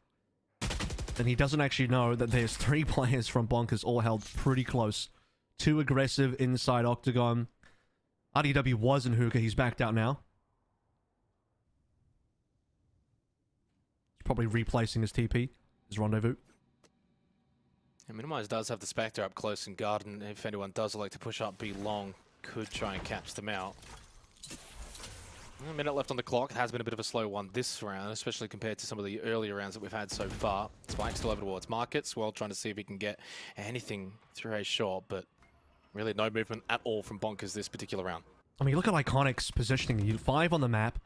then he doesn't actually know that there's 3 players from Bonkers all held pretty close. 2 aggressive inside Octagon. RDW was in hookah. He's backed out now. He's probably replacing his TP, his rendezvous. And Minimize does have the Spectre up close and guard, and if anyone does like to push up B long, could try and catch them out. A minute left on the clock. It has been a bit of a slow one this round, especially compared to some of the earlier rounds that we've had so far. Spike still over towards Markets, well trying to see if he can get anything through a shot, but really no movement at all from Bonkers this particular round. I mean, look at Iconic's positioning. You 5 on the map,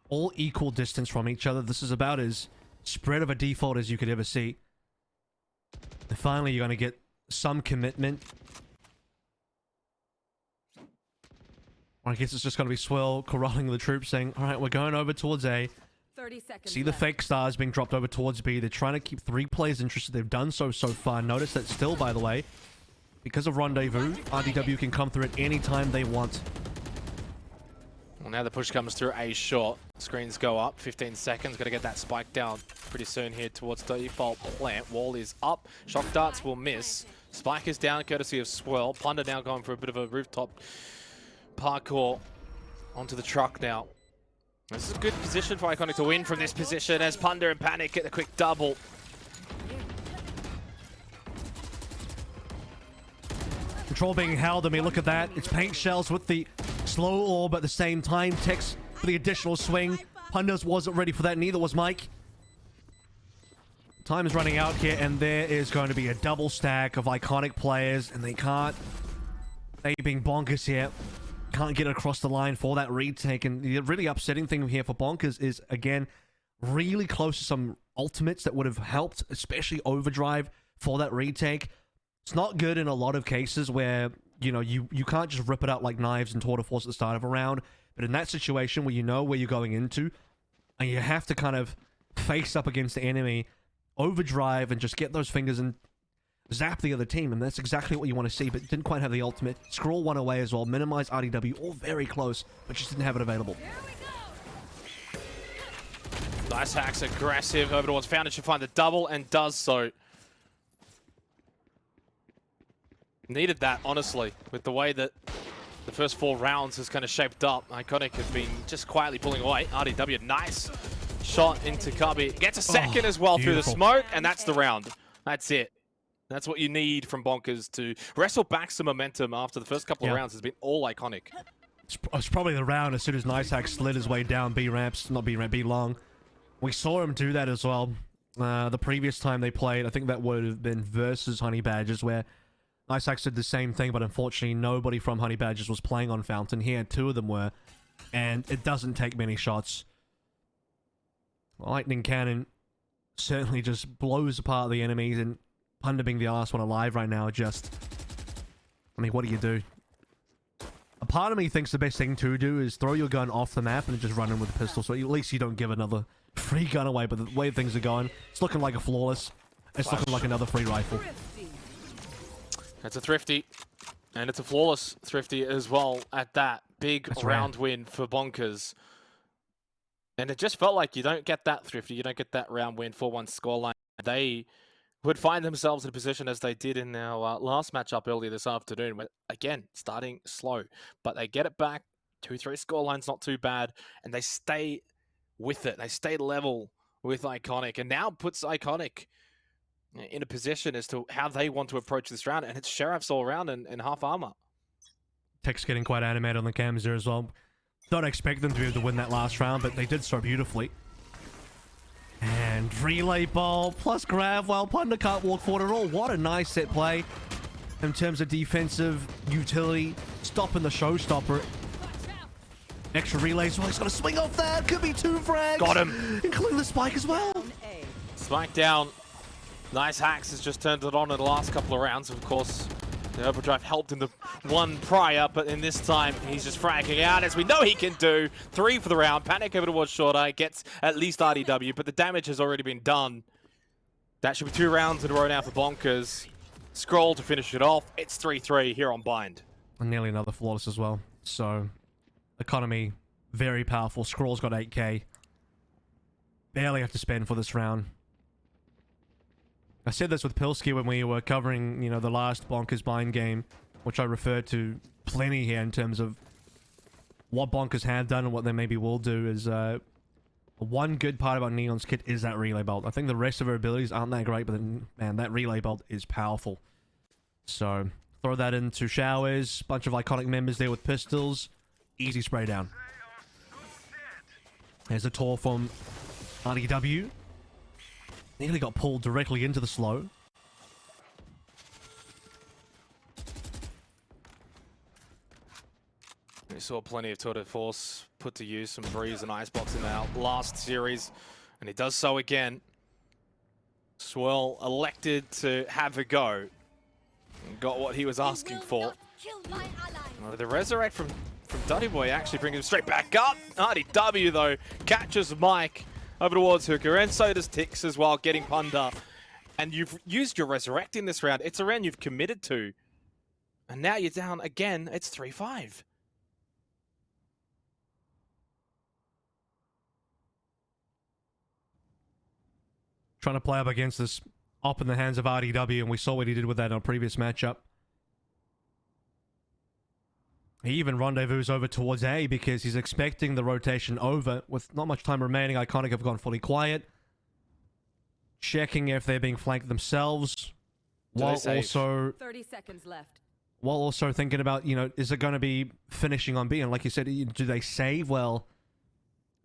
all equal distance from each other. This is about as spread of a default as you could ever see. And finally, you're going to get some commitment. I guess it's just going to be Swirl corralling the troops, saying, all right, we're going over towards A. 30 seconds See the left. fake stars being dropped over towards B. They're trying to keep 3 players interested. They've done so far. Notice that still, by the way, because of Rendezvous, RDW can come through at any time they want. Well, now the push comes through A short. Screens go up. 15 seconds. Got to get that spike down pretty soon here towards default plant. Wall is up. Shock darts will miss. Spike is down courtesy of Swirl. Plunder now going for a bit of a rooftop parkour onto the truck now. This is a good position for Iconic to win from this position as Plunder and Panic get the quick double. Control being held. I mean, look at that. It's paint shells with the slow orb at the same time. Tex for the additional swing. Punders wasn't ready for that. Neither was Mike. Time is running out here, and there is going to be a double stack of Iconic players, and they can't. They being Bonkers here. Can't get across the line for that retake. And the really upsetting thing here for Bonkers is, again, really close to some ultimates that would have helped, especially Overdrive for that retake. It's not good in a lot of cases where, you know, you can't just rip it out like knives and tour de force at the start of a round. But in that situation where you know where you're going into, and you have to kind of face up against the enemy, Overdrive, and just get those fingers and zap the other team, and that's exactly what you want to see, but didn't quite have the ultimate. Scroll one away as well. Minimize RDW, all very close, but just didn't have it available. Nice hacks, aggressive over towards Founder. Should find the double and does so. Needed that, honestly, with the way that the first 4 rounds has kind of shaped up. Iconic have been just quietly pulling away. RDW, nice shot into Cubby. Gets a second as well through the smoke, and that's the round. That's it. That's what you need from Bonkers to wrestle back some momentum after the first couple of rounds has been all Iconic. It's probably the round as soon as Nicehack slid his way down B ramps, not B ramp, B long. We saw him do that as well. The previous time they played, I think that would have been versus Honey Badgers, where Nicehack did the same thing, but unfortunately nobody from Honey Badgers was playing on Fountain. Here, 2 of them were, and it doesn't take many shots. Lightning Cannon certainly just blows apart the enemies, and Punda being the last one alive right now, just... I mean, what do you do? A part of me thinks the best thing to do is throw your gun off the map and just run in with a pistol, so at least you don't give another free gun away, but the way things are going, it's looking like a flawless. It's looking like another free rifle. It's a thrifty, and it's a flawless thrifty as well at that. Big round win for Bonkers. And it just felt like you don't get that thrifty, you don't get that round win, 4-1 scoreline. They would find themselves in a position as they did in our last matchup earlier this afternoon, where, again, starting slow, but they get it back. 2-3 scoreline's not too bad, and they stay with it. They stay level with Iconic, and now puts Iconic in a position as to how they want to approach this round, and it's Sheriffs all around and half armor. Tech's getting quite animated on the cams there as well. Don't expect them to be able to win that last round, but they did so beautifully. And relay ball plus grab while Punda can't walk forward at all. What a nice set play in terms of defensive utility, stopping the showstopper. Extra relays. Well, he's got to swing off that. Could be 2 frags. Got him. Including the spike as well. Spike down. Nice hacks has just turned it on in the last couple of rounds. Of course, the overdrive helped in the one prior, but in this time, he's just fragging out, as we know he can do. 3 for the round. Panic over towards short eye. Gets at least RDW, but the damage has already been done. That should be 2 rounds in a row now for Bonkers. Scroll to finish it off. It's 3-3 here on Bind. And nearly another flawless as well. So, economy, very powerful. Scroll's got 8k. Barely have to spend for this round. I said this with Pilsky when we were covering, you know, the last Bonkers Bind game, which I referred to plenty here in terms of what Bonkers have done and what they maybe will do, is One good part about Neon's kit is that relay bolt. I think the rest of her abilities aren't that great, but then, man, that relay bolt is powerful. So, throw that into showers. Bunch of iconic members there with pistols. Easy spray down. There's a tour from RDW. Nearly got pulled directly into the slow. We saw plenty of tour de force put to use, some Breeze and Icebox in our last series, and he does so again. Swirl elected to have a go and got what he was asking for. The resurrect from Duddy Boy actually brings him straight back up. RDW though catches Mike over towards Hooker, and so does Tix as well, getting Punda. And you've used your resurrect in this round. It's a round you've committed to, and now you're down again. It's 3-5. Trying to play up against this op in the hands of RDW, and we saw what he did with that in a previous matchup. He even rendezvous over towards A because he's expecting the rotation over. With not much time remaining, Iconic have gone fully quiet. Checking if they're being flanked themselves. While also 30 seconds left. While also thinking about, you know, is it going to be finishing on B? And like you said, do they save? Well,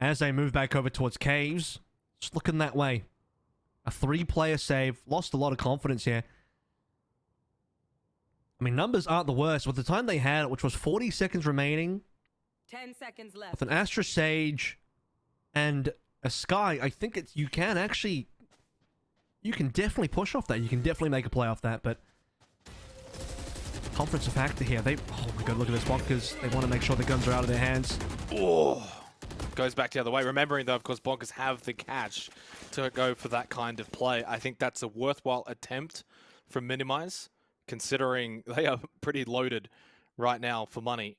as they move back over towards Caves, it's looking that way. A 3-player save. Lost a lot of confidence here. I mean, numbers aren't the worst. With the time they had, which was 40 seconds remaining. 10 seconds left. With an Astra Sage and a Sky, I think it's you can definitely push off that. You can definitely make a play off that, but confidence a factor here. Oh my god, look at this Bonkers. They want to make sure the guns are out of their hands. Oh, goes back the other way. Remembering though, of course, Bonkers have the catch to go for that kind of play. I think that's a worthwhile attempt from Minimize, considering they are pretty loaded right now for money,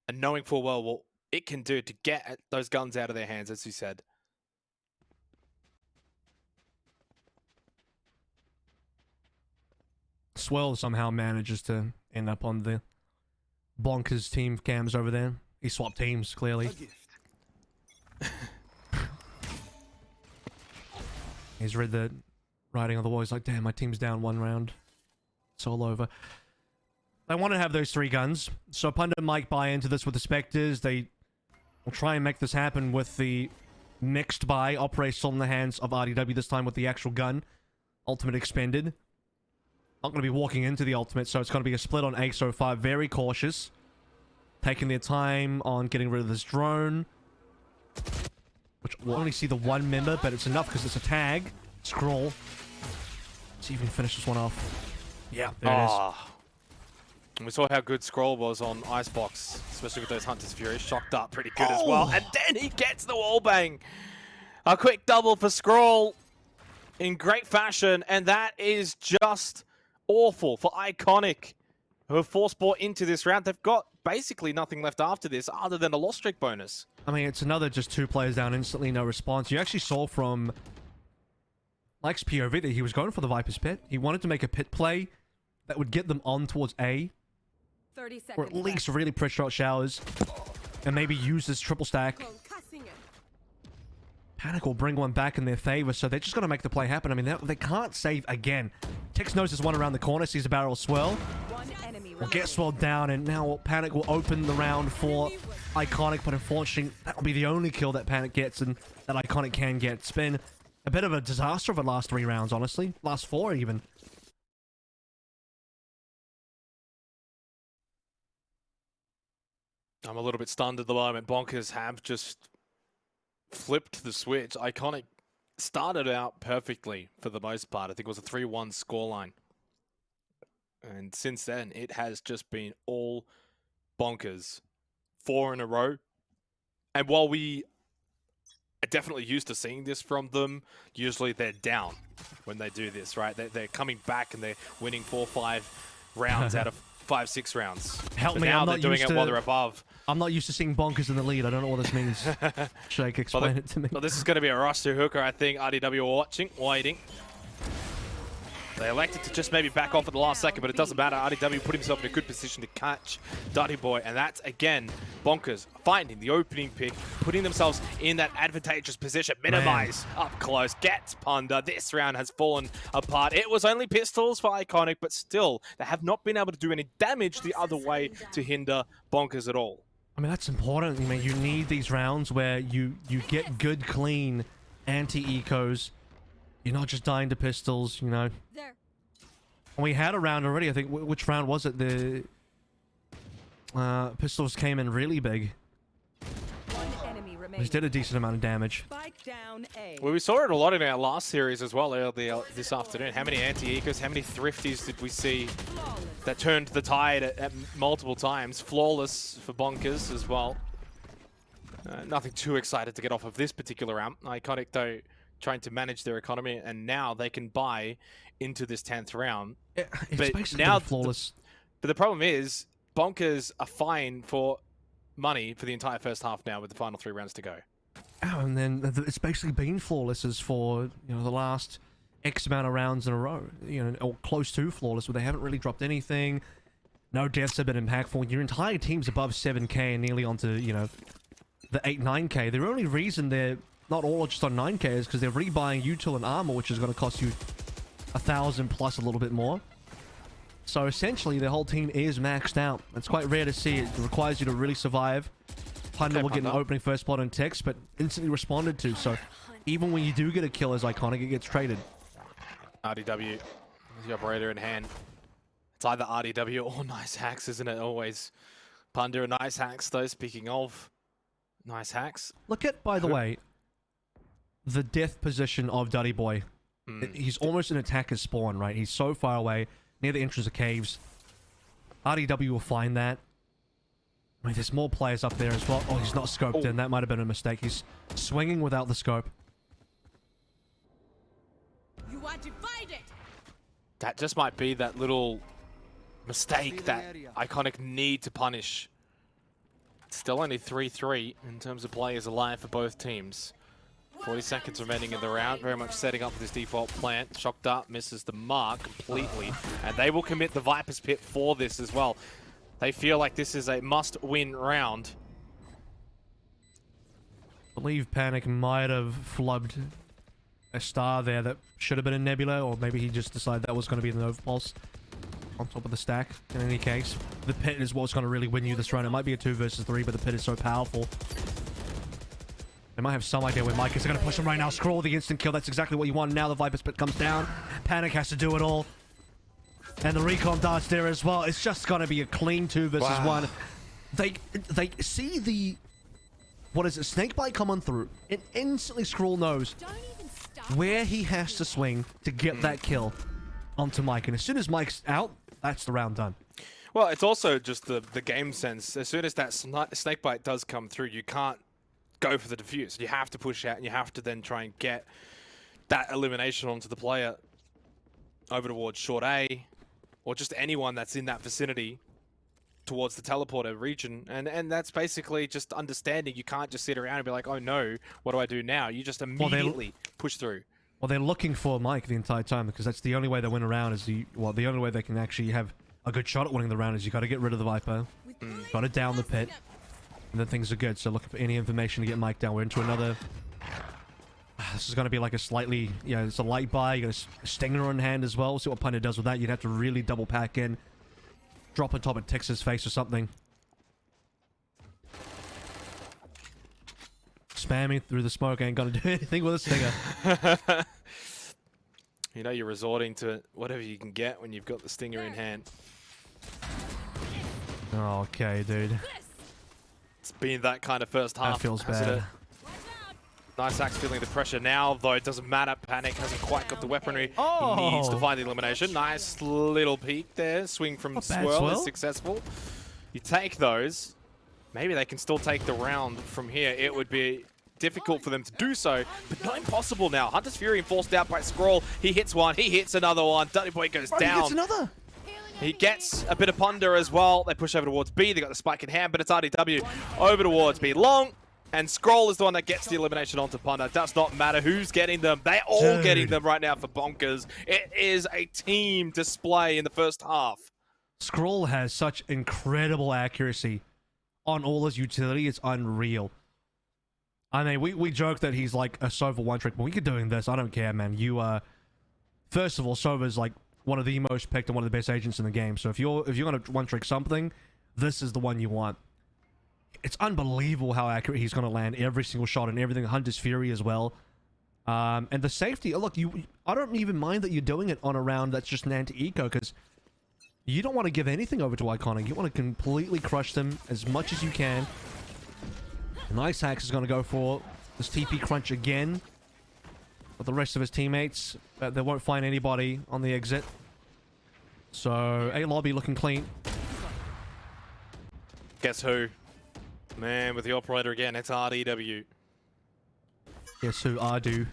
and knowing full well what it can do to get those guns out of their hands, as you said. Swirl somehow manages to end up on the Bonkers team cams over there. He swapped teams, clearly. He's read the writing on the wall. He's like, damn, my team's down one round. It's all over. They want to have those 3 guns. So Punda and Mike buy into this with the Spectres. They will try and make this happen with the mixed buy. Operator still in the hands of RDW, this time with the actual gun. Ultimate expended. Not going to be walking into the ultimate, so it's going to be a split on A so far. Very cautious. Taking their time on getting rid of this drone. Which will only see the 1 member, but it's enough because it's a tag. Scroll. See if we can finish this one off. Yeah, there it is. We saw how good Scroll was on Icebox, especially with those Hunter's Fury. Shocked up pretty good as well. And then he gets the wall bang. A quick double for Scroll in great fashion, and that is just awful for Iconic, who have force bought into this round. They've got basically nothing left after this other than a loss streak bonus. I mean, it's another just 2 players down instantly, no response. You actually saw from Mike's POV that he was going for the Viper's Pit. He wanted to make a pit play that would get them on towards A. 30 seconds or at least really pressure out showers. And maybe use this triple stack. Panic will bring one back in their favor, so they're just going to make the play happen. I mean, they can't save again. Tix knows there's one around the corner, sees a barrel swirl. Will get swirled down, and now Panic will open the round for Iconic, but unfortunately, that will be the only kill that Panic gets and that Iconic can get. It's been a bit of a disaster of the last 3 rounds, honestly. Last 4 even. I'm a little bit stunned at the moment. Bonkers have just flipped the switch. Iconic started out perfectly for the most part. I think it was a 3-1 scoreline. And since then, it has just been all Bonkers. 4 in a row. And while we are definitely used to seeing this from them, usually they're down when they do this, right? They're coming back and they're winning 4-5 rounds out of 5-6 rounds. Help but me, now I'm they're not doing used it to, while they're above. I'm not used to seeing Bonkers in the lead. I don't know what this means. Shake, explain it to me. Well, this is going to be a rush to Hooker, I think. RDW watching, waiting. They elected to just maybe back off at the last second, but it doesn't matter. RDW put himself in a good position to catch Dirty Boy, and that's, again, Bonkers finding the opening pick, putting themselves in that advantageous position. Minimize up close, gets Punda. This round has fallen apart. It was only pistols for Iconic, but still, they have not been able to do any damage the other way to hinder Bonkers at all. I mean, that's important. I mean, you need these rounds where you get good, clean anti-ecos. You're not just dying to pistols, you know. We had a round already, I think. Which round was it? The pistols came in really big. Which did a decent amount of damage. Well, we saw it a lot in our last series as well earlier this afternoon. How many anti-ecos, how many thrifties did we see that turned the tide at multiple times? Flawless for Bonkers as well. Nothing too excited to get off of this particular round. Iconic, though, trying to manage their economy, and now they can buy into this 10th round. It's now flawless. But the problem is, Bonkers are fine for money for the entire first half now with the final 3 rounds to go. Oh, and then it's basically been flawless as for, you know, the last X amount of rounds in a row, you know, or close to flawless, where they haven't really dropped anything. No deaths have been impactful. Your entire team's above 7k and nearly onto, you know, the 8-9k. The only reason they're not all just on 9k is because they're rebuying util and armor, which is going to cost you 1,000 plus a little bit more. So essentially, the whole team is maxed out. It's quite rare to see. It requires you to really survive. Punda will get an opening first blood on text, but instantly responded to. So even when you do get a kill as Iconic, it gets traded. RDW is the operator in hand. It's either RDW or Nice Hacks, isn't it? Always Punda and Nice Hacks, though. Speaking of Nice Hacks. Look at, by the way, the death position of Dirty Boy. He's almost an attacker's spawn, right? He's so far away, near the entrance of caves. RDW will find that. I mean, there's more players up there as well. Oh, he's not scoped in. That might have been a mistake. He's swinging without the scope. You are divided. That just might be that little mistake that Iconic need to punish. It's still only 3-3 in terms of players alive for both teams. 40 seconds remaining in the round, very much setting up for this default plant. Shock Dart misses the mark completely, and they will commit the Viper's Pit for this as well. They feel like this is a must-win round. I believe Panic might have flubbed a star there that should have been a Nebula, or maybe he just decided that was going to be the Nova Pulse on top of the stack. In any case, the pit is what's going to really win you this round. It might be a 2 versus 3, but the pit is so powerful. They might have some idea where Mike is going to push him right now. Scroll the instant kill. That's exactly what you want. Now the Viper's Pit comes down. Panic has to do it all. And the recon darts there as well. It's just going to be a clean 2 versus 1. They see the... What is it? Snakebite coming through. And instantly Scroll knows where he has to swing to get that kill onto Mike. And as soon as Mike's out, that's the round done. Well, it's also just the game sense. As soon as that Snakebite does come through, you can't go for the defuse. You have to push out, and you have to then try and get that elimination onto the player over towards short A, or just anyone that's in that vicinity towards the teleporter region. And that's basically just understanding you can't just sit around and be like, oh no, what do I do now? You just immediately push through. Well, they're looking for Mike the entire time, because that's the only way they win a round is the only way they can actually have a good shot at winning the round is you got to get rid of the Viper, got to down the pit, and then things are good. So looking for any information to get Mike down. We're into another... This is going to be like a slightly... Yeah, it's a light buy. You got a Stinger on hand as well. We'll see what Punda does with that. You'd have to really double pack in. Drop on top of Texas face or something. Spamming through the smoke ain't going to do anything with a Stinger. You know you're resorting to whatever you can get when you've got the Stinger in hand. Okay, dude. It's been that kind of first half. That feels hasn't bad. it? Nice Axe feeling the pressure now, though it doesn't matter. Panic hasn't quite got the weaponry. He needs to find the elimination. Nice little peek there. Swing from Swirl is successful. You take those. Maybe they can still take the round from here. It would be difficult for them to do so, but not impossible now. Hunter's Fury enforced out by Scroll. He hits one. He hits another one. Dirty Boy goes down. He gets another. He gets a bit of Ponder as well. They push over towards B. They got the spike in hand, but it's RDW over towards B. Long And Scroll is the one that gets the elimination onto Punda. Does not matter who's getting them. They're all getting them right now for Bonkers. It is a team display in the first half. Scroll has such incredible accuracy on all his utility. It's unreal. I mean, we joke that he's like a Sova one-trick, but when you're doing this, I don't care, man. You, first of all, Sova's like one of the most picked and one of the best agents in the game. So if you're gonna one-trick something, this is the one you want. It's unbelievable how accurate he's gonna land every single shot and everything. Hunter's Fury as well. And the safety, look, I don't even mind that you're doing it on a round that's just an anti-eco, because you don't want to give anything over to Iconic. You want to completely crush them as much as you can. Nice Hacks is going to go for this TP crunch again. But the rest of his teammates, they won't find anybody on the exit. So, A lobby looking clean. Guess who? Man, with the operator again, it's RDW. Guess who? Ardu.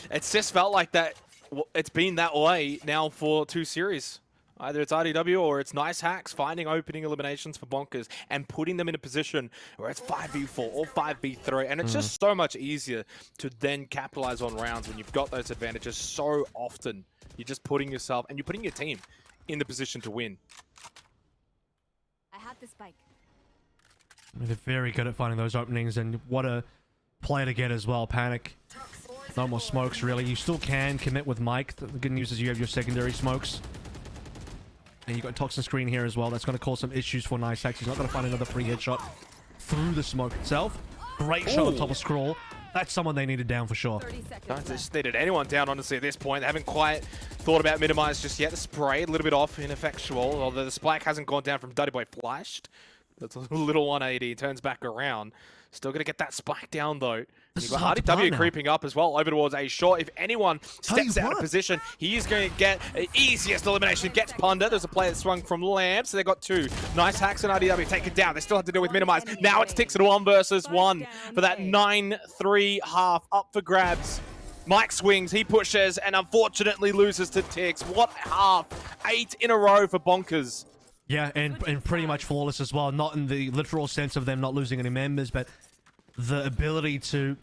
It's just felt like that. It's been that way now for 2 series. Either it's RDW or it's Nice Hacks finding opening eliminations for Bonkers and putting them in a position where it's 5v4 or 5v3. And it's just so much easier to then capitalize on rounds when you've got those advantages so often. You're just putting yourself and you're putting your team in the position to win. I have the spike. I mean, they're very good at finding those openings, and what a play to get as well. Panic. No more smokes, really. You still can commit with Mike. The good news is you have your secondary smokes. And you've got Toxin Screen here as well. That's going to cause some issues for Nice Hacks. He's not going to find another free headshot through the smoke itself. Great shot on top of Scroll. That's someone they needed down for sure. Don't just needed anyone down, honestly, at this point. They haven't quite thought about minimize just yet. The spray, a little bit off, ineffectual. Although the spike hasn't gone down from Dirty Boy flashed. That's a little 180. Turns back around. Still going to get that spike down, though. You've got RDW creeping up as well over towards A short. If anyone steps out of position, he is going to get the easiest elimination. Gets Punda. There's a play that swung from Lamb, so they got 2. Nice Hacks and RDW taken down. They still have to deal with minimize. Now it's Tix at 1 versus 1 for that 9-3 half up for grabs. Mike swings, he pushes, and unfortunately loses to Tix. What half? 8 in a row for Bonkers. Yeah, and pretty much flawless as well. Not in the literal sense of them not losing any members, but the ability to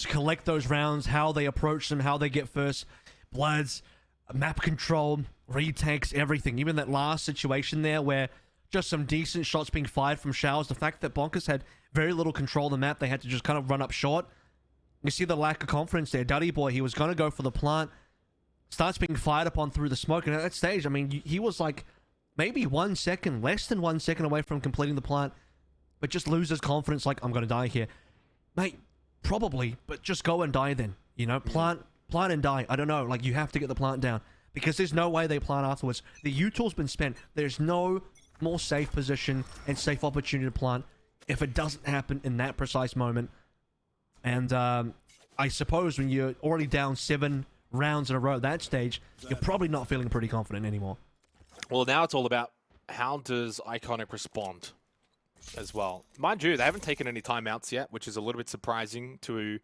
collect those rounds, how they approach them, how they get first bloods, map control, retakes, everything. Even that last situation there where just some decent shots being fired from showers. The fact that Bonkers had very little control of the map, they had to just kind of run up short. You see the lack of confidence there. Duddy Boy, he was going to go for the plant, starts being fired upon through the smoke, and at that stage, I mean, he was like maybe 1 second, less than 1 second away from completing the plant, but just loses confidence like, I'm going to die here. Mate, probably, but just go and die then. You know, plant and die. I don't know, like, you have to get the plant down, because there's no way they plant afterwards. The U-tool's been spent. There's no more safe position and safe opportunity to plant if it doesn't happen in that precise moment. And I suppose when you're already down 7 rounds in a row at that stage, you're probably not feeling pretty confident anymore. Well, now it's all about how does Iconic respond as well. Mind you, they haven't taken any timeouts yet, which is a little bit surprising to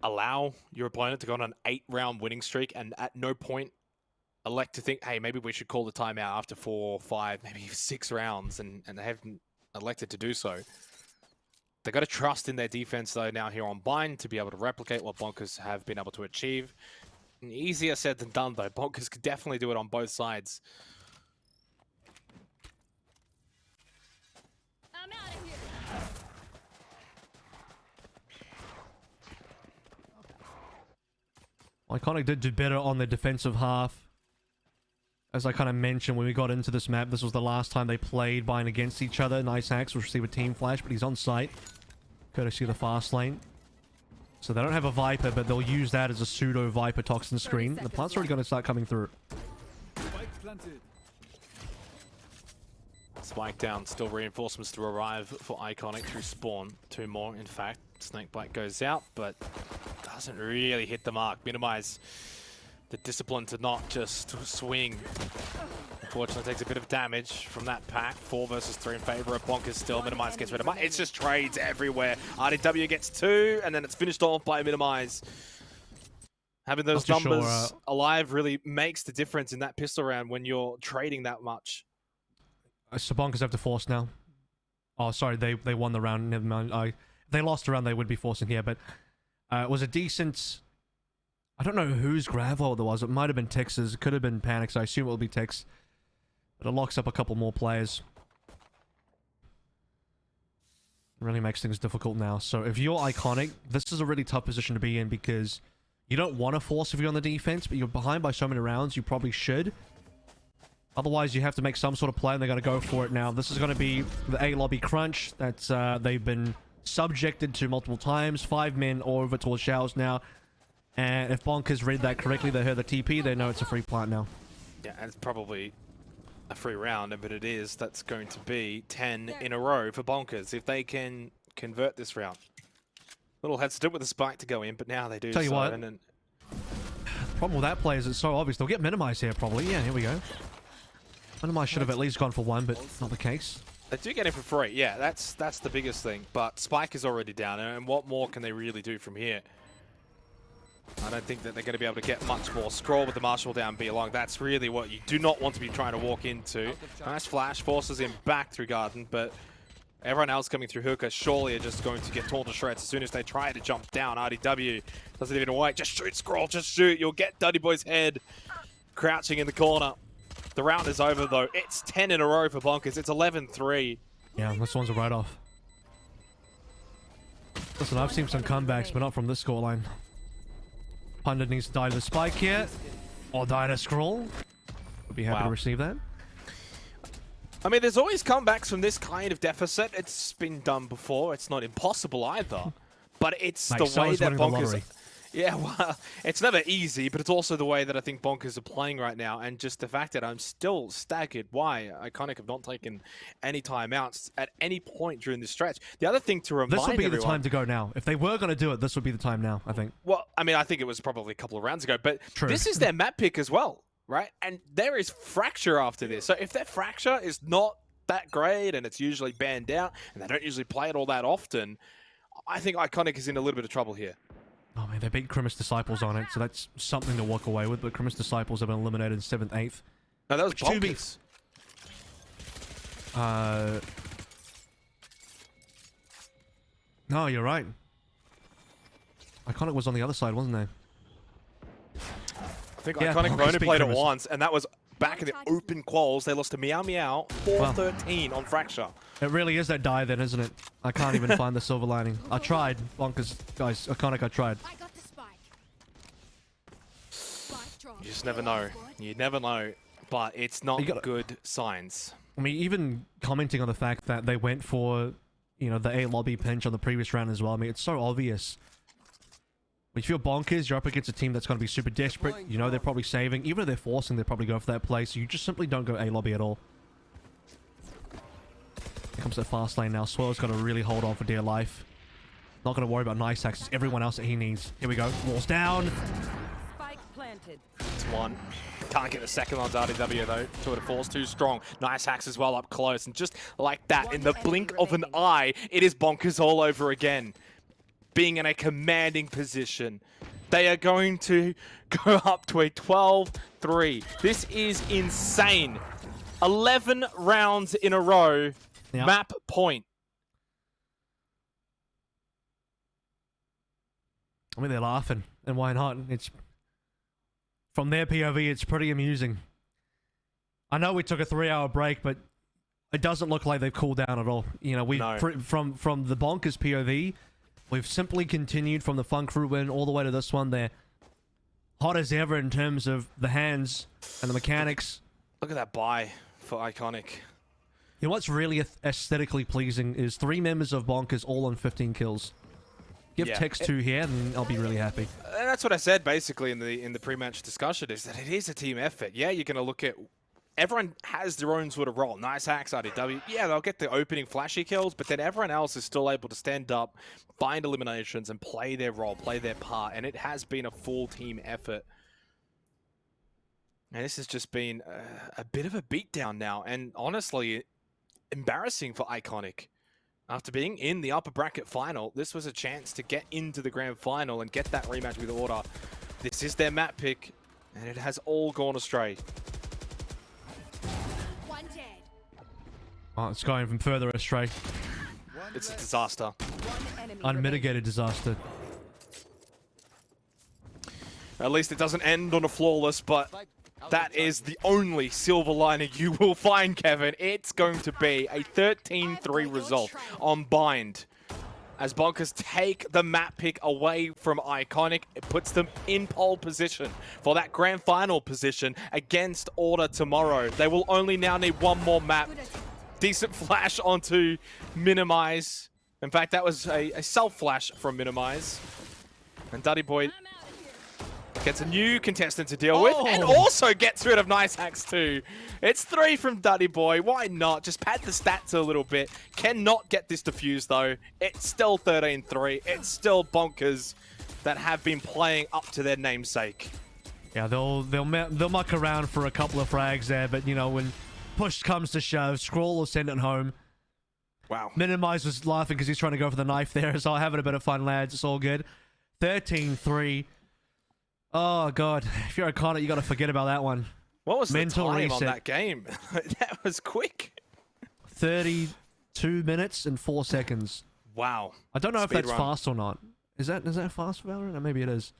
allow your opponent to go on an 8-round winning streak and at no point elect to think, hey, maybe we should call the timeout after 4, 5, maybe 6 rounds, and they haven't elected to do so. They've got to trust in their defense, though, now here on Bind to be able to replicate what Bonkers have been able to achieve. Easier said than done, though. Bonkers could definitely do it on both sides. I'm out of here. Iconic did do better on the defensive half. As I kind of mentioned when we got into this map, this was the last time they played Bind against each other. Nice Hacks will receive a team flash, but he's on site. Courtesy of the fast lane. So they don't have a Viper, but they'll use that as a pseudo Viper Toxin Screen. The plant's already going to start coming through. Spike down, still reinforcements to arrive for Iconic through spawn. 2 more, in fact. Snakebite goes out, but doesn't really hit the mark. Minimize the discipline to not just swing. Unfortunately, takes a bit of damage from that pack. 4 versus 3 in favor of Bonkers still. Minimize gets rid of Mike. It's just trades everywhere. RDW gets 2, and then it's finished off by Minimize. Having those numbers alive really makes the difference in that pistol round when you're trading that much. So Bonkers have to force now. Oh, sorry, they won the round. Never mind. If they lost the round, they would be forcing here. But it was a decent. I don't know whose grab vault it was. It might have been Texas. It could have been Panics. I assume it will be Tex. But it locks up a couple more players. It really makes things difficult now. So if you're Iconic, this is a really tough position to be in because you don't want to force if you're on the defense, but you're behind by so many rounds, you probably should. Otherwise, you have to make some sort of play, and they're going to go for it now. This is going to be the A lobby crunch that they've been subjected to multiple times. 5 men all over towards Showers now. And if Bonkers read that correctly, they heard the TP, they know it's a free plant now. Yeah, and it's probably a free round, but it is. That's going to be 10 in a row for Bonkers if they can convert this round. Little heads to do with the spike to go in, but now they do. Tell you so, what. And then The problem with that play is it's so obvious. They'll get minimized here, probably. Yeah, here we go. Minimize should have at least gone for 1, but not the case. they do get him for free. Yeah, that's the biggest thing. But Spike is already down, and what more can they really do from here? I don't think that they're going to be able to get much more. Scroll with the Marshall down B along. That's really what you do not want to be trying to walk into. Nice flash, forces him back through Garden, but everyone else coming through Hookah surely are just going to get torn to shreds as soon as they try to jump down. RDW doesn't even wait. Just shoot, Scroll, just shoot. You'll get Duddy Boy's head crouching in the corner. The round is over, though. It's 10 in a row for Bonkers. It's 11-3. Yeah, this one's a write-off. Listen, I've seen some comebacks, but not from this scoreline. Pundit needs to die to the spike here. Or die to Scroll. Would be happy to receive that. I mean, there's always comebacks from this kind of deficit. It's been done before. It's not impossible either. But it's Mate, the way that Bonkers... The yeah, well, it's never easy, but it's also the way that I think Bonkers are playing right now, and just the fact that I'm still staggered why Iconic have not taken any timeouts at any point during this stretch. The other thing to remind This would be everyone, the time to go now. If they were going to do it, this would be the time now, I think. well, I mean, I think it was probably a couple of rounds ago, but True. this is their map pick as well, right? And there is Fracture after this. So if that Fracture is not that great, and it's usually banned out, and they don't usually play it all that often, I think Iconic is in a little bit of trouble here. Oh man, they beat Grimace Disciples on it, so that's something to walk away with, but Grimace Disciples have been eliminated in 7th, 8th. No, that was Bonkers. No, you're right. Iconic was on the other side, wasn't they? I think Yeah, Iconic Bonkers only beat played it Grimace. once, and that was back in the open quals. They lost to Meow Meow 4-13 on Fracture. It really is that die then, isn't it? I can't even find the silver lining. I tried, Bonkers. Guys, Iconic, I tried. You just never know. You never know, but it's not good signs. I mean, even commenting on the fact that they went for, you know, the A lobby pinch on the previous round as well. I mean, it's so obvious. If you're Bonkers, you're up against a team that's going to be super desperate. You know they're probably saving. Even if they're forcing, they'll probably go for that play. So you just simply don't go A lobby at all. Here comes the fast lane now. Swirl's got to really hold on for dear life. Not going to worry about nice hacks. It's everyone else that he needs. Here we go. Walls down. Spike planted. It's one. Can't get the second on RDW though. Tour de force too strong. Nice hacks as well up close. And just like that, in the blink of an eye, it is Bonkers all over again. Being in a commanding position. They are going to go up to a 12-3. This is insane. 11 rounds in a row. Yep. Map point. I mean, they're laughing. And why not? It's from their POV, it's pretty amusing. I know we took a 3-hour break, but it doesn't look like they've cooled down at all. You know, from the Bonkers POV, we've simply continued from the Fun Crew win all the way to this one. They're hot as ever in terms of the hands and the mechanics. Look at that buy for Iconic. You know what's really aesthetically pleasing is 3 members of Bonkers all on 15 kills. Give Tex 2 here, and I'll be really happy. And that's what I said basically in the pre-match discussion, is that it is a team effort. Yeah, you're going to look at... Everyone has their own sort of role. Nice hacks, RDW. Yeah, they'll get the opening flashy kills, but then everyone else is still able to stand up, find eliminations, and play their role, play their part. And it has been a full team effort. And this has just been a bit of a beatdown now. And honestly, embarrassing for Iconic. After being in the upper bracket final, this was a chance to get into the grand final and get that rematch with Order. This is their map pick, and it has all gone astray. Oh, it's going from further astray. it's a disaster. Unmitigated disaster. At least it doesn't end on a flawless, but that is the only silver lining you will find, Kevin. It's going to be a 13-3 result on Bind. As Bonkers take the map pick away from Iconic, it puts them in pole position for that grand final position against Order tomorrow. They will only now need one more map. Decent flash onto Minimize. In fact, that was a self-flash from Minimize. And Duddy Boy gets a new contestant to deal with and also gets rid of Nice Hacks too. It's 3 from Duddy Boy. Why not? Just pad the stats a little bit. Cannot get this defused though. It's still 13-3. It's still Bonkers that have been playing up to their namesake. Yeah, they'll muck around for a couple of frags there, but you know, when push comes to shove, Scroll will send it home. Wow. Minimize was laughing because he's trying to go for the knife there, so having a bit of fun, lads. It's all good. 13-3. Oh, God. If you're Iconic, you got to forget about that one. What was Mental the time reset. on that game? That was quick. 32 minutes and 4 seconds. Wow. I don't know if that's Speedrun. fast or not. Is that fast for Valorant? Or maybe it is.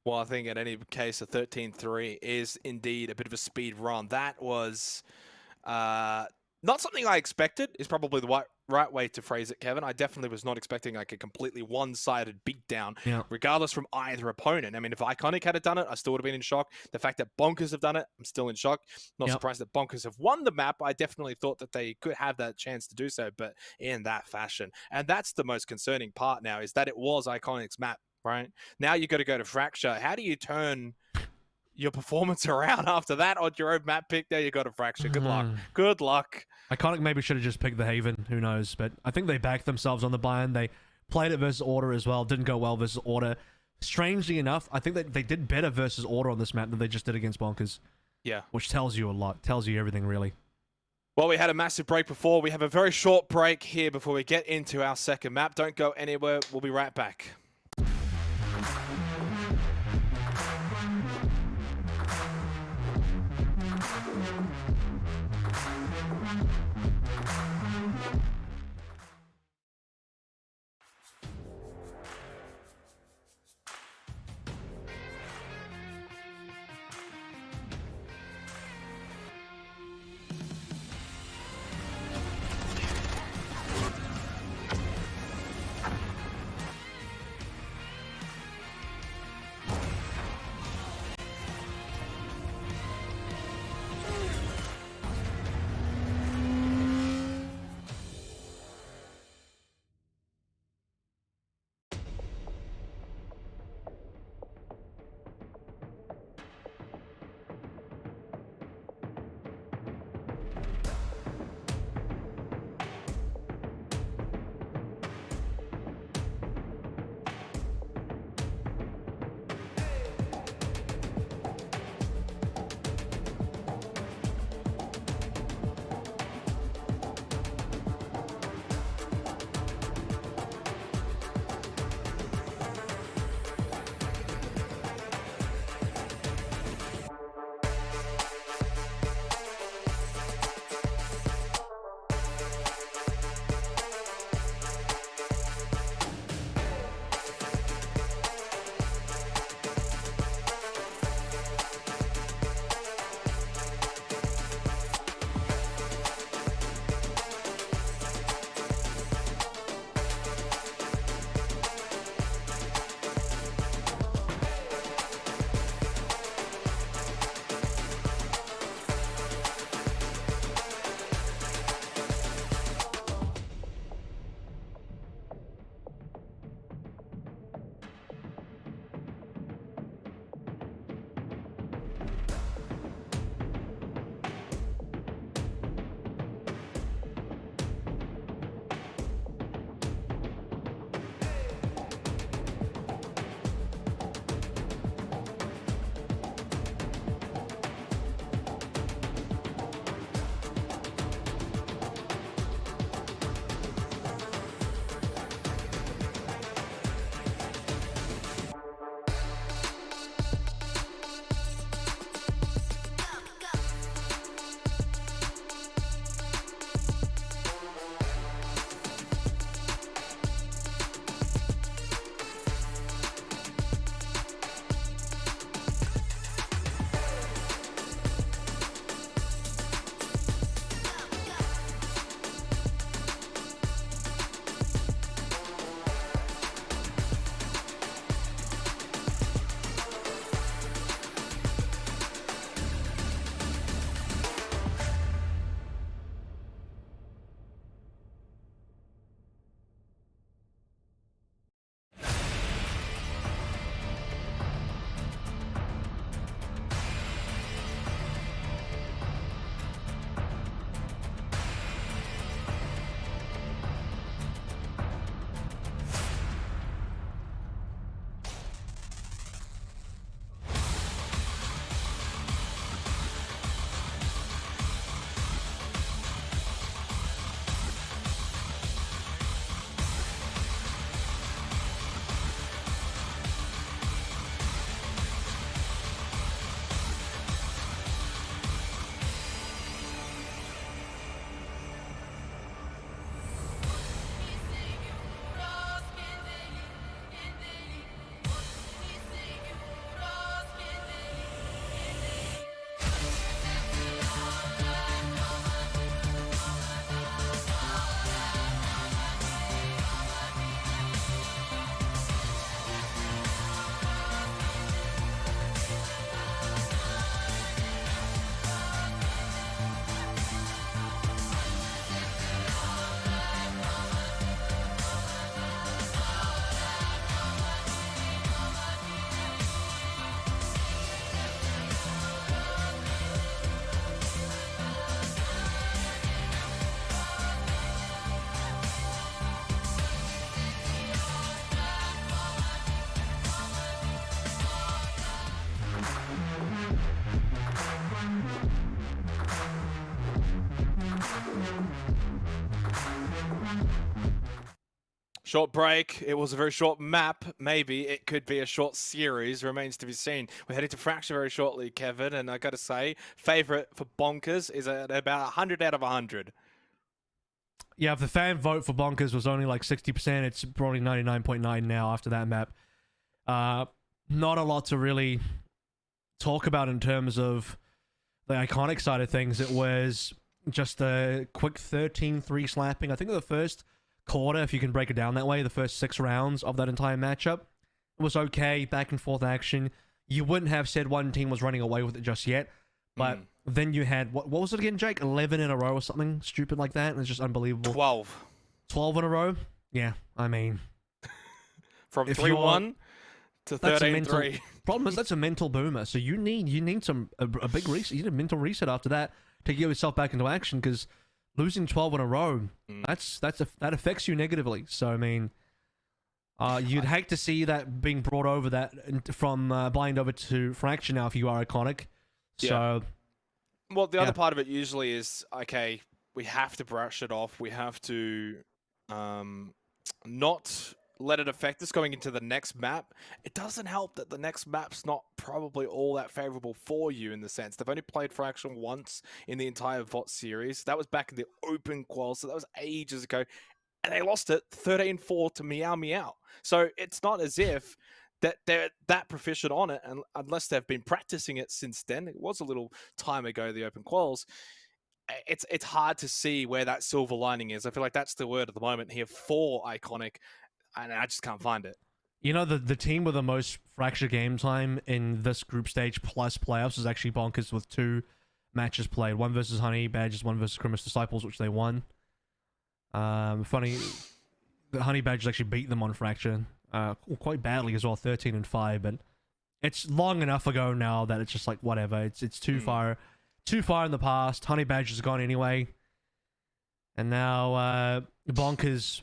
Well, I think in any case, a 13-3 is indeed a bit of a speed run. That was not something I expected, is probably the right way to phrase it, Kevin. I definitely was not expecting like a completely one-sided beatdown, regardless from either opponent. I mean, if Iconic had done it, I still would have been in shock. The fact that Bonkers have done it, I'm still in shock. Not surprised that Bonkers have won the map. I definitely thought that they could have that chance to do so, but in that fashion. And that's the most concerning part now, is that it was Iconic's map, right? Now you got to go to Fracture. How do you turn your performance around after that on your own map pick? There you got a Fracture. Good luck. Good luck. Iconic maybe should have just picked the Haven. Who knows? But I think they backed themselves on the buy-in. They played it versus Order as well. Didn't go well versus Order. Strangely enough, I think that they did better versus Order on this map than they just did against Bonkers. Yeah. Which tells you a lot. Tells you everything, really. Well, we had a massive break before. We have a very short break here before we get into our second map. Don't go anywhere. We'll be right back. Short break. It was a very short map. Maybe it could be a short series. Remains to be seen. We're heading to Fracture very shortly, Kevin. And I got to say, favorite for Bonkers is at about 100 out of 100. Yeah, if the fan vote for Bonkers was only like 60%, it's probably 99.9 now after that map. Not a lot to really talk about in terms of the iconic side of things. It was just a quick 13-3 slapping. I think the first quarter, if you can break it down that way, the first 6 rounds of that entire matchup was okay, back and forth action. You wouldn't have said one team was running away with it just yet, but then you had, what was it again, Jake? 11 in a row or something stupid like that? It's just unbelievable. 12 in a row? Yeah, I mean. From 3-1 to 13-3. Problem is, that's a mental boomer, so you need a big reset. You need a mental reset after that to get yourself back into action, because losing 12 in a row, that affects you negatively. So I mean, you'd hate to see that being brought over from blind over to Fracture now if you are iconic. So, well, the other part of it usually is, okay, we have to brush it off. We have to not let it affect us going into the next map. It doesn't help that the next map's not probably all that favorable for you, in the sense they've only played Fraction once in the entire VOT series. That was back in the open qual, so that was ages ago, and they lost it 13-4 to Meow Meow. So it's not as if that they're that proficient on it, and unless they've been practicing it since then. It was a little time ago, the open quals. It's hard to see where that silver lining is. I feel like that's the word at the moment here for iconic, and I just can't find it. You know, the team with the most Fracture game time in this group stage plus playoffs is actually Bonkers, with 2 matches played. One versus Honey Badgers, one versus Grimace Disciples, which they won. Funny, the Honey Badgers actually beat them on Fracture quite badly as well, 13-5. But it's long enough ago now that it's just like, whatever. It's too far in the past. Honey Badgers are gone anyway. And now Bonkers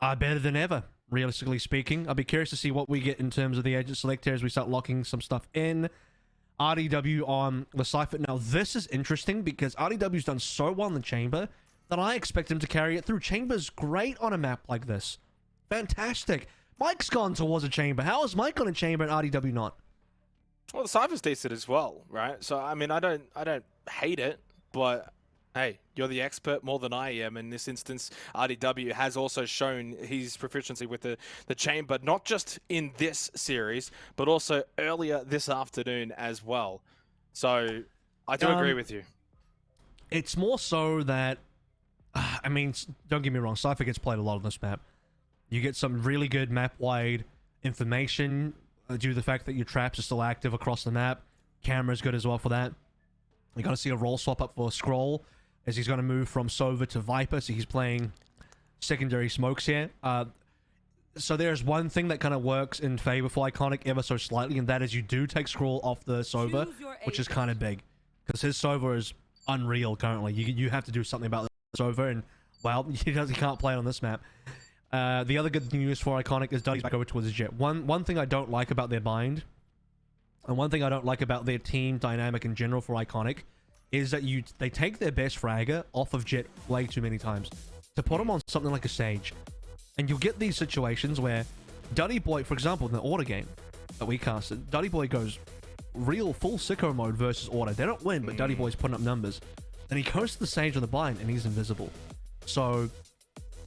are better than ever, realistically speaking. I'll be curious to see what we get in terms of the agent select here as we start locking some stuff in. RDW on the Cypher. Now, this is interesting because RDW's done so well in the Chamber that I expect him to carry it through. Chamber's great on a map like this. Fantastic. Mike's gone towards a Chamber. How is Mike on a Chamber and RDW not? Well, the Cypher's decent as well, right? So, I mean, I don't hate it, but hey, you're the expert more than I am. In this instance, RDW has also shown his proficiency with the Chamber, not just in this series, but also earlier this afternoon as well. So, I do agree with you. It's more so that, I mean, don't get me wrong, Cypher gets played a lot on this map. You get some really good map-wide information due to the fact that your traps are still active across the map. Camera's good as well for that. You're going to see a role swap up for Scroll, as he's going to move from Sova to Viper, so he's playing secondary smokes here. So there's one thing that kind of works in favor for Iconic ever so slightly, and that is you do take Scroll off the Sova, which is kind of big, because his Sova is unreal currently. You have to do something about the Sova, and, well, he can't play it on this map. The other good news for Iconic is Duddy's back over towards the Jet. One thing I don't like about their bind, and one thing I don't like about their team dynamic in general for Iconic, is that they take their best fragger off of Jet way too many times to put him on something like a Sage. And you'll get these situations where Duddy Boy, for example, in the Order game that we casted, Duddy Boy goes real full sicko mode versus Order. They don't win, but Duddy Boy's putting up numbers. Then he goes to the Sage on the bind and he's invisible. So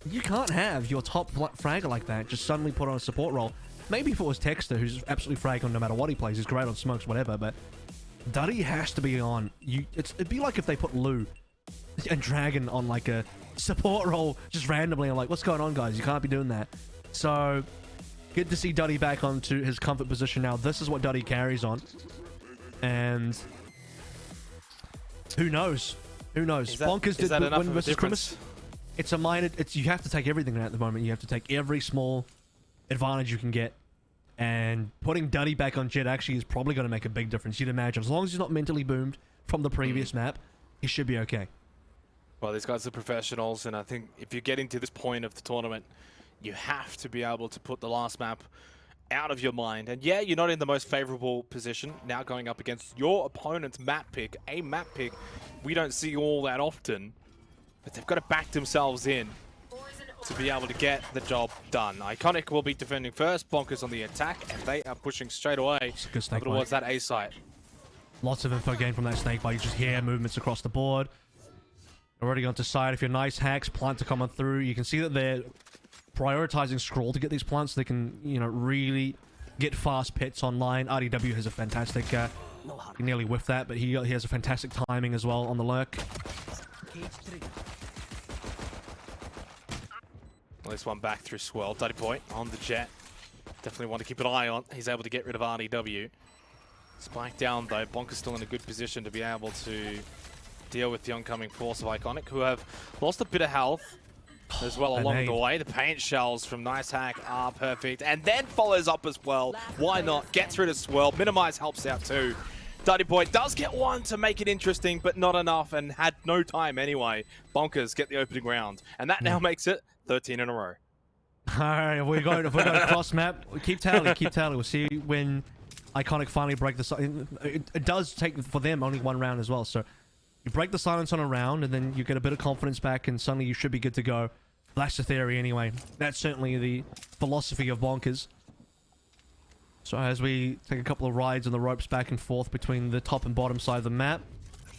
you can't have your top fragger like that just suddenly put on a support role. Maybe if it was Texter, who's absolutely frag on no matter what he plays, he's great on smokes, whatever, but Duddy has to be on. It'd be like if they put Lou and Dragon on like a support role just randomly. I'm like, what's going on, guys? You can't be doing that. So good to see Duddy back onto his comfort position now. This is what Duddy carries on. And who knows? Who knows? Bonkers did win versus Grimace. It's a minor. You have to take everything at the moment. You have to take every small advantage you can get. And putting Duddy back on Jet actually is probably going to make a big difference. You'd imagine. As long as he's not mentally boomed from the previous map, he should be okay. Well, these guys are professionals, and I think if you're getting to this point of the tournament, you have to be able to put the last map out of your mind. And yeah, you're not in the most favorable position now going up against your opponent's map pick. A map pick we don't see all that often, but they've got to back themselves in. to be able to get the job done. Iconic will be defending first, Bonkers on the attack, and they are pushing straight away over towards that A site. Lots of info gained from that snake bite. You just hear movements across the board. Already gone to side. If you're nice hacks, plant are coming through. You can see that they're prioritizing scroll to get these plants. They can, you know, really get fast pits online. RDW has a fantastic, he nearly whiffed that, but he has a fantastic timing as well on the lurk. This one back through Swirl. Dirty Boy on the jet. Definitely want to keep an eye on. He's able to get rid of RDW. Spike down though. Bonker's still in a good position to be able to deal with the oncoming force of Iconic, who have lost a bit of health as well along the way. The paint shells from Nice Hack are perfect, and then follows up as well. Why not? Gets rid of Swirl. Minimize helps out too. Dirty Boy does get one to make it interesting, but not enough, and had no time anyway. Bonkers get the opening round, and that now makes it 13 in a row. Alright, if we go cross map, keep tally. We'll see when Iconic finally break the silence. It does take for them only one round as well, so you break the silence on a round, and then you get a bit of confidence back, and suddenly you should be good to go. That's the theory anyway. That's certainly the philosophy of Bonkers. So as we take a couple of rides on the ropes back and forth between the top and bottom side of the map,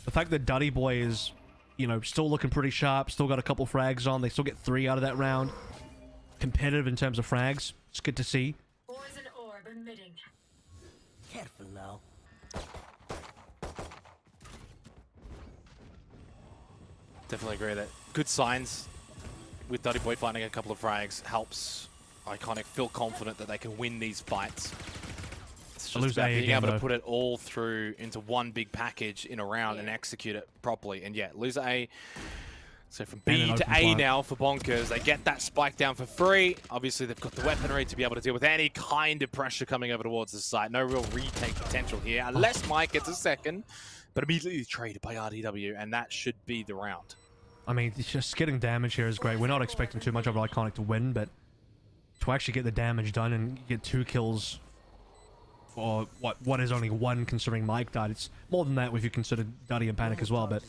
the fact that Dirty Boy is, you know, still looking pretty sharp, still got a couple frags on, they still get 3 out of that round. Competitive in terms of frags. It's good to see. Poison orb emitting. Careful now. Definitely agree that good signs with Dirty Boy finding a couple of frags helps Iconic feel confident that they can win these fights. It's just about being able to put it all through into one big package in a round and execute it properly. And yeah, lose A. So from B to A now for Bonkers. They get that spike down for free. Obviously, they've got the weaponry to be able to deal with any kind of pressure coming over towards the site. No real retake potential here, unless Mike gets a second. But immediately traded by RDW, and that should be the round. I mean, just getting damage here is great. We're not expecting too much of Iconic to win, but to actually get the damage done and get 2 kills for what is only 1 considering Mike died. It's more than that if you consider Duddy and Panic as well, but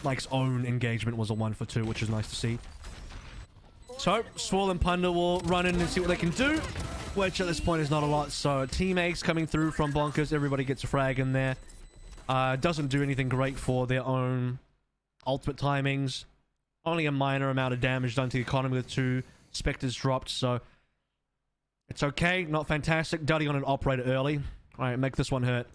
Mike's own engagement was a 1 for 2, which is nice to see. So, Swirl and Punda will run in and see what they can do, which at this point is not a lot. So, teammates coming through from Bonkers. Everybody gets a frag in there. Doesn't do anything great for their own ultimate timings. Only a minor amount of damage done to the economy with 2 Spectres dropped, so it's okay. Not fantastic. Duddy on an operator early. Alright, make this one hurt.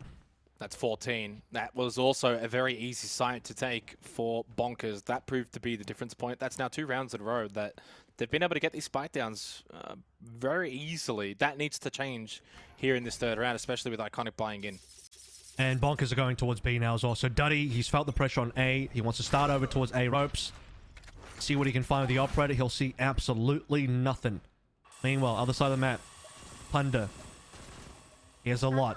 That's 14. That was also a very easy site to take for Bonkers. That proved to be the difference point. That's now 2 rounds in a row that they've been able to get these spike downs very easily. That needs to change here in this 3rd round, especially with Iconic buying in. And Bonkers are going towards B now as well. So Duddy, he's felt the pressure on A. He wants to start over towards A ropes. See what he can find with the operator. He'll see absolutely nothing. Meanwhile, other side of the map, Punda. He has a lot.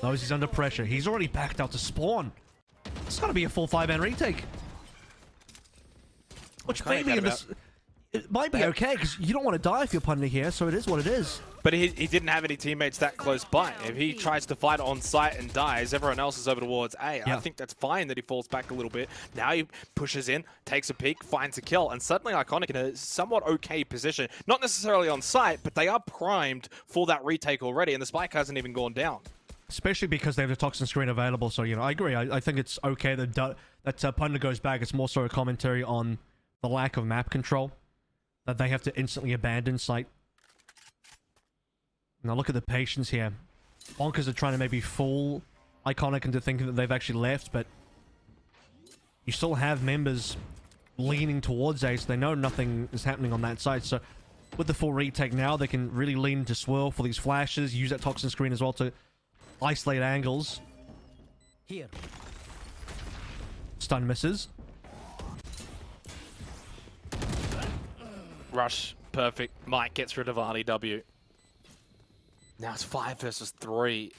Knows he's under pressure. He's already backed out to spawn. It's got to be a full 5-man retake. Which maybe in this... It might be okay, because you don't want to die if you're Punda here, so it is what it is. But he didn't have any teammates that close by. If he tries to fight on site and dies, everyone else is over towards A. Yeah. I think that's fine that he falls back a little bit. Now he pushes in, takes a peek, finds a kill, and suddenly Iconic in a somewhat okay position. Not necessarily on site, but they are primed for that retake already, and the spike hasn't even gone down. Especially because they have the toxin screen available, so, you know, I agree. I think it's okay that Punda goes back. It's more so a commentary on the lack of map control. That they have to instantly abandon site. Now look at the patience here. Bonkers are trying to maybe fool Iconic into thinking that they've actually left, but you still have members leaning towards A, so they know nothing is happening on that side. So with the full retake now, they can really lean into Swirl for these flashes, use that toxin screen as well to isolate angles. Here. Stun misses. Rush, perfect. Mike gets rid of RDW. Now it's 5 versus 3.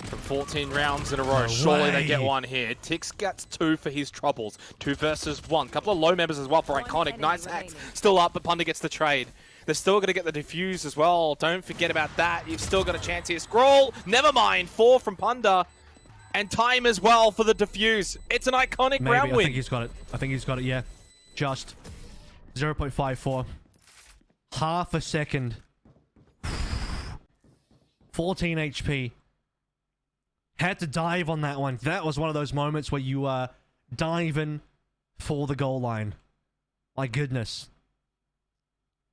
From 14 rounds in a row, surely they get one here. Tix gets 2 for his troubles. 2 versus 1. Couple of low members as well for Iconic. Nice hacks. Still up, but Punda gets the trade. They're still going to get the defuse as well. Don't forget about that. You've still got a chance here. Scroll, never mind. 4 from Punda. And time as well for the defuse. It's an Iconic round win. I think he's got it. I think he's got it, yeah. Just. 0.54. Half a second. 14 HP. Had to dive on that one. That was one of those moments where you dive in for the goal line. My goodness.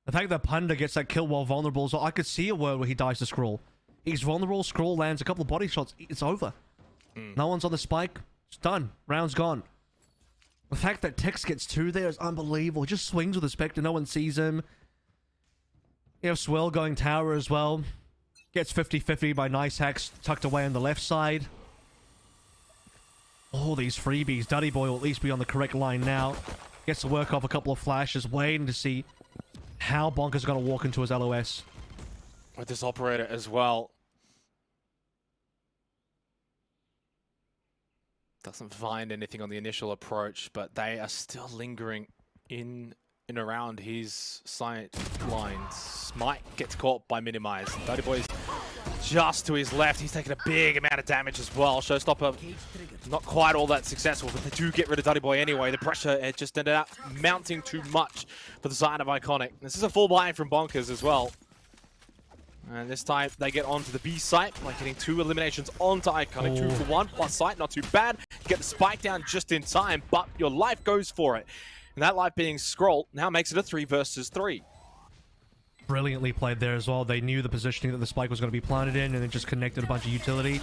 The fact that Punda gets that kill while vulnerable, so I could see a world where he dies to Scroll. He's vulnerable, Scroll lands a couple of body shots, it's over. No one's on the spike, it's done. Round's gone. The fact that Tex gets 2 there is unbelievable. He just swings with the Spectre, no one sees him. You have Swell going tower as well. Gets 50-50 by Nice Hacks tucked away on the left side. All these freebies. Duddy Boy will at least be on the correct line now. Gets to work off a couple of flashes, waiting to see how Bonker's is going to walk into his LOS. With this operator as well. Doesn't find anything on the initial approach, but they are still lingering in and around his sight lines. Smite gets caught by Minimize. Dirty Boy's just to his left. He's taking a big amount of damage as well. Showstopper not quite all that successful, but they do get rid of Dirty Boy anyway. The pressure, it just ended up mounting too much for the side of Iconic. This is a full buy from Bonkers as well. And this time they get onto the B site by getting 2 eliminations onto Iconic. 2 for 1 plus sight, not too bad. Get the spike down just in time, but your life goes for it. And that life being Scroll now makes it a 3 versus 3. Brilliantly played there as well. They knew the positioning that the spike was going to be planted in, and then just connected a bunch of utility.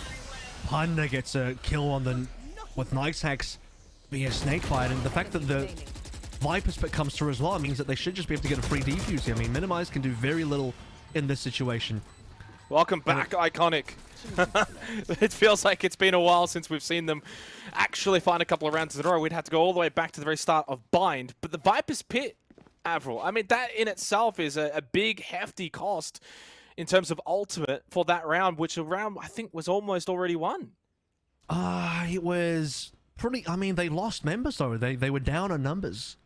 Punda gets a kill on the with Nice Hacks via Snakebite, and the fact that the Viper Spit comes through as well means that they should just be able to get a free defuse here. I mean, Minimize can do very little in this situation. Welcome back, Iconic. It feels like it's been a while since we've seen them actually find a couple of rounds in a row. We'd have to go all the way back to the very start of Bind, but the Viper's Pit, Avril, I mean, that in itself is a big, hefty cost in terms of ultimate for that round, which a round I think was almost already won. It was pretty... I mean, they lost members, though. They were down on numbers.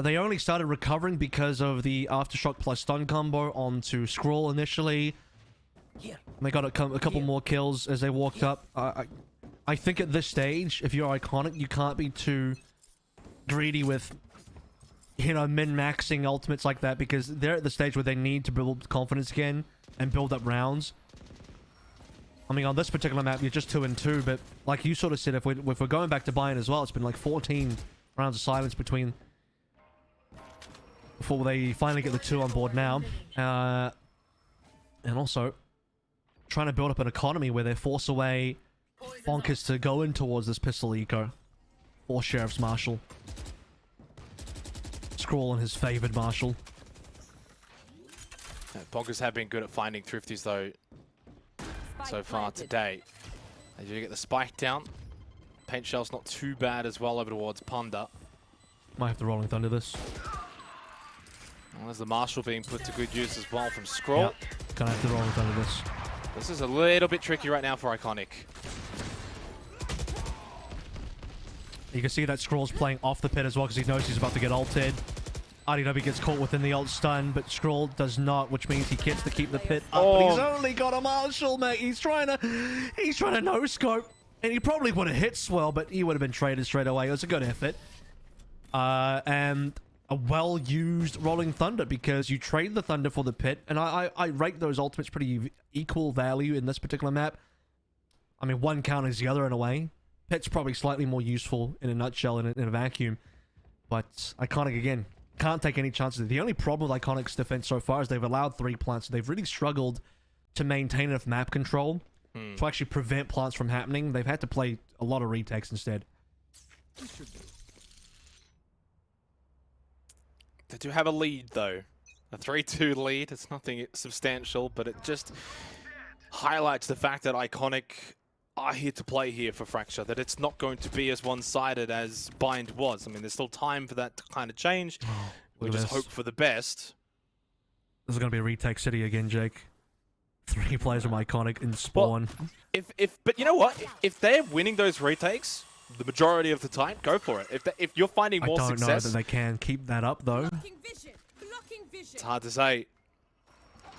They only started recovering because of the Aftershock plus stun combo onto Scroll initially. They got a couple more kills as they walked up. I think at this stage, if you're Iconic, you can't be too greedy with, you know, min-maxing ultimates like that, because they're at the stage where they need to build confidence again and build up rounds. I mean, on this particular map, you're just 2 and 2, but like you sort of said, if we're going back to Bayern as well, it's been like 14 rounds of silence before they finally get the 2 on board now. And also trying to build up an economy where they force away Bonkers to go in towards this pistol eco or Sheriff's Marshal. Scroll on his favored Marshal. Bonkers have been good at finding thrifties though so far today. As you get the spike down, Paint Shell's not too bad as well over towards Punda. Might have to Rolling Thunder this. Well, there's the Marshal being put to good use as well from Scroll. Yep. Gonna have to Rolling Thunder this. This is a little bit tricky right now for Iconic. You can see that Scroll's playing off the pit as well because he knows he's about to get ulted. RDW gets caught within the ult stun, but Scroll does not, which means he gets to keep the pit up. But he's only got a Marshal, mate. He's trying to no scope, and he probably would have hit Swell, but he would have been traded straight away. It was a good effort. And a well-used Rolling Thunder, because you trade the Thunder for the pit, and I rate those ultimates pretty equal value in this particular map. I mean, one counters the other in a way. Pit's probably slightly more useful in a nutshell in a vacuum, but Iconic, again, can't take any chances. The only problem with Iconic's defense so far is they've allowed 3 plants. They've really struggled to maintain enough map control to actually prevent plants from happening. They've had to play a lot of retakes instead. They do have a lead, though. A 3-2 lead. It's nothing substantial, but it just highlights the fact that Iconic are here to play here for Fracture, that it's not going to be as one-sided as Bind was. I mean, there's still time for that to kind of change. We just hope for the best. This is going to be a retake city again, Jake. 3 players from Iconic in spawn. Well, but you know what? If they're winning those retakes, the majority of the time, go for it. If you're finding more success... I don't know that they can keep that up, though. It's hard to say.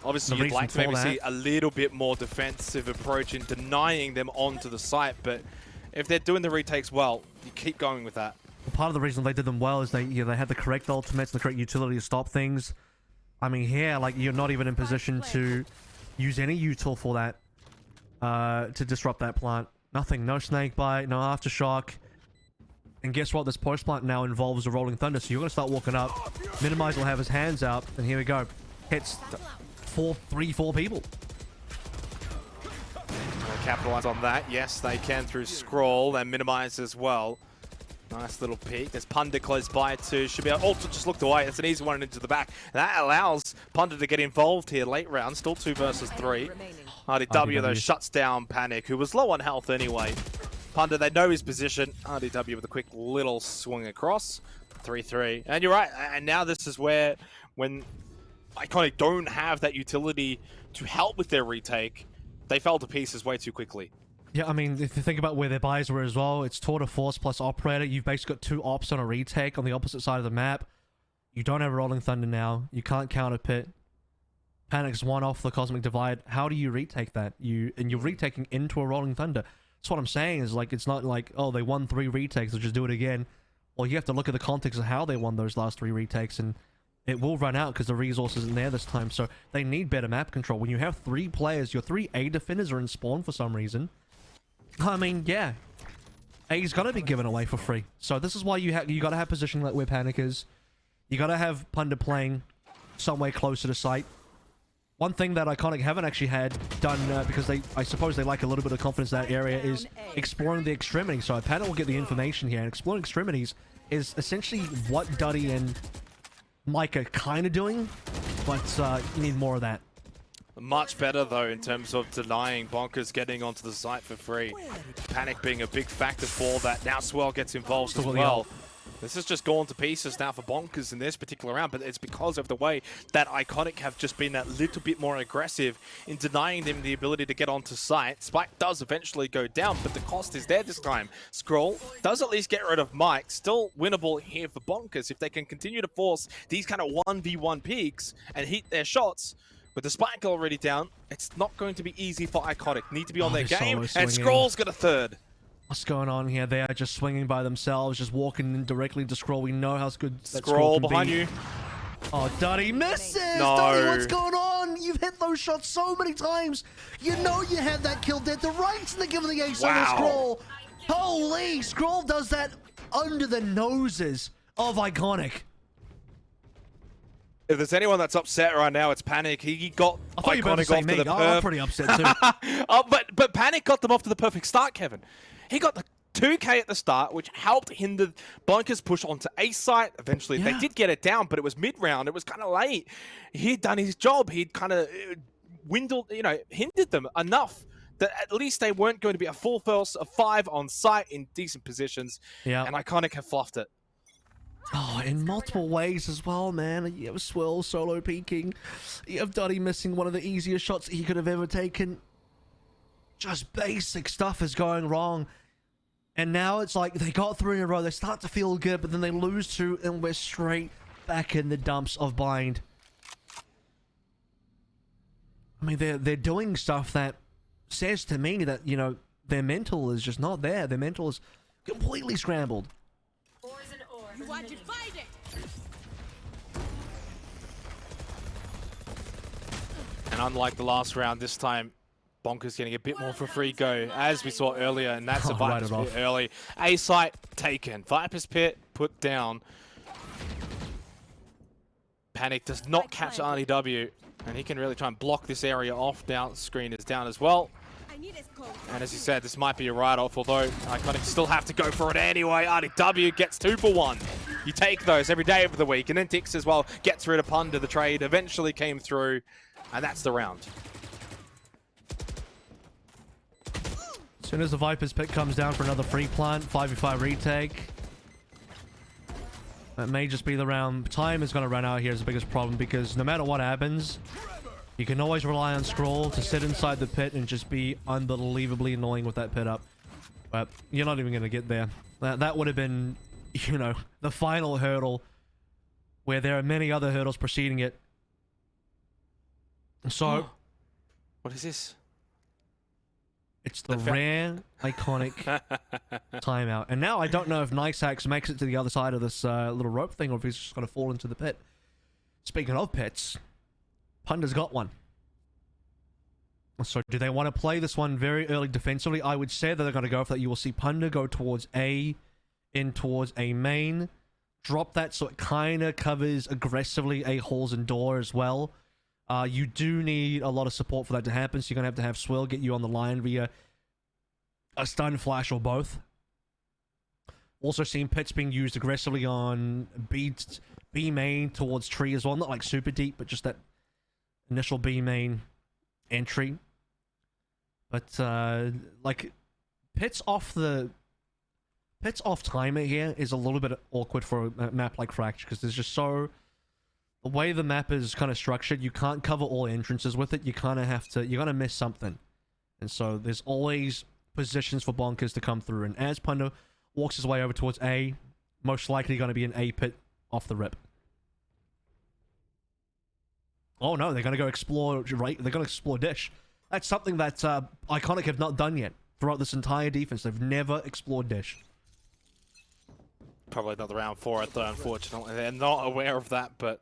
Obviously, you'd like to maybe see a little bit more defensive approach in denying them onto the site, but if they're doing the retakes well, you keep going with that. part of the reason they did them well is they had the correct ultimates, the correct utility to stop things. I mean, here, like, you're not even in position to use any util for that, to disrupt that plant. Nothing. No snake bite, no aftershock. And guess what? This post plant now involves a rolling thunder, so you're going to start walking up. Minimize will have his hands out, and here we go. Hits 4 people. Capitalize on that. Yes, they can through scroll and minimize as well. Nice little peek. There's Punda close by too. Should be able to just looked away. It's an easy one into the back. And that allows Punda to get involved here late round. Still 2 versus 3. RDW though shuts down Panic, who was low on health anyway. Punda, they know his position. RDW with a quick little swing across. 3-3. And you're right. And now this is where, when Iconic don't have that utility to help with their retake, they fell to pieces way too quickly. Yeah, I mean, if you think about where their buys were as well, it's Tour de Force plus Operator. You've basically got 2 ops on a retake on the opposite side of the map. You don't have Rolling Thunder now. You can't counter pit. Panic's 1 off the Cosmic Divide. How do you retake that? And you're retaking into a Rolling Thunder. That's what I'm saying, is like, it's not like, oh, they won 3 retakes, they'll just do it again. Well, you have to look at the context of how they won those last 3 retakes, and it will run out because the resource isn't there this time. So they need better map control. When you have 3 players, your 3 A defenders are in spawn for some reason. I mean, yeah, A's gonna be given away for free. So this is why you gotta have positioning like where Panic is. You gotta have Punda playing somewhere closer to site. One thing that Iconic haven't actually had done, because I suppose they like a little bit of confidence in that area, is exploring the extremities. So Panic will get the information here, and exploring extremities is essentially what Duddy and Mike are kind of doing, but you need more of that. Much better, though, in terms of denying Bonkers getting onto the site for free. Panic being a big factor for that. Now Swell gets involved as well. This has just gone to pieces now for Bonkers in this particular round, but it's because of the way that Iconic have just been that little bit more aggressive in denying them the ability to get onto site. Spike does eventually go down, but the cost is there this time. Scroll does at least get rid of Mike. Still winnable here for Bonkers if they can continue to force these kind of 1v1 peaks and hit their shots. With the Spike already down, it's not going to be easy for Iconic. Need to be on their game, and Scroll's got a 3rd. What's going on here? They are just swinging by themselves, just walking in directly to Scroll. We know how good that Scroll behind you. Oh, Duddy misses! No. Duddy, what's going on? You've hit those shots so many times. You know you had that kill dead. The rights they're giving the ace on the Scroll. Holy, Scroll does that under the noses of Iconic. If there's anyone that's upset right now, it's Panic. He got Iconic off to the perf. I'm pretty upset too. But Panic got them off to the perfect start, Kevin. He got the 2K at the start, which helped hinder Bonkers push onto A site. Eventually, they did get it down, but it was mid-round. It was kind of late. He'd done his job. He'd kind of hindered them enough that at least they weren't going to be a full force of 5 on site in decent positions. Yeah. And Iconic have fluffed it. Oh, in multiple ways as well, man. You have Swirl solo peeking. You have Duddy missing one of the easiest shots he could have ever taken. Just basic stuff is going wrong. And now it's like they got 3 in a row. They start to feel good, but then they lose 2, and we're straight back in the dumps of bind. I mean, they're doing stuff that says to me that, you know, their mental is just not there. Their mental is completely scrambled. You want to fight it? And unlike the last round, this time Bonkers getting a bit more for free go, as we saw earlier, and that's a Viper's Pit early. A site taken. Viper's Pit put down. Panic does not catch RDW, and he can really try and block this area off. Down screen is down as well. And as you said, this might be a write-off, although Iconic still have to go for it anyway. RDW gets 2 for 1. You take those every day of the week. And then Tix as well gets rid of Punda. The trade eventually came through, and that's the round. As soon as the Viper's Pit comes down for another free plant, 5v5 retake. That may just be the round. Time is going to run out here is the biggest problem, because no matter what happens, you can always rely on Scroll to sit inside the pit and just be unbelievably annoying with that pit up. But you're not even going to get there. That would have been, you know, the final hurdle, where there are many other hurdles preceding it. So... What is this? It's the rare, iconic timeout. And now I don't know if Niceax makes it to the other side of this little rope thing or if he's just going to fall into the pit. Speaking of pits, Punda's got one. So do they want to play this one very early defensively? I would say that they're going to go for that. You will see Punda go towards A, in towards A main. Drop that so it kind of covers aggressively A holes and door as well. You do need a lot of support for that to happen, so you're going to have Swill get you on the line via a stun, flash, or both. Also seeing pits being used aggressively on B main towards tree as well. Not like super deep, but just that initial B main entry. But, like, pits off timer here is a little bit awkward for a map like Fracture, because there's just so... The way the map is kind of structured, you can't cover all entrances with it. You kind of have to... You're going to miss something. And so there's always positions for Bonkers to come through. And as Punda walks his way over towards A, most likely going to be an A pit off the rip. Oh no, they're going to go explore... Right, they're going to explore Dish. That's something that Iconic have not done yet. Throughout this entire defense, they've never explored Dish. Probably not the round for it, though, unfortunately. They're not aware of that, but...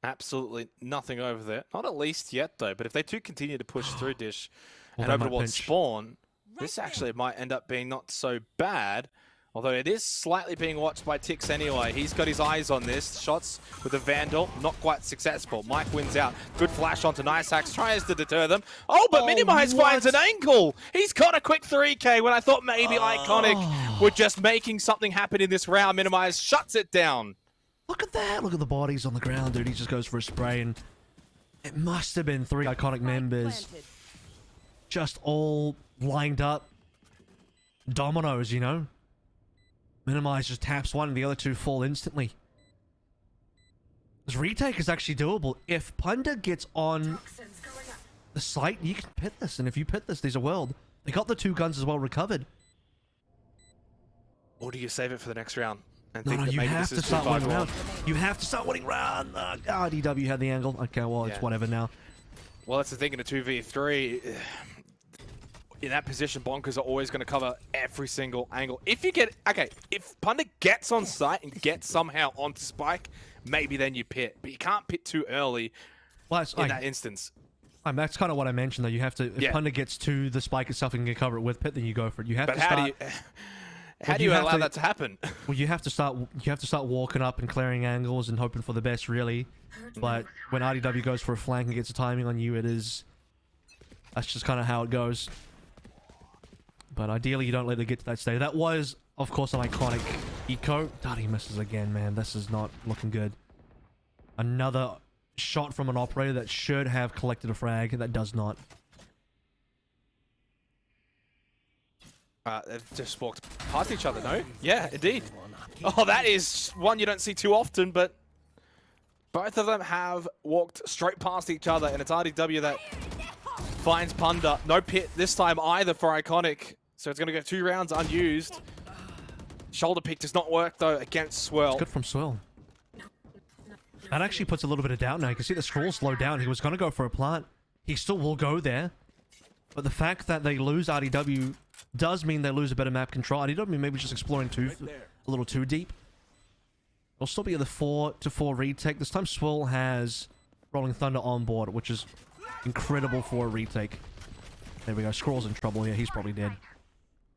Absolutely nothing over there. Not at least yet, though. But if they do continue to push through Dish and over towards Spawn, this actually might end up being not so bad. Although it is slightly being watched by Tix anyway. He's got his eyes on this. Shots with the Vandal, not quite successful. Mike wins out. Good flash onto Niceax, tries to deter them. Oh, but Minimize finds an angle. He's got a quick 3K when I thought maybe Iconic were just making something happen in this round. Minimize shuts it down. Look at that. Look at the bodies on the ground, dude. He just goes for a spray, and it must have been 3 Iconic members just all lined up. Dominoes, you know? Minimize just taps one, and the other two fall instantly. This retake is actually doable. If Punda gets on the site, you can pit this, and if you pit this, there's a world. They got the 2 guns as well recovered. Or do you save it for the next round? And No, think that you maybe have this to is start winning 2-5 round. You have to start winning round. RDW had the angle. Okay, well, it's whatever now. Well, that's the thing in a 2v3. In that position, Bonkers are always going to cover every single angle. If you get... Okay, if Punda gets on site and gets somehow onto Spike, maybe then you pit. But you can't pit too early in that instance. That's kind of what I mentioned, though. You have to... If Punda gets to the Spike itself and can cover it with pit, then you go for it. You have to start... How do you allow that to happen? Well, you have to start walking up and clearing angles and hoping for the best, really. But when RDW goes for a flank and gets a timing on you, that's just kind of how it goes. But ideally, you don't let it get to that stage. That was, of course, an iconic eco. God, he misses again, man. This is not looking good. Another shot from an operator that should have collected a frag. That does not. They've just walked past each other, no? Yeah, indeed. Oh, that is one you don't see too often, but both of them have walked straight past each other, and it's RDW that finds Punda. No pit this time either for Iconic, so it's going to go 2 rounds unused. Shoulder pick does not work, though, against Swirl. It's good from Swirl. That actually puts a little bit of doubt now. You can see the scroll slow down. He was going to go for a plant. He still will go there. But the fact that they lose RDW does mean they lose a bit of map control. RDW maybe just exploring a little too deep. They'll still be at the 4-4 retake. This time Swirl has Rolling Thunder on board, which is incredible for a retake. There we go. Scroll's in trouble here. He's probably dead.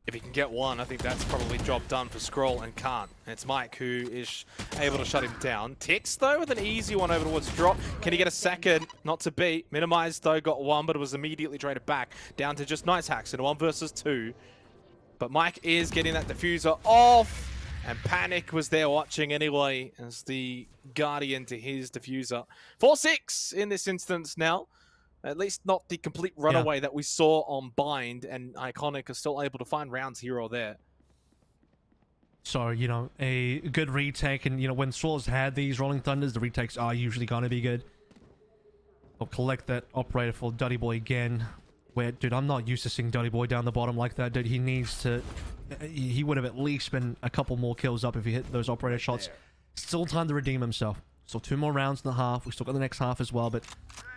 If he can get one, I think that's probably job done for Scroll, and can't. And it's Mike who is able to shut him down. Tix, though, with an easy one over towards Drop. Can he get a second? Not to beat. Minimize, though, got one, but it was immediately traded back down to just Niceax in a 1 versus 2. But Mike is getting that diffuser off, and Panic was there watching anyway as the Guardian to his diffuser. 4-6 in this instance now. At least not the complete runaway that we saw on Bind, and Iconic are still able to find rounds here or there. So, you know, a good retake, and, you know, when Swirl's had these Rolling Thunders, the retakes are usually going to be good. I'll collect that operator for Duddy Boy again. Where, dude, I'm not used to seeing Duddy Boy down the bottom like that, dude. He needs to... He would have at least been a couple more kills up if he hit those operator shots. Still time to redeem himself. Still 2 more rounds and a half. We still got the next half as well, but...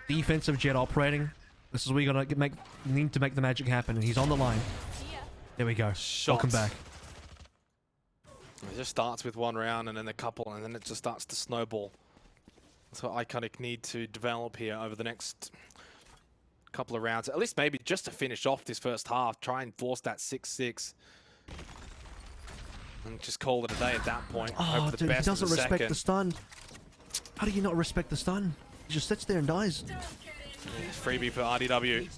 Defensive jet operating This is where you're going to need to make the magic happen, and he's on the line. There we go. Welcome back. It just starts with one round and then a couple, and then it just starts to snowball. That's what Iconic need to develop here over the next couple of rounds. At least maybe just to finish off this first half, try and force that 6-6. And just call it a day at that point. Oh, dude, he doesn't respect the stun. How do you not respect the stun? He just sits there and dies. Yeah, freebie for RDW.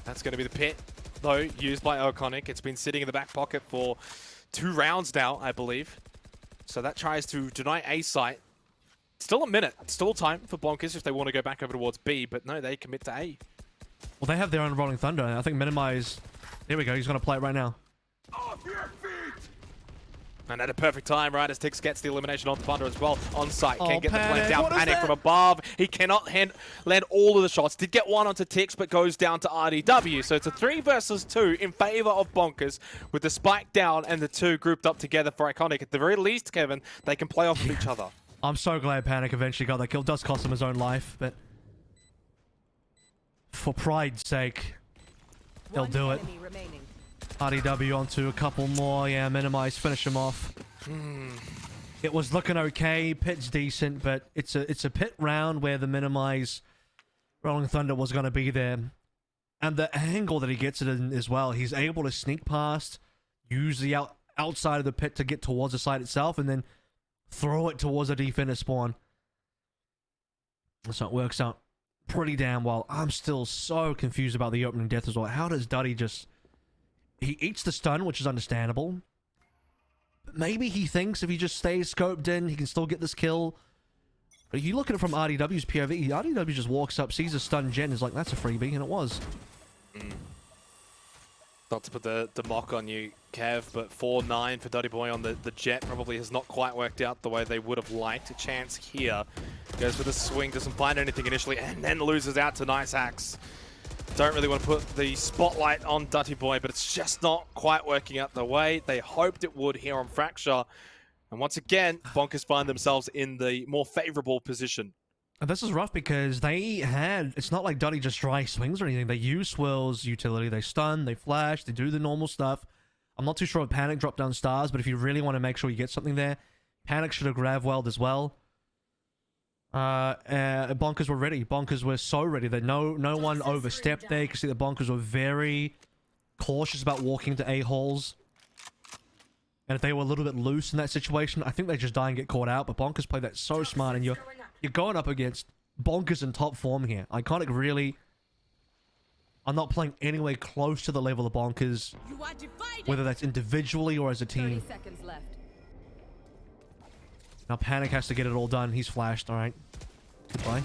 That's going to be the pit, though, used by Iconic. It's been sitting in the back pocket for 2 rounds now, I believe. So that tries to deny A site. Still a minute. Still time for Bonkers if they want to go back over towards B, but no, they commit to A. Well, they have their own Rolling Thunder. I think Minimize... There we go. He's going to play it right now. And at a perfect time, right, as Tix gets the elimination onto Thunder as well. On site, can't get the Panic. plant down. What is Panic that? from above. He cannot land all of the shots. Did get one onto Tix, but goes down to RDW. So it's a 3 versus 2 in favor of Bonkers, with the spike down and the 2 grouped up together for Iconic. At the very least, Kevin, they can play off of each other. I'm so glad Panic eventually got that kill. Does cost him his own life, but for pride's sake, they'll do it. RDW onto a couple more. Yeah, Minimize, finish him off. It was looking okay. Pit's decent, but it's a pit round where the Minimize Rolling Thunder was going to be there. And the angle that he gets it in as well, he's able to sneak past, use the outside of the pit to get towards the site itself, and then throw it towards a defender spawn. So it works out pretty damn well. I'm still so confused about the opening death as well. How does Duddy just... He eats the stun, which is understandable. But maybe he thinks if he just stays scoped in, he can still get this kill. But if you look at it from RDW's POV, RDW just walks up, sees a stun gen, is like, that's a freebie, and it was. Not to put the mock on you, Kev, but 4-9 for Duddy Boy on the Jet probably has not quite worked out the way they would have liked. A chance here. Goes for the swing, doesn't find anything initially, and then loses out to Nice Hacks. Don't really want to put the spotlight on Dutty Boy, but it's just not quite working out the way they hoped it would here on Fracture. And once again, Bonkers find themselves in the more favorable position. And this is rough because they had... It's not like Duddy just dry swings or anything. They use Swirl's utility. They stun, they flash, they do the normal stuff. I'm not too sure if Panic dropped down stars, but if you really want to make sure you get something there, Panic should have grav welled as well. Bonkers were ready. Bonkers were so ready that no one overstepped there. You can see the Bonkers were very cautious about walking into A-holes. And if they were a little bit loose in that situation, I think they just die and get caught out. But Bonkers played that so smart, and you're going up against Bonkers in top form here. Iconic really... I'm not playing anywhere close to the level of Bonkers, whether that's individually or as a team. 30 seconds left. Now Panic has to get it all done. He's flashed. All right. Goodbye.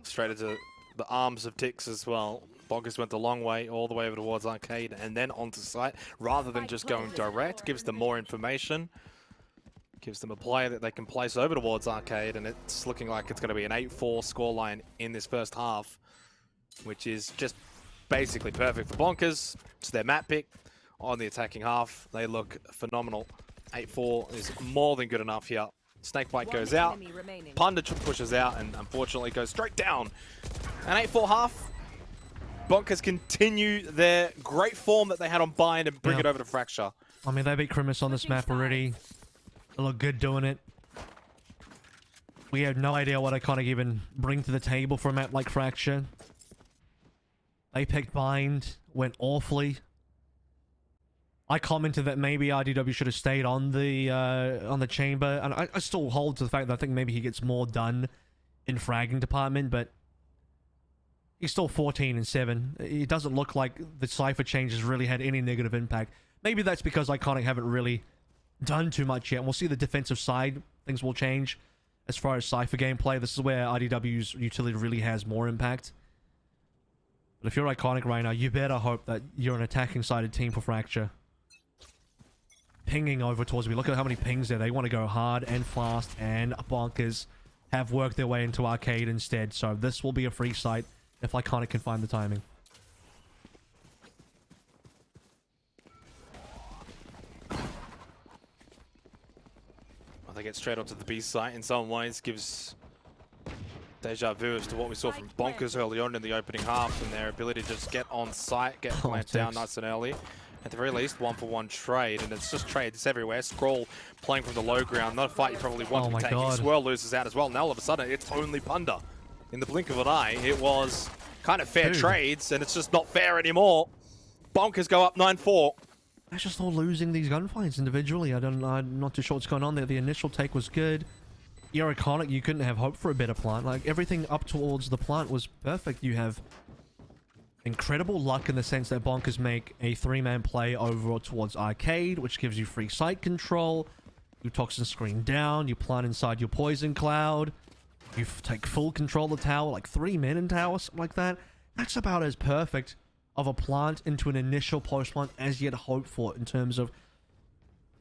Straight into the arms of Tix as well. Bonkers went the long way, all the way over towards Arcade, and then onto site, rather than just going direct. Gives them more information. Gives them a player that they can place over towards Arcade, and it's looking like it's going to be an 8-4 scoreline in this first half, which is just basically perfect for Bonkers. It's their map pick on the attacking half. They look phenomenal. 8-4 is more than good enough here. Snakebite goes out, Punda pushes out, and unfortunately goes straight down. An 8-4 half. Bonkers continue their great form that they had on Bind and bring it over to Fracture. I mean, they beat Crimus on this map already. They look good doing it. We have no idea what Iconic even bring to the table for a map like Fracture. They picked Bind, went awfully. I commented that maybe RDW should have stayed on the chamber, and I still hold to the fact that I think maybe he gets more done in fragging department, but he's still 14-7. It doesn't look like the Cypher changes really had any negative impact. Maybe that's because Iconic haven't really done too much yet, and we'll see the defensive side. Things will change as far as Cypher gameplay. This is where RDW's utility really has more impact. But if you're Iconic right now, you better hope that you're an attacking-sided team for Fracture. Pinging over towards me. Look at how many pings there. They want to go hard and fast, and Bonkers have worked their way into Arcade instead. So this will be a free site if Iconic can find the timing. Well, they get straight onto the B site in some ways. Gives Deja vu as to what we saw from Bonkers early on in the opening half and their ability to just get on site, get clamped down nice and early. At the very least, 1-for-1 trade, and it's just trades everywhere. Scroll playing from the low ground, not a fight you probably want to be taking. Swirl loses out as well. Now all of a sudden, it's only Punda. In the blink of an eye, it was kind of fair trades, and it's just not fair anymore. Bonkers go up 9-4. That's just all losing these gunfights individually. I'm not too sure what's going on there. The initial take was good. You're iconic. You couldn't have hoped for a better plant. Like, everything up towards the plant was perfect. You have incredible luck in the sense that Bonkers make a 3-man play over towards Arcade, which gives you free sight control. You Toxin screen down. You plant inside your Poison Cloud. You take full control of the tower, like 3 men in tower, something like that. That's about as perfect of a plant into an initial post-plant as you'd hope for in terms of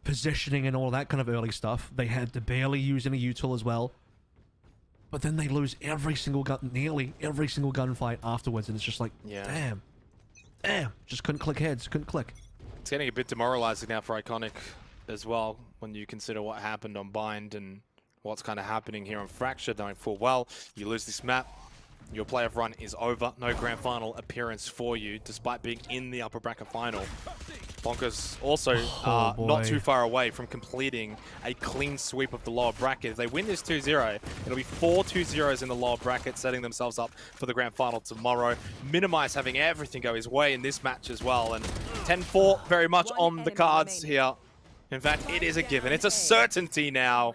positioning and all that kind of early stuff. They had to barely use any util as well. But then they lose every single gun, nearly every single gunfight afterwards, and it's just like, damn. Just couldn't click heads, couldn't click. It's getting a bit demoralizing now for Iconic as well, when you consider what happened on Bind and what's kind of happening here on Fracture, knowing full well you lose this map, your playoff run is over. No grand final appearance for you, despite being in the upper bracket final. Bonkers also not too far away from completing a clean sweep of the lower bracket. If they win this 2-0, it'll be 4 2-0s in the lower bracket, setting themselves up for the grand final tomorrow. Minimize having everything go his way in this match as well. And 10-4 very much on the cards here. In fact, it is a given. It's a certainty now.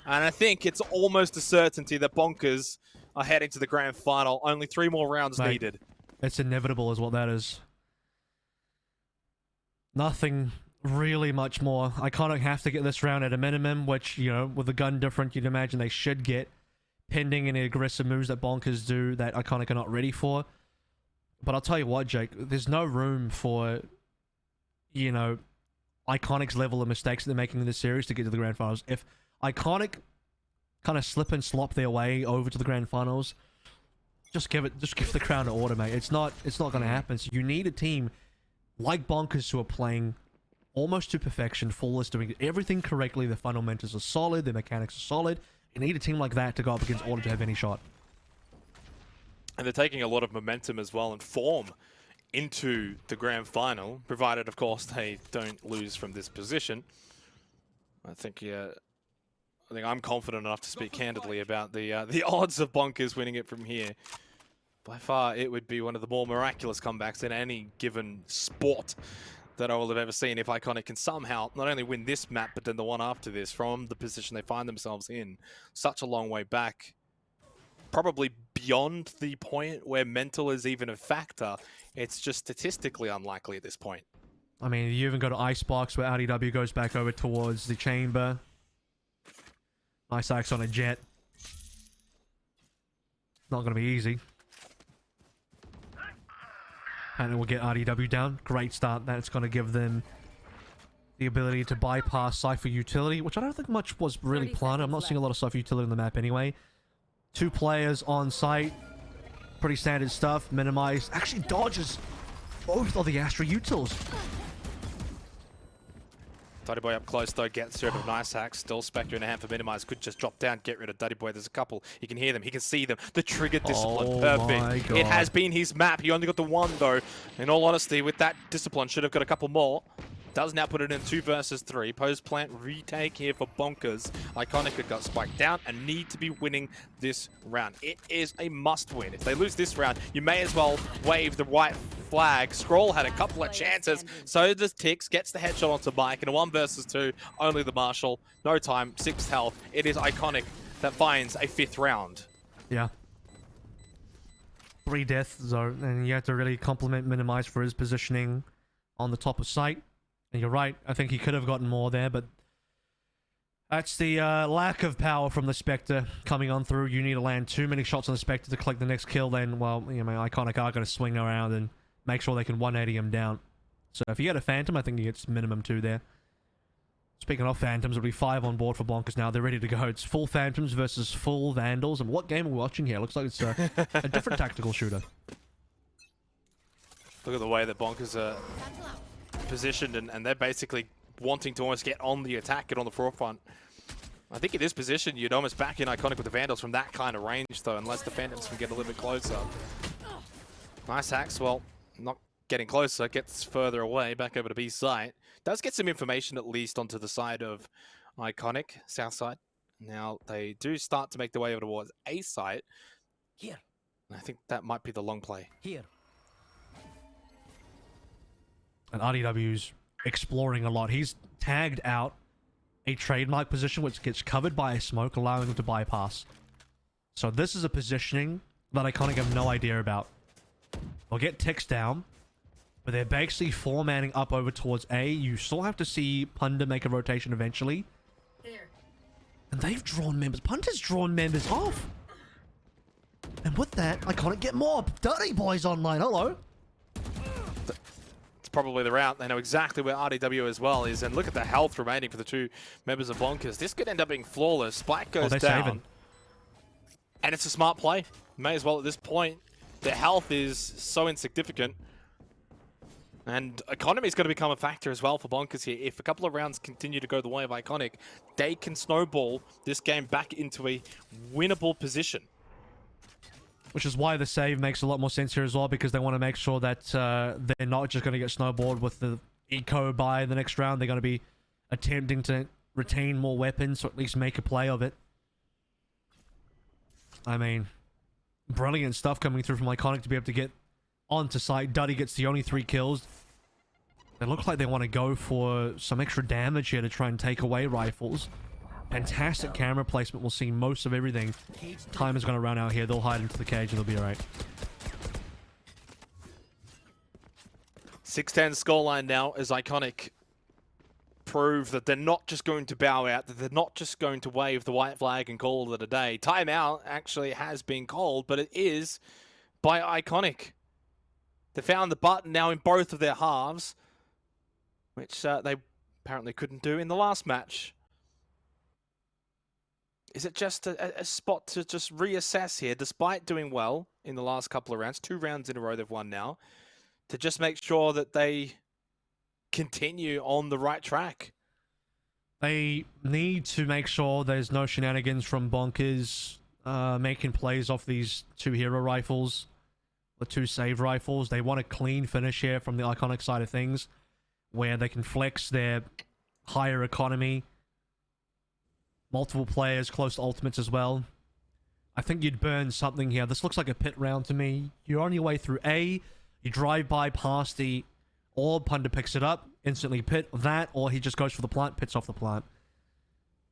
And I think it's almost a certainty that Bonkers are heading to the grand final. Only 3 more rounds needed. It's inevitable is what that is. Nothing really much more. Iconic have to get this round at a minimum, which, you know, with the gun different, you'd imagine they should get, pending any aggressive moves that Bonkers do that Iconic are not ready for. But I'll tell you what, Jake, there's no room for, you know, Iconic's level of mistakes that they're making in this series to get to the grand finals. If Iconic kind of slip and slop their way over to the grand finals, just give the crown to Order, mate. It's not going to happen. So you need a team like Bonkers who are playing almost to perfection, flawless, doing everything correctly. Their fundamentals are solid, their mechanics are solid. You need a team like that to go up against Order to have any shot. And they're taking a lot of momentum as well and form into the grand final, provided, of course, they don't lose from this position. I think I'm confident enough to speak candidly about the odds of Bonkers winning it from here. By far, it would be one of the more miraculous comebacks in any given sport that I will have ever seen if Iconic can somehow not only win this map, but then the one after this from the position they find themselves in. Such a long way back. Probably beyond the point where mental is even a factor. It's just statistically unlikely at this point. I mean, you even go to Icebox where RDW goes back over towards the chamber. Nice axe on a jet. Not going to be easy. And it will get RDW down. Great start. That's going to give them the ability to bypass Cypher utility, which I don't think much was really planned. I'm not seeing a lot of Cypher utility on the map anyway. 2 players on site. Pretty standard stuff. Minimize. Actually dodges both of the Astra utils. Duddy Boy up close though, gets rid of nice hacks. Still Spectre in a hand for Minimize. Could just drop down, get rid of Duddy Boy. There's a couple. He can hear them. He can see them. The trigger discipline. Perfect. It has been his map. He only got the 1 though. In all honesty, with that discipline, should have got a couple more. Does now put it in 2 versus 3. Post plant retake here for Bonkers. Iconic had got spiked down and need to be winning this round. It is a must win. If they lose this round, you may as well wave the white flag. Scroll had a couple of chances. So does Tix. Gets the headshot onto Mike. In a 1 versus 2, only the Marshal. No time, 6th health. It is Iconic that finds a 5th round. Yeah. 3 deaths, though, and you have to really compliment Minimize for his positioning on the top of site. And you're right, I think he could have gotten more there, but that's the lack of power from the Spectre coming on through. You need to land too many shots on the Spectre to collect the next kill, then, well, you know, Iconic are going to swing around and make sure they can 180 him down. So if you get a Phantom, I think he gets minimum 2 there. Speaking of Phantoms, it'll be 5 on board for Bonkers now. They're ready to go. It's full Phantoms versus full Vandals. And what game are we watching here? Looks like it's a different tactical shooter. Look at the way that Bonkers are positioned, and they're basically wanting to almost get on the attack, get on the forefront. I think in this position, you'd almost back in Iconic with the Vandals from that kind of range, though, unless the Phantoms can get a little bit closer. Nice hacks. Well, not getting closer, gets further away, back over to B site. Does get some information at least onto the side of Iconic, south side. Now, they do start to make their way over towards A site. Here. I think that might be the long play. Here. And RDW's exploring a lot. He's tagged out a trademark position which gets covered by a smoke, allowing him to bypass. So this is a positioning that Iconic have no idea about. They'll get ticks down, but they're basically four-manning up over towards A. You still have to see Punda make a rotation eventually. There. And they've drawn members. Punda's drawn members off. And with that, Iconic get more Dirty Boys online. Hello. It's probably the route. They know exactly where RDW as well is. And look at the health remaining for the two members of Bonkers. This could end up being flawless. Spike goes down. Saving. And it's a smart play. May as well at this point. Their health is so insignificant. And economy is going to become a factor as well for Bonkers here. If a couple of rounds continue to go the way of Iconic, they can snowball this game back into a winnable position. Which is why the save makes a lot more sense here as well, because they want to make sure that they're not just going to get snowballed with the eco by the next round. They're going to be attempting to retain more weapons, or at least make a play of it. I mean, brilliant stuff coming through from Iconic to be able to get onto site. Duddy gets the only 3 kills. It looks like they want to go for some extra damage here to try and take away rifles. Fantastic camera placement. We'll see most of everything. Time is going to run out here. They'll hide into the cage and they'll be alright. 6-10 scoreline now as Iconic prove that they're not just going to bow out, that they're not just going to wave the white flag and call it a day. Timeout actually has been called, but it is by Iconic. They found the button now in both of their halves, which they apparently couldn't do in the last match. Is it just a spot to just reassess here, despite doing well in the last couple of rounds, 2 rounds in a row they've won now, to just make sure that they continue on the right track? They need to make sure there's no shenanigans from Bonkers making plays off these 2 hero rifles, the 2 save rifles. They want a clean finish here from the Iconic side of things, where they can flex their higher economy. Multiple players, close to ultimates as well. I think you'd burn something here. This looks like a pit round to me. You're on your way through A. You drive by past the orb. Punda picks it up. Instantly pit that. Or he just goes for the plant. Pits off the plant.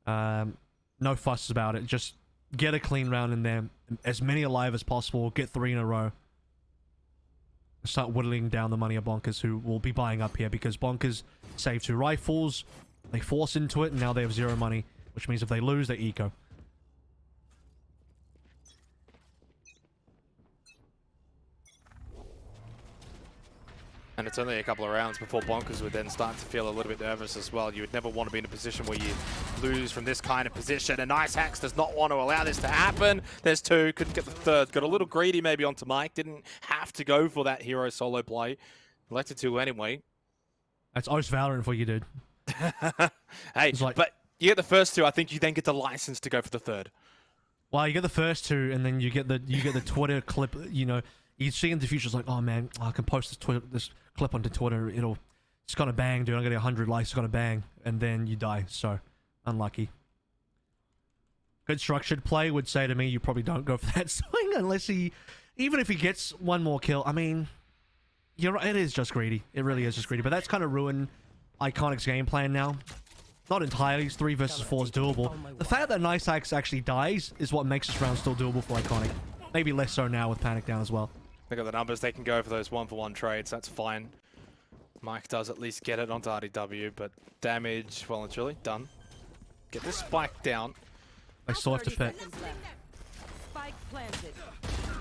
No fuss about it. Just get a clean round in there. As many alive as possible. Get 3 in a row. Start whittling down the money of Bonkers, who will be buying up here. Because Bonkers save 2 rifles. They force into it. And now they have 0 money. Which means if they lose, they eco. And it's only a couple of rounds before Bonkers would then start to feel a little bit nervous as well. You would never want to be in a position where you lose from this kind of position. And Nice Hacks does not want to allow this to happen. There's 2, couldn't get the 3rd. Got a little greedy maybe onto Mike. Didn't have to go for that hero solo play. Elected to anyway. That's Oceania Valorant for you, dude. Hey, but you get the first 2, I think you then get the license to go for the 3rd. Well, you get the first 2, and then you get the Twitter clip. You know, you see in the future, it's like, oh man, I can post this clip onto Twitter. It's gonna bang, dude. I'm gonna get 100 likes. It's gonna bang, and then you die. So unlucky. Good structured play would say to me, you probably don't go for that swing unless even if he gets 1 more kill. I mean, you're right. It is just greedy. It really is just greedy. But that's kind of ruined Iconic's game plan now. Not entirely. 3 versus 4 is doable. The fact that Nice Hacks actually dies is what makes this round still doable for Iconic. Maybe less so now with Panic down as well. Look at the numbers. They can go for those 1-for-1 trades. That's fine. Mike does at least get it onto RDW, but damage, well and truly, done. Get this spike down. They still have to pit.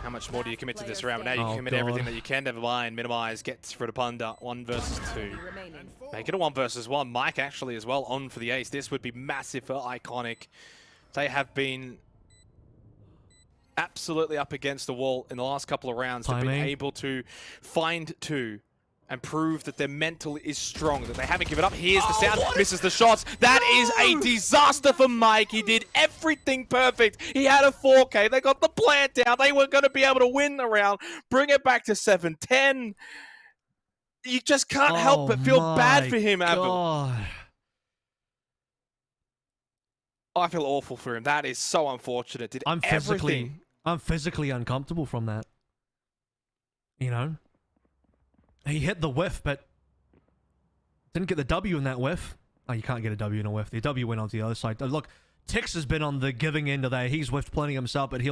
How much more do you commit to this round? Now you can commit everything that you can. Never mind. Minimize. Gets for the Punda. 1 versus 2. Make it a 1 versus 1. Mike actually as well on for the ace. This would be massive for Iconic. They have been absolutely up against the wall in the last couple of rounds. They've been able to find 2 and prove that their mental is strong, that they haven't given up. Here's the sound, misses the shots. That is a disaster for Mike. He did everything perfect. He had a 4K. They got the plant down. They were going to be able to win the round, bring it back to 7-10. You just can't help but feel bad for him, Abel. I feel awful for him. That is so unfortunate. Did I'm physically uncomfortable from that. You know? He hit the whiff, but didn't get the W in that whiff. Oh, you can't get a W in a whiff. The W went onto the other side. Look, Tix has been on the giving end of that. He's whiffed plenty himself, but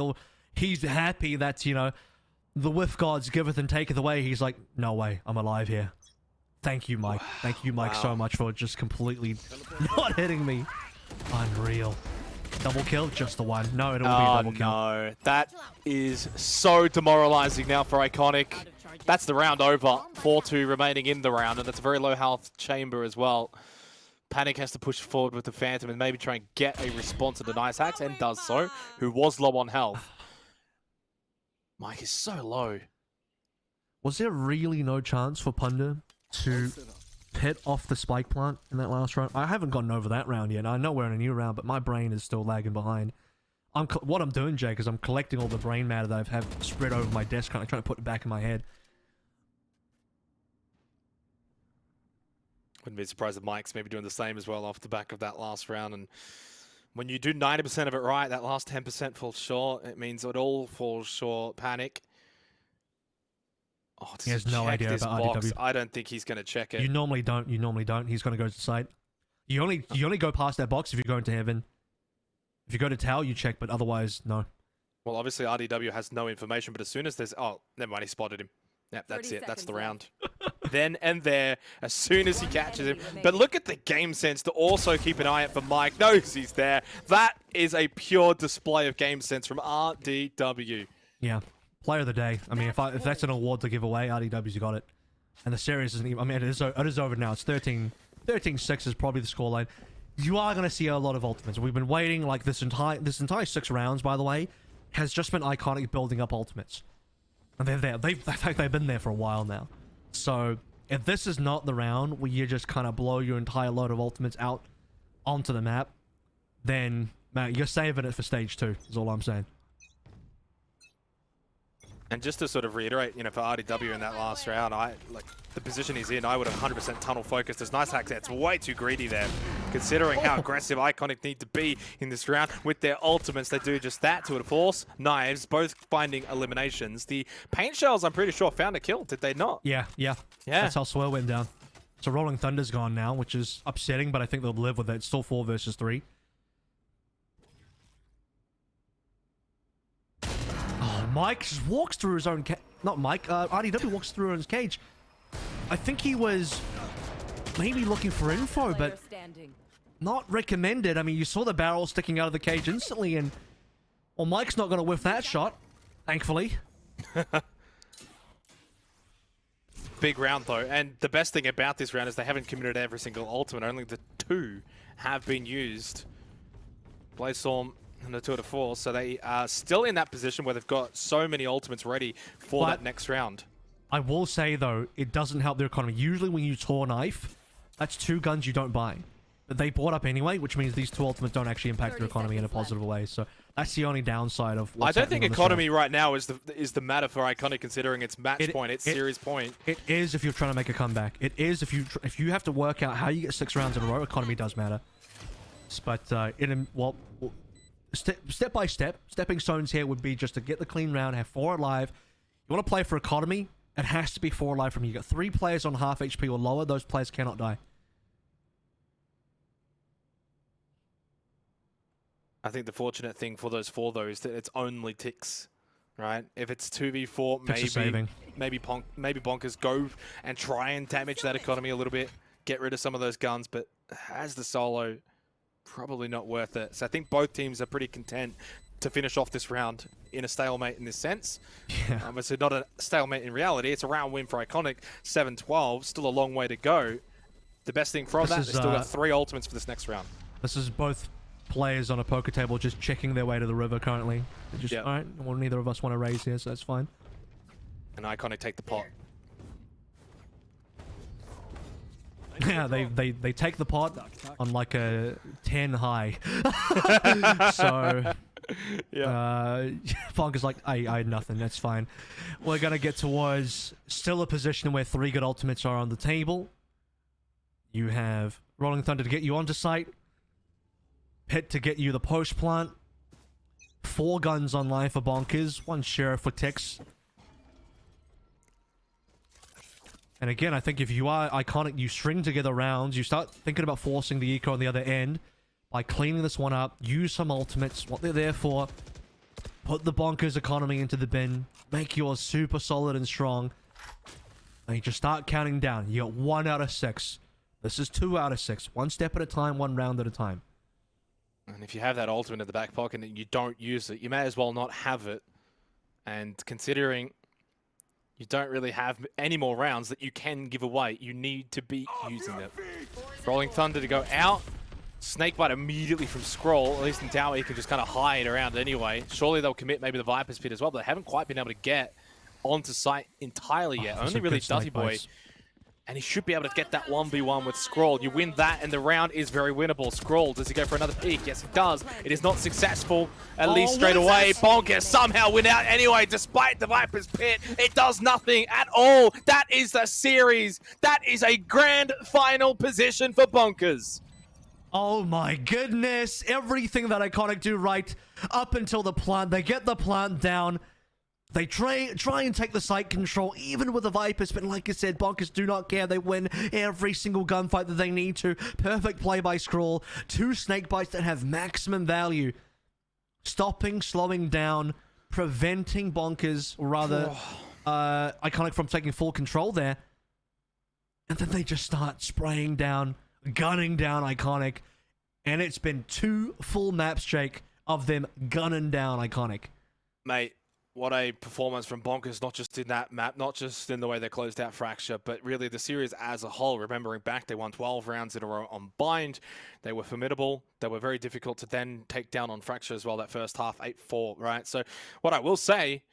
he's happy that, you know, the whiff gods giveth and taketh away. He's like, no way, I'm alive here. Thank you, Mike. Thank you, Mike, so much for just completely not hitting me. Unreal. Double kill? Just the one. No, it'll be a double kill. No, that is so demoralizing now for Iconic. That's the round over. 4-2 remaining in the round, and it's a very low health chamber as well. Panic has to push forward with the Phantom and maybe try and get a response to the Nice Hacks, and does so, who was low on health. Mike is so low. Was there really no chance for Punda to hit off the spike plant in that last round? I haven't gotten over that round yet. I know we're in a new round, but my brain is still lagging behind. What I'm doing, Jake, is I'm collecting all the brain matter that I've had spread over my desk, kind of trying to put it back in my head. Wouldn't be surprised if Mike's maybe doing the same as well off the back of that last round. And when you do 90% of it right, that last 10% falls short. It means it all falls short. Panic. Oh, He has no idea about box. RDW. I don't think he's going to check it. You normally don't. You normally don't. He's going to go to the site. You only go past that box if you go into heaven. If you go to tower, you check, but otherwise, no. Well, obviously, RDW has no information, but as soon as there's... Oh, never mind, he spotted him. Yep, that's it. That's the round. Then and there, as soon as he catches him. But look at the game sense to also keep an eye out for Mike. Knows he's there. That is a pure display of game sense from RDW. Yeah. Player of the day. I mean, if that's an award to give away, RDW's got it. And the series isn't even... I mean, it is over now. It's 13-6 is probably the scoreline. You are going to see a lot of ultimates. We've been waiting, like, this entire 6 rounds, by the way, has just been Iconic building up ultimates. And they're there. They've been there for a while now. So, if this is not the round where you just kind of blow your entire load of ultimates out onto the map, then, man, you're saving it for stage 2, is all I'm saying. And just to sort of reiterate, you know, for RDW in that last round, like the position he's in, I would have 100% tunnel focused. There's Nice Hacks there. It's way too greedy there, considering how aggressive Iconic need to be in this round. With their ultimates, they do just that to force Knives, both finding eliminations. The Paint Shells, I'm pretty sure, found a kill, did they not? Yeah. That's how Swirl went down. So Rolling Thunder's gone now, which is upsetting, but I think they'll live with it. It's still 4 versus 3. Mike just walks through his own not Mike, RDW walks through his cage. I think he was maybe looking for info, but not recommended. I mean, you saw the barrel sticking out of the cage instantly, and well, Mike's not going to whiff that shot, thankfully. Big round, though. And the best thing about this round is they haven't committed every single ultimate. Only the 2 have been used. Blaze-Storm and the tour de force, so they are still in that position where they've got so many ultimates ready for that next round. I will say, though, it doesn't help their economy. Usually when you tour knife, that's 2 guns you don't buy. But they bought up anyway, which means these 2 ultimates don't actually impact their economy in a positive way. So that's the only downside of what's I don't think happening on this economy round. right now is the matter for Iconic, considering its match point, its series point. It is if you're trying to make a comeback. It is if you have to work out how you get 6 rounds in a row. Economy does matter. But step by step, stepping stones here would be just to get the clean round, have 4 alive. You want to play for economy, it has to be 4 alive from you. You got 3 players on half HP or lower, those players cannot die. I think the fortunate thing for those 4, though, is that it's only ticks, right? If it's 2v4, maybe Bonkers go and try and damage that economy a little bit, get rid of some of those guns, but as the solo, probably not worth it. So I think both teams are pretty content to finish off this round in a stalemate in this sense. Yeah. It's not a stalemate in reality. It's a round win for Iconic, 7-12. Still a long way to go. The best thing from they've still got 3 ultimates for this next round. This is both players on a poker table just checking their way to the river currently. They're just, all right, well, neither of us want to raise here, so that's fine. And Iconic take the pot. Yeah, they take the pot on like a 10 high. So Funk is like, I had nothing, that's fine. We're gonna get towards still a position where 3 good ultimates are on the table. You have Rolling Thunder to get you onto site, Pit to get you the post plant, 4 guns online for Bonkers, 1 Sheriff for Tix. And again, I think if you are Iconic, you string together rounds, you start thinking about forcing the eco on the other end by cleaning this one up, use some ultimates, what they're there for, put the Bonkers economy into the bin, make yours super solid and strong, and you just start counting down. You got 1 out of 6. This is 2 out of 6. 1 step at a time, 1 round at a time. And if you have that ultimate in the back pocket and you don't use it, you may as well not have it. And considering you don't really have any more rounds that you can give away, you need to be using it. Rolling Thunder to go out. Snakebite immediately from Scroll. At least in Tower, he can just kind of hide around anyway. Surely they'll commit maybe the Viper's Pit as well, but they haven't quite been able to get onto site entirely yet. Only really Duzzy Boy. And he should be able to get that 1v1 with Scroll. You win that, and the round is very winnable. Scroll, does he go for another peek? Yes, he does. It is not successful, at least straight away. Bonkers somehow win out anyway, despite the Viper's Pit. It does nothing at all. That is the series. That is a grand final position for Bonkers. Oh my goodness. Everything that Iconic do right up until the plant. They get the plant down. They try and take the site control, even with the Vipers, but like I said, Bonkers do not care. They win every single gunfight that they need to. Perfect play by Scroll. 2 snake bites that have maximum value. Stopping, slowing down, preventing Bonkers, or rather, Iconic from taking full control there. And then they just start spraying down, gunning down Iconic. And it's been 2 full maps, Jake, of them gunning down Iconic. Mate. What a performance from Bonkers, not just in that map, not just in the way they closed out Fracture, but really the series as a whole. Remembering back, they won 12 rounds in a row on Bind. They were formidable. They were very difficult to then take down on Fracture as well, that first half, 8-4, right? So what I will say,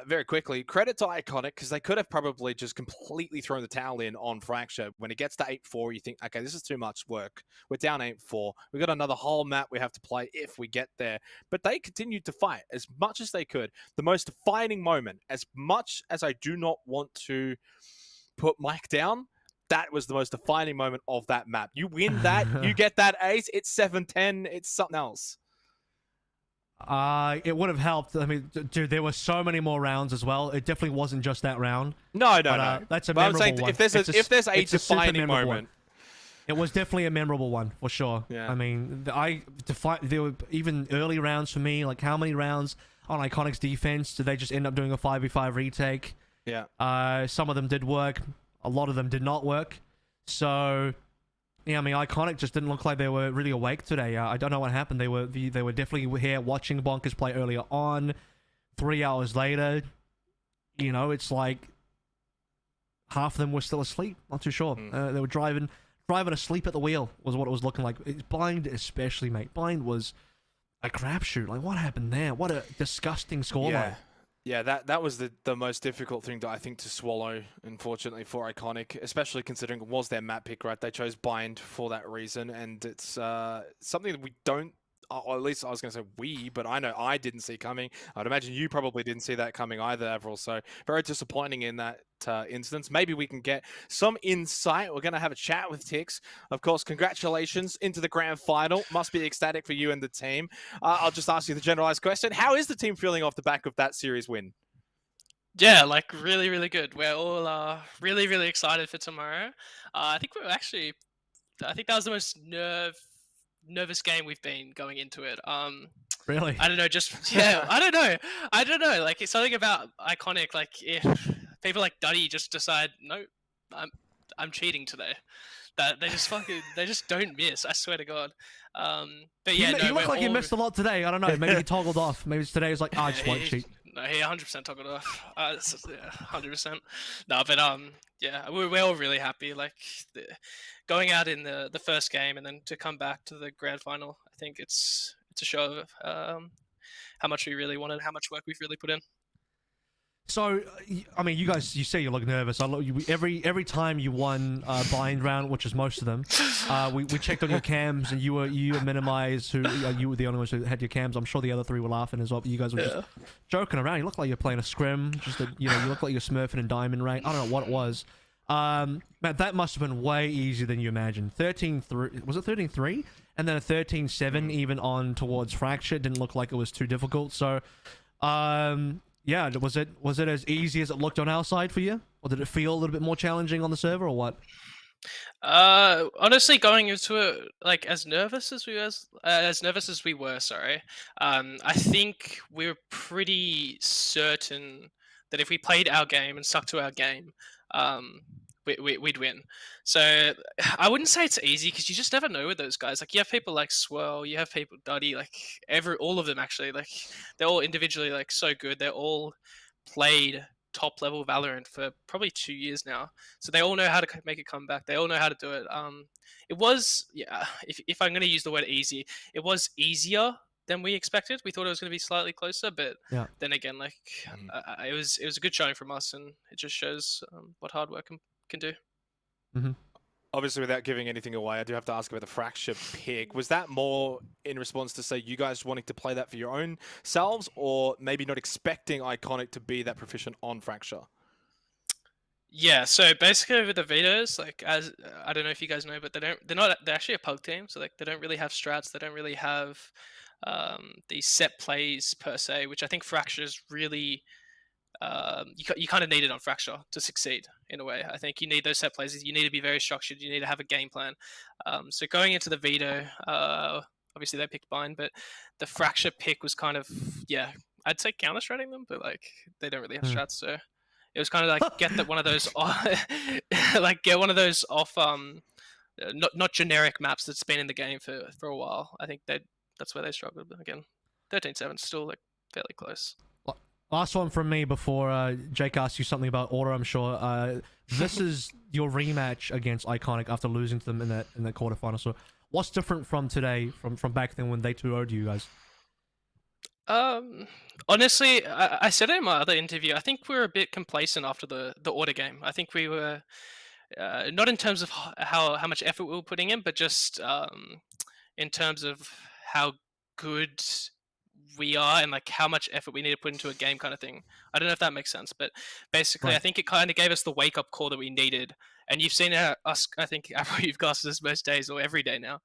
very quickly, credit to Iconic, because they could have probably just completely thrown the towel in on Fracture. When it gets to 8-4, you think, okay, this is too much work. We're down 8-4. We've got another whole map we have to play if we get there. But they continued to fight as much as they could. The most defining moment, as much as I do not want to put Mike down, that was the most defining moment of that map. You win that, you get that ace, it's 7-10, it's something else. It would have helped. I mean, dude, there were so many more rounds as well. It definitely wasn't just that round. No. That's a but memorable I'm saying one. If there's a defining moment. It was definitely a memorable one, for sure. Yeah. I mean, there were even early rounds for me. Like, how many rounds on Iconic's defense did they just end up doing a 5v5 retake? Yeah. Some of them did work. A lot of them did not work. So... yeah, I mean, Iconic just didn't look like they were really awake today. I don't know what happened. They were definitely here watching Bonkers play earlier on. 3 hours later, you know, it's like half of them were still asleep. Not too sure. They were driving asleep at the wheel was what it was looking like. Blind especially, mate. Blind was a crapshoot. Like, what happened there? What a disgusting scoreline. Yeah, that was the most difficult thing I think to swallow, unfortunately, for Iconic, especially considering it was their map pick, right? They chose Bind for that reason, and it's something that we don't, or at least I was going to say we, but I know I didn't see coming. I'd imagine you probably didn't see that coming either, Avril, so very disappointing in that instance. Maybe we can get some insight. We're going to have a chat with Tix. Of course, congratulations into the grand final. Must be ecstatic for you and the team. I'll just ask you the generalized question. How is the team feeling off the back of that series win? Yeah, like really, really good. We're all really, really excited for tomorrow. I think that was the most nervous game we've been going into it. Really? I don't know, I don't know. Like, it's something about Iconic, like if people like Duddy just decide, no, I'm cheating today. That they just don't miss, I swear to God. But yeah, you look like you missed a lot today. I don't know, maybe he toggled off. Maybe today was like, I just won't cheat. No, he 100% toggled off. 100%. No, but yeah, we're all really happy. Like, going out in the first game and then to come back to the grand final, I think it's a show of how much we really wanted, how much work we've really put in. So, I mean, you guys, you say you look nervous. Every time you won bind round, which is most of them, we checked on your cams, and you minimized. You were the only ones who had your cams. I'm sure the other three were laughing as well. But you guys were just joking around. You look like you're playing a scrim. You look like you're smurfing in diamond rank. I don't know what it was. Man, that must have been way easier than you imagined. 13-3, was it 13-3? And then a 13-7 even on towards Fracture. Didn't look like it was too difficult. So, yeah, was it as easy as it looked on our side for you, or did it feel a little bit more challenging on the server, or what? Honestly, going into it like as nervous as we were, sorry. I think we were pretty certain that if we played our game and stuck to our game, we'd win. So I wouldn't say it's easy because you just never know with those guys. Like you have people like Swirl, you have people Duddy, like all of them actually. Like they're all individually like so good. They're all played top level Valorant for probably 2 years now, so they all know how to make a comeback. They all know how to do it. It was if I'm going to use the word easy, it was easier than we expected. We thought it was going to be slightly closer, but then again, like it was a good showing from us, and it just shows what hard work can do. Obviously, without giving anything away, I do have to ask about the Fracture pick. Was that more in response to, say, you guys wanting to play that for your own selves, or maybe not expecting Iconic to be that proficient on Fracture? Yeah, so basically with the Vetoes, like as I don't know if you guys know, but they're actually a pug team, so like they don't really have strats, they don't really have these set plays per se, which I think Fracture's really you kind of need it on Fracture to succeed in a way. I think you need those set plays. You need to be very structured. You need to have a game plan. So going into the veto, obviously they picked bind, but the Fracture pick was kind of I'd say counter stratting them, but like they don't really have strats. So it was kind of like get one of those off not generic maps that's been in the game for a while. I think that's where they struggled. But again, 13-7 still like fairly close. Last one from me before Jake asks you something about order, I'm sure. This is your rematch against Iconic after losing to them in the quarterfinal. So what's different from today, from back then when they 2-0'd you guys? Honestly, I said it in my other interview. I think we were a bit complacent after the order game. I think we were not in terms of how much effort we were putting in, but just in terms of how good we are and like how much effort we need to put into a game kind of thing. I don't know if that makes sense, but basically I think it kind of gave us the wake up call that we needed. And you've seen us, I think, you've got us most days or every day now,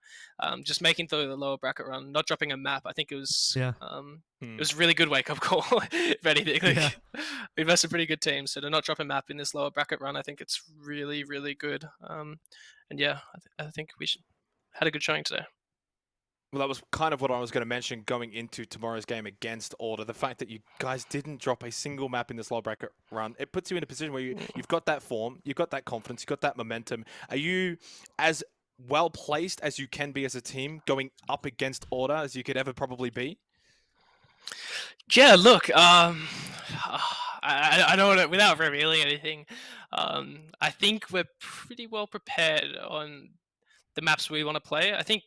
just making through the lower bracket run, not dropping a map. I think it was it was a really good wake up call. If anything, like, we've had some pretty good teams, so to not drop a map in this lower bracket run, I think it's really, really good. And yeah, I think we had a good showing today. Well, that was kind of what I was going to mention going into tomorrow's game against Order. The fact that you guys didn't drop a single map in this low bracket run, it puts you in a position where you've got that form, you've got that confidence, you've got that momentum. Are you as well placed as you can be as a team going up against Order as you could ever probably be? Yeah, look, I don't want to, without revealing anything, I think we're pretty well prepared on the maps we want to play. I think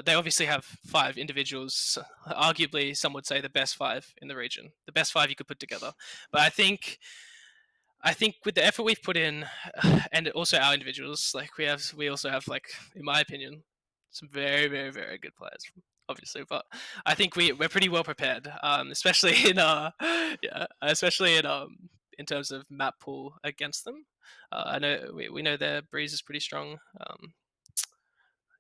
they obviously have 5 individuals, arguably some would say the best 5 in the region, the best 5 you could put together. But I think with the effort we've put in, and also our individuals, like we also have, like, in my opinion, some very, very, very good players, obviously. But I think we're pretty well prepared, especially in in terms of map pool against them. I know we know their breeze is pretty strong.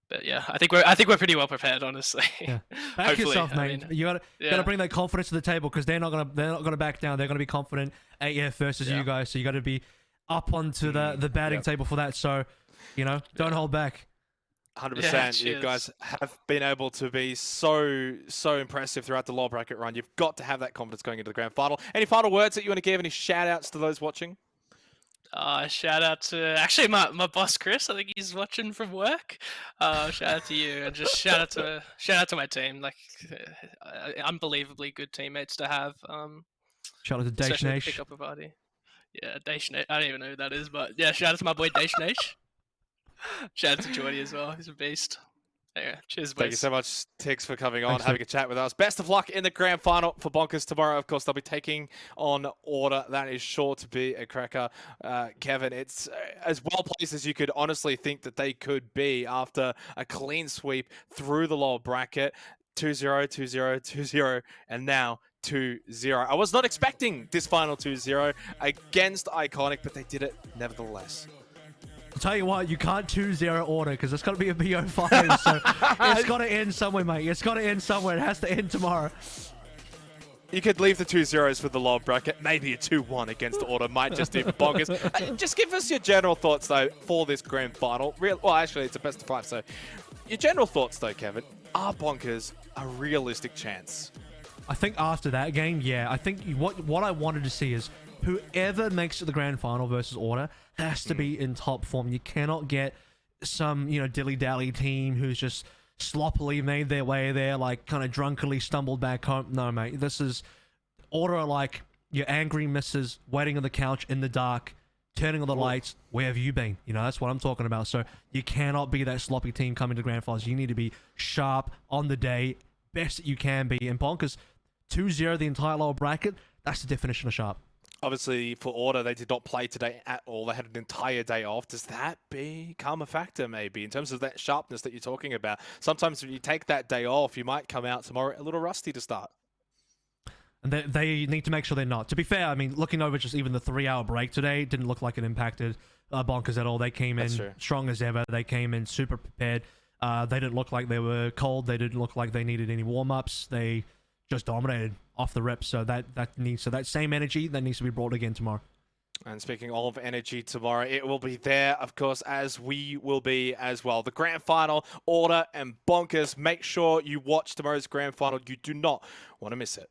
But yeah, I think we're pretty well prepared, honestly. Yeah. Back yourself, mate. You gotta bring that confidence to the table, because they're not gonna back down. They're gonna be confident 8F versus you guys. So you got to be up onto the batting table for that. So don't hold back. 100%. You guys have been able to be so impressive throughout the lower bracket run. You've got to have that confidence going into the grand final. Any final words that you want to give? Any shout outs to those watching? Shout out to actually my boss Chris. I think he's watching from work. Shout out to you, and just shout out to my team. Like unbelievably good teammates to have. Shout out to Dash. Pick up a party. Yeah, Dash. I don't even know who that is, but yeah, shout out to my boy Dash. Shout out to Jordy as well. He's a beast. Yeah, cheers, boys. Thank you so much, Tix, for coming on, having a chat with us. Best of luck in the grand final for Bonkers tomorrow. Of course, they'll be taking on Order. That is sure to be a cracker. Kevin, it's as well placed as you could honestly think that they could be after a clean sweep through the lower bracket. 2-0, 2-0, 2-0, and now 2-0. I was not expecting this final 2-0 against Iconic, but they did it nevertheless. I'll tell you what, you can't 2-0 Order because it's got to be a BO5, so it's got to end somewhere, mate. It's got to end somewhere. It has to end tomorrow. You could leave the 2-0s for the lower bracket. Maybe a 2-1 against Order might just do for Bonkers. Just give us your general thoughts, though, for this grand final. Well, actually, it's a best of 5, so your general thoughts, though, Kevin. Are Bonkers a realistic chance? I think after that game, yeah. I think what I wanted to see is whoever makes it to the grand final versus Order has to be in top form. You cannot get some, dilly-dally team who's just sloppily made their way there, like kind of drunkenly stumbled back home. No, mate. This is Order like your angry missus waiting on the couch in the dark, turning on the lights. Where have you been? That's what I'm talking about. So you cannot be that sloppy team coming to grand finals. You need to be sharp on the day, best that you can be. And Bonkers 2-0 the entire lower bracket, that's the definition of sharp. Obviously, for Order, they did not play today at all. They had an entire day off. Does that become a factor, maybe, in terms of that sharpness that you're talking about? Sometimes when you take that day off, you might come out tomorrow a little rusty to start. And they need to make sure they're not. To be fair, I mean, looking over just even the 3-hour break today, didn't look like it impacted Bonkers at all. They came in strong as ever. They came in super prepared. They didn't look like they were cold. They didn't look like they needed any warm-ups. They just dominated off the rip. So that same energy that needs to be brought again tomorrow. And speaking of energy tomorrow, it will be there, of course, as we will be as well. The grand final, Order and Bonkers. Make sure you watch tomorrow's grand final. You do not want to miss it.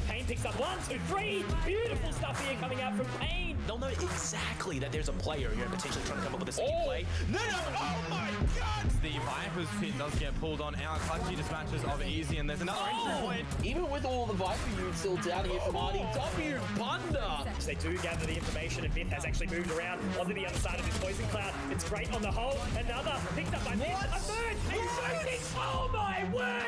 Payne picks up 1, 2, 3. Beautiful stuff here coming out from Payne. They'll know exactly that there's a player here potentially trying to come up with a scheme play. No! Oh my God! The Viper's pin does get pulled on out. Clutchy dispatches of Easy, and there's another entry point. Even with all the Viper units still down here from RDW, Bunda. They do gather the information, and Vith has actually moved around onto the other side of this poison cloud. It's great on the whole. Another picked up by Vith. A third. A shooting. Oh my word!